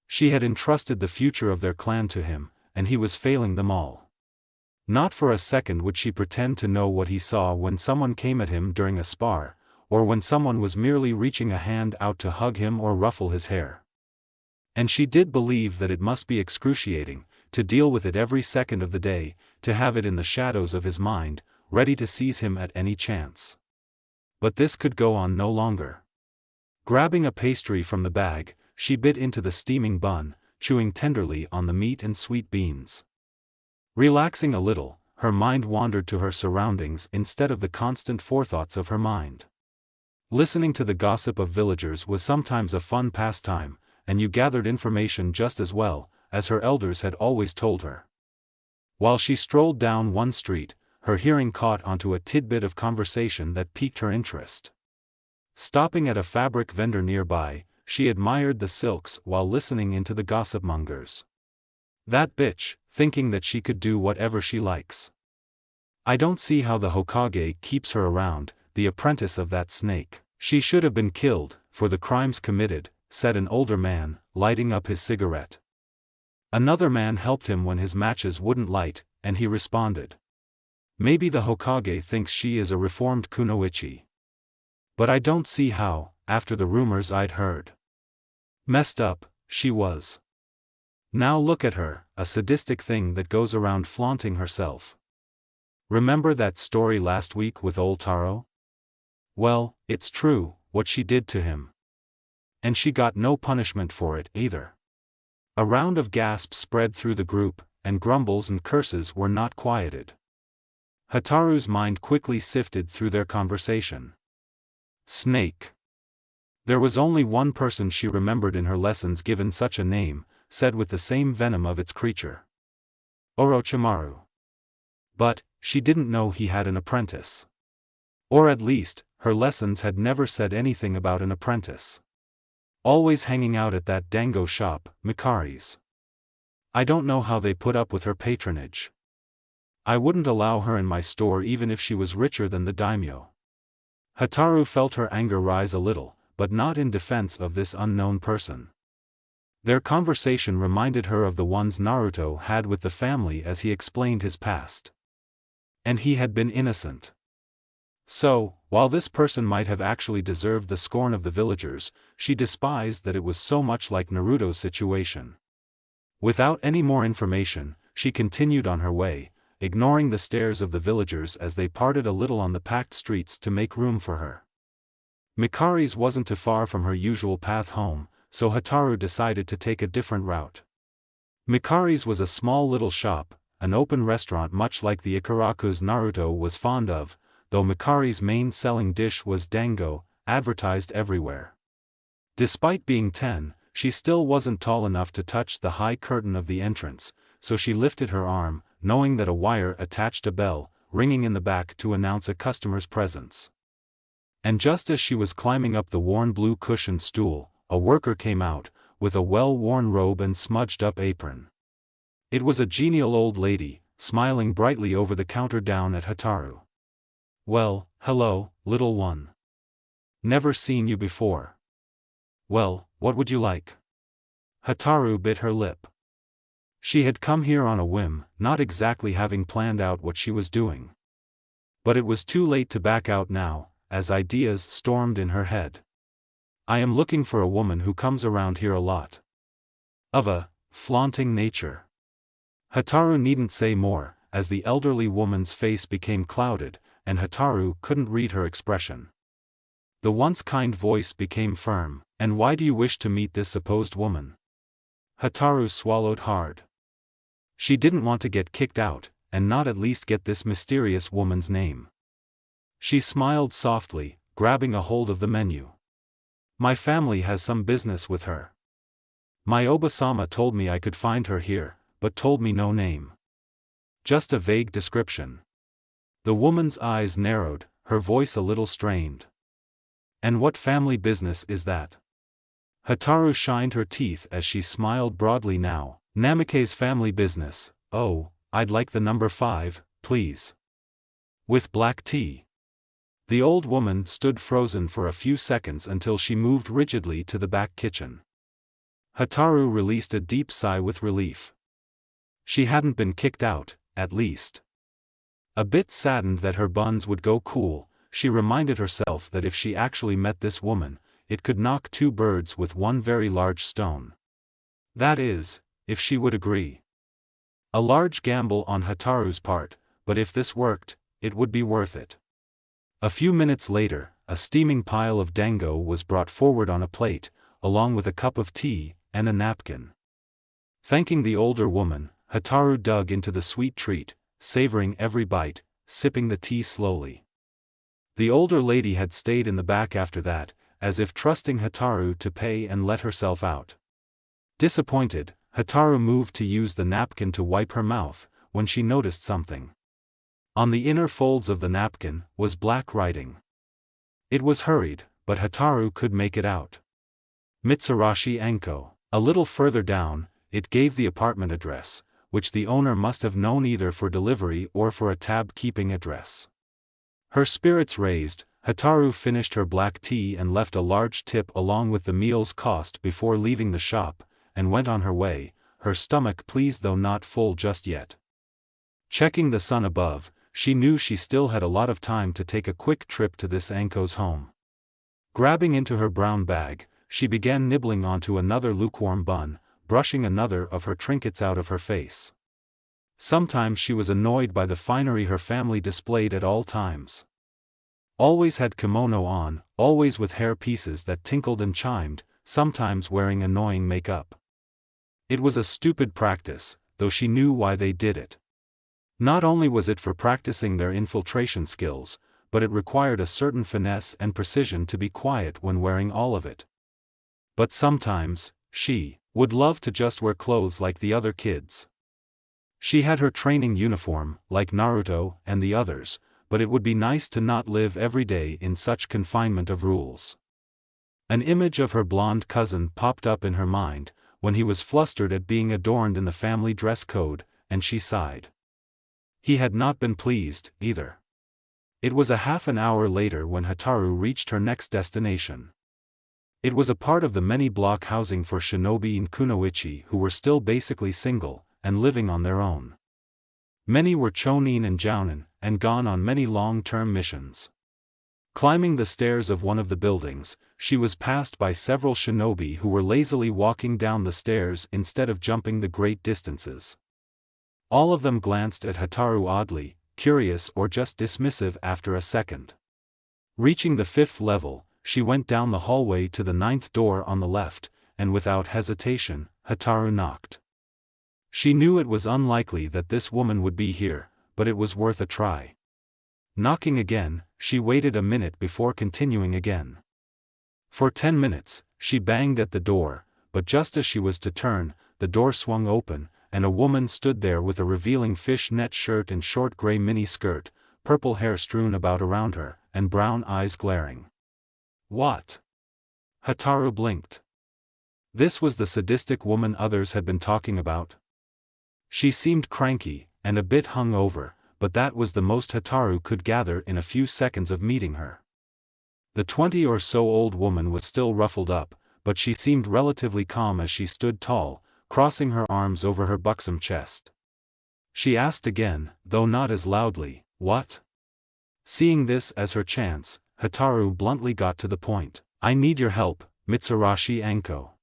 She had entrusted the future of their clan to him, and he was failing them all. Not for a second would she pretend to know what he saw when someone came at him during a spar, or when someone was merely reaching a hand out to hug him or ruffle his hair. And she did believe that it must be excruciating, to deal with it every second of the day, to have it in the shadows of his mind, ready to seize him at any chance. But this could go on no longer. Grabbing a pastry from the bag, she bit into the steaming bun, chewing tenderly on the meat and sweet beans. Relaxing a little, her mind wandered to her surroundings instead of the constant forethoughts of her mind. Listening to the gossip of villagers was sometimes a fun pastime, and you gathered information just as well, as her elders had always told her. While she strolled down one street, her hearing caught onto a tidbit of conversation that piqued her interest. Stopping at a fabric vendor nearby, she admired the silks while listening into the gossipmongers. That bitch, thinking that she could do whatever she likes. I don't see how the Hokage keeps her around, the apprentice of that snake. She should have been killed, for the crimes committed, said an older man, lighting up his cigarette. Another man helped him when his matches wouldn't light, and he responded. Maybe the Hokage thinks she is a reformed kunoichi. But I don't see how, after the rumors I'd heard. Messed up, she was. Now look at her, a sadistic thing that goes around flaunting herself. Remember that story last week with old Taro? Well, it's true, what she did to him. And she got no punishment for it either. A round of gasps spread through the group, and grumbles and curses were not quieted. Hataru's mind quickly sifted through their conversation. Snake. There was only one person she remembered in her lessons given such a name, said with the same venom of its creature. Orochimaru. But, she didn't know he had an apprentice. Or at least, her lessons had never said anything about an apprentice. Always hanging out at that dango shop, Mikari's. I don't know how they put up with her patronage. I wouldn't allow her in my store even if she was richer than the daimyo. Hataru felt her anger rise a little, but not in defense of this unknown person. Their conversation reminded her of the ones Naruto had with the family as he explained his past. And he had been innocent. So, while this person might have actually deserved the scorn of the villagers, she despised that it was so much like Naruto's situation. Without any more information, she continued on her way, ignoring the stares of the villagers as they parted a little on the packed streets to make room for her. Mikari's wasn't too far from her usual path home, so Hataru decided to take a different route. Mikari's was a small little shop, an open restaurant much like the Ikarakus Naruto was fond of, though Mikari's main selling dish was dango, advertised everywhere. Despite being 10, she still wasn't tall enough to touch the high curtain of the entrance, so she lifted her arm, knowing that a wire attached a bell, ringing in the back to announce a customer's presence. And just as she was climbing up the worn blue cushioned stool, a worker came out, with a well-worn robe and smudged-up apron. It was a genial old lady, smiling brightly over the counter down at Hataru. Well, hello, little one. Never seen you before. Well, what would you like? Hataru bit her lip. She had come here on a whim, not exactly having planned out what she was doing. But it was too late to back out now, as ideas stormed in her head. I am looking for a woman who comes around here a lot. Of a flaunting nature. Hataru needn't say more, as the elderly woman's face became clouded, and Hataru couldn't read her expression. The once kind voice became firm. And why do you wish to meet this supposed woman? Hataru swallowed hard. She didn't want to get kicked out, and not at least get this mysterious woman's name. She smiled softly, grabbing a hold of the menu. My family has some business with her. My Obasama told me I could find her here, but told me no name. Just a vague description. The woman's eyes narrowed, her voice a little strained. And what family business is that? Hataru shined her teeth as she smiled broadly now. Namikaze's family business. Oh, I'd like the number 5, please. With black tea. The old woman stood frozen for a few seconds until she moved rigidly to the back kitchen. Hataru released a deep sigh with relief. She hadn't been kicked out, at least. A bit saddened that her buns would go cool, she reminded herself that if she actually met this woman, it could knock 2 birds with one very large stone. That is, if she would agree. A large gamble on Hataru's part, but if this worked, it would be worth it. A few minutes later, a steaming pile of dango was brought forward on a plate, along with a cup of tea and a napkin. Thanking the older woman, Hataru dug into the sweet treat, savoring every bite, sipping the tea slowly. The older lady had stayed in the back after that, as if trusting Hataru to pay and let herself out. Disappointed, Hataru moved to use the napkin to wipe her mouth, when she noticed something. On the inner folds of the napkin was black writing. It was hurried, but Hataru could make it out. Mitsurashi Anko. A little further down, it gave the apartment address, which the owner must have known either for delivery or for a tab-keeping address. Her spirits raised, Hataru finished her black tea and left a large tip along with the meal's cost before leaving the shop, and went on her way, her stomach pleased though not full just yet. Checking the sun above, she knew she still had a lot of time to take a quick trip to this Anko's home. Grabbing into her brown bag, she began nibbling onto another lukewarm bun, brushing another of her trinkets out of her face. Sometimes she was annoyed by the finery her family displayed at all times. Always had kimono on, always with hair pieces that tinkled and chimed, sometimes wearing annoying makeup. It was a stupid practice, though she knew why they did it. Not only was it for practicing their infiltration skills, but it required a certain finesse and precision to be quiet when wearing all of it. But sometimes, she would love to just wear clothes like the other kids. She had her training uniform, like Naruto and the others, but it would be nice to not live every day in such confinement of rules. An image of her blonde cousin popped up in her mind, when he was flustered at being adorned in the family dress code, and she sighed. He had not been pleased, either. It was a half an hour later when Hataru reached her next destination. It was a part of the many-block housing for shinobi in Kunoichi who were still basically single, and living on their own. Many were chonin and jounin, and gone on many long-term missions. Climbing the stairs of one of the buildings, she was passed by several shinobi who were lazily walking down the stairs instead of jumping the great distances. All of them glanced at Hataru oddly, curious or just dismissive after a second. Reaching the 5th level, she went down the hallway to the 9th door on the left, and without hesitation, Hataru knocked. She knew it was unlikely that this woman would be here, but it was worth a try. Knocking again, she waited a minute before continuing again. For 10 minutes, she banged at the door, but just as she was to turn, the door swung open, and a woman stood there with a revealing fish-net shirt and short gray mini-skirt, purple hair strewn about around her, and brown eyes glaring. What? Hataru blinked. This was the sadistic woman others had been talking about. She seemed cranky, and a bit hung over, but that was the most Hataru could gather in a few seconds of meeting her. The 20-or-so-old woman was still ruffled up, but she seemed relatively calm as she stood tall, crossing her arms over her buxom chest. She asked again, though not as loudly, "What?" Seeing this as her chance, Hataru bluntly got to the point. "I need your help, Mitsurashi Anko."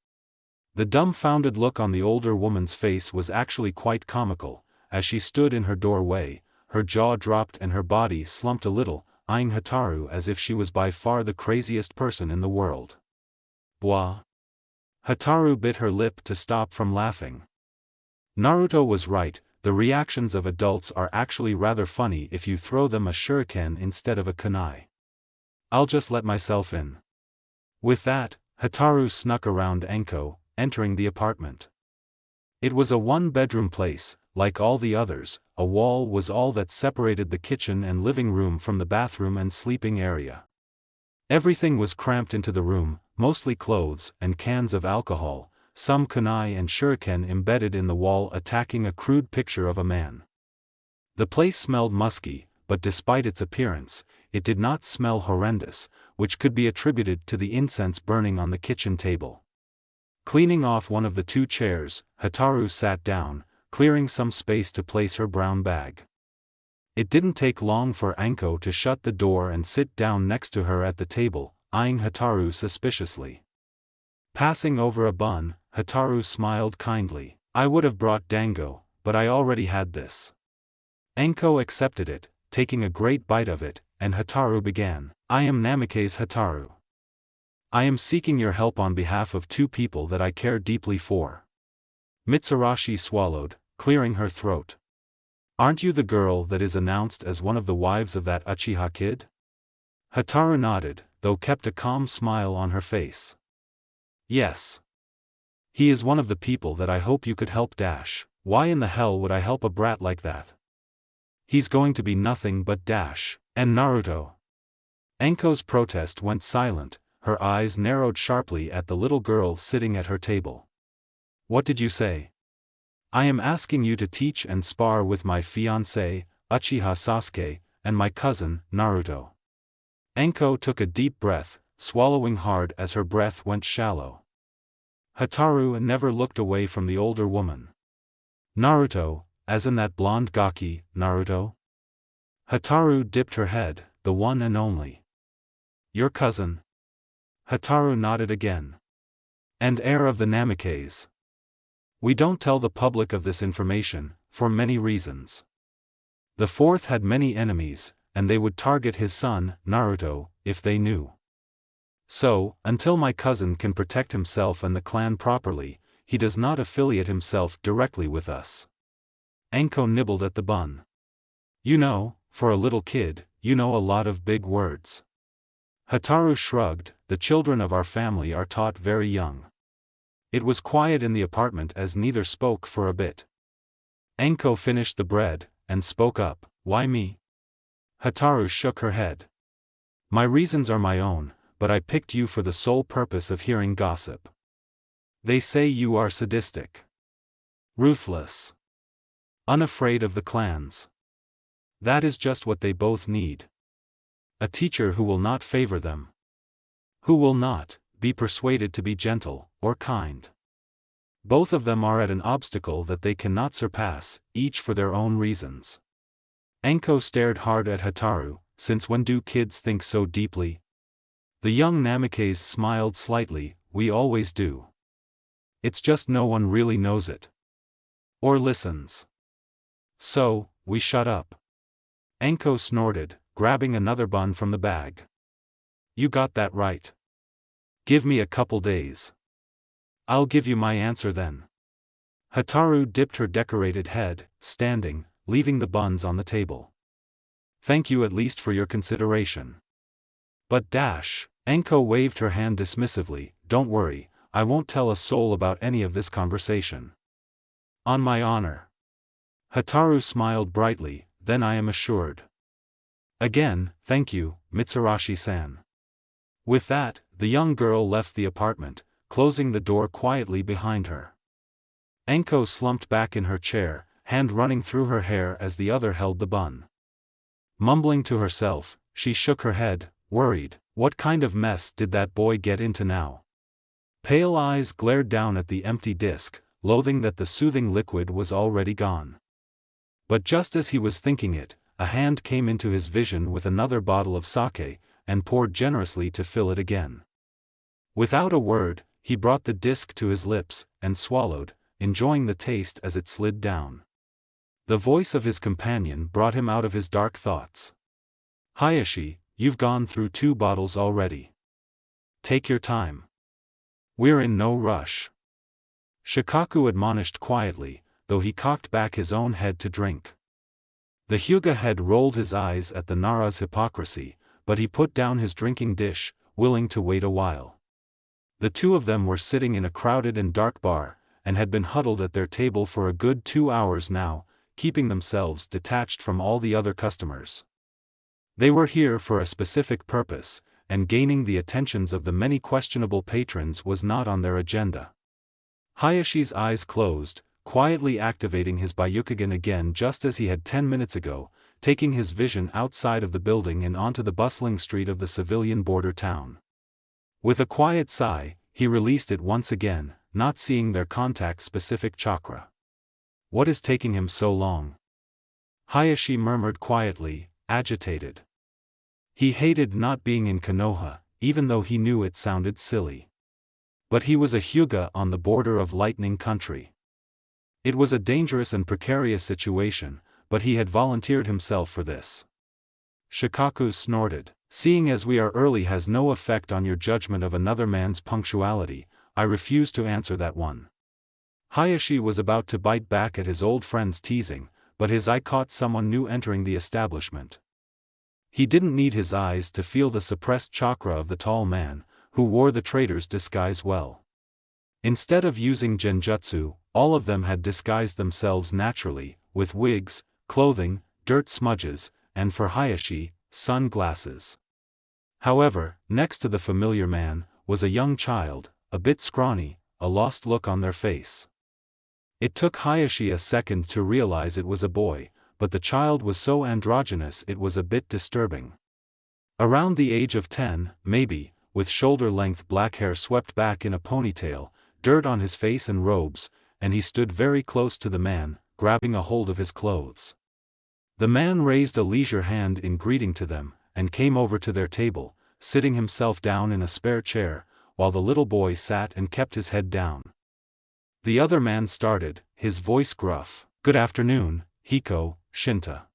The dumbfounded look on the older woman's face was actually quite comical, as she stood in her doorway, her jaw dropped and her body slumped a little, eyeing Hataru as if she was by far the craziest person in the world. Blah. Hataru bit her lip to stop from laughing. Naruto was right, the reactions of adults are actually rather funny if you throw them a shuriken instead of a kunai. I'll just let myself in. With that, Hataru snuck around Anko, entering the apartment. It was a one-bedroom place. Like all the others, a wall was all that separated the kitchen and living room from the bathroom and sleeping area. Everything was cramped into the room, mostly clothes and cans of alcohol, some kunai and shuriken embedded in the wall attacking a crude picture of a man. The place smelled musky, but despite its appearance, it did not smell horrendous, which could be attributed to the incense burning on the kitchen table. Cleaning off one of the 2 chairs, Hataru sat down, clearing some space to place her brown bag. It didn't take long for Anko to shut the door and sit down next to her at the table, eyeing Hataru suspiciously. Passing over a bun, Hataru smiled kindly. I would have brought dango, but I already had this. Enko accepted it, taking a great bite of it, and Hataru began. I am Namikaze Hataru. I am seeking your help on behalf of two people that I care deeply for. Mitsurashi swallowed, clearing her throat. Aren't you the girl that is announced as one of the wives of that Uchiha kid? Hataru nodded, though kept a calm smile on her face. Yes. He is one of the people that I hope you could help. Why in the hell would I help a brat like that? He's going to be nothing but . And Naruto. Enko's protest went silent, her eyes narrowed sharply at the little girl sitting at her table. What did you say? I am asking you to teach and spar with my fiancé, Uchiha Sasuke, and my cousin, Naruto. Enko took a deep breath, swallowing hard as her breath went shallow. Hataru never looked away from the older woman. Naruto, as in that blonde gaki, Naruto? Hataru dipped her head, the one and only. Your cousin? Hataru nodded again. And heir of the Namikaze. We don't tell the public of this information, for many reasons. The fourth had many enemies, and they would target his son, Naruto, if they knew. So, until my cousin can protect himself and the clan properly, he does not affiliate himself directly with us. Enko nibbled at the bun. You know, for a little kid, you know a lot of big words. Hataru shrugged, the children of our family are taught very young. It was quiet in the apartment as neither spoke for a bit. Enko finished the bread, and spoke up, why me? Hataru shook her head. My reasons are my own, but I picked you for the sole purpose of hearing gossip. They say you are sadistic. Ruthless. Unafraid of the clans. That is just what they both need. A teacher who will not favor them. Who will not be persuaded to be gentle or kind. Both of them are at an obstacle that they cannot surpass, each for their own reasons. Enko stared hard at Hataru, since when do kids think so deeply? The young Namikaze smiled slightly, we always do. It's just no one really knows it. Or listens. So, we shut up. Enko snorted, grabbing another bun from the bag. You got that right. Give me a couple days. I'll give you my answer then. Hataru dipped her decorated head, standing, leaving the buns on the table. Thank you at least for your consideration. But Enko waved her hand dismissively, don't worry, I won't tell a soul about any of this conversation. On my honor. Hataru smiled brightly, then I am assured. Again, thank you, Mitsurashi-san. With that, the young girl left the apartment, closing the door quietly behind her. Enko slumped back in her chair, hand running through her hair as the other held the bun. Mumbling to herself, she shook her head, worried, what kind of mess did that boy get into now? Pale eyes glared down at the empty disc, loathing that the soothing liquid was already gone. But just as he was thinking it, a hand came into his vision with another bottle of sake, and poured generously to fill it again. Without a word, he brought the disc to his lips, and swallowed, enjoying the taste as it slid down. The voice of his companion brought him out of his dark thoughts. Hayashi, you've gone through 2 bottles already. Take your time. We're in no rush. Shikaku admonished quietly, though he cocked back his own head to drink. The Hyuga head rolled his eyes at the Nara's hypocrisy, but he put down his drinking dish, willing to wait a while. The two of them were sitting in a crowded and dark bar, and had been huddled at their table for a good 2 hours now, keeping themselves detached from all the other customers. They were here for a specific purpose, and gaining the attentions of the many questionable patrons was not on their agenda. Hayashi's eyes closed, quietly activating his Byukigen again just as he had 10 minutes ago, taking his vision outside of the building and onto the bustling street of the civilian border town. With a quiet sigh, he released it once again, not seeing their contact-specific chakra. What is taking him so long? Hayashi murmured quietly, agitated. He hated not being in Konoha, even though he knew it sounded silly. But he was a Hyuga on the border of lightning country. It was a dangerous and precarious situation, but he had volunteered himself for this. Shikaku snorted. Seeing as we are early has no effect on your judgment of another man's punctuality, I refuse to answer that one. Hayashi was about to bite back at his old friend's teasing, but his eye caught someone new entering the establishment. He didn't need his eyes to feel the suppressed chakra of the tall man, who wore the trader's disguise well. Instead of using genjutsu, all of them had disguised themselves naturally, with wigs, clothing, dirt smudges, and for Hayashi, sunglasses. However, next to the familiar man, was a young child, a bit scrawny, a lost look on their face. It took Hayashi a second to realize it was a boy, but the child was so androgynous it was a bit disturbing. Around the age of 10, maybe, with shoulder-length black hair swept back in a ponytail, dirt on his face and robes, and he stood very close to the man, grabbing a hold of his clothes. The man raised a leisure hand in greeting to them, and came over to their table, sitting himself down in a spare chair, while the little boy sat and kept his head down. The other man started, his voice gruff. "Good afternoon, Hiko, Shinta.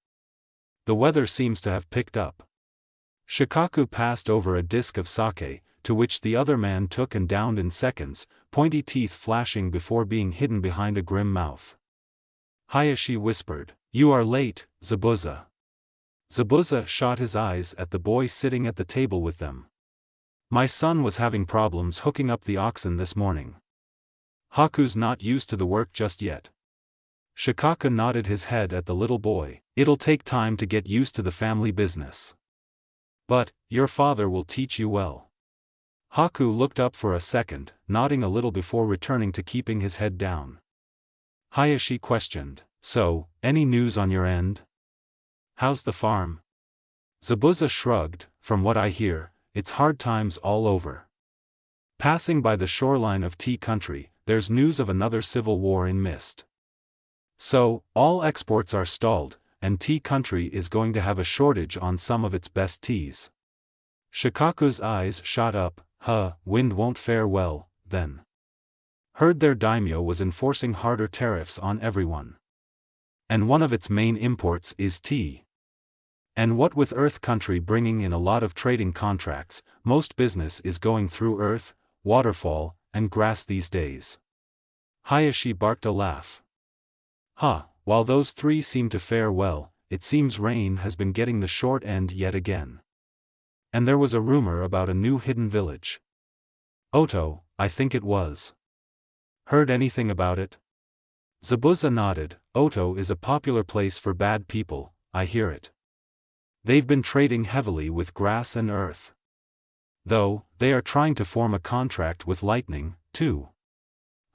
The weather seems to have picked up." Shikaku passed over a disc of sake, to which the other man took and downed in seconds, pointy teeth flashing before being hidden behind a grim mouth. Hayashi whispered, "You are late, Zabuza." Zabuza shot his eyes at the boy sitting at the table with them. "My son was having problems hooking up the oxen this morning. Haku's not used to the work just yet." Shikaku nodded his head at the little boy. "It'll take time to get used to the family business. But, your father will teach you well." Haku looked up for a second, nodding a little before returning to keeping his head down. Hayashi questioned, "So, any news on your end? How's the farm?" Zabuza shrugged, "From what I hear, it's hard times all over. Passing by the shoreline of tea country, there's news of another civil war in mist. So, all exports are stalled, and tea country is going to have a shortage on some of its best teas." Shikaku's eyes shot up. Wind won't fare well, then. Heard their daimyo was enforcing harder tariffs on everyone. And one of its main imports is tea. And what with Earth country bringing in a lot of trading contracts, most business is going through earth, waterfall, and grass these days. Hayashi barked a laugh. While those three seem to fare well, it seems rain has been getting the short end yet again. And there was a rumor about a new hidden village. Oto, I think it was. Heard anything about it? Zabuza nodded. Oto is a popular place for bad people, I hear it. They've been trading heavily with grass and earth. Though, they are trying to form a contract with lightning, too.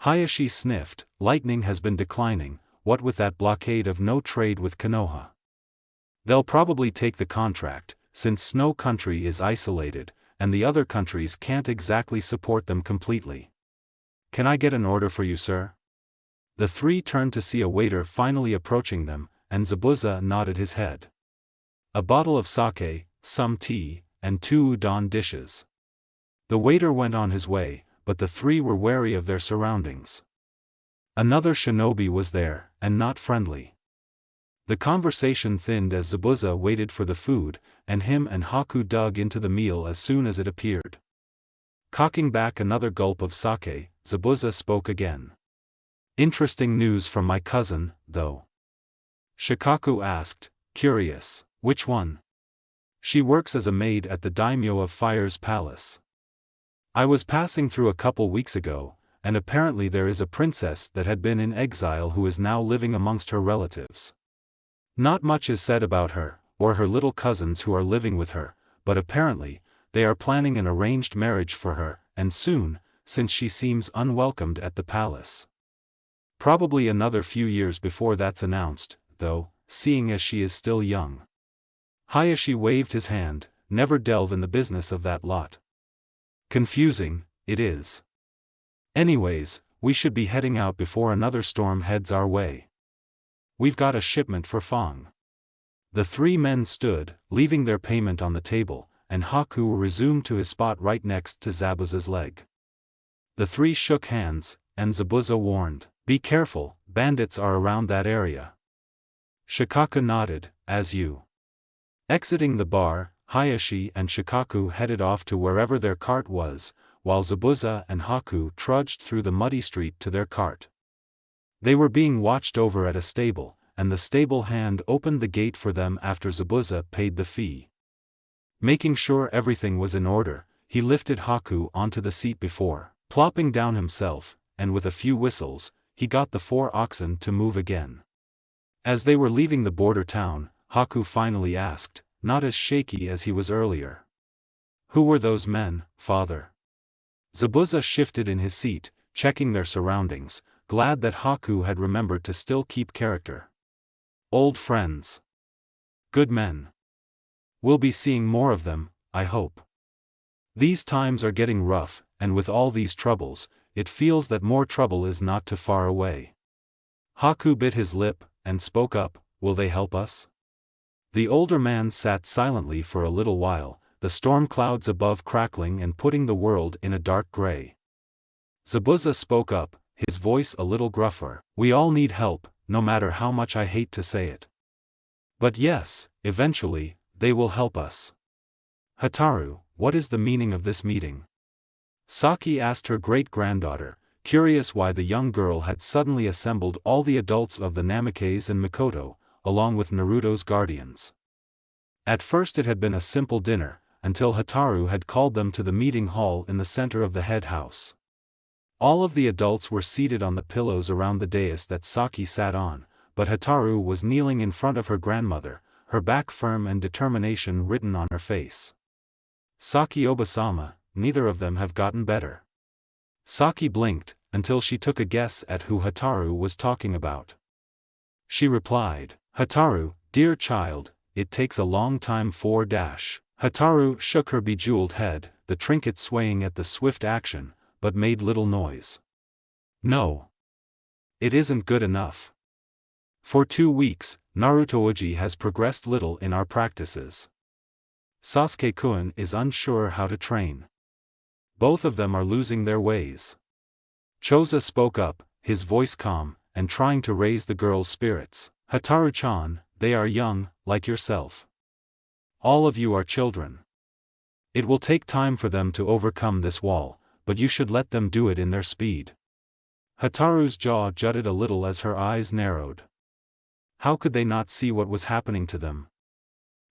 Hayashi sniffed. Lightning has been declining, what with that blockade of no trade with Konoha. They'll probably take the contract, since Snow Country is isolated, and the other countries can't exactly support them completely. Can I get an order for you, sir? The three turned to see a waiter finally approaching them, and Zabuza nodded his head. A bottle of sake, some tea, and 2 udon dishes. The waiter went on his way, but the three were wary of their surroundings. Another shinobi was there, and not friendly. The conversation thinned as Zabuza waited for the food, and him and Haku dug into the meal as soon as it appeared. Cocking back another gulp of sake, Zabuza spoke again. "Interesting news from my cousin, though." Shikaku asked, curious, "Which one?" "She works as a maid at the daimyo of Fire's palace. I was passing through a couple weeks ago, and apparently there is a princess that had been in exile who is now living amongst her relatives. Not much is said about her, or her little cousins who are living with her, but apparently, they are planning an arranged marriage for her, and soon, since she seems unwelcomed at the palace. Probably another few years before that's announced, though, seeing as she is still young." Hayashi waved his hand. "Never delve in the business of that lot. Confusing, it is. Anyways, we should be heading out before another storm heads our way. We've got a shipment for Fong." The three men stood, leaving their payment on the table, and Haku resumed to his spot right next to Zabuza's leg. The three shook hands, and Zabuza warned, "Be careful, bandits are around that area." Shikaku nodded, as you. Exiting the bar, Hayashi and Shikaku headed off to wherever their cart was, while Zabuza and Haku trudged through the muddy street to their cart. They were being watched over at a stable, and the stable hand opened the gate for them after Zabuza paid the fee. Making sure everything was in order, he lifted Haku onto the seat before, plopping down himself, and with a few whistles, he got the 4 oxen to move again. As they were leaving the border town, Haku finally asked, not as shaky as he was earlier. "Who were those men, father?" Zabuza shifted in his seat, checking their surroundings, glad that Haku had remembered to still keep character. "Old friends. Good men. We'll be seeing more of them, I hope. These times are getting rough, and with all these troubles, it feels that more trouble is not too far away." Haku bit his lip, and spoke up, "Will they help us?" The older man sat silently for a little while, the storm clouds above crackling and putting the world in a dark gray. Zabuza spoke up, his voice a little gruffer, "We all need help, no matter how much I hate to say it. But yes, eventually, they will help us." "Hataru, what is the meaning of this meeting?" Saki asked her great-granddaughter, curious why the young girl had suddenly assembled all the adults of the Namikes and Mikoto, along with Naruto's guardians. At first it had been a simple dinner, until Hataru had called them to the meeting hall in the center of the head house. All of the adults were seated on the pillows around the dais that Saki sat on, but Hataru was kneeling in front of her grandmother, her back firm and determination written on her face. "Saki Obasama, neither of them have gotten better." Saki blinked, until she took a guess at who Hataru was talking about. She replied, "Hataru, dear child, it takes a long time for dash." Hataru shook her bejeweled head, the trinket swaying at the swift action, but made little noise. "No. It isn't good enough. For 2 weeks, Naruto Uji has progressed little in our practices. Sasuke-kun is unsure how to train. Both of them are losing their ways." Choza spoke up, his voice calm, and trying to raise the girl's spirits. "Hataru-chan, they are young, like yourself. All of you are children. It will take time for them to overcome this wall, but you should let them do it in their speed." Hataru's jaw jutted a little as her eyes narrowed. How could they not see what was happening to them?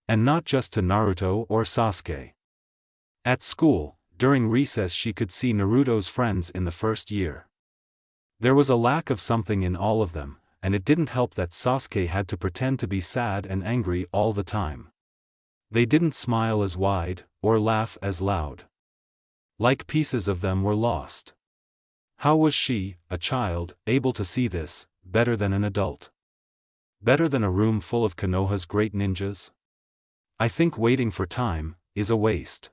And not just to Naruto or Sasuke. At school, during recess she could see Naruto's friends in the first year. There was a lack of something in all of them, and it didn't help that Sasuke had to pretend to be sad and angry all the time. They didn't smile as wide, or laugh as loud. Like pieces of them were lost. How was she, a child, able to see this, better than an adult? Better than a room full of Konoha's great ninjas? I think waiting for time is a waste.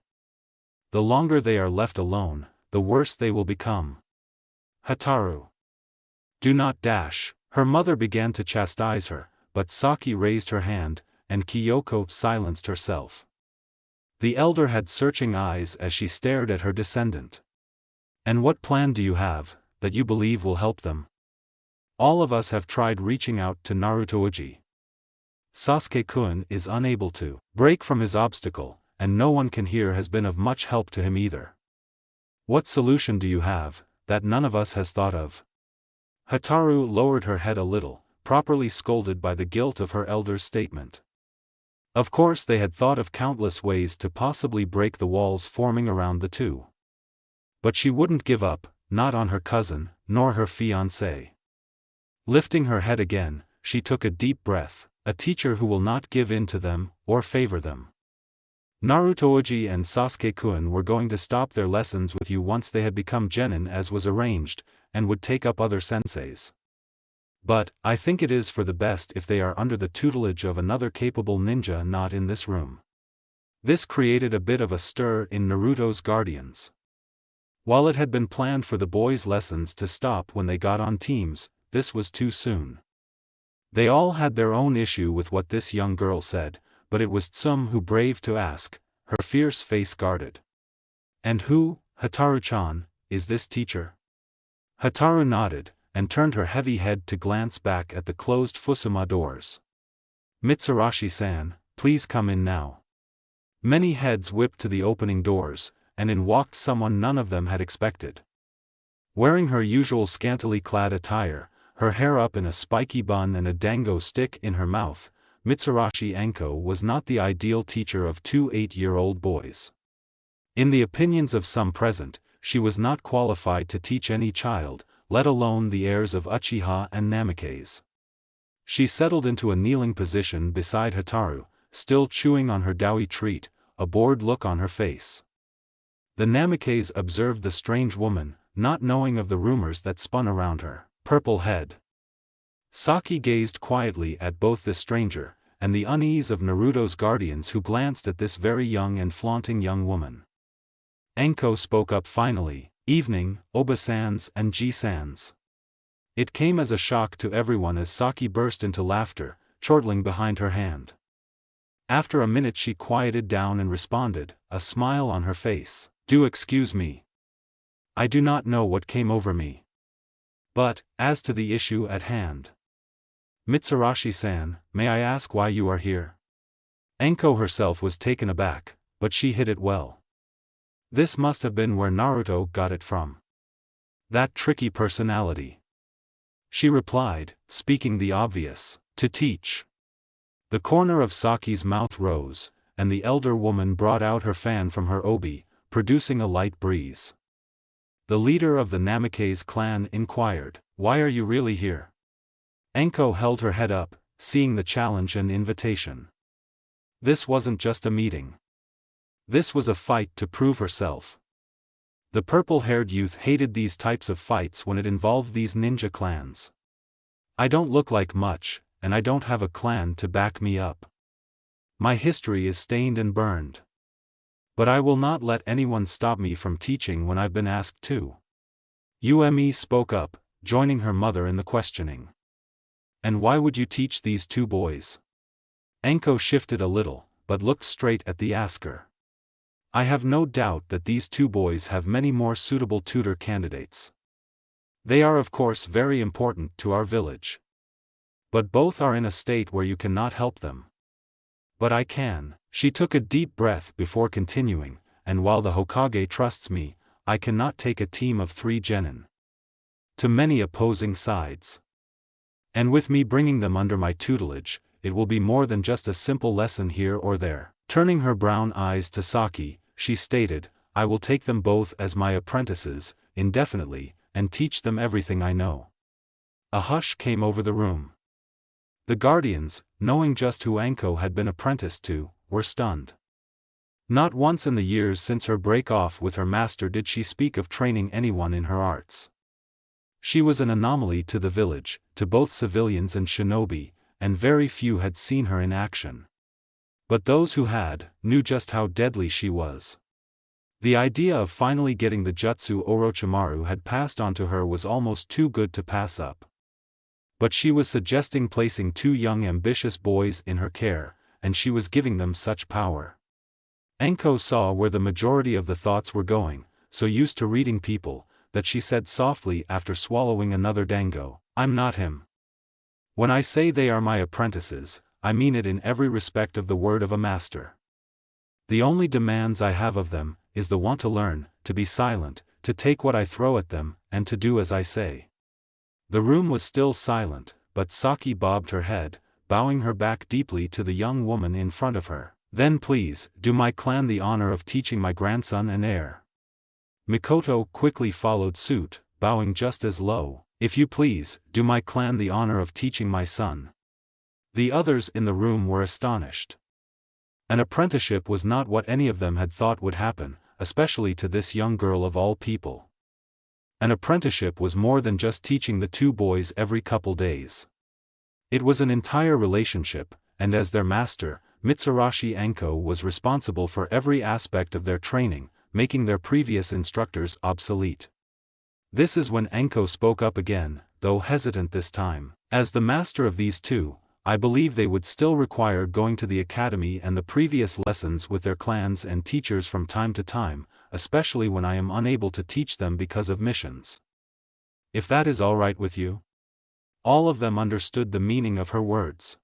The longer they are left alone, the worse they will become. "Hataru, do not dash." Her mother began to chastise her, but Saki raised her hand, and Kyoko silenced herself. The elder had searching eyes as she stared at her descendant. "And what plan do you have, that you believe will help them? All of us have tried reaching out to Naruto Uji. Sasuke-kun is unable to break from his obstacle, and no one can here has been of much help to him either. What solution do you have, that none of us has thought of?" Hataru lowered her head a little, properly scolded by the guilt of her elder's statement. Of course they had thought of countless ways to possibly break the walls forming around the two. But she wouldn't give up, not on her cousin, nor her fiancé. Lifting her head again, she took a deep breath, a teacher who will not give in to them, or favor them. Naruto Uji and Sasuke-kun were going to stop their lessons with you once they had become genin as was arranged, and would take up other senseis. But, I think it is for the best if they are under the tutelage of another capable ninja not in this room. This created a bit of a stir in Naruto's guardians. While it had been planned for the boys' lessons to stop when they got on teams, this was too soon. They all had their own issue with what this young girl said, but it was Tsum who braved to ask, her fierce face guarded. "And who, Hataru-chan, is this teacher? Hataru nodded, and turned her heavy head to glance back at the closed Fusuma doors. Mitsurashi-san, please come in now. Many heads whipped to the opening doors, and in walked someone none of them had expected. Wearing her usual scantily clad attire, her hair up in a spiky bun and a dango stick in her mouth, Mitsurashi Anko was not the ideal teacher of two 8-year-old boys. In the opinions of some present, she was not qualified to teach any child, let alone the heirs of Uchiha and Namikaze. She settled into a kneeling position beside Hataru, still chewing on her doughy treat, a bored look on her face. The Namikaze observed the strange woman, not knowing of the rumors that spun around her purple head. Saki gazed quietly at both the stranger, and the unease of Naruto's guardians who glanced at this very young and flaunting young woman. Anko spoke up finally, "Evening, Oba-sans and Ji-sans." It came as a shock to everyone as Saki burst into laughter, chortling behind her hand. After a minute she quieted down and responded, a smile on her face, "Do excuse me. I do not know what came over me. But, as to the issue at hand. Mitsurashi-san, may I ask why you are here?" Anko herself was taken aback, but she hid it well. This must have been where Naruto got it from. That tricky personality. She replied, speaking the obvious, "To teach." The corner of Saki's mouth rose, and the elder woman brought out her fan from her obi, producing a light breeze. The leader of the Namikaze clan inquired, "Why are you really here?" Anko held her head up, seeing the challenge and invitation. This wasn't just a meeting. This was a fight to prove herself. The purple-haired youth hated these types of fights when it involved these ninja clans. "I don't look like much, and I don't have a clan to back me up. My history is stained and burned. But I will not let anyone stop me from teaching when I've been asked to." Ume spoke up, joining her mother in the questioning. "And why would you teach these two boys?" Anko shifted a little, but looked straight at the asker. "I have no doubt that these two boys have many more suitable tutor candidates. They are of course very important to our village. But both are in a state where you cannot help them. But I can." She took a deep breath before continuing, "And while the Hokage trusts me, I cannot take a team of 3 genin to many opposing sides. And with me bringing them under my tutelage, it will be more than just a simple lesson here or there." Turning her brown eyes to Saki, she stated, "I will take them both as my apprentices, indefinitely, and teach them everything I know." A hush came over the room. The guardians, knowing just who Anko had been apprenticed to, were stunned. Not once in the years since her break-off with her master did she speak of training anyone in her arts. She was an anomaly to the village, to both civilians and shinobi, and very few had seen her in action. But those who had, knew just how deadly she was. The idea of finally getting the Jutsu Orochimaru had passed on to her was almost too good to pass up. But she was suggesting placing 2 young ambitious boys in her care, and she was giving them such power. Anko saw where the majority of the thoughts were going, so used to reading people, that she said softly after swallowing another dango, "I'm not him. When I say they are my apprentices, I mean it in every respect of the word of a master. The only demands I have of them, is the want to learn, to be silent, to take what I throw at them, and to do as I say." The room was still silent, but Saki bobbed her head, bowing her back deeply to the young woman in front of her. "Then please, do my clan the honor of teaching my grandson and heir." Mikoto quickly followed suit, bowing just as low, "If you please, do my clan the honor of teaching my son." The others in the room were astonished. An apprenticeship was not what any of them had thought would happen, especially to this young girl of all people. An apprenticeship was more than just teaching the 2 boys every couple days. It was an entire relationship, and as their master, Mitsurashi Anko was responsible for every aspect of their training, making their previous instructors obsolete. This is when Anko spoke up again, though hesitant this time. "As the master of these 2, I believe they would still require going to the academy and the previous lessons with their clans and teachers from time to time, especially when I am unable to teach them because of missions. If that is all right with you?" All of them understood the meaning of her words.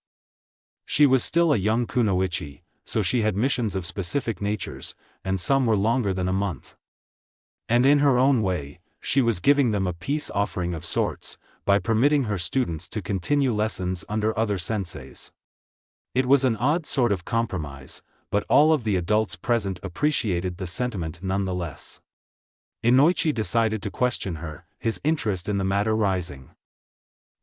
She was still a young kunoichi, so she had missions of specific natures, and some were longer than a month. And in her own way, she was giving them a peace offering of sorts, by permitting her students to continue lessons under other senseis. It was an odd sort of compromise, but all of the adults present appreciated the sentiment nonetheless. Inoichi decided to question her, his interest in the matter rising.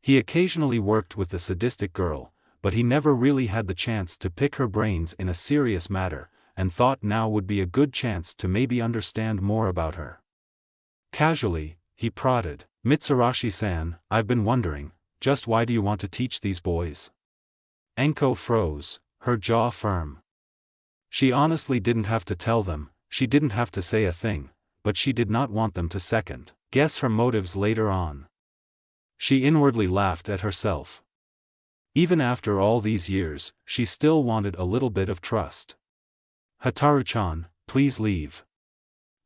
He occasionally worked with the sadistic girl, but he never really had the chance to pick her brains in a serious matter, and thought now would be a good chance to maybe understand more about her. Casually, he prodded, "Mitsurashi-san, I've been wondering, just why do you want to teach these boys?" Enko froze, her jaw firm. She honestly didn't have to tell them, she didn't have to say a thing, but she did not want them to second-guess her motives later on. She inwardly laughed at herself. Even after all these years, she still wanted a little bit of trust. "Hataru-chan, please leave."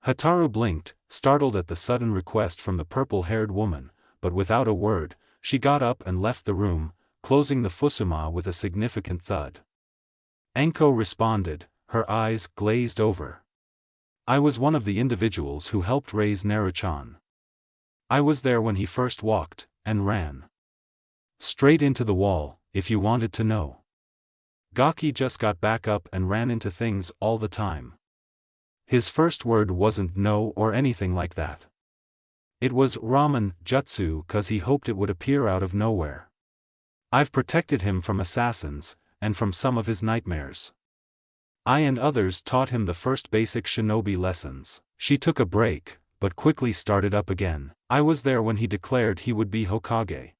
Hataru blinked, startled at the sudden request from the purple-haired woman, but without a word, she got up and left the room, closing the fusuma with a significant thud. Enko responded, her eyes glazed over. "I was one of the individuals who helped raise Naruto-chan. I was there when he first walked, and ran straight into the wall, if you wanted to know. Gaki just got back up and ran into things all the time. His first word wasn't no or anything like that. It was ramen jutsu 'cause he hoped it would appear out of nowhere. I've protected him from assassins, and from some of his nightmares. I and others taught him the first basic shinobi lessons." She took a break, but quickly started up again. "I was there when he declared he would be Hokage.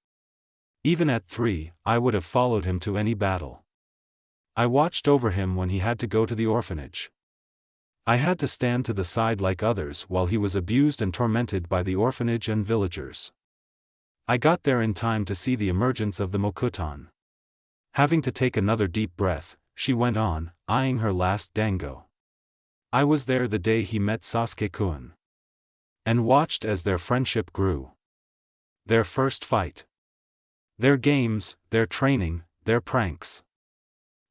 Even at 3, I would have followed him to any battle. I watched over him when he had to go to the orphanage. I had to stand to the side like others while he was abused and tormented by the orphanage and villagers. I got there in time to see the emergence of the Mokutan." Having to take another deep breath, she went on, eyeing her last dango. "I was there the day he met Sasuke-kun. And watched as their friendship grew. Their first fight. Their games, their training, their pranks.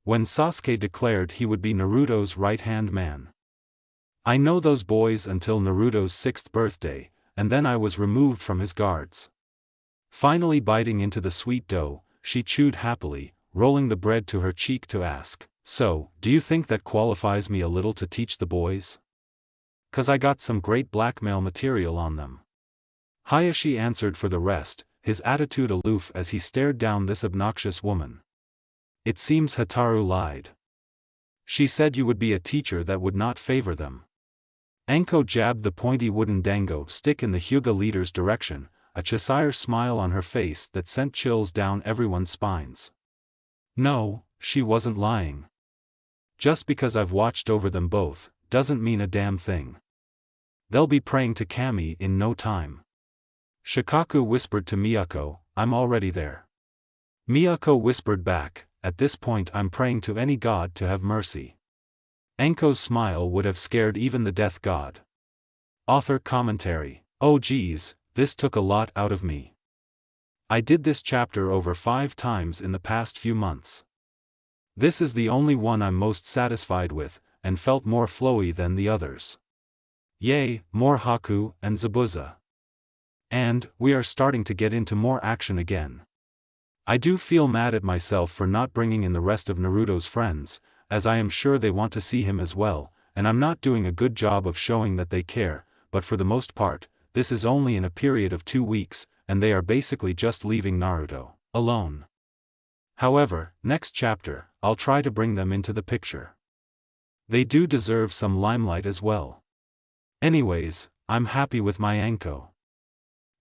When Sasuke declared he would be Naruto's right-hand man. I know those boys until Naruto's 6th birthday, and then I was removed from his guards." Finally biting into the sweet dough, she chewed happily, rolling the bread to her cheek to ask, "So, do you think that qualifies me a little to teach the boys? 'Cause I got some great blackmail material on them." Hayashi answered for the rest, his attitude aloof as he stared down this obnoxious woman. "It seems Hataru lied. She said you would be a teacher that would not favor them." Enko jabbed the pointy wooden dango stick in the Hyuga leader's direction, a Cheshire smile on her face that sent chills down everyone's spines. "No, she wasn't lying. Just because I've watched over them both, doesn't mean a damn thing. They'll be praying to Kami in no time." Shikaku whispered to Miyako, "I'm already there." Miyako whispered back, "At this point I'm praying to any god to have mercy." Enko's smile would have scared even the death god. Author commentary. Oh geez, this took a lot out of me. I did this chapter over 5 times in the past few months. This is the only one I'm most satisfied with, and felt more flowy than the others. Yay, more Haku and Zabuza. And, we are starting to get into more action again. I do feel mad at myself for not bringing in the rest of Naruto's friends, as I am sure they want to see him as well, and I'm not doing a good job of showing that they care, but for the most part, this is only in a period of 2 weeks, and they are basically just leaving Naruto alone. However, next chapter, I'll try to bring them into the picture. They do deserve some limelight as well. Anyways, I'm happy with my Enko.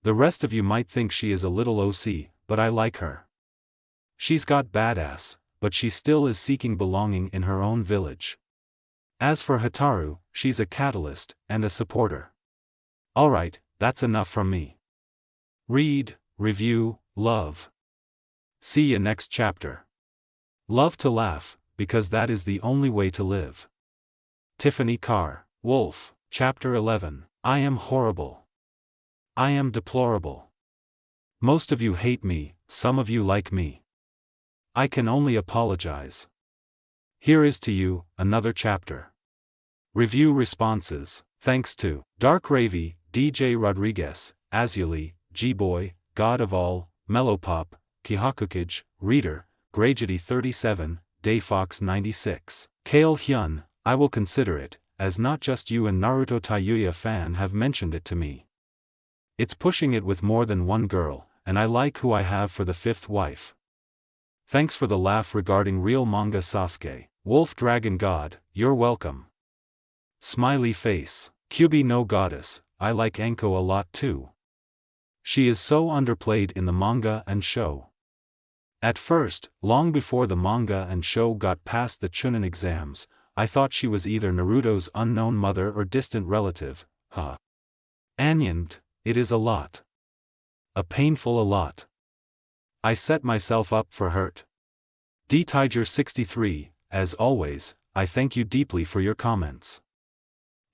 The rest of you might think she is a little OC, but I like her. She's got badass, but she still is seeking belonging in her own village. As for Hataru, she's a catalyst, and a supporter. Alright, that's enough from me. Read, review, love. See ya next chapter. Love to laugh, because that is the only way to live. Tiffany Carr, Wolf. Chapter 11. I am horrible. I am deplorable. Most of you hate me, some of you like me. I can only apologize. Here is to you, another chapter. Review responses. Thanks to Dark Ravi, DJ Rodriguez, Azuli, G-Boy, God of All, Mellowpop, Kihakukage, Reader, Gragedy 37, Dayfox 96. Kale Hyun, I will consider it, as not just you and Naruto Taiyuya fan have mentioned it to me. It's pushing it with more than one girl, and I like who I have for the fifth wife. Thanks for the laugh regarding real manga Sasuke. Wolf Dragon God, you're welcome. Smiley face. QB no goddess, I like Anko a lot too. She is so underplayed in the manga and show. At first, long before the manga and show got past the Chunin exams, I thought she was either Naruto's unknown mother or distant relative, Anyand, it is a lot. A painful a lot. I set myself up for hurt. D-Tiger63, as always, I thank you deeply for your comments.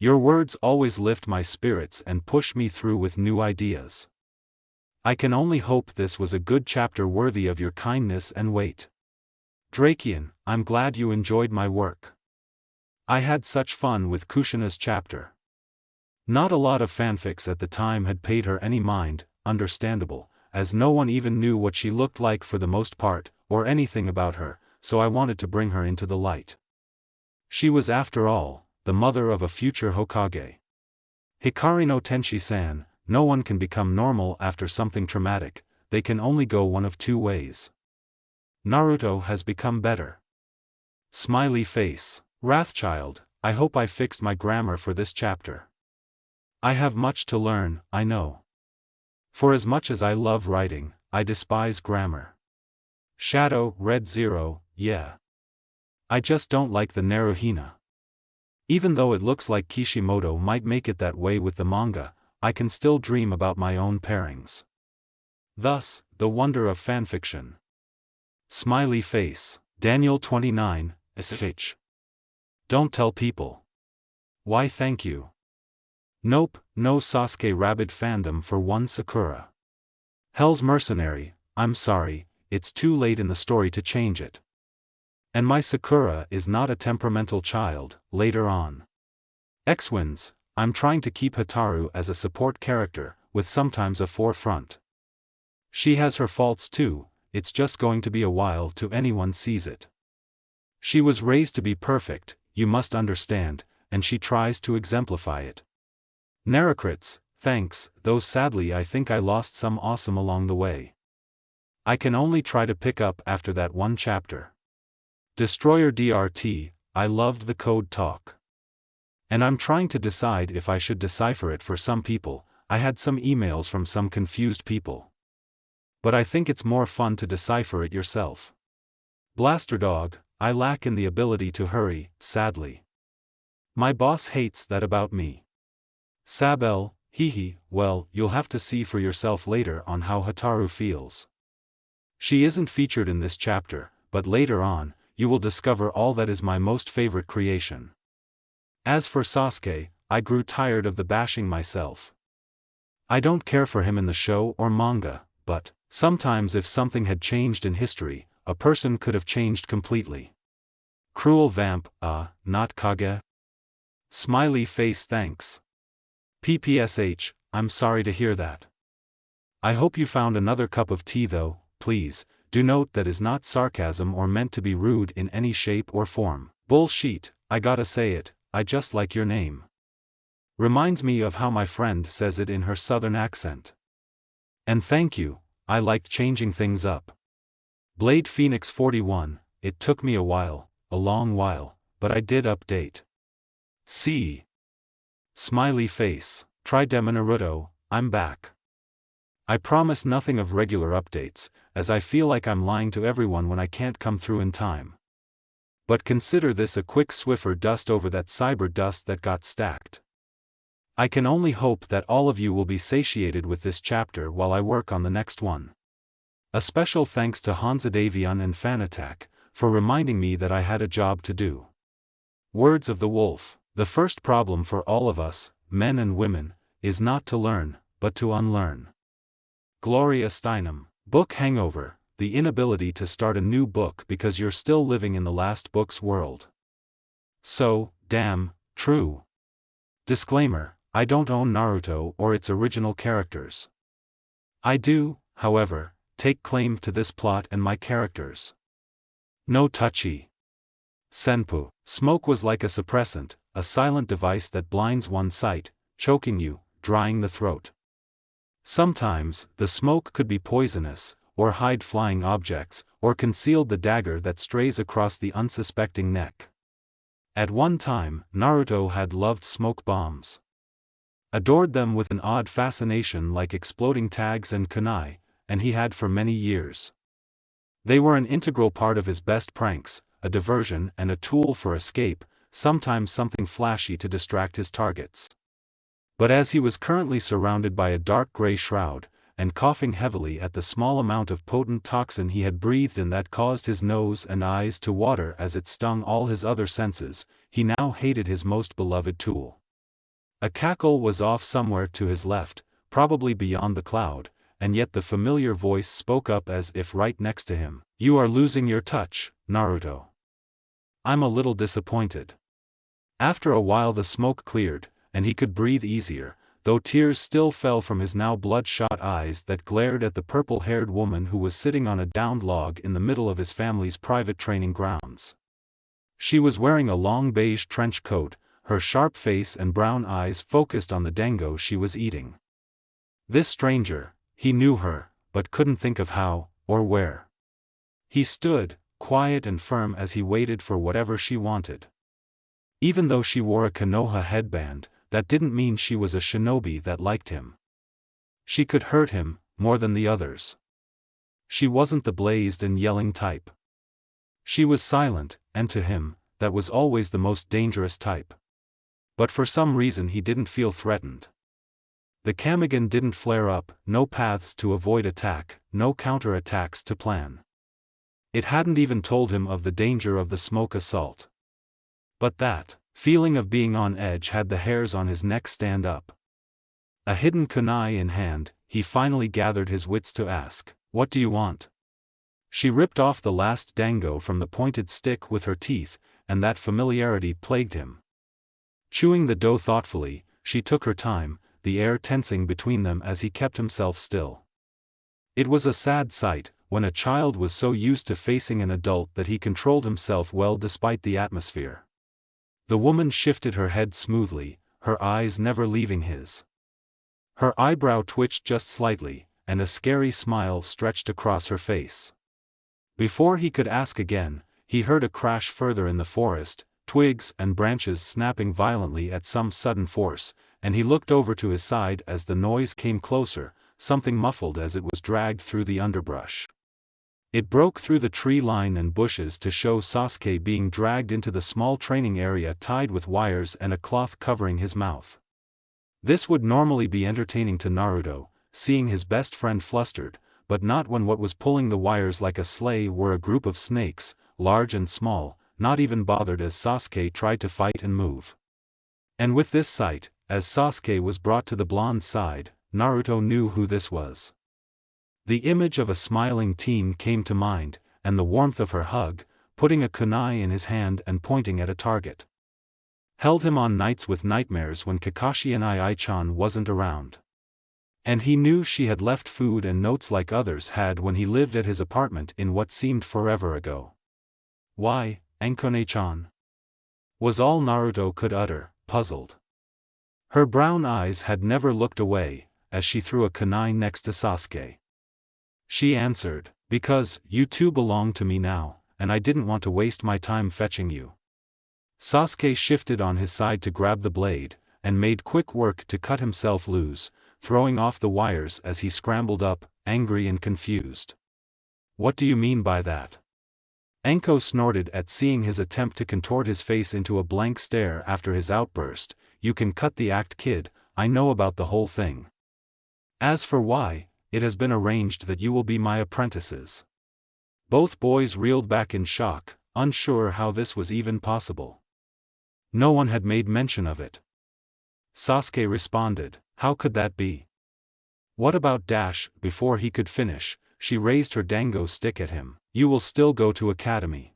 Your words always lift my spirits and push me through with new ideas. I can only hope this was a good chapter worthy of your kindness and weight. Drakian, I'm glad you enjoyed my work. I had such fun with Kushina's chapter. Not a lot of fanfics at the time had paid her any mind, understandable, as no one even knew what she looked like for the most part, or anything about her, so I wanted to bring her into the light. She was after all, the mother of a future Hokage. Hikari no Tenshi-san, no one can become normal after something traumatic, they can only go one of two ways. Naruto has become better. Smiley face. Wrathchild, I hope I fixed my grammar for this chapter. I have much to learn, I know. For as much as I love writing, I despise grammar. Shadow, Red Zero, yeah. I just don't like the Naruhina. Even though it looks like Kishimoto might make it that way with the manga, I can still dream about my own pairings. Thus, the wonder of fanfiction. Smiley face. Daniel 29, SH. Don't tell people. Why thank you. Nope, no Sasuke rabid fandom for one Sakura. Hell's Mercenary, I'm sorry, it's too late in the story to change it. And my Sakura is not a temperamental child, later on. X-Wins, I'm trying to keep Hataru as a support character, with sometimes a forefront. She has her faults too, it's just going to be a while till anyone sees it. She was raised to be perfect, you must understand, and she tries to exemplify it. Narakrits, thanks, though sadly I think I lost some awesome along the way. I can only try to pick up after that one chapter. Destroyer DRT, I loved the code talk. And I'm trying to decide if I should decipher it for some people, I had some emails from some confused people. But I think it's more fun to decipher it yourself. Blaster Dog, I lack in the ability to hurry, sadly. My boss hates that about me. Sabel, hehe, well, you'll have to see for yourself later on how Hataru feels. She isn't featured in this chapter, but later on, you will discover all that is my most favorite creation. As for Sasuke, I grew tired of the bashing myself. I don't care for him in the show or manga, but sometimes if something had changed in history, a person could have changed completely. Cruel Vamp, not Kage. Smiley face thanks. PPSH, I'm sorry to hear that. I hope you found another cup of tea though, please, do note that is not sarcasm or meant to be rude in any shape or form. Bullshit, I gotta say it, I just like your name. Reminds me of how my friend says it in her southern accent. And thank you, I liked changing things up. Blade Phoenix 41, it took me a while, a long while, but I did update. See. Smiley face. Tridemon Naruto, I'm back. I promise nothing of regular updates, as I feel like I'm lying to everyone when I can't come through in time. But consider this a quick Swiffer dust over that cyber dust that got stacked. I can only hope that all of you will be satiated with this chapter while I work on the next one. A special thanks to Hanzadavion and Fanattack, for reminding me that I had a job to do. Words of the Wolf. The first problem for all of us, men and women, is not to learn, but to unlearn. Gloria Steinem. Book hangover, the inability to start a new book because you're still living in the last book's world. So, damn, true. Disclaimer, I don't own Naruto or its original characters. I do, however, take claim to this plot and my characters. No touchy. Senpu. Smoke was like a suppressant, a silent device that blinds one's sight, choking you, drying the throat. Sometimes, the smoke could be poisonous, or hide flying objects, or concealed the dagger that strays across the unsuspecting neck. At one time, Naruto had loved smoke bombs. Adored them with an odd fascination like exploding tags and kunai, and he had for many years. They were an integral part of his best pranks, a diversion and a tool for escape, sometimes something flashy to distract his targets. But as he was currently surrounded by a dark gray shroud, and coughing heavily at the small amount of potent toxin he had breathed in that caused his nose and eyes to water as it stung all his other senses, he now hated his most beloved tool. A cackle was off somewhere to his left, probably beyond the cloud, and yet the familiar voice spoke up as if right next to him. "You are losing your touch, Naruto. I'm a little disappointed." After a while the smoke cleared, and he could breathe easier, though tears still fell from his now bloodshot eyes that glared at the purple-haired woman who was sitting on a downed log in the middle of his family's private training grounds. She was wearing a long beige trench coat, her sharp face and brown eyes focused on the dango she was eating. This stranger, he knew her, but couldn't think of how, or where. He stood, quiet and firm as he waited for whatever she wanted. Even though she wore a Konoha headband, that didn't mean she was a shinobi that liked him. She could hurt him, more than the others. She wasn't the blazed and yelling type. She was silent, and to him, that was always the most dangerous type. But for some reason he didn't feel threatened. The Kamigan didn't flare up, no paths to avoid attack, no counter-attacks to plan. It hadn't even told him of the danger of the smoke assault. But that feeling of being on edge had the hairs on his neck stand up. A hidden kunai in hand, he finally gathered his wits to ask, "What do you want?" She ripped off the last dango from the pointed stick with her teeth, and that familiarity plagued him. Chewing the dough thoughtfully, she took her time, the air tensing between them as he kept himself still. It was a sad sight, when a child was so used to facing an adult that he controlled himself well despite the atmosphere. The woman shifted her head smoothly, her eyes never leaving his. Her eyebrow twitched just slightly, and a scary smile stretched across her face. Before he could ask again, he heard a crash further in the forest, twigs and branches snapping violently at some sudden force, and he looked over to his side as the noise came closer, something muffled as it was dragged through the underbrush. It broke through the tree line and bushes to show Sasuke being dragged into the small training area tied with wires and a cloth covering his mouth. This would normally be entertaining to Naruto, seeing his best friend flustered, but not when what was pulling the wires like a sleigh were a group of snakes, large and small, not even bothered as Sasuke tried to fight and move. And with this sight, as Sasuke was brought to the blonde's side, Naruto knew who this was. The image of a smiling teen came to mind, and the warmth of her hug, putting a kunai in his hand and pointing at a target. Held him on nights with nightmares when Kakashi and Ai-chan wasn't around. And he knew she had left food and notes like others had when he lived at his apartment in what seemed forever ago. "Why, Ankone-chan?" was all Naruto could utter, puzzled. Her brown eyes had never looked away, as she threw a kunai next to Sasuke. She answered, "Because, you two belong to me now, and I didn't want to waste my time fetching you." Sasuke shifted on his side to grab the blade, and made quick work to cut himself loose, throwing off the wires as he scrambled up, angry and confused. "What do you mean by that?" Anko snorted at seeing his attempt to contort his face into a blank stare after his outburst. "You can cut the act, kid, I know about the whole thing. As for why, it has been arranged that you will be my apprentices." Both boys reeled back in shock, unsure how this was even possible. No one had made mention of it. Sasuke responded, "How could that be? What about Dash?" Before he could finish, she raised her dango stick at him. "You will still go to academy.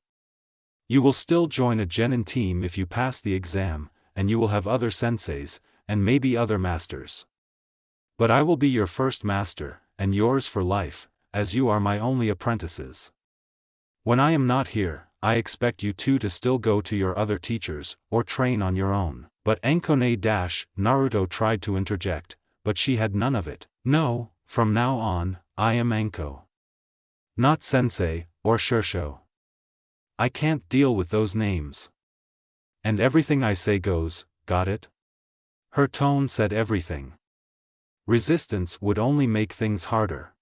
You will still join a genin team if you pass the exam, and you will have other senseis, and maybe other masters. But I will be your first master, and yours for life, as you are my only apprentices. When I am not here, I expect you two to still go to your other teachers, or train on your own." But Enkone Naruto tried to interject, but she had none of it. "No, from now on, I am Enko. Not Sensei, or Shursho. I can't deal with those names. And everything I say goes, got it?" Her tone said everything. Resistance would only make things harder.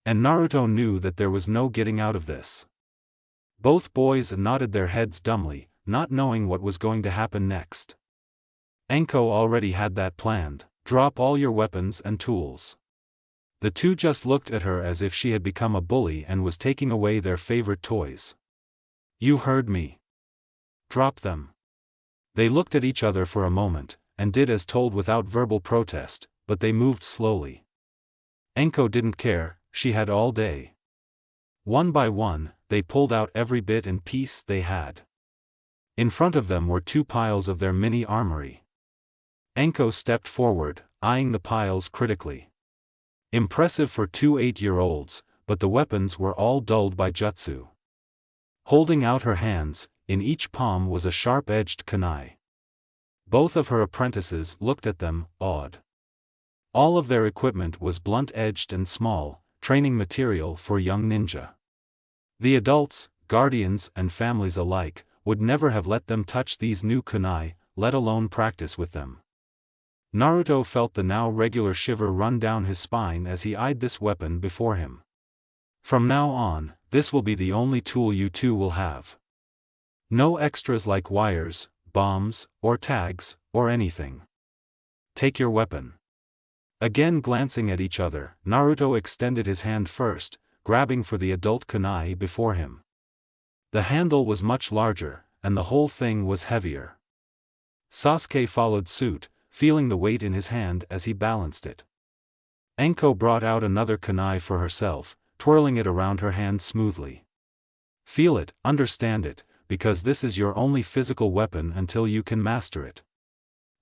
And Naruto knew that there was no getting out of this. Both boys nodded their heads dumbly, not knowing what was going to happen next. Enko already had that planned. "Drop all your weapons and tools." The two just looked at her as if she had become a bully and was taking away their favorite toys. "You heard me. Drop them." They looked at each other for a moment, and did as told without verbal protest, but they moved slowly. Enko didn't care, she had all day. One by one, they pulled out every bit and piece they had. In front of them were two piles of their mini armory. Enko stepped forward, eyeing the piles critically. Impressive for two 8-year-olds, but the weapons were all dulled by jutsu. Holding out her hands, in each palm was a sharp-edged kunai. Both of her apprentices looked at them, awed. All of their equipment was blunt-edged and small, training material for young ninja. The adults, guardians and families alike, would never have let them touch these new kunai, let alone practice with them. Naruto felt the now regular shiver run down his spine as he eyed this weapon before him. From now on, this will be the only tool you two will have. No extras like wires, bombs, or tags, or anything. Take your weapon. Again glancing at each other, Naruto extended his hand first, grabbing for the adult kunai before him. The handle was much larger, and the whole thing was heavier. Sasuke followed suit, feeling the weight in his hand as he balanced it. Enko brought out another kunai for herself, twirling it around her hand smoothly. "Feel it, understand it, because this is your only physical weapon until you can master it."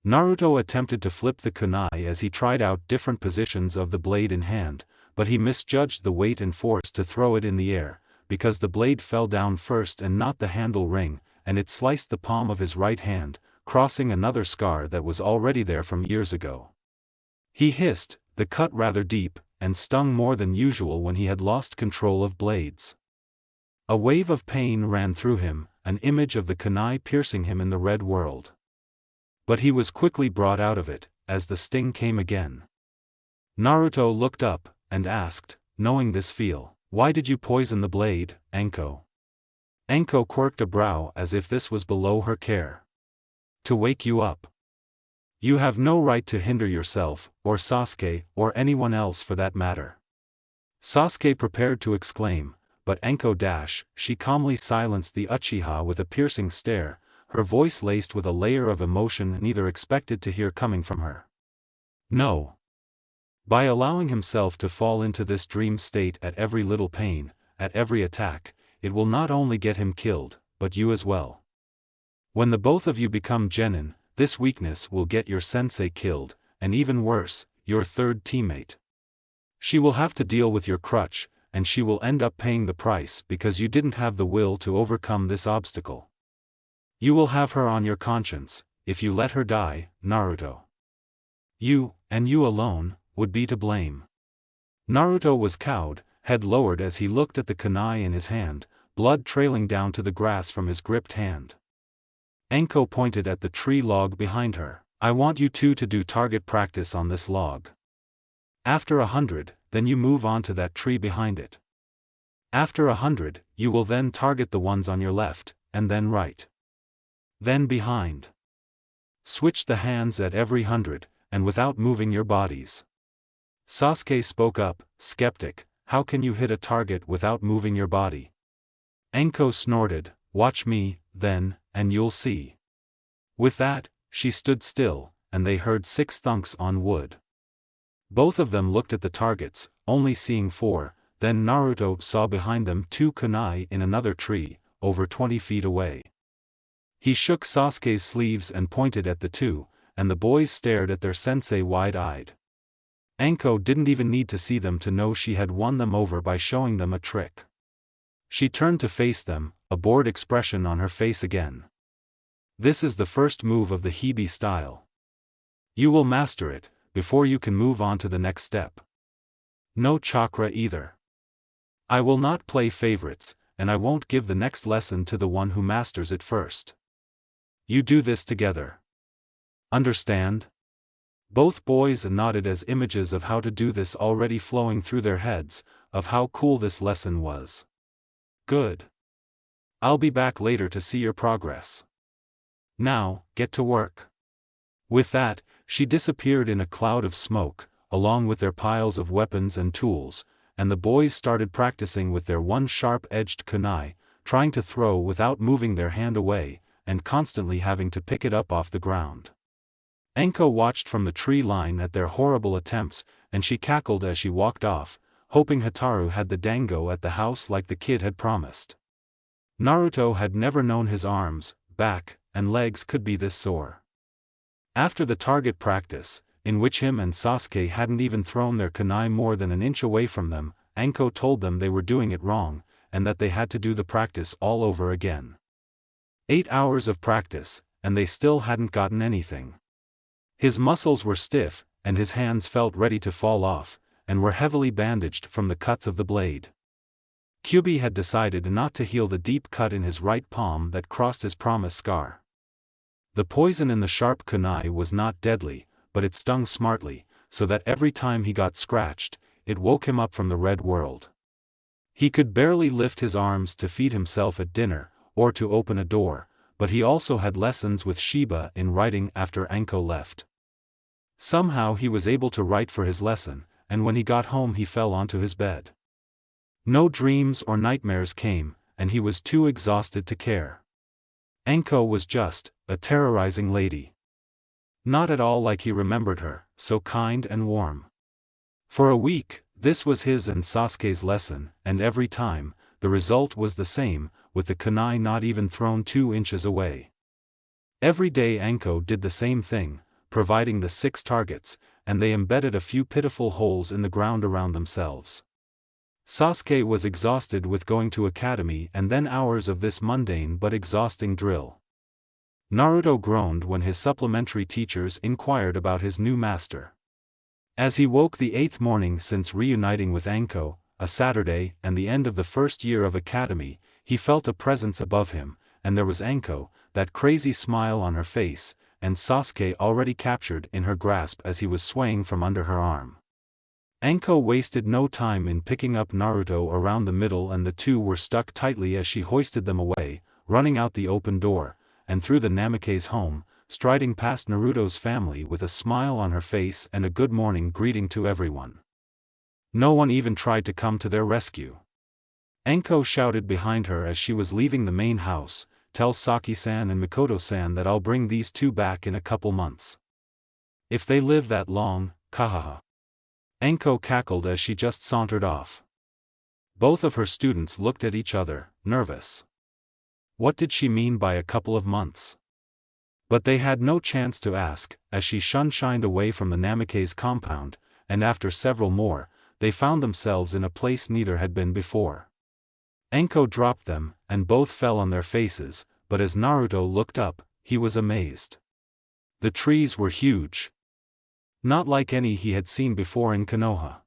Naruto attempted to flip the kunai as he tried out different positions of the blade in hand, but he misjudged the weight and force to throw it in the air, because the blade fell down first and not the handle ring, and it sliced the palm of his right hand, crossing another scar that was already there from years ago. He hissed, the cut rather deep, and stung more than usual when he had lost control of blades. A wave of pain ran through him, an image of the kunai piercing him in the red world. But he was quickly brought out of it, as the sting came again. Naruto looked up, and asked, knowing this feel, "Why did you poison the blade, Enko?" Enko quirked a brow as if this was below her care. "To wake you up. You have no right to hinder yourself, or Sasuke, or anyone else for that matter." Sasuke prepared to exclaim, but Enko she calmly silenced the Uchiha with a piercing stare, her voice laced with a layer of emotion neither expected to hear coming from her. "No. By allowing himself to fall into this dream state at every little pain, at every attack, it will not only get him killed, but you as well. When the both of you become genin, this weakness will get your sensei killed, and even worse, your third teammate. She will have to deal with your crutch, and she will end up paying the price because you didn't have the will to overcome this obstacle. You will have her on your conscience, if you let her die, Naruto. You, and you alone, would be to blame." Naruto was cowed, head lowered as he looked at the kunai in his hand, blood trailing down to the grass from his gripped hand. Enko pointed at the tree log behind her. "I want you two to do target practice on this log. After 100, then you move on to that tree behind it. After 100, you will then target the ones on your left, and then right. Then behind. Switch the hands at every 100, and without moving your bodies." Sasuke spoke up, skeptic, "How can you hit a target without moving your body?" Enko snorted, "Watch me, then, and you'll see." With that, she stood still, and they heard 6 thunks on wood. Both of them looked at the targets, only seeing 4, then Naruto saw behind them 2 kunai in another tree, over 20 feet away. He shook Sasuke's sleeves and pointed at the 2, and the boys stared at their sensei wide-eyed. Anko didn't even need to see them to know she had won them over by showing them a trick. She turned to face them, a bored expression on her face again. This is the first move of the Hebe style. You will master it, before you can move on to the next step. No chakra either. I will not play favorites, and I won't give the next lesson to the one who masters it first. You do this together. Understand? Both boys nodded as images of how to do this already flowing through their heads, of how cool this lesson was. Good. I'll be back later to see your progress. Now, get to work. With that, she disappeared in a cloud of smoke, along with their piles of weapons and tools, and the boys started practicing with their one sharp-edged kunai, trying to throw without moving their hand away, and constantly having to pick it up off the ground. Anko watched from the tree line at their horrible attempts, and she cackled as she walked off, hoping Hataru had the dango at the house like the kid had promised. Naruto had never known his arms, back, and legs could be this sore. After the target practice, in which him and Sasuke hadn't even thrown their kunai more than an inch away from them, Anko told them they were doing it wrong, and that they had to do the practice all over again. 8 hours of practice, and they still hadn't gotten anything. His muscles were stiff, and his hands felt ready to fall off, and were heavily bandaged from the cuts of the blade. Kyubi had decided not to heal the deep cut in his right palm that crossed his promise scar. The poison in the sharp kunai was not deadly, but it stung smartly, so that every time he got scratched, it woke him up from the red world. He could barely lift his arms to feed himself at dinner, or to open a door, but he also had lessons with Shiba in writing after Anko left. Somehow he was able to write for his lesson, and when he got home he fell onto his bed. No dreams or nightmares came, and he was too exhausted to care. Anko was just a terrorizing lady. Not at all like he remembered her, so kind and warm. For a week, this was his and Sasuke's lesson, and every time, the result was the same, with the kunai not even thrown 2 inches away. Every day Anko did the same thing, providing the 6 targets, and they embedded a few pitiful holes in the ground around themselves. Sasuke was exhausted with going to academy and then hours of this mundane but exhausting drill. Naruto groaned when his supplementary teachers inquired about his new master. As he woke the 8th morning since reuniting with Anko, a Saturday and the end of the first year of academy, he felt a presence above him, and there was Anko, that crazy smile on her face, and Sasuke already captured in her grasp as he was swaying from under her arm. Anko wasted no time in picking up Naruto around the middle, and the 2 were stuck tightly as she hoisted them away, running out the open door, and through the Namake's home, striding past Naruto's family with a smile on her face and a good morning greeting to everyone. No one even tried to come to their rescue. Anko shouted behind her as she was leaving the main house, "Tell Saki-san and Mikoto-san that I'll bring these 2 back in a couple months. If they live that long, kahaha." Anko cackled as she just sauntered off. Both of her students looked at each other, nervous. What did she mean by a couple of months? But they had no chance to ask, as she shined away from the Namake's compound, and after several more, they found themselves in a place neither had been before. Anko dropped them, and both fell on their faces, but as Naruto looked up, he was amazed. The trees were huge. Not like any he had seen before in Konoha.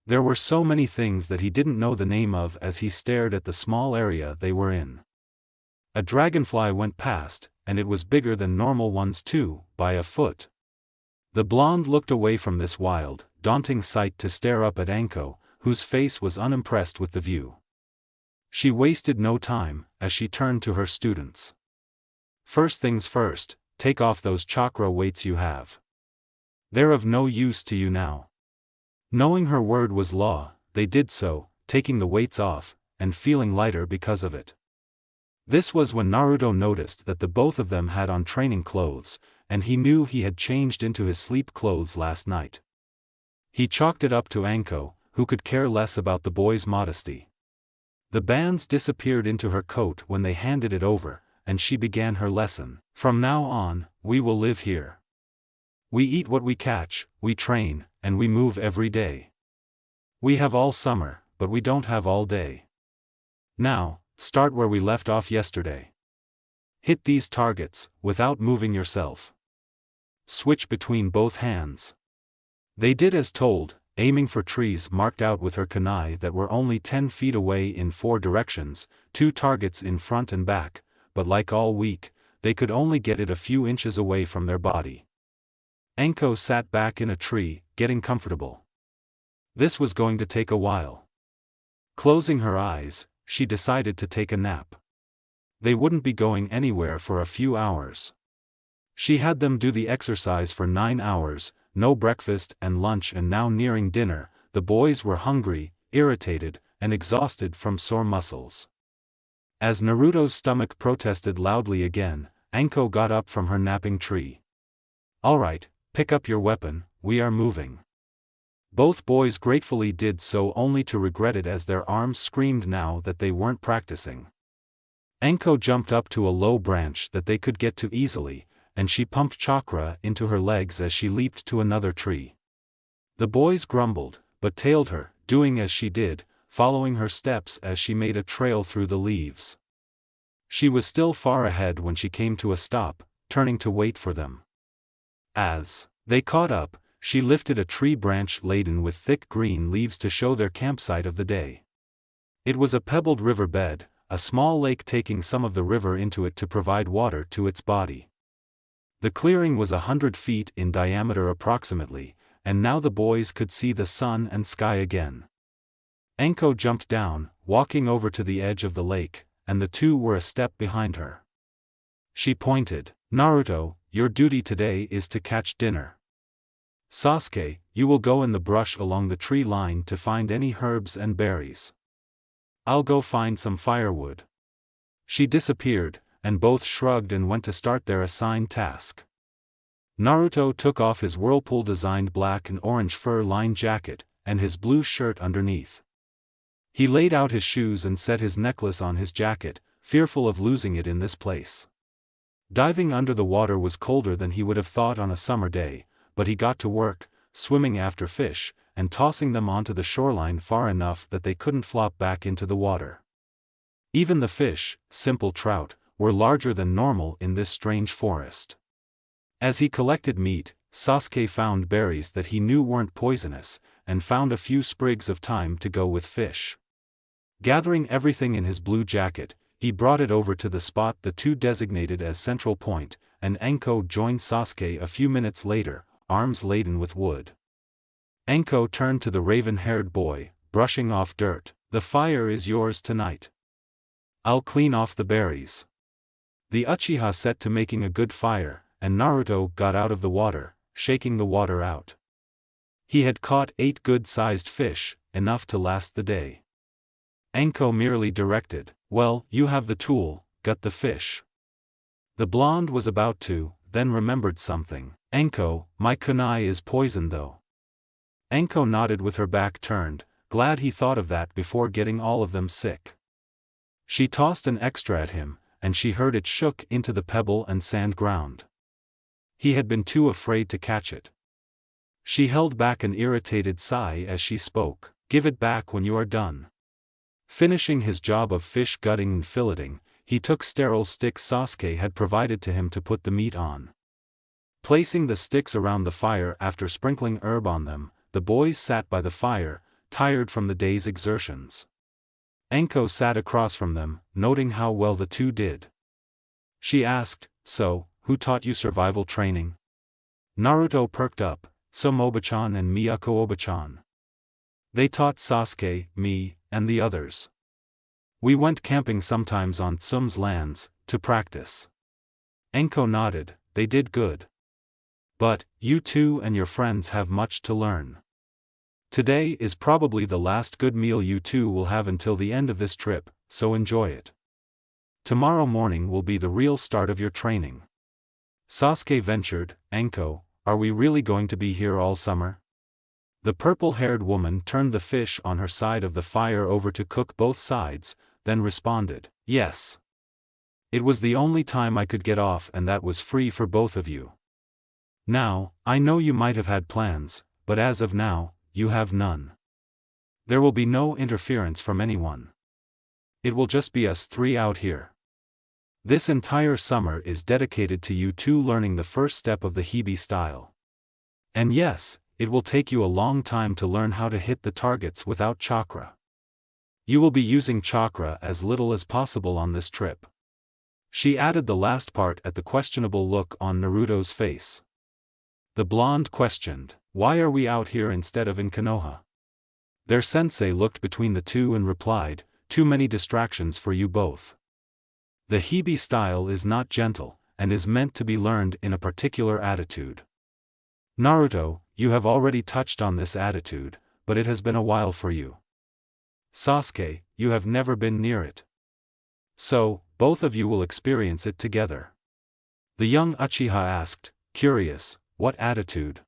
There were so many things that he didn't know the name of as he stared at the small area they were in. A dragonfly went past, and it was bigger than normal ones too, by a foot. The blonde looked away from this wild, daunting sight to stare up at Anko, whose face was unimpressed with the view. She wasted no time, as she turned to her students. "First things first, take off those chakra weights you have. They're of no use to you now." Knowing her word was law, they did so, taking the weights off, and feeling lighter because of it. This was when Naruto noticed that the both of them had on training clothes, and he knew he had changed into his sleep clothes last night. He chalked it up to Anko, who could care less about the boy's modesty. The bands disappeared into her coat when they handed it over, and she began her lesson. From now on, we will live here. We eat what we catch, we train, and we move every day. We have all summer, but we don't have all day. Now, start where we left off yesterday. Hit these targets, without moving yourself. Switch between both hands. They did as told, aiming for trees marked out with her kunai that were only 10 feet away in 4 directions, 2 targets in front and back, but like all week, they could only get it a few inches away from their body. Anko sat back in a tree, getting comfortable. This was going to take a while. Closing her eyes, she decided to take a nap. They wouldn't be going anywhere for a few hours. She had them do the exercise for 9 hours, no breakfast and lunch, and now nearing dinner, the boys were hungry, irritated, and exhausted from sore muscles. As Naruto's stomach protested loudly again, Anko got up from her napping tree. "Alright, pick up your weapon, we are moving." Both boys gratefully did so, only to regret it as their arms screamed now that they weren't practicing. Anko jumped up to a low branch that they could get to easily, and she pumped chakra into her legs as she leaped to another tree. The boys grumbled, but tailed her, doing as she did, following her steps as she made a trail through the leaves. She was still far ahead when she came to a stop, turning to wait for them. As they caught up, she lifted a tree branch laden with thick green leaves to show their campsite of the day. It was a pebbled riverbed, a small lake taking some of the river into it to provide water to its body. The clearing was 100 feet in diameter approximately, and now the boys could see the sun and sky again. Anko jumped down, walking over to the edge of the lake, and the two were a step behind her. She pointed, "Naruto, your duty today is to catch dinner. Sasuke, you will go in the brush along the tree line to find any herbs and berries. I'll go find some firewood." She disappeared, and both shrugged and went to start their assigned task. Naruto took off his whirlpool-designed black and orange fur-lined jacket, and his blue shirt underneath. He laid out his shoes and set his necklace on his jacket, fearful of losing it in this place. Diving under the water was colder than he would have thought on a summer day, but he got to work, swimming after fish, and tossing them onto the shoreline far enough that they couldn't flop back into the water. Even the fish, simple trout, were larger than normal in this strange forest. As he collected meat, Sasuke found berries that he knew weren't poisonous, and found a few sprigs of thyme to go with fish. Gathering everything in his blue jacket, he brought it over to the spot the two designated as Central Point, and Anko joined Sasuke a few minutes later, arms laden with wood. Anko turned to the raven-haired boy, brushing off dirt. "The fire is yours tonight. I'll clean off the berries." The Uchiha set to making a good fire, and Naruto got out of the water, shaking the water out. He had caught 8 good-sized fish, enough to last the day. Anko merely directed, "Well, you have the tool, gut the fish." The blonde was about to, then remembered something. "Anko, my kunai is poisoned though." Anko nodded with her back turned, glad he thought of that before getting all of them sick. She tossed an extra at him, and she heard it shook into the pebble and sand ground. He had been too afraid to catch it. She held back an irritated sigh as she spoke. "Give it back when you are done." Finishing his job of fish gutting and filleting, he took sterile sticks Sasuke had provided to him to put the meat on. Placing the sticks around the fire after sprinkling herb on them, the boys sat by the fire, tired from the day's exertions. Anko sat across from them, noting how well the two did. She asked, "So, who taught you survival training?" Naruto perked up, "Tsumoba-chan and Miyako-oba-chan. They taught Sasuke, me, and the others. We went camping sometimes on Tsum's lands, to practice." Anko nodded. "They did good. But, you two and your friends have much to learn. Today is probably the last good meal you two will have until the end of this trip, so enjoy it. Tomorrow morning will be the real start of your training. Sasuke ventured. Anko, are we really going to be here all summer? The purple-haired woman turned the fish on her side of the fire over to cook both sides, then responded, yes. It was the only time I could get off, and that was free for both of you. Now, I know you might have had plans, but as of now, you have none. There will be no interference from anyone. It will just be us three out here. This entire summer is dedicated to you two learning the first step of the Hibi style. And yes, it will take you a long time to learn how to hit the targets without chakra. You will be using chakra as little as possible on this trip. She added the last part at the questionable look on Naruto's face. The blonde questioned, why are we out here instead of in Konoha? Their sensei looked between the two and replied, too many distractions for you both. The Hibi style is not gentle, and is meant to be learned in a particular attitude. Naruto, you have already touched on this attitude, but it has been a while for you. Sasuke, you have never been near it. So, both of you will experience it together. The young Uchiha asked, curious, what attitude?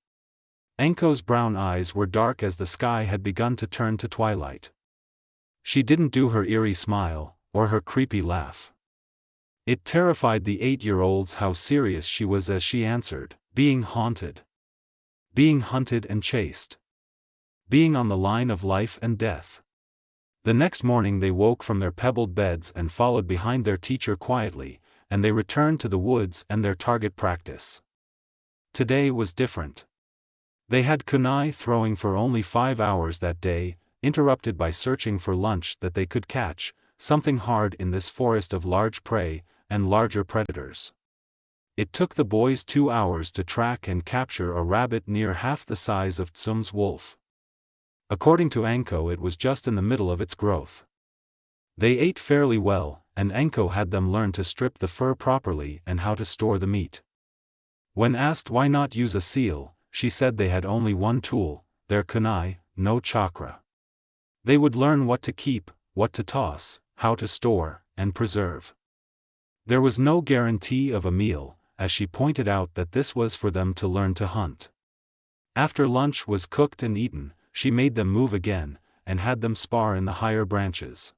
Anko's brown eyes were dark as the sky had begun to turn to twilight. She didn't do her eerie smile, or her creepy laugh. It terrified the 8-year-olds how serious she was as she answered, being haunted. Being hunted and chased. Being on the line of life and death. The next morning they woke from their pebbled beds and followed behind their teacher quietly, and they returned to the woods and their target practice. Today was different. They had kunai throwing for only 5 hours that day, interrupted by searching for lunch that they could catch, something hard in this forest of large prey, and larger predators. It took the boys 2 hours to track and capture a rabbit near half the size of Tsum's wolf. According to Anko, it was just in the middle of its growth. They ate fairly well, and Anko had them learn to strip the fur properly and how to store the meat. When asked why not use a seal, she said they had only one tool, their kunai, no chakra. They would learn what to keep, what to toss, how to store, and preserve. There was no guarantee of a meal, as she pointed out that this was for them to learn to hunt. After lunch was cooked and eaten, she made them move again, and had them spar in the higher branches.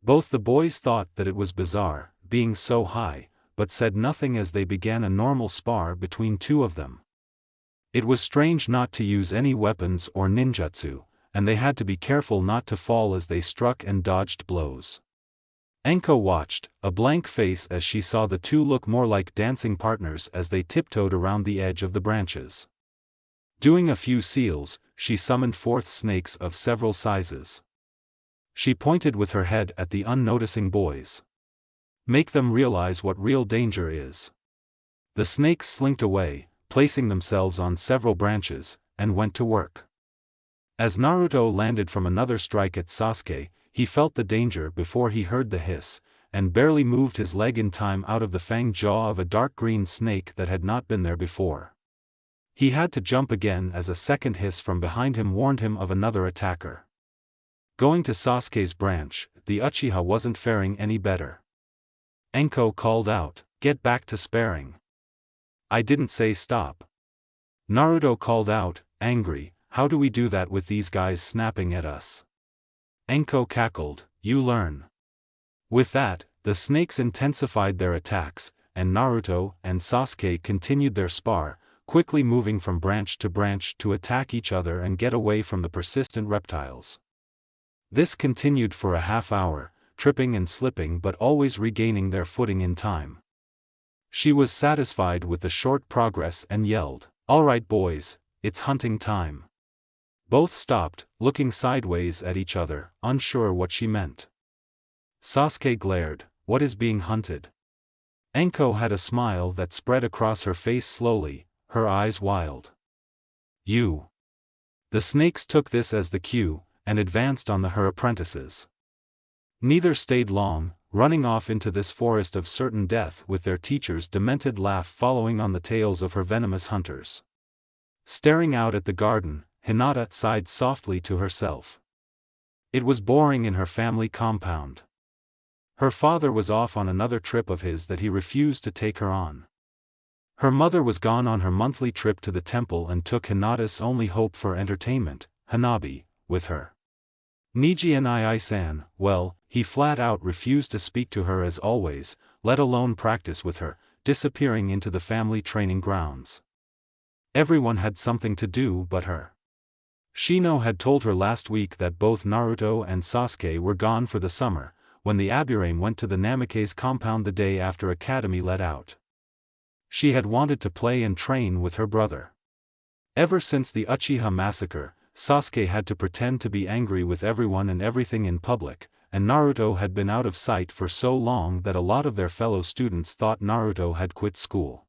Both the boys thought that it was bizarre, being so high, but said nothing as they began a normal spar between two of them. It was strange not to use any weapons or ninjutsu, and they had to be careful not to fall as they struck and dodged blows. Anko watched, a blank face as she saw the two look more like dancing partners as they tiptoed around the edge of the branches. Doing a few seals, she summoned forth snakes of several sizes. She pointed with her head at the unnoticing boys. Make them realize what real danger is. The snakes slinked away, placing themselves on several branches, and went to work. As Naruto landed from another strike at Sasuke, he felt the danger before he heard the hiss, and barely moved his leg in time out of the fanged jaw of a dark green snake that had not been there before. He had to jump again as a second hiss from behind him warned him of another attacker. Going to Sasuke's branch, the Uchiha wasn't faring any better. Anko called out, "Get back to sparring." "I didn't say stop." Naruto called out, angry, "How do we do that with these guys snapping at us?" Anko cackled, "You learn." With that, the snakes intensified their attacks, and Naruto and Sasuke continued their spar, quickly moving from branch to attack each other and get away from the persistent reptiles. This continued for a half hour, tripping and slipping but always regaining their footing in time. She was satisfied with the short progress and yelled, "All right boys, it's hunting time." Both stopped, looking sideways at each other, unsure what she meant. Sasuke glared, "What is being hunted?" Anko had a smile that spread across her face slowly, her eyes wild. "You." The snakes took this as the cue, and advanced on her apprentices. Neither stayed long, running off into this forest of certain death with their teacher's demented laugh following on the tails of her venomous hunters. Staring out at the garden, Hinata sighed softly to herself. It was boring in her family compound. Her father was off on another trip of his that he refused to take her on. Her mother was gone on her monthly trip to the temple and took Hinata's only hope for entertainment, Hanabi, with her. Niji and Ai-san, well, he flat out refused to speak to her as always, let alone practice with her, disappearing into the family training grounds. Everyone had something to do but her. Shino had told her last week that both Naruto and Sasuke were gone for the summer, when the Aburame went to the Namikaze compound the day after Academy let out. She had wanted to play and train with her brother. Ever since the Uchiha massacre, Sasuke had to pretend to be angry with everyone and everything in public, and Naruto had been out of sight for so long that a lot of their fellow students thought Naruto had quit school.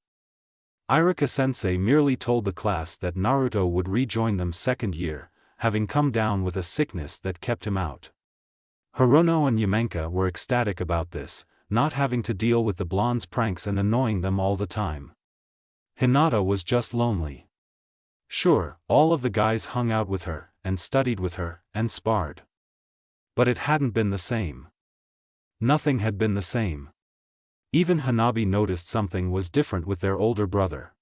Iruka-sensei merely told the class that Naruto would rejoin them second year, having come down with a sickness that kept him out. Hirono and Yamenka were ecstatic about this, not having to deal with the blonde's pranks and annoying them all the time. Hinata was just lonely. Sure, all of the guys hung out with her, and studied with her, and sparred. But it hadn't been the same. Nothing had been the same. Even Hanabi noticed something was different with their older brother.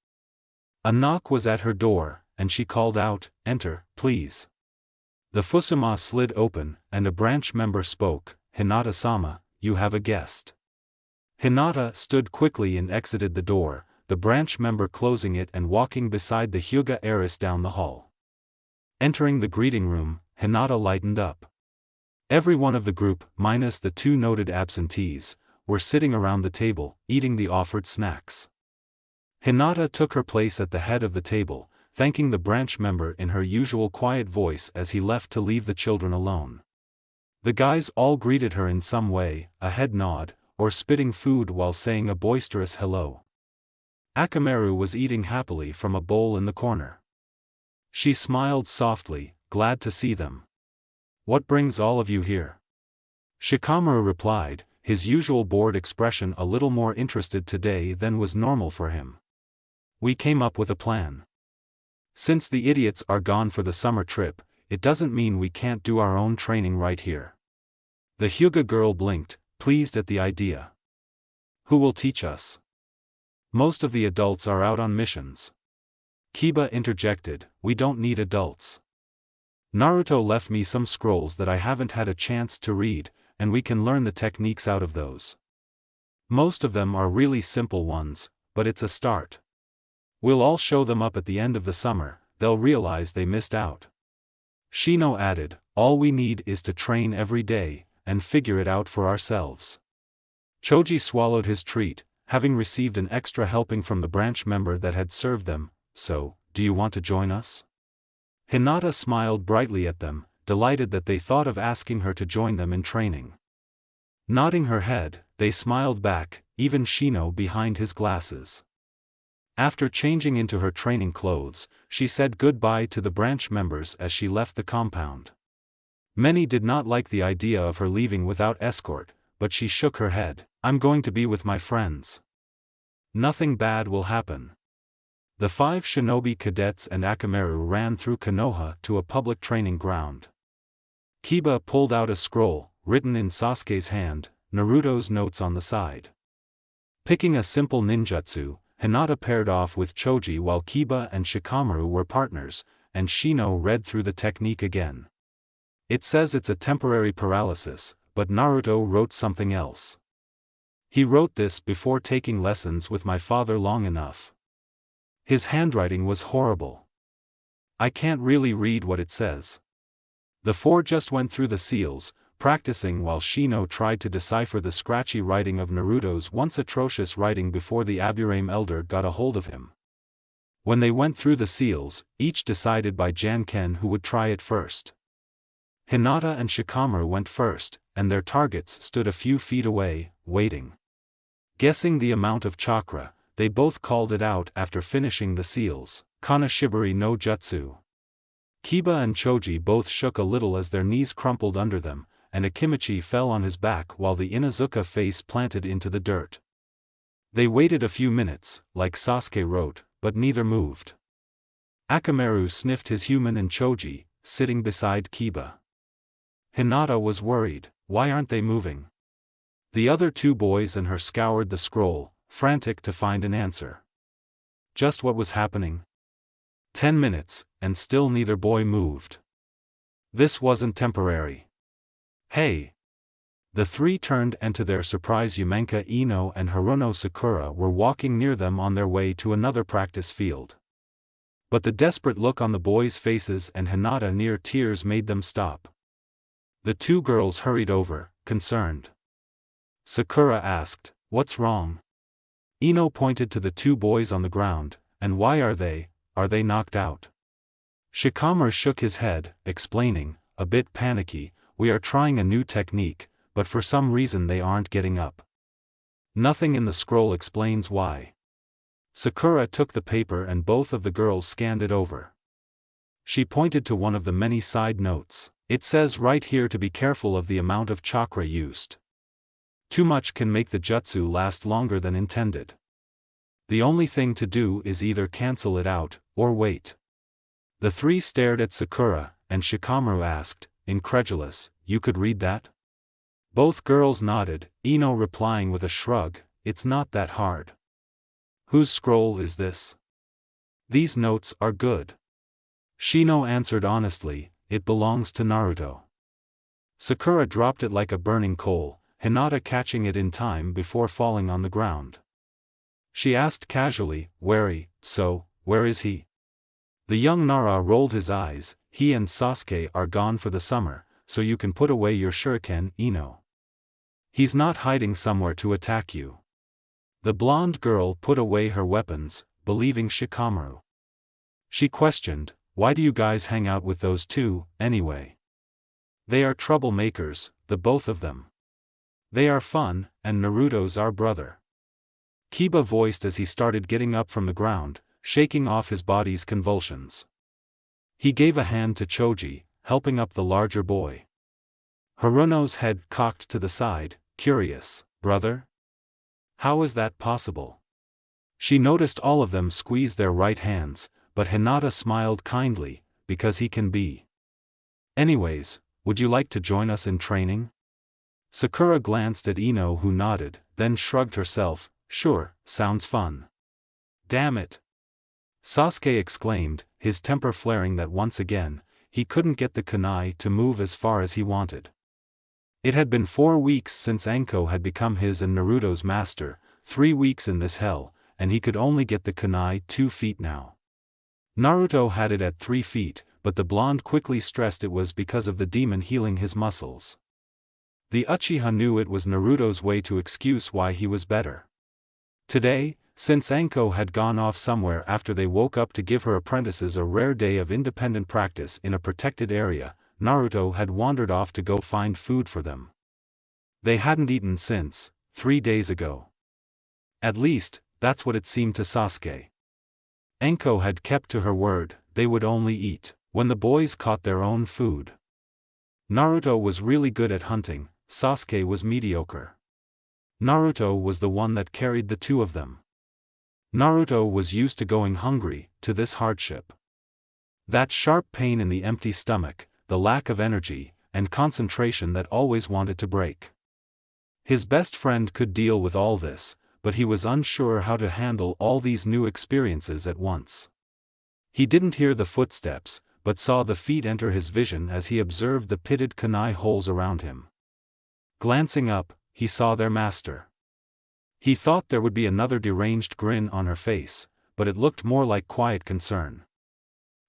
A knock was at her door, and she called out, "Enter, please." The fusuma slid open, and a branch member spoke, "Hinata-sama, you have a guest." Hinata stood quickly and exited the door, the branch member closing it and walking beside the Hyuga heiress down the hall. Entering the greeting room, Hinata lightened up. Every one of the group, minus the two noted absentees, were sitting around the table, eating the offered snacks. Hinata took her place at the head of the table, thanking the branch member in her usual quiet voice as he left to leave the children alone. The guys all greeted her in some way, a head nod, or spitting food while saying a boisterous hello. Akamaru was eating happily from a bowl in the corner. She smiled softly, glad to see them. "What brings all of you here?" Shikamaru replied, his usual bored expression a little more interested today than was normal for him. "We came up with a plan. Since the idiots are gone for the summer trip, it doesn't mean we can't do our own training right here." The Hyuga girl blinked, pleased at the idea. "Who will teach us?" "Most of the adults are out on missions." Kiba interjected, "We don't need adults. Naruto left me some scrolls that I haven't had a chance to read, and we can learn the techniques out of those. Most of them are really simple ones, but it's a start. We'll all show them up at the end of the summer, they'll realize they missed out." Shino added, "All we need is to train every day, and figure it out for ourselves." Choji swallowed his treat, having received an extra helping from the branch member that had served them. "So, do you want to join us?" Hinata smiled brightly at them, delighted that they thought of asking her to join them in training. Nodding her head, they smiled back, even Shino behind his glasses. After changing into her training clothes, she said goodbye to the branch members as she left the compound. Many did not like the idea of her leaving without escort, but she shook her head. "I'm going to be with my friends. Nothing bad will happen." The 5 shinobi cadets and Akamaru ran through Konoha to a public training ground. Kiba pulled out a scroll, written in Sasuke's hand, Naruto's notes on the side. Picking a simple ninjutsu, Hinata paired off with Choji while Kiba and Shikamaru were partners, and Shino read through the technique again. "It says it's a temporary paralysis, but Naruto wrote something else. He wrote this before taking lessons with my father long enough. His handwriting was horrible. I can't really read what it says." The 4 just went through the seals, practicing while Shino tried to decipher the scratchy writing of Naruto's once atrocious writing before the Aburame elder got a hold of him. When they went through the seals, each decided by Janken who would try it first. Hinata and Shikamaru went first, and their targets stood a few feet away, waiting. Guessing the amount of chakra, they both called it out after finishing the seals, Kanashibari no Jutsu. Kiba and Choji both shook a little as their knees crumpled under them, and Akimichi fell on his back while the Inuzuka face planted into the dirt. They waited a few minutes, like Sasuke wrote, but neither moved. Akamaru sniffed his human and Choji, sitting beside Kiba. Hinata was worried, "Why aren't they moving?" The other two boys and her scoured the scroll, frantic to find an answer. Just what was happening? 10 minutes, and still neither boy moved. This wasn't temporary. Hey! The three turned, and to their surprise Yumenka Ino and Haruno Sakura were walking near them on their way to another practice field. But the desperate look on the boys' faces and Hinata near tears made them stop. The two girls hurried over, concerned. Sakura asked, "What's wrong?" Ino pointed to the two boys on the ground, "And why are they knocked out?" Shikamaru shook his head, explaining, a bit panicky, "We are trying a new technique, but for some reason they aren't getting up. Nothing in the scroll explains why." Sakura took the paper and both of the girls scanned it over. She pointed to one of the many side notes. "It says right here to be careful of the amount of chakra used. Too much can make the jutsu last longer than intended. The only thing to do is either cancel it out, or wait." The three stared at Sakura, and Shikamaru asked, incredulous, "You could read that?" Both girls nodded, Ino replying with a shrug, "It's not that hard." "Whose scroll is this?" "These notes are good." Shino answered honestly, "It belongs to Naruto." Sakura dropped it like a burning coal, Hinata catching it in time before falling on the ground. She asked casually, where is he? The young Nara rolled his eyes, "He and Sasuke are gone for the summer, so you can put away your shuriken, Ino. He's not hiding somewhere to attack you." The blonde girl put away her weapons, believing Shikamaru. She questioned, "Why do you guys hang out with those two, anyway?" "They are troublemakers, the both of them. They are fun, and Naruto's our brother," Kiba voiced as he started getting up from the ground, shaking off his body's convulsions. He gave a hand to Choji, helping up the larger boy. Haruno's head cocked to the side, curious, "Brother? How is that possible?" She noticed all of them squeeze their right hands, but Hinata smiled kindly, "Because he can be. Anyways, would you like to join us in training?" Sakura glanced at Ino who nodded, then shrugged herself, "Sure, sounds fun." "Damn it!" Sasuke exclaimed, his temper flaring that once again, he couldn't get the kunai to move as far as he wanted. It had been 4 weeks since Anko had become his and Naruto's master, 3 weeks in this hell, and he could only get the kunai 2 feet now. Naruto had it at 3 feet, but the blonde quickly stressed it was because of the demon healing his muscles. The Uchiha knew it was Naruto's way to excuse why he was better. Today, since Anko had gone off somewhere after they woke up to give her apprentices a rare day of independent practice in a protected area, Naruto had wandered off to go find food for them. They hadn't eaten since 3 days ago. At least, that's what it seemed to Sasuke. Anko had kept to her word, they would only eat when the boys caught their own food. Naruto was really good at hunting, Sasuke was mediocre. Naruto was the one that carried the two of them. Naruto was used to going hungry, to this hardship. That sharp pain in the empty stomach, the lack of energy, and concentration that always wanted to break. His best friend could deal with all this, but he was unsure how to handle all these new experiences at once. He didn't hear the footsteps, but saw the feet enter his vision as he observed the pitted kunai holes around him. Glancing up, he saw their master. He thought there would be another deranged grin on her face, but it looked more like quiet concern.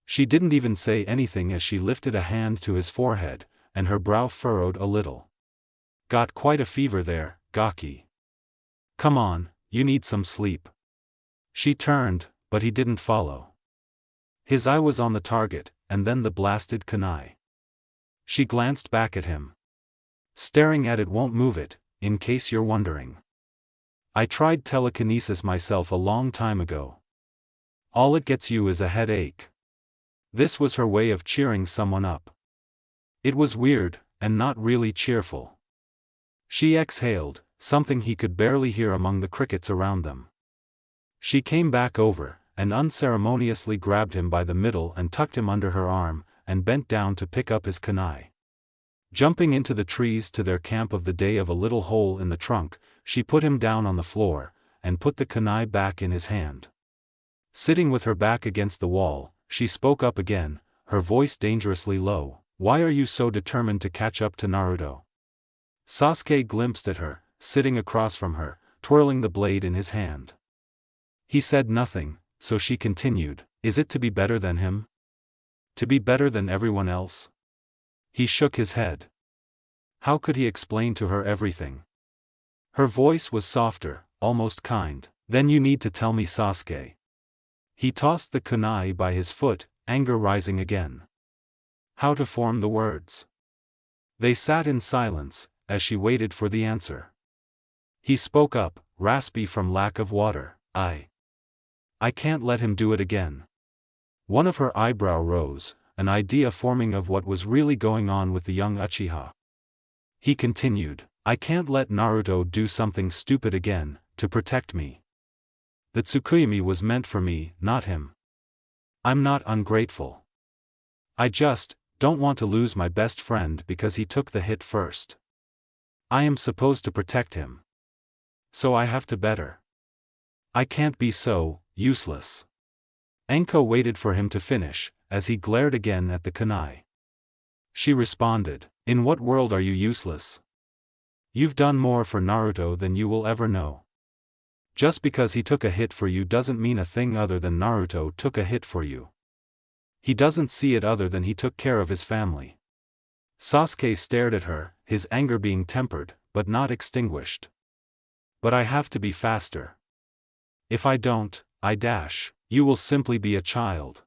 She didn't even say anything as she lifted a hand to his forehead, and her brow furrowed a little. "Got quite a fever there, Gaki. Come on, you need some sleep." She turned, but he didn't follow. His eye was on the target, and then the blasted kunai. She glanced back at him. "Staring at it won't move it, in case you're wondering. I tried telekinesis myself a long time ago. All it gets you is a headache." This was her way of cheering someone up. It was weird, and not really cheerful. She exhaled, something he could barely hear among the crickets around them. She came back over, and unceremoniously grabbed him by the middle and tucked him under her arm, and bent down to pick up his kunai. Jumping into the trees to their camp of the day of a little hole in the trunk, she put him down on the floor, and put the kunai back in his hand. Sitting with her back against the wall, she spoke up again, her voice dangerously low. Why are you so determined to catch up to Naruto? Sasuke glimpsed at her, sitting across from her, twirling the blade in his hand. He said nothing, so she continued, is it to be better than him? To be better than everyone else? He shook his head. How could he explain to her everything? Her voice was softer, almost kind. Then you need to tell me, Sasuke. He tossed the kunai by his foot, anger rising again. How to form the words. They sat in silence, as she waited for the answer. He spoke up, raspy from lack of water. I can't let him do it again. One of her eyebrow rose, an idea forming of what was really going on with the young Uchiha. He continued, I can't let Naruto do something stupid again, to protect me. The Tsukuyomi was meant for me, not him. I'm not ungrateful. I just don't want to lose my best friend because he took the hit first. I am supposed to protect him. So I have to better. I can't be so useless. Enko waited for him to finish, as he glared again at the kunai. She responded, in what world are you useless? You've done more for Naruto than you will ever know. Just because he took a hit for you doesn't mean a thing other than Naruto took a hit for you. He doesn't see it other than he took care of his family. Sasuke stared at her, his anger being tempered, but not extinguished. But I have to be faster. If I don't, you will simply be a child.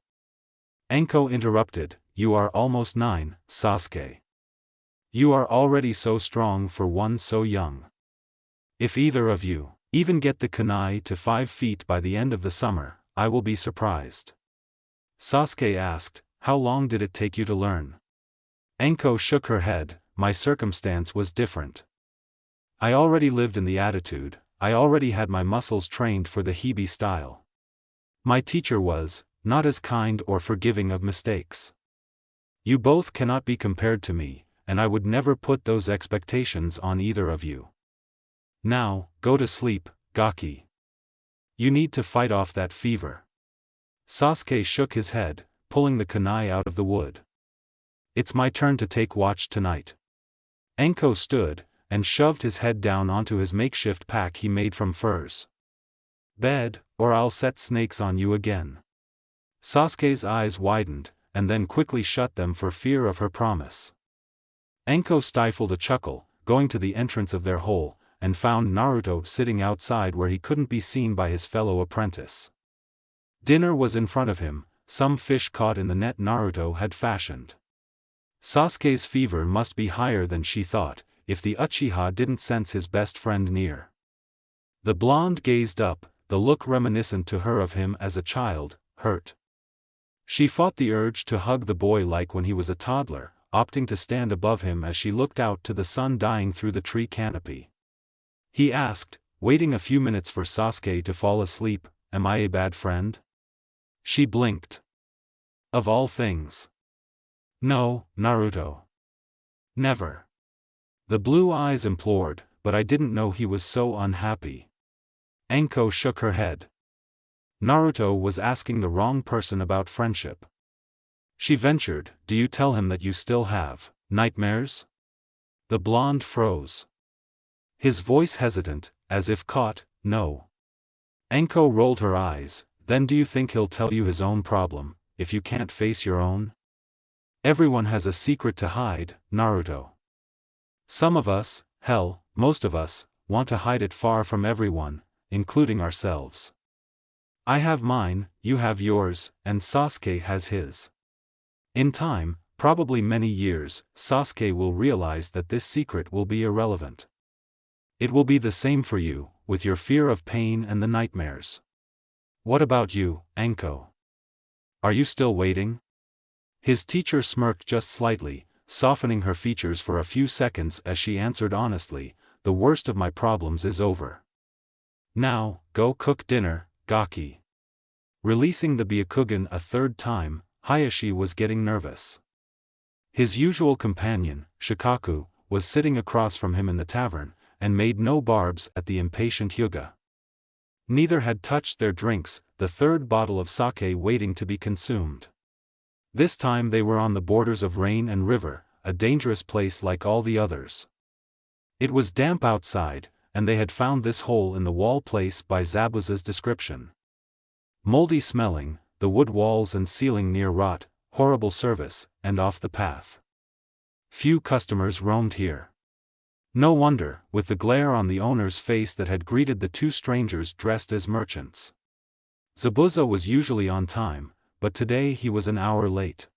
Enko interrupted, you are almost 9, Sasuke. You are already so strong for one so young. If either of you even get the kunai to 5 feet by the end of the summer, I will be surprised. Sasuke asked, how long did it take you to learn? Enko shook her head, my circumstance was different. I already lived in the attitude, I already had my muscles trained for the Hebe style. My teacher was not as kind or forgiving of mistakes. You both cannot be compared to me, and I would never put those expectations on either of you. Now, go to sleep, Gaki. You need to fight off that fever. Sasuke shook his head, pulling the kunai out of the wood. It's my turn to take watch tonight. Enko stood, and shoved his head down onto his makeshift pack he made from furs. Bed, or I'll set snakes on you again. Sasuke's eyes widened, and then quickly shut them for fear of her promise. Enko stifled a chuckle, going to the entrance of their hole, and found Naruto sitting outside where he couldn't be seen by his fellow apprentice. Dinner was in front of him, some fish caught in the net Naruto had fashioned. Sasuke's fever must be higher than she thought, if the Uchiha didn't sense his best friend near. The blonde gazed up, the look reminiscent to her of him as a child, hurt. She fought the urge to hug the boy like when he was a toddler, opting to stand above him as she looked out to the sun dying through the tree canopy. He asked, waiting a few minutes for Sasuke to fall asleep, am I a bad friend? She blinked. Of all things. No, Naruto. Never. The blue eyes implored, but I didn't know he was so unhappy. Enko shook her head. Naruto was asking the wrong person about friendship. She ventured, do you tell him that you still have nightmares? The blonde froze. His voice hesitant, as if caught, no. Enko rolled her eyes, then do you think he'll tell you his own problem, if you can't face your own? Everyone has a secret to hide, Naruto. Some of us, hell, most of us, want to hide it far from everyone, including ourselves. I have mine, you have yours, and Sasuke has his. In time, probably many years, Sasuke will realize that this secret will be irrelevant. It will be the same for you, with your fear of pain and the nightmares. What about you, Enko? Are you still waiting? His teacher smirked just slightly, softening her features for a few seconds as she answered honestly, the worst of my problems is over. Now, go cook dinner, Gaki. Releasing the Byakugan a third time, Hayashi was getting nervous. His usual companion, Shikaku, was sitting across from him in the tavern, and made no barbs at the impatient Hyuga. Neither had touched their drinks, the third bottle of sake waiting to be consumed. This time they were on the borders of rain and river, a dangerous place like all the others. It was damp outside, and they had found this hole-in-the-wall place by Zabuza's description. Moldy smelling, the wood walls and ceiling near rot, horrible service, and off the path. Few customers roamed here. No wonder, with the glare on the owner's face that had greeted the two strangers dressed as merchants. Zabuza was usually on time, but today he was an hour late.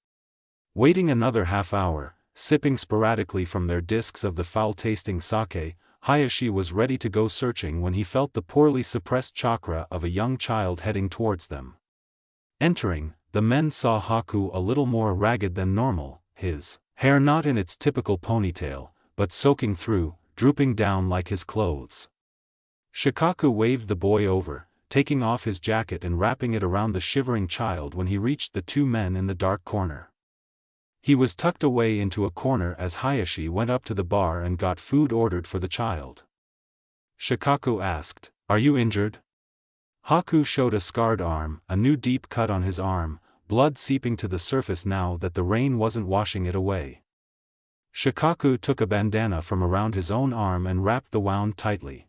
Waiting another half hour, sipping sporadically from their discs of the foul-tasting sake, Hayashi was ready to go searching when he felt the poorly suppressed chakra of a young child heading towards them. Entering, the men saw Haku a little more ragged than normal, his hair not in its typical ponytail, but soaking through, drooping down like his clothes. Shikaku waved the boy over, taking off his jacket and wrapping it around the shivering child when he reached the two men in the dark corner. He was tucked away into a corner as Hayashi went up to the bar and got food ordered for the child. Shikaku asked, "Are you injured?" Haku showed a scarred arm, a new deep cut on his arm, blood seeping to the surface now that the rain wasn't washing it away. Shikaku took a bandana from around his own arm and wrapped the wound tightly.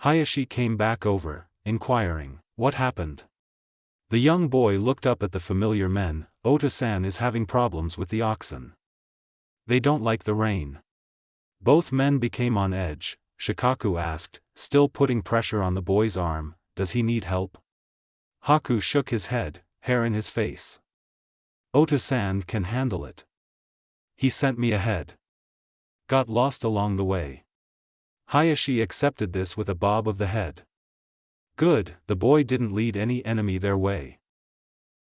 Hayashi came back over, inquiring, "What happened?" The young boy looked up at the familiar men. "Ota-san is having problems with the oxen. They don't like the rain." Both men became on edge. Shikaku asked, still putting pressure on the boy's arm, "Does he need help?" Haku shook his head, hair in his face. "Ota-san can handle it. He sent me ahead. Got lost along the way." Hayashi accepted this with a bob of the head. Good, the boy didn't lead any enemy their way.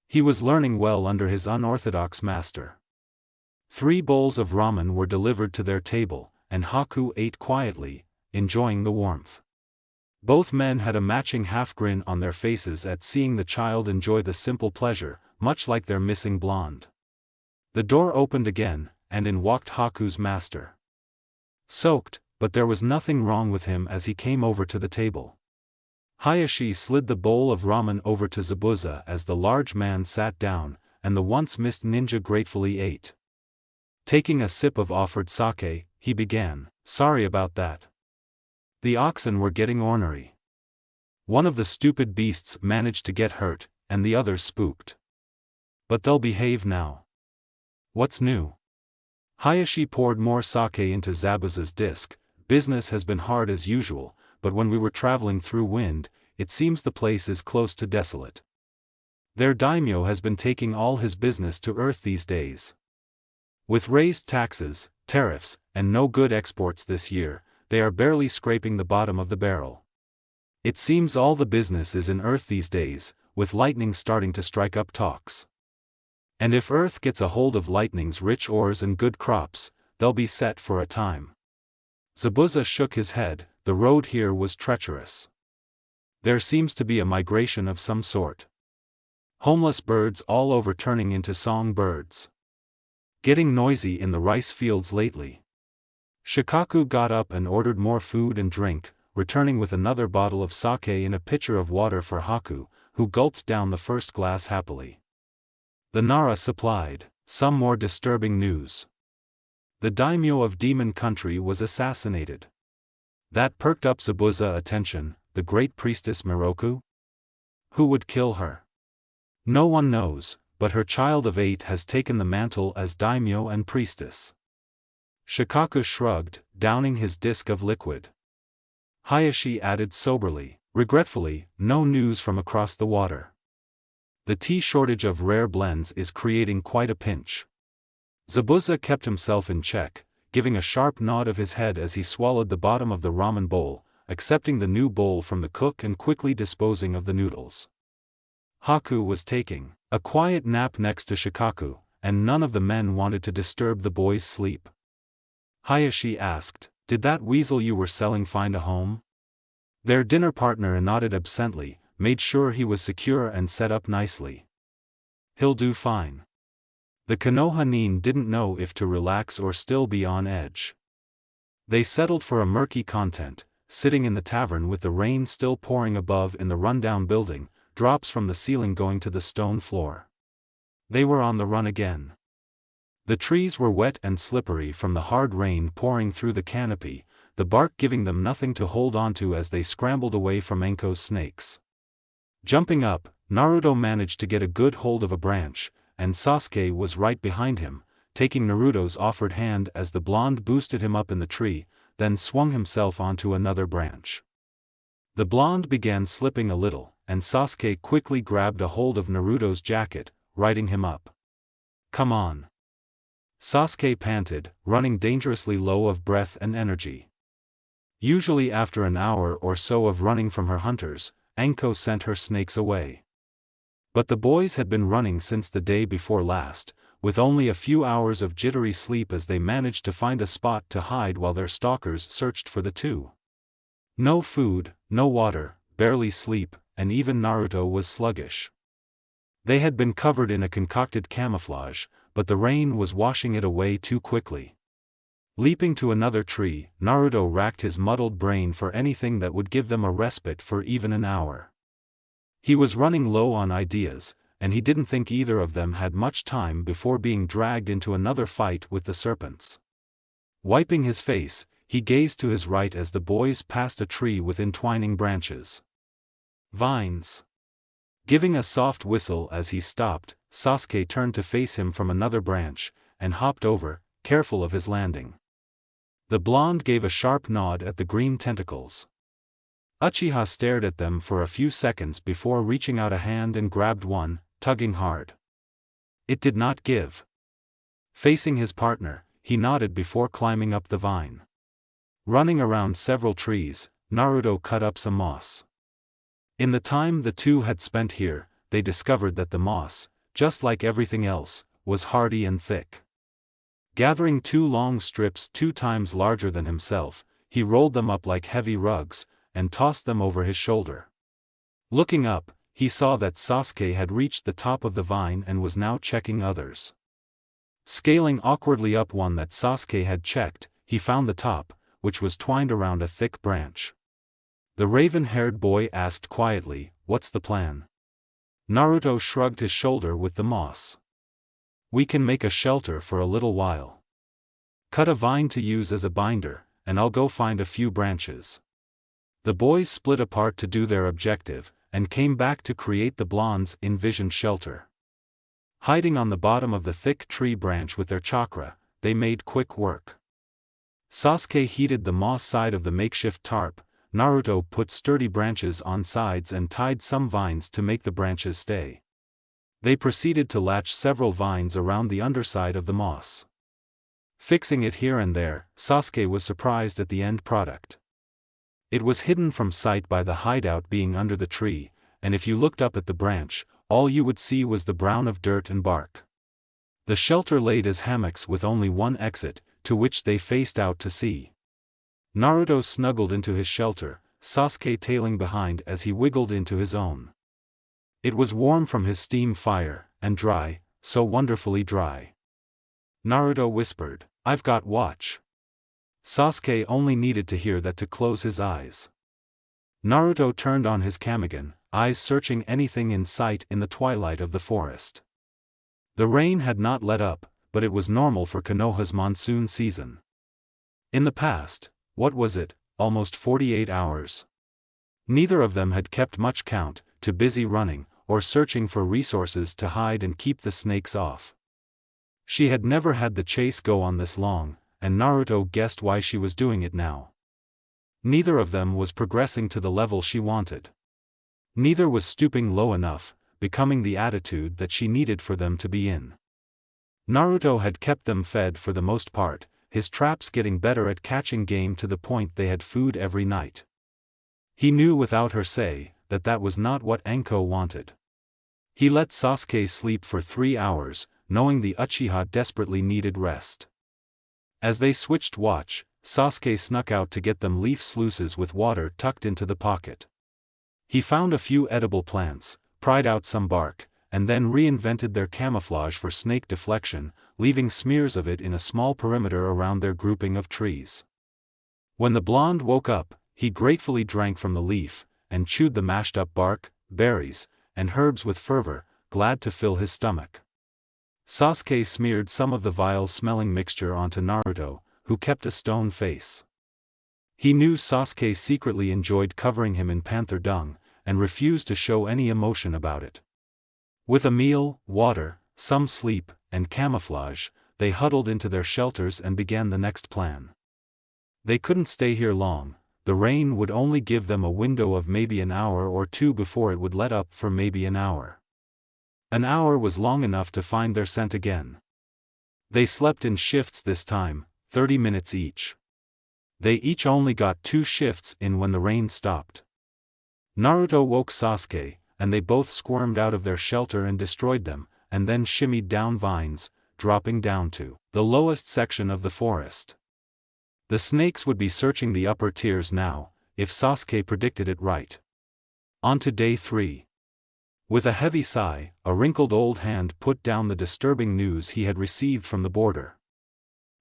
He was learning well under his unorthodox master. 3 bowls of ramen were delivered to their table, and Haku ate quietly, enjoying the warmth. Both men had a matching half-grin on their faces at seeing the child enjoy the simple pleasure, much like their missing blonde. The door opened again, and in walked Haku's master. Soaked, but there was nothing wrong with him as he came over to the table. Hayashi slid the bowl of ramen over to Zabuza as the large man sat down, and the once-missed ninja gratefully ate. Taking a sip of offered sake, he began, "Sorry about that. The oxen were getting ornery. One of the stupid beasts managed to get hurt, and the other spooked. But they'll behave now." "What's new?" Hayashi poured more sake into Zabuza's disc. "Business has been hard as usual, but when we were traveling through wind, it seems the place is close to desolate. Their daimyo has been taking all his business to earth these days. With raised taxes, tariffs, and no good exports this year, they are barely scraping the bottom of the barrel. It seems all the business is in earth these days, with lightning starting to strike up talks. And if earth gets a hold of lightning's rich ores and good crops, they'll be set for a time." Zabuza shook his head. "The road here was treacherous. There seems to be a migration of some sort. Homeless birds all over turning into songbirds. Getting noisy in the rice fields lately." Shikaku got up and ordered more food and drink, returning with another bottle of sake and a pitcher of water for Haku, who gulped down the first glass happily. The Nara supplied some more disturbing news. The daimyo of Demon Country was assassinated. That perked up Zabuza's attention. The great priestess Miroku? Who would kill her? No one knows, but her child of 8 has taken the mantle as daimyo and priestess. Shikaku shrugged, downing his disc of liquid. Hayashi added soberly, "Regretfully, no news from across the water. The tea shortage of rare blends is creating quite a pinch." Zabuza kept himself in check, giving a sharp nod of his head as he swallowed the bottom of the ramen bowl, accepting the new bowl from the cook and quickly disposing of the noodles. Haku was taking a quiet nap next to Shikaku, and none of the men wanted to disturb the boy's sleep. Hayashi asked, "Did that weasel you were selling find a home?" Their dinner partner nodded absently, made sure he was secure and set up nicely. "He'll do fine. The Konoha nin didn't know if to relax or still be on edge. They settled for a murky content, sitting in the tavern with the rain still pouring above in the rundown building, drops from the ceiling going to the stone floor. They were on the run again. The trees were wet and slippery from the hard rain pouring through the canopy, the bark giving them nothing to hold onto as they scrambled away from Enko's snakes. Jumping up, Naruto managed to get a good hold of a branch, and Sasuke was right behind him, taking Naruto's offered hand as the blonde boosted him up in the tree, then swung himself onto another branch. The blonde began slipping a little, and Sasuke quickly grabbed a hold of Naruto's jacket, righting him up. "Come on." Sasuke panted, running dangerously low of breath and energy. Usually after an hour or so of running from her hunters, Enko sent her snakes away. But the boys had been running since the day before last, with only a few hours of jittery sleep as they managed to find a spot to hide while their stalkers searched for the two. No food, no water, barely sleep, and even Naruto was sluggish. They had been covered in a concocted camouflage, but the rain was washing it away too quickly. Leaping to another tree, Naruto racked his muddled brain for anything that would give them a respite for even an hour. He was running low on ideas, and he didn't think either of them had much time before being dragged into another fight with the serpents. Wiping his face, he gazed to his right as the boys passed a tree with entwining branches. Vines. Giving a soft whistle as he stopped, Sasuke turned to face him from another branch, and hopped over, careful of his landing. The blonde gave a sharp nod at the green tentacles. Uchiha stared at them for a few seconds before reaching out a hand and grabbed one, tugging hard. It did not give. Facing his partner, he nodded before climbing up the vine. Running around several trees, Naruto cut up some moss. In the time the two had spent here, they discovered that the moss, just like everything else, was hardy and thick. Gathering 2 long strips 2 times larger than himself, he rolled them up like heavy rugs, and tossed them over his shoulder. Looking up, he saw that Sasuke had reached the top of the vine and was now checking others. Scaling awkwardly up one that Sasuke had checked, he found the top, which was twined around a thick branch. The raven-haired boy asked quietly, "What's the plan?" Naruto shrugged his shoulder with the moss. "We can make a shelter for a little while. Cut a vine to use as a binder, and I'll go find a few branches." The boys split apart to do their objective, and came back to create the blonde's envisioned shelter. Hiding on the bottom of the thick tree branch with their chakra, they made quick work. Sasuke heated the moss side of the makeshift tarp, Naruto put sturdy branches on sides and tied some vines to make the branches stay. They proceeded to latch several vines around the underside of the moss. Fixing it here and there, Sasuke was surprised at the end product. It was hidden from sight by the hideout being under the tree, and if you looked up at the branch, all you would see was the brown of dirt and bark. The shelter laid as hammocks with only one exit, to which they faced out to sea. Naruto snuggled into his shelter, Sasuke tailing behind as he wiggled into his own. It was warm from his steam fire, and dry, so wonderfully dry. Naruto whispered, "I've got watch." Sasuke only needed to hear that to close his eyes. Naruto turned on his Kamagen, eyes searching anything in sight in the twilight of the forest. The rain had not let up, but it was normal for Konoha's monsoon season. In the past, what was it, almost 48 hours? Neither of them had kept much count, too busy running, or searching for resources to hide and keep the snakes off. She had never had the chase go on this long, and Naruto guessed why she was doing it now. Neither of them was progressing to the level she wanted. Neither was stooping low enough, becoming the attitude that she needed for them to be in. Naruto had kept them fed for the most part, his traps getting better at catching game to the point they had food every night. He knew without her say, that that was not what Enko wanted. He let Sasuke sleep for 3 hours, knowing the Uchiha desperately needed rest. As they switched watch, Sasuke snuck out to get them leaf sluices with water tucked into the pocket. He found a few edible plants, pried out some bark, and then reinvented their camouflage for snake deflection, leaving smears of it in a small perimeter around their grouping of trees. When the blonde woke up, he gratefully drank from the leaf, and chewed the mashed-up bark, berries, and herbs with fervor, glad to fill his stomach. Sasuke smeared some of the vile-smelling mixture onto Naruto, who kept a stone face. He knew Sasuke secretly enjoyed covering him in panther dung, and refused to show any emotion about it. With a meal, water, some sleep, and camouflage, they huddled into their shelters and began the next plan. They couldn't stay here long. The rain would only give them a window of maybe an hour or two before it would let up for maybe an hour. An hour was long enough to find their scent again. They slept in shifts this time, 30 minutes each. They each only got 2 shifts in when the rain stopped. Naruto woke Sasuke, and they both squirmed out of their shelter and destroyed them, and then shimmied down vines, dropping down to the lowest section of the forest. The snakes would be searching the upper tiers now, if Sasuke predicted it right. On to day 3. With a heavy sigh, a wrinkled old hand put down the disturbing news he had received from the border.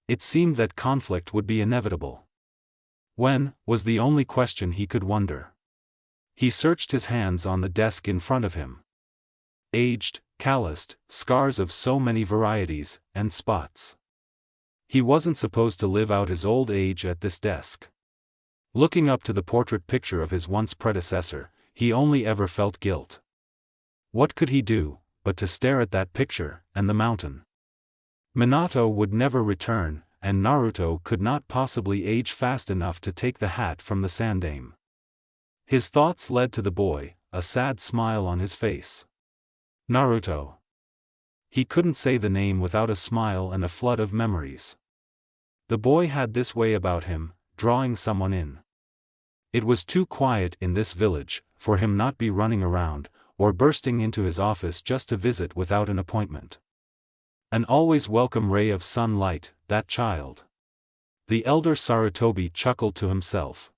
It seemed that conflict would be inevitable. When, was the only question he could wonder. He searched his hands on the desk in front of him. Aged, calloused, scars of so many varieties, and spots. He wasn't supposed to live out his old age at this desk. Looking up to the portrait picture of his once predecessor, he only ever felt guilt. What could he do, but to stare at that picture, and the mountain? Minato would never return, and Naruto could not possibly age fast enough to take the hat from the sandaime. His thoughts led to the boy, a sad smile on his face. Naruto. He couldn't say the name without a smile and a flood of memories. The boy had this way about him, drawing someone in. It was too quiet in this village, for him not be running around, or bursting into his office just to visit without an appointment. An always welcome ray of sunlight, that child. The elder Sarutobi chuckled to himself.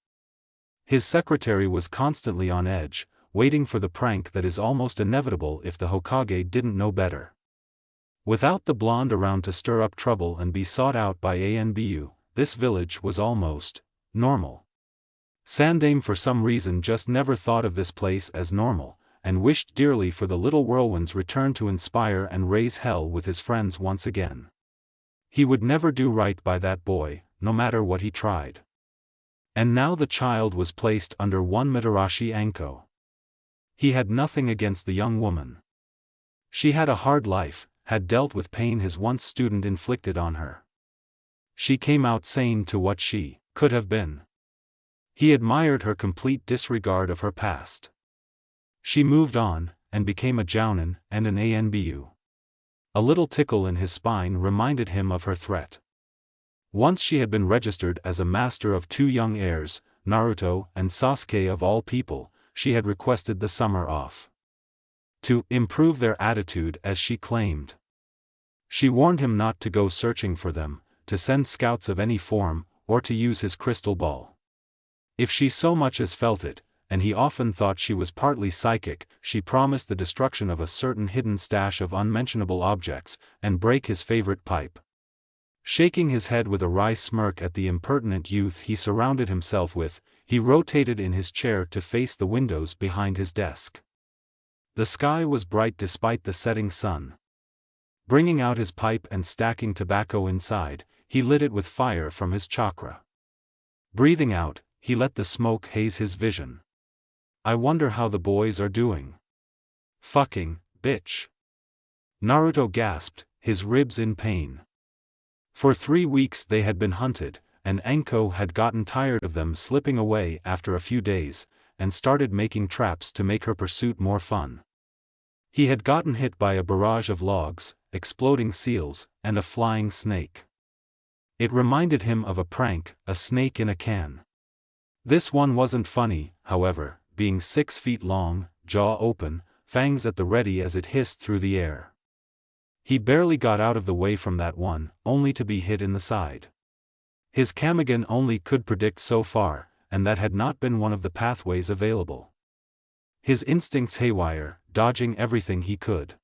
His secretary was constantly on edge, waiting for the prank that is almost inevitable if the Hokage didn't know better. Without the blonde around to stir up trouble and be sought out by Anbu, this village was almost normal. Sandaime for some reason just never thought of this place as normal, and wished dearly for the little whirlwind's return to inspire and raise hell with his friends once again. He would never do right by that boy, no matter what he tried. And now the child was placed under one Mitarashi Anko. He had nothing against the young woman. She had a hard life, had dealt with pain his once student inflicted on her. She came out sane to what she could have been. He admired her complete disregard of her past. She moved on, and became a jounin and an Anbu. A little tickle in his spine reminded him of her threat. Once she had been registered as a master of 2 young heirs, Naruto and Sasuke of all people. She had requested the summer off. To improve their attitude, as she claimed. She warned him not to go searching for them, to send scouts of any form, or to use his crystal ball. If she so much as felt it, and he often thought she was partly psychic, she promised the destruction of a certain hidden stash of unmentionable objects, and break his favorite pipe. Shaking his head with a wry smirk at the impertinent youth he surrounded himself with, he rotated in his chair to face the windows behind his desk. The sky was bright despite the setting sun. Bringing out his pipe and stacking tobacco inside, he lit it with fire from his chakra. Breathing out, he let the smoke haze his vision. I wonder how the boys are doing. Fucking, bitch. Naruto gasped, his ribs in pain. For 3 weeks they had been hunted, and Anko had gotten tired of them slipping away after a few days, and started making traps to make her pursuit more fun. He had gotten hit by a barrage of logs, exploding seals, and a flying snake. It reminded him of a prank, a snake in a can. This one wasn't funny, however, being 6 feet long, jaw open, fangs at the ready as it hissed through the air. He barely got out of the way from that one, only to be hit in the side. His Kamagen only could predict so far, and that had not been one of the pathways available. His instincts haywire, dodging everything he could.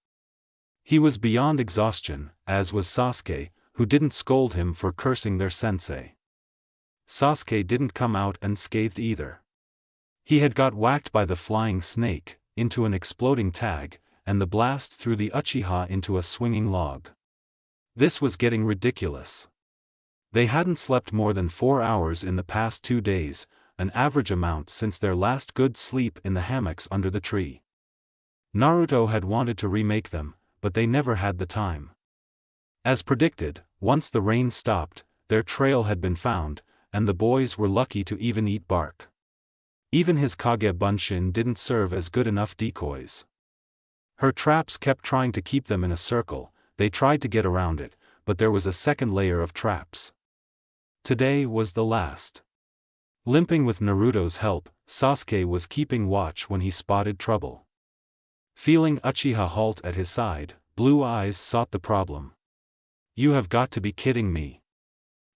He was beyond exhaustion, as was Sasuke, who didn't scold him for cursing their sensei. Sasuke didn't come out unscathed either. He had got whacked by the flying snake, into an exploding tag, and the blast threw the Uchiha into a swinging log. This was getting ridiculous. They hadn't slept more than 4 hours in the past 2 days, an average amount since their last good sleep in the hammocks under the tree. Naruto had wanted to remake them, but they never had the time. As predicted, once the rain stopped, their trail had been found, and the boys were lucky to even eat bark. Even his Kage Bunshin didn't serve as good enough decoys. Her traps kept trying to keep them in a circle. They tried to get around it, but there was a second layer of traps. Today was the last. Limping with Naruto's help, Sasuke was keeping watch when he spotted trouble. Feeling Uchiha halt at his side, blue eyes sought the problem. "You have got to be kidding me."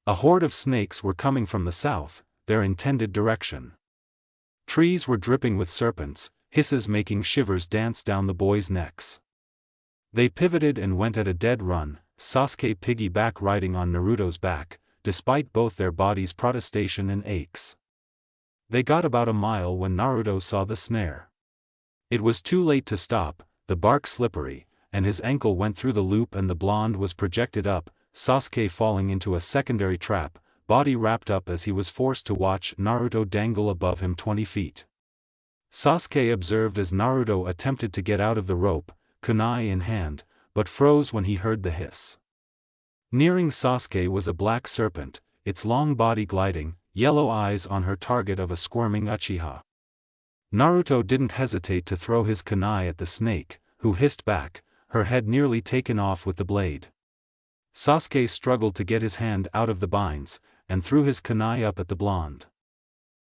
A horde of snakes were coming from the south, their intended direction. Trees were dripping with serpents, hisses making shivers dance down the boys' necks. They pivoted and went at a dead run, Sasuke piggyback riding on Naruto's back, despite both their bodies' protestation and aches. They got about a mile when Naruto saw the snare. It was too late to stop, the bark slippery, and his ankle went through the loop and the blonde was projected up, Sasuke falling into a secondary trap, body wrapped up as he was forced to watch Naruto dangle above him 20 feet. Sasuke observed as Naruto attempted to get out of the rope, kunai in hand, but froze when he heard the hiss. Nearing Sasuke was a black serpent, its long body gliding, yellow eyes on her target of a squirming Uchiha. Naruto didn't hesitate to throw his kunai at the snake, who hissed back, her head nearly taken off with the blade. Sasuke struggled to get his hand out of the binds, and threw his kunai up at the blonde.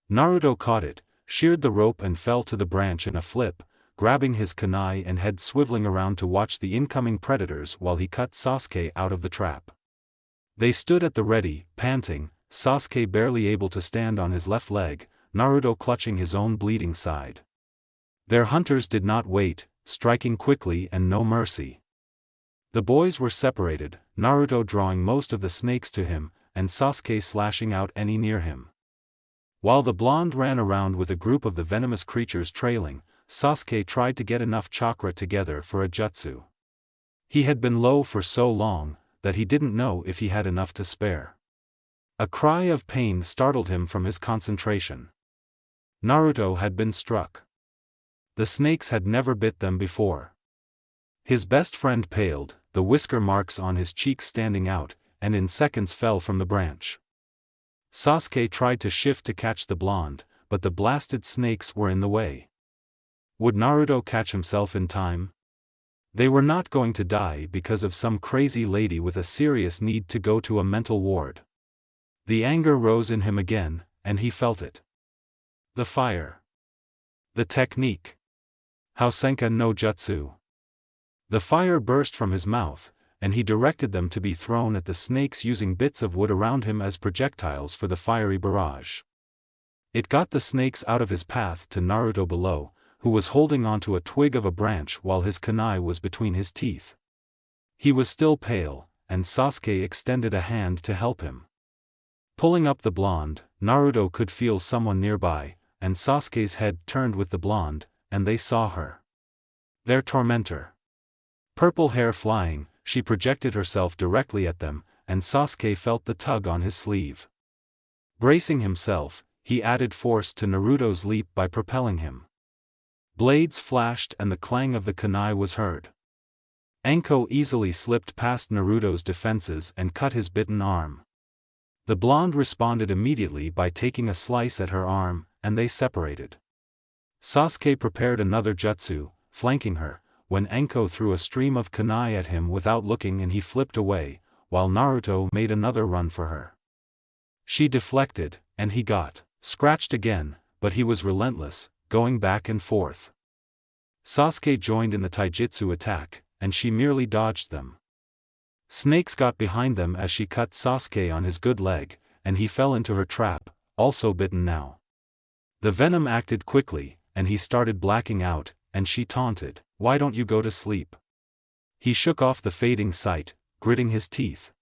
Naruto caught it, sheared the rope and fell to the branch in a flip, grabbing his kunai and head swiveling around to watch the incoming predators while he cut Sasuke out of the trap. They stood at the ready, panting, Sasuke barely able to stand on his left leg, Naruto clutching his own bleeding side. Their hunters did not wait, striking quickly and no mercy. The boys were separated, Naruto drawing most of the snakes to him, and Sasuke slashing out any near him. While the blonde ran around with a group of the venomous creatures trailing, Sasuke tried to get enough chakra together for a jutsu. He had been low for so long, that he didn't know if he had enough to spare. A cry of pain startled him from his concentration. Naruto had been struck. The snakes had never bit them before. His best friend paled, the whisker marks on his cheeks standing out, and in seconds fell from the branch. Sasuke tried to shift to catch the blonde, but the blasted snakes were in the way. Would Naruto catch himself in time? They were not going to die because of some crazy lady with a serious need to go to a mental ward. The anger rose in him again, and he felt it. The fire. The technique. Housenka no Jutsu. The fire burst from his mouth, and he directed them to be thrown at the snakes using bits of wood around him as projectiles for the fiery barrage. It got the snakes out of his path to Naruto below, who was holding onto a twig of a branch while his kunai was between his teeth. He was still pale, and Sasuke extended a hand to help him. Pulling up the blonde, Naruto could feel someone nearby, and Sasuke's head turned with the blonde, and they saw her. Their tormentor. Purple hair flying, she projected herself directly at them, and Sasuke felt the tug on his sleeve. Bracing himself, he added force to Naruto's leap by propelling him. Blades flashed and the clang of the kunai was heard. Anko easily slipped past Naruto's defenses and cut his bitten arm. The blonde responded immediately by taking a slice at her arm, and they separated. Sasuke prepared another jutsu, flanking her, when Anko threw a stream of kunai at him without looking and he flipped away, while Naruto made another run for her. She deflected, and he got scratched again, but he was relentless, going back and forth. Sasuke joined in the taijutsu attack, and she merely dodged them. Snakes got behind them as she cut Sasuke on his good leg, and he fell into her trap, also bitten now. The venom acted quickly, and he started blacking out, and she taunted, "Why don't you go to sleep? He shook off the fading sight, gritting his teeth.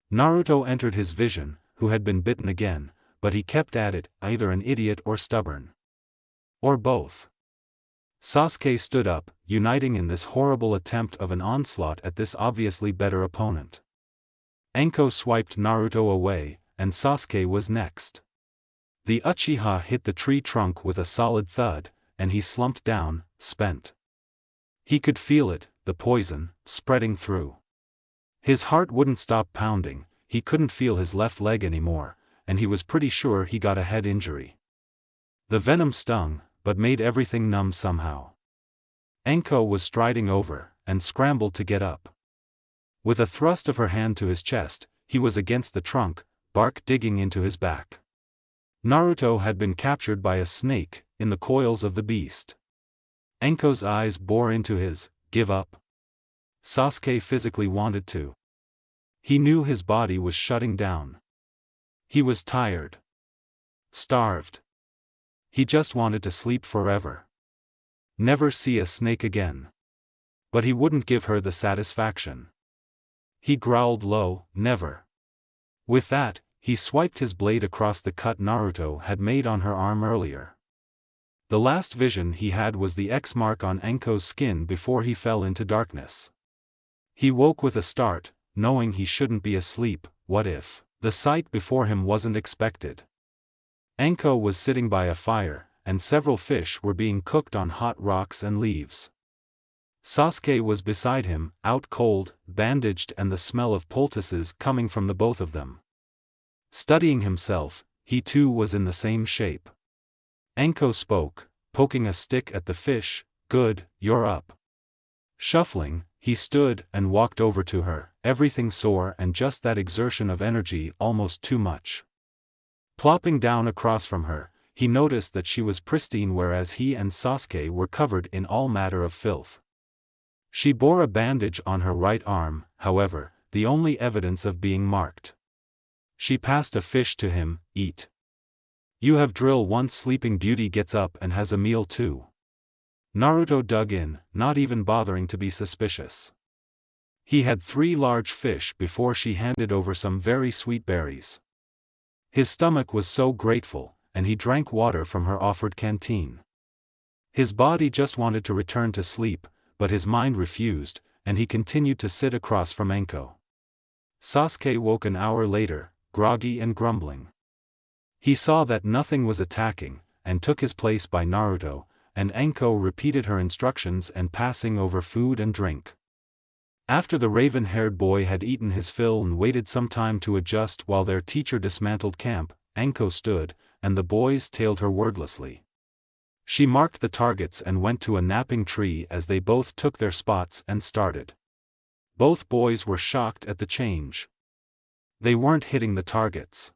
Naruto entered his vision, who had been bitten again, but he kept at it, either an idiot or stubborn. Or both. Sasuke stood up, uniting in this horrible attempt of an onslaught at this obviously better opponent. Enko swiped Naruto away, and Sasuke was next. The Uchiha hit the tree trunk with a solid thud, and he slumped down, spent. He could feel it, the poison, spreading through. His heart wouldn't stop pounding, he couldn't feel his left leg anymore, and he was pretty sure he got a head injury. The venom stung, but made everything numb somehow. Enko was striding over, and scrambled to get up. With a thrust of her hand to his chest, he was against the trunk, bark digging into his back. Naruto had been captured by a snake, in the coils of the beast. Enko's eyes bore into his, give up. Sasuke physically wanted to. He knew his body was shutting down. He was tired. Starved. He just wanted to sleep forever. Never see a snake again. But he wouldn't give her the satisfaction. He growled low, never. With that, he swiped his blade across the cut Naruto had made on her arm earlier. The last vision he had was the X mark on Enko's skin before he fell into darkness. He woke with a start, knowing he shouldn't be asleep. What if the sight before him wasn't expected? Enko was sitting by a fire, and several fish were being cooked on hot rocks and leaves. Sasuke was beside him, out cold, bandaged, and the smell of poultices coming from the both of them. Studying himself, he too was in the same shape. Enko spoke, poking a stick at the fish. Good, you're up. Shuffling, he stood and walked over to her, everything sore and just that exertion of energy almost too much. Plopping down across from her, he noticed that she was pristine whereas he and Sasuke were covered in all matter of filth. She bore a bandage on her right arm, however, the only evidence of being marked. She passed a fish to him. Eat. You have drill once Sleeping Beauty gets up and has a meal too. Naruto dug in, not even bothering to be suspicious. He had 3 large fish before she handed over some very sweet berries. His stomach was so grateful, and he drank water from her offered canteen. His body just wanted to return to sleep, but his mind refused, and he continued to sit across from Enko. Sasuke woke an hour later, groggy and grumbling. He saw that nothing was attacking, and took his place by Naruto, and Enko repeated her instructions and passing over food and drink. After the raven-haired boy had eaten his fill and waited some time to adjust while their teacher dismantled camp, Enko stood, and the boys tailed her wordlessly. She marked the targets and went to a napping tree as they both took their spots and started. Both boys were shocked at the change. They weren't hitting the targets.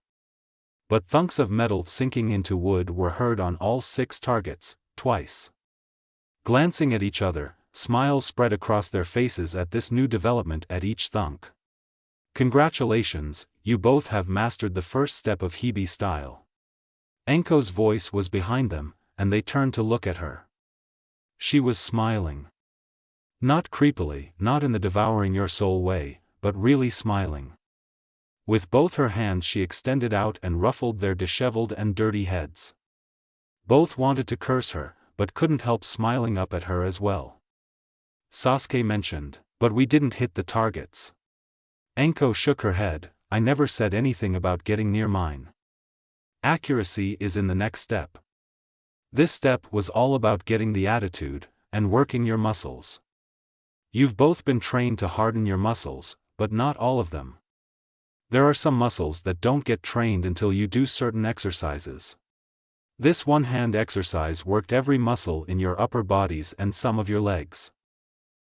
But thunks of metal sinking into wood were heard on all 6 targets, twice. Glancing at each other, smiles spread across their faces at this new development at each thunk. Congratulations, you both have mastered the first step of Hibi style. Enko's voice was behind them, and they turned to look at her. She was smiling. Not creepily, not in the devouring your soul way, but really smiling. With both her hands she extended out and ruffled their disheveled and dirty heads. Both wanted to curse her, but couldn't help smiling up at her as well. Sasuke mentioned, but we didn't hit the targets. Enko shook her head, I never said anything about getting near mine. Accuracy is in the next step. This step was all about getting the attitude, and working your muscles. You've both been trained to harden your muscles, but not all of them. There are some muscles that don't get trained until you do certain exercises. This one-hand exercise worked every muscle in your upper bodies and some of your legs.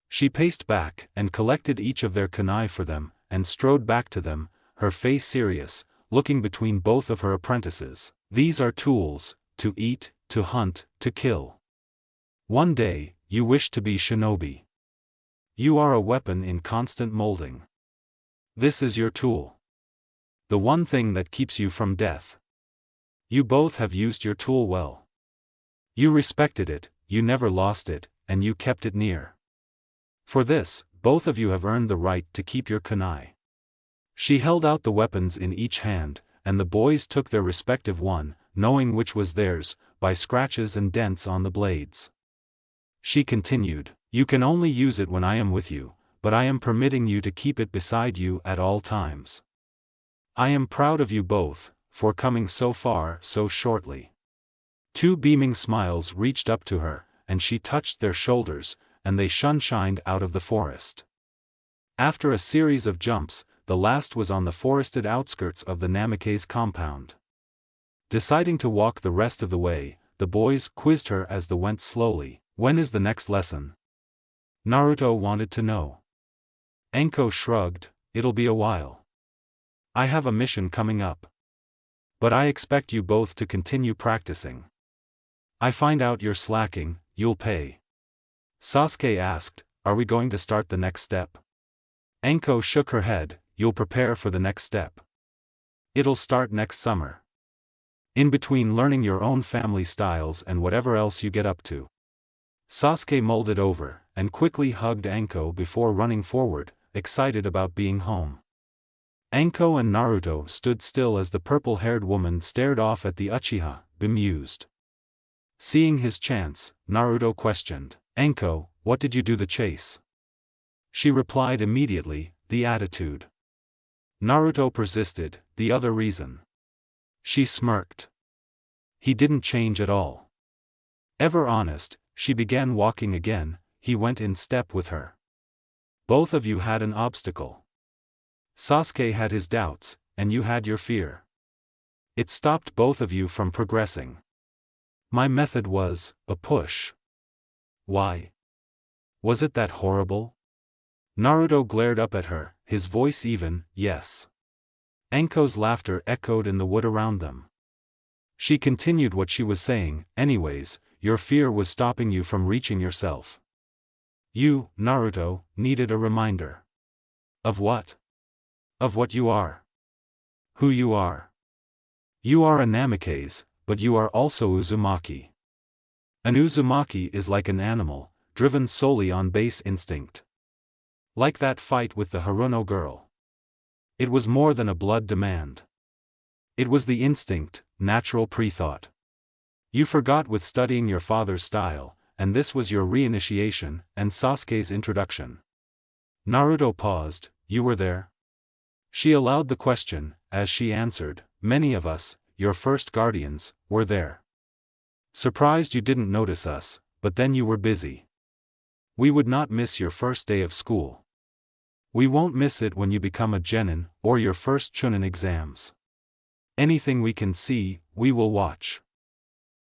She paced back and collected each of their kunai for them, and strode back to them, her face serious, looking between both of her apprentices. These are tools, to eat, to hunt, to kill. One day, you wish to be shinobi. You are a weapon in constant molding. This is your tool. The one thing that keeps you from death. You both have used your tool well. You respected it, you never lost it, and you kept it near. For this, both of you have earned the right to keep your kunai. She held out the weapons in each hand, and the boys took their respective one, knowing which was theirs, by scratches and dents on the blades. She continued, "You can only use it when I am with you, but I am permitting you to keep it beside you at all times. I am proud of you both, for coming so far so shortly." Two beaming smiles reached up to her, and she touched their shoulders, and they shined out of the forest. After a series of jumps, the last was on the forested outskirts of the Namikaze compound. Deciding to walk the rest of the way, the boys quizzed her as they went slowly. "When is the next lesson?" Naruto wanted to know. Anko shrugged, "It'll be a while. I have a mission coming up. But I expect you both to continue practicing. I find out you're slacking, you'll pay." Sasuke asked, "Are we going to start the next step?" Anko shook her head, "You'll prepare for the next step. It'll start next summer. In between learning your own family styles and whatever else you get up to." Sasuke mulled it over, and quickly hugged Anko before running forward, excited about being home. Anko and Naruto stood still as the purple-haired woman stared off at the Uchiha, bemused. Seeing his chance, Naruto questioned, "Anko, what did you do the chase?" She replied immediately, "The attitude." Naruto persisted, "The other reason." She smirked. He didn't change at all. Ever honest, she began walking again, he went in step with her. "Both of you had an obstacle. Sasuke had his doubts, and you had your fear. It stopped both of you from progressing. My method was a push. Why? Was it that horrible?" Naruto glared up at her, his voice even, "Yes." Anko's laughter echoed in the wood around them. She continued what she was saying, "Anyways, your fear was stopping you from reaching yourself. You, Naruto, needed a reminder." "Of what?" "Of what you are. Who you are. You are a Namikaze, but you are also Uzumaki. An Uzumaki is like an animal, driven solely on base instinct. Like that fight with the Haruno girl. It was more than a blood demand. It was the instinct, natural pre-thought. You forgot with studying your father's style, and this was your reinitiation, and Sasuke's introduction." Naruto paused, "You were there?" She allowed the question, as she answered, "Many of us, your first guardians, were there. Surprised you didn't notice us, but then you were busy. We would not miss your first day of school. We won't miss it when you become a genin, or your first chunin exams. Anything we can see, we will watch."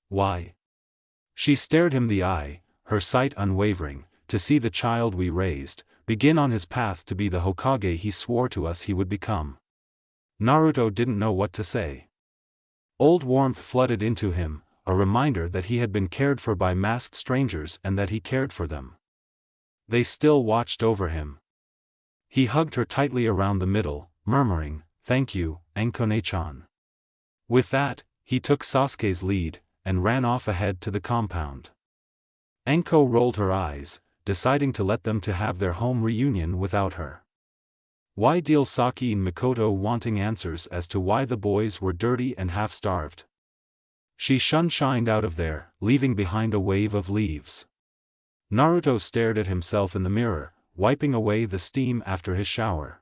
"Why?" She stared him the eye, her sight unwavering, "To see the child we raised, begin on his path to be the Hokage he swore to us he would become." Naruto didn't know what to say. Old warmth flooded into him, a reminder that he had been cared for by masked strangers and that he cared for them. They still watched over him. He hugged her tightly around the middle, murmuring, "Thank you, Ankone-chan." With that, he took Sasuke's lead, and ran off ahead to the compound. Anko rolled her eyes, deciding to let them to have their home reunion without her. Why deal Saki and Mikoto wanting answers as to why the boys were dirty and half-starved? She shined out of there, leaving behind a wave of leaves. Naruto stared at himself in the mirror, wiping away the steam after his shower.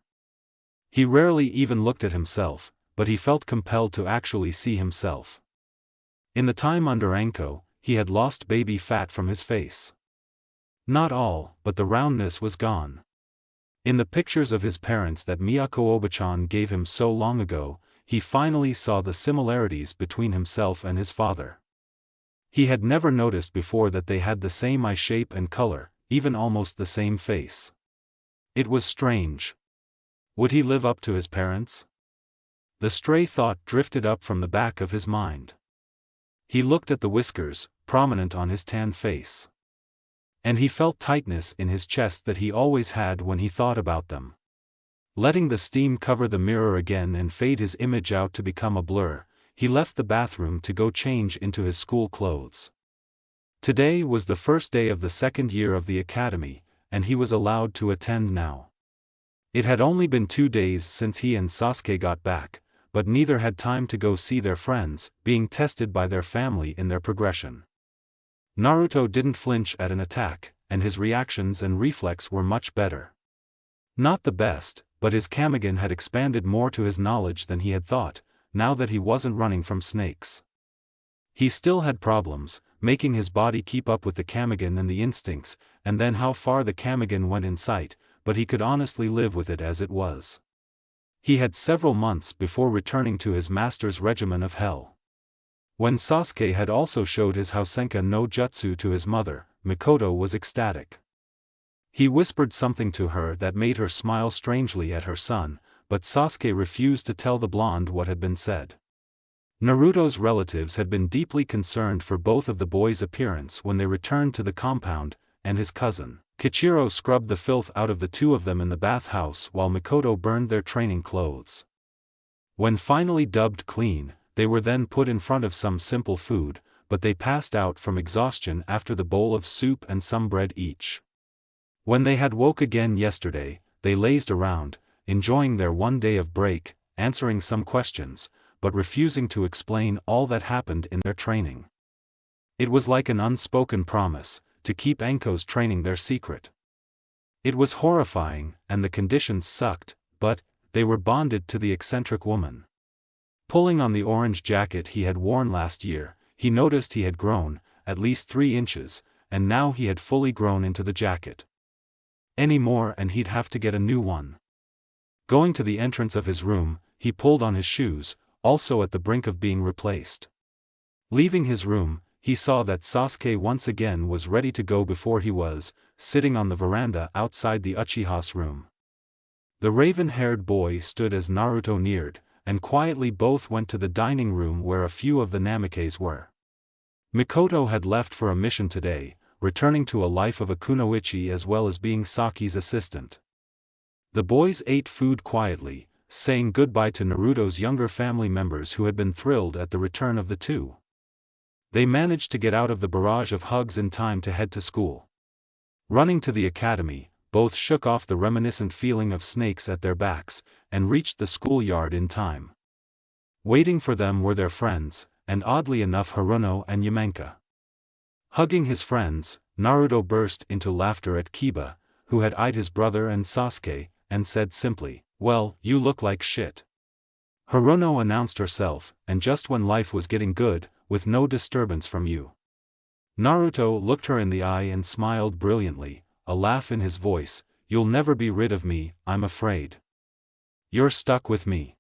He rarely even looked at himself, but he felt compelled to actually see himself. In the time under Anko, he had lost baby fat from his face. Not all, but the roundness was gone. In the pictures of his parents that Miyako Oba-chan gave him so long ago, he finally saw the similarities between himself and his father. He had never noticed before that they had the same eye shape and color, even almost the same face. It was strange. Would he live up to his parents? The stray thought drifted up from the back of his mind. He looked at the whiskers, prominent on his tan face. And he felt tightness in his chest that he always had when he thought about them. Letting the steam cover the mirror again and fade his image out to become a blur, he left the bathroom to go change into his school clothes. Today was the first day of the second year of the academy, and he was allowed to attend now. It had only been 2 days since he and Sasuke got back, but neither had time to go see their friends, being tested by their family in their progression. Naruto didn't flinch at an attack, and his reactions and reflex were much better. Not the best, but his Kamagen had expanded more to his knowledge than he had thought, now that he wasn't running from snakes. He still had problems, making his body keep up with the Kamagen and the instincts, and then how far the Kamagen went in sight, but he could honestly live with it as it was. He had several months before returning to his master's regimen of hell. When Sasuke had also showed his Housenka no Jutsu to his mother, Mikoto was ecstatic. He whispered something to her that made her smile strangely at her son, but Sasuke refused to tell the blonde what had been said. Naruto's relatives had been deeply concerned for both of the boys' appearance when they returned to the compound, and his cousin, Kichiro, scrubbed the filth out of the two of them in the bathhouse while Mikoto burned their training clothes. When finally dubbed clean, they were then put in front of some simple food, but they passed out from exhaustion after the bowl of soup and some bread each. When they had woke again yesterday, they lazed around, enjoying their 1 day of break, answering some questions, but refusing to explain all that happened in their training. It was like an unspoken promise, to keep Anko's training their secret. It was horrifying, and the conditions sucked, but they were bonded to the eccentric woman. Pulling on the orange jacket he had worn last year, he noticed he had grown, at least 3 inches, and now he had fully grown into the jacket. Any more and he'd have to get a new one. Going to the entrance of his room, he pulled on his shoes, also at the brink of being replaced. Leaving his room, he saw that Sasuke once again was ready to go before he was, sitting on the veranda outside the Uchiha's room. The raven-haired boy stood as Naruto neared, and quietly both went to the dining room where a few of the Namikes were. Mikoto had left for a mission today, returning to a life of a kunoichi as well as being Saki's assistant. The boys ate food quietly, saying goodbye to Naruto's younger family members who had been thrilled at the return of the two. They managed to get out of the barrage of hugs in time to head to school. Running to the academy, both shook off the reminiscent feeling of snakes at their backs, and reached the schoolyard in time. Waiting for them were their friends, and oddly enough Haruno and Yamenka. Hugging his friends, Naruto burst into laughter at Kiba, who had eyed his brother and Sasuke, and said simply, "Well, you look like shit." Haruno announced herself, and just when life was getting good, with no disturbance from you. Naruto looked her in the eye and smiled brilliantly, a laugh in his voice, "You'll never be rid of me, I'm afraid. You're stuck with me."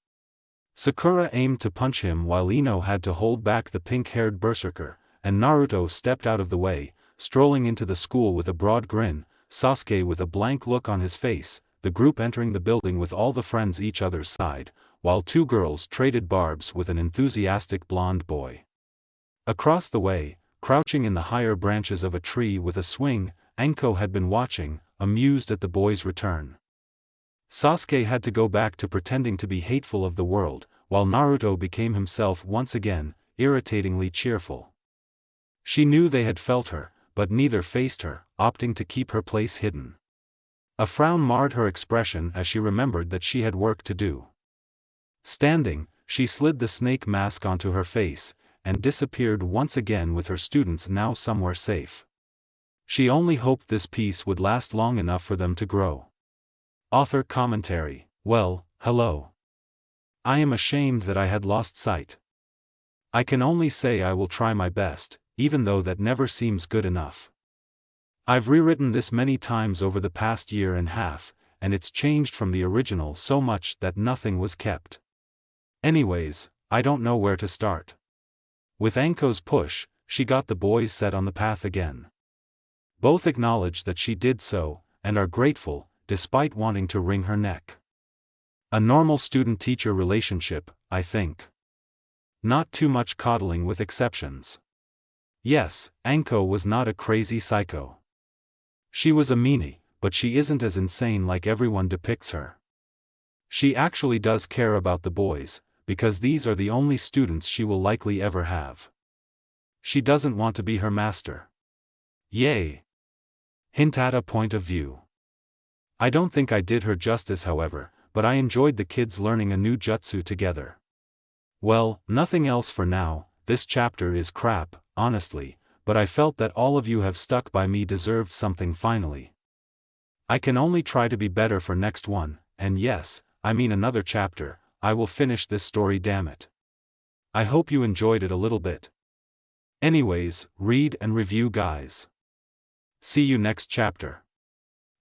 Sakura aimed to punch him while Ino had to hold back the pink-haired berserker, and Naruto stepped out of the way, strolling into the school with a broad grin, Sasuke with a blank look on his face, the group entering the building with all the friends each other's side, while 2 girls traded barbs with an enthusiastic blonde boy. Across the way, crouching in the higher branches of a tree with a swing, Anko had been watching, amused at the boys' return. Sasuke had to go back to pretending to be hateful of the world, while Naruto became himself once again, irritatingly cheerful. She knew they had felt her, but neither faced her, opting to keep her place hidden. A frown marred her expression as she remembered that she had work to do. Standing, she slid the snake mask onto her face, and disappeared once again with her students now somewhere safe. She only hoped this peace would last long enough for them to grow. Author commentary. Well, hello. I am ashamed that I had lost sight. I can only say I will try my best, even though that never seems good enough. I've rewritten this many times over the past year and a half, and it's changed from the original so much that nothing was kept. Anyways, I don't know where to start. With Anko's push, she got the boys set on the path again. Both acknowledge that she did so, and are grateful, despite wanting to wring her neck. A normal student-teacher relationship, I think. Not too much coddling with exceptions. Yes, Anko was not a crazy psycho. She was a meanie, but she isn't as insane like everyone depicts her. She actually does care about the boys, because these are the only students she will likely ever have. She doesn't want to be her master. Yay! Hint at a point of view. I don't think I did her justice however, but I enjoyed the kids learning a new jutsu together. Well, nothing else for now. This chapter is crap, honestly, but I felt that all of you have stuck by me deserved something finally. I can only try to be better for next one, and yes, I mean another chapter. I will finish this story, damn it. I hope you enjoyed it a little bit. Anyways, read and review guys. See you next chapter.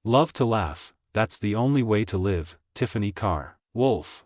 Love to laugh, that's the only way to live. Tiffany Carr. Wolf.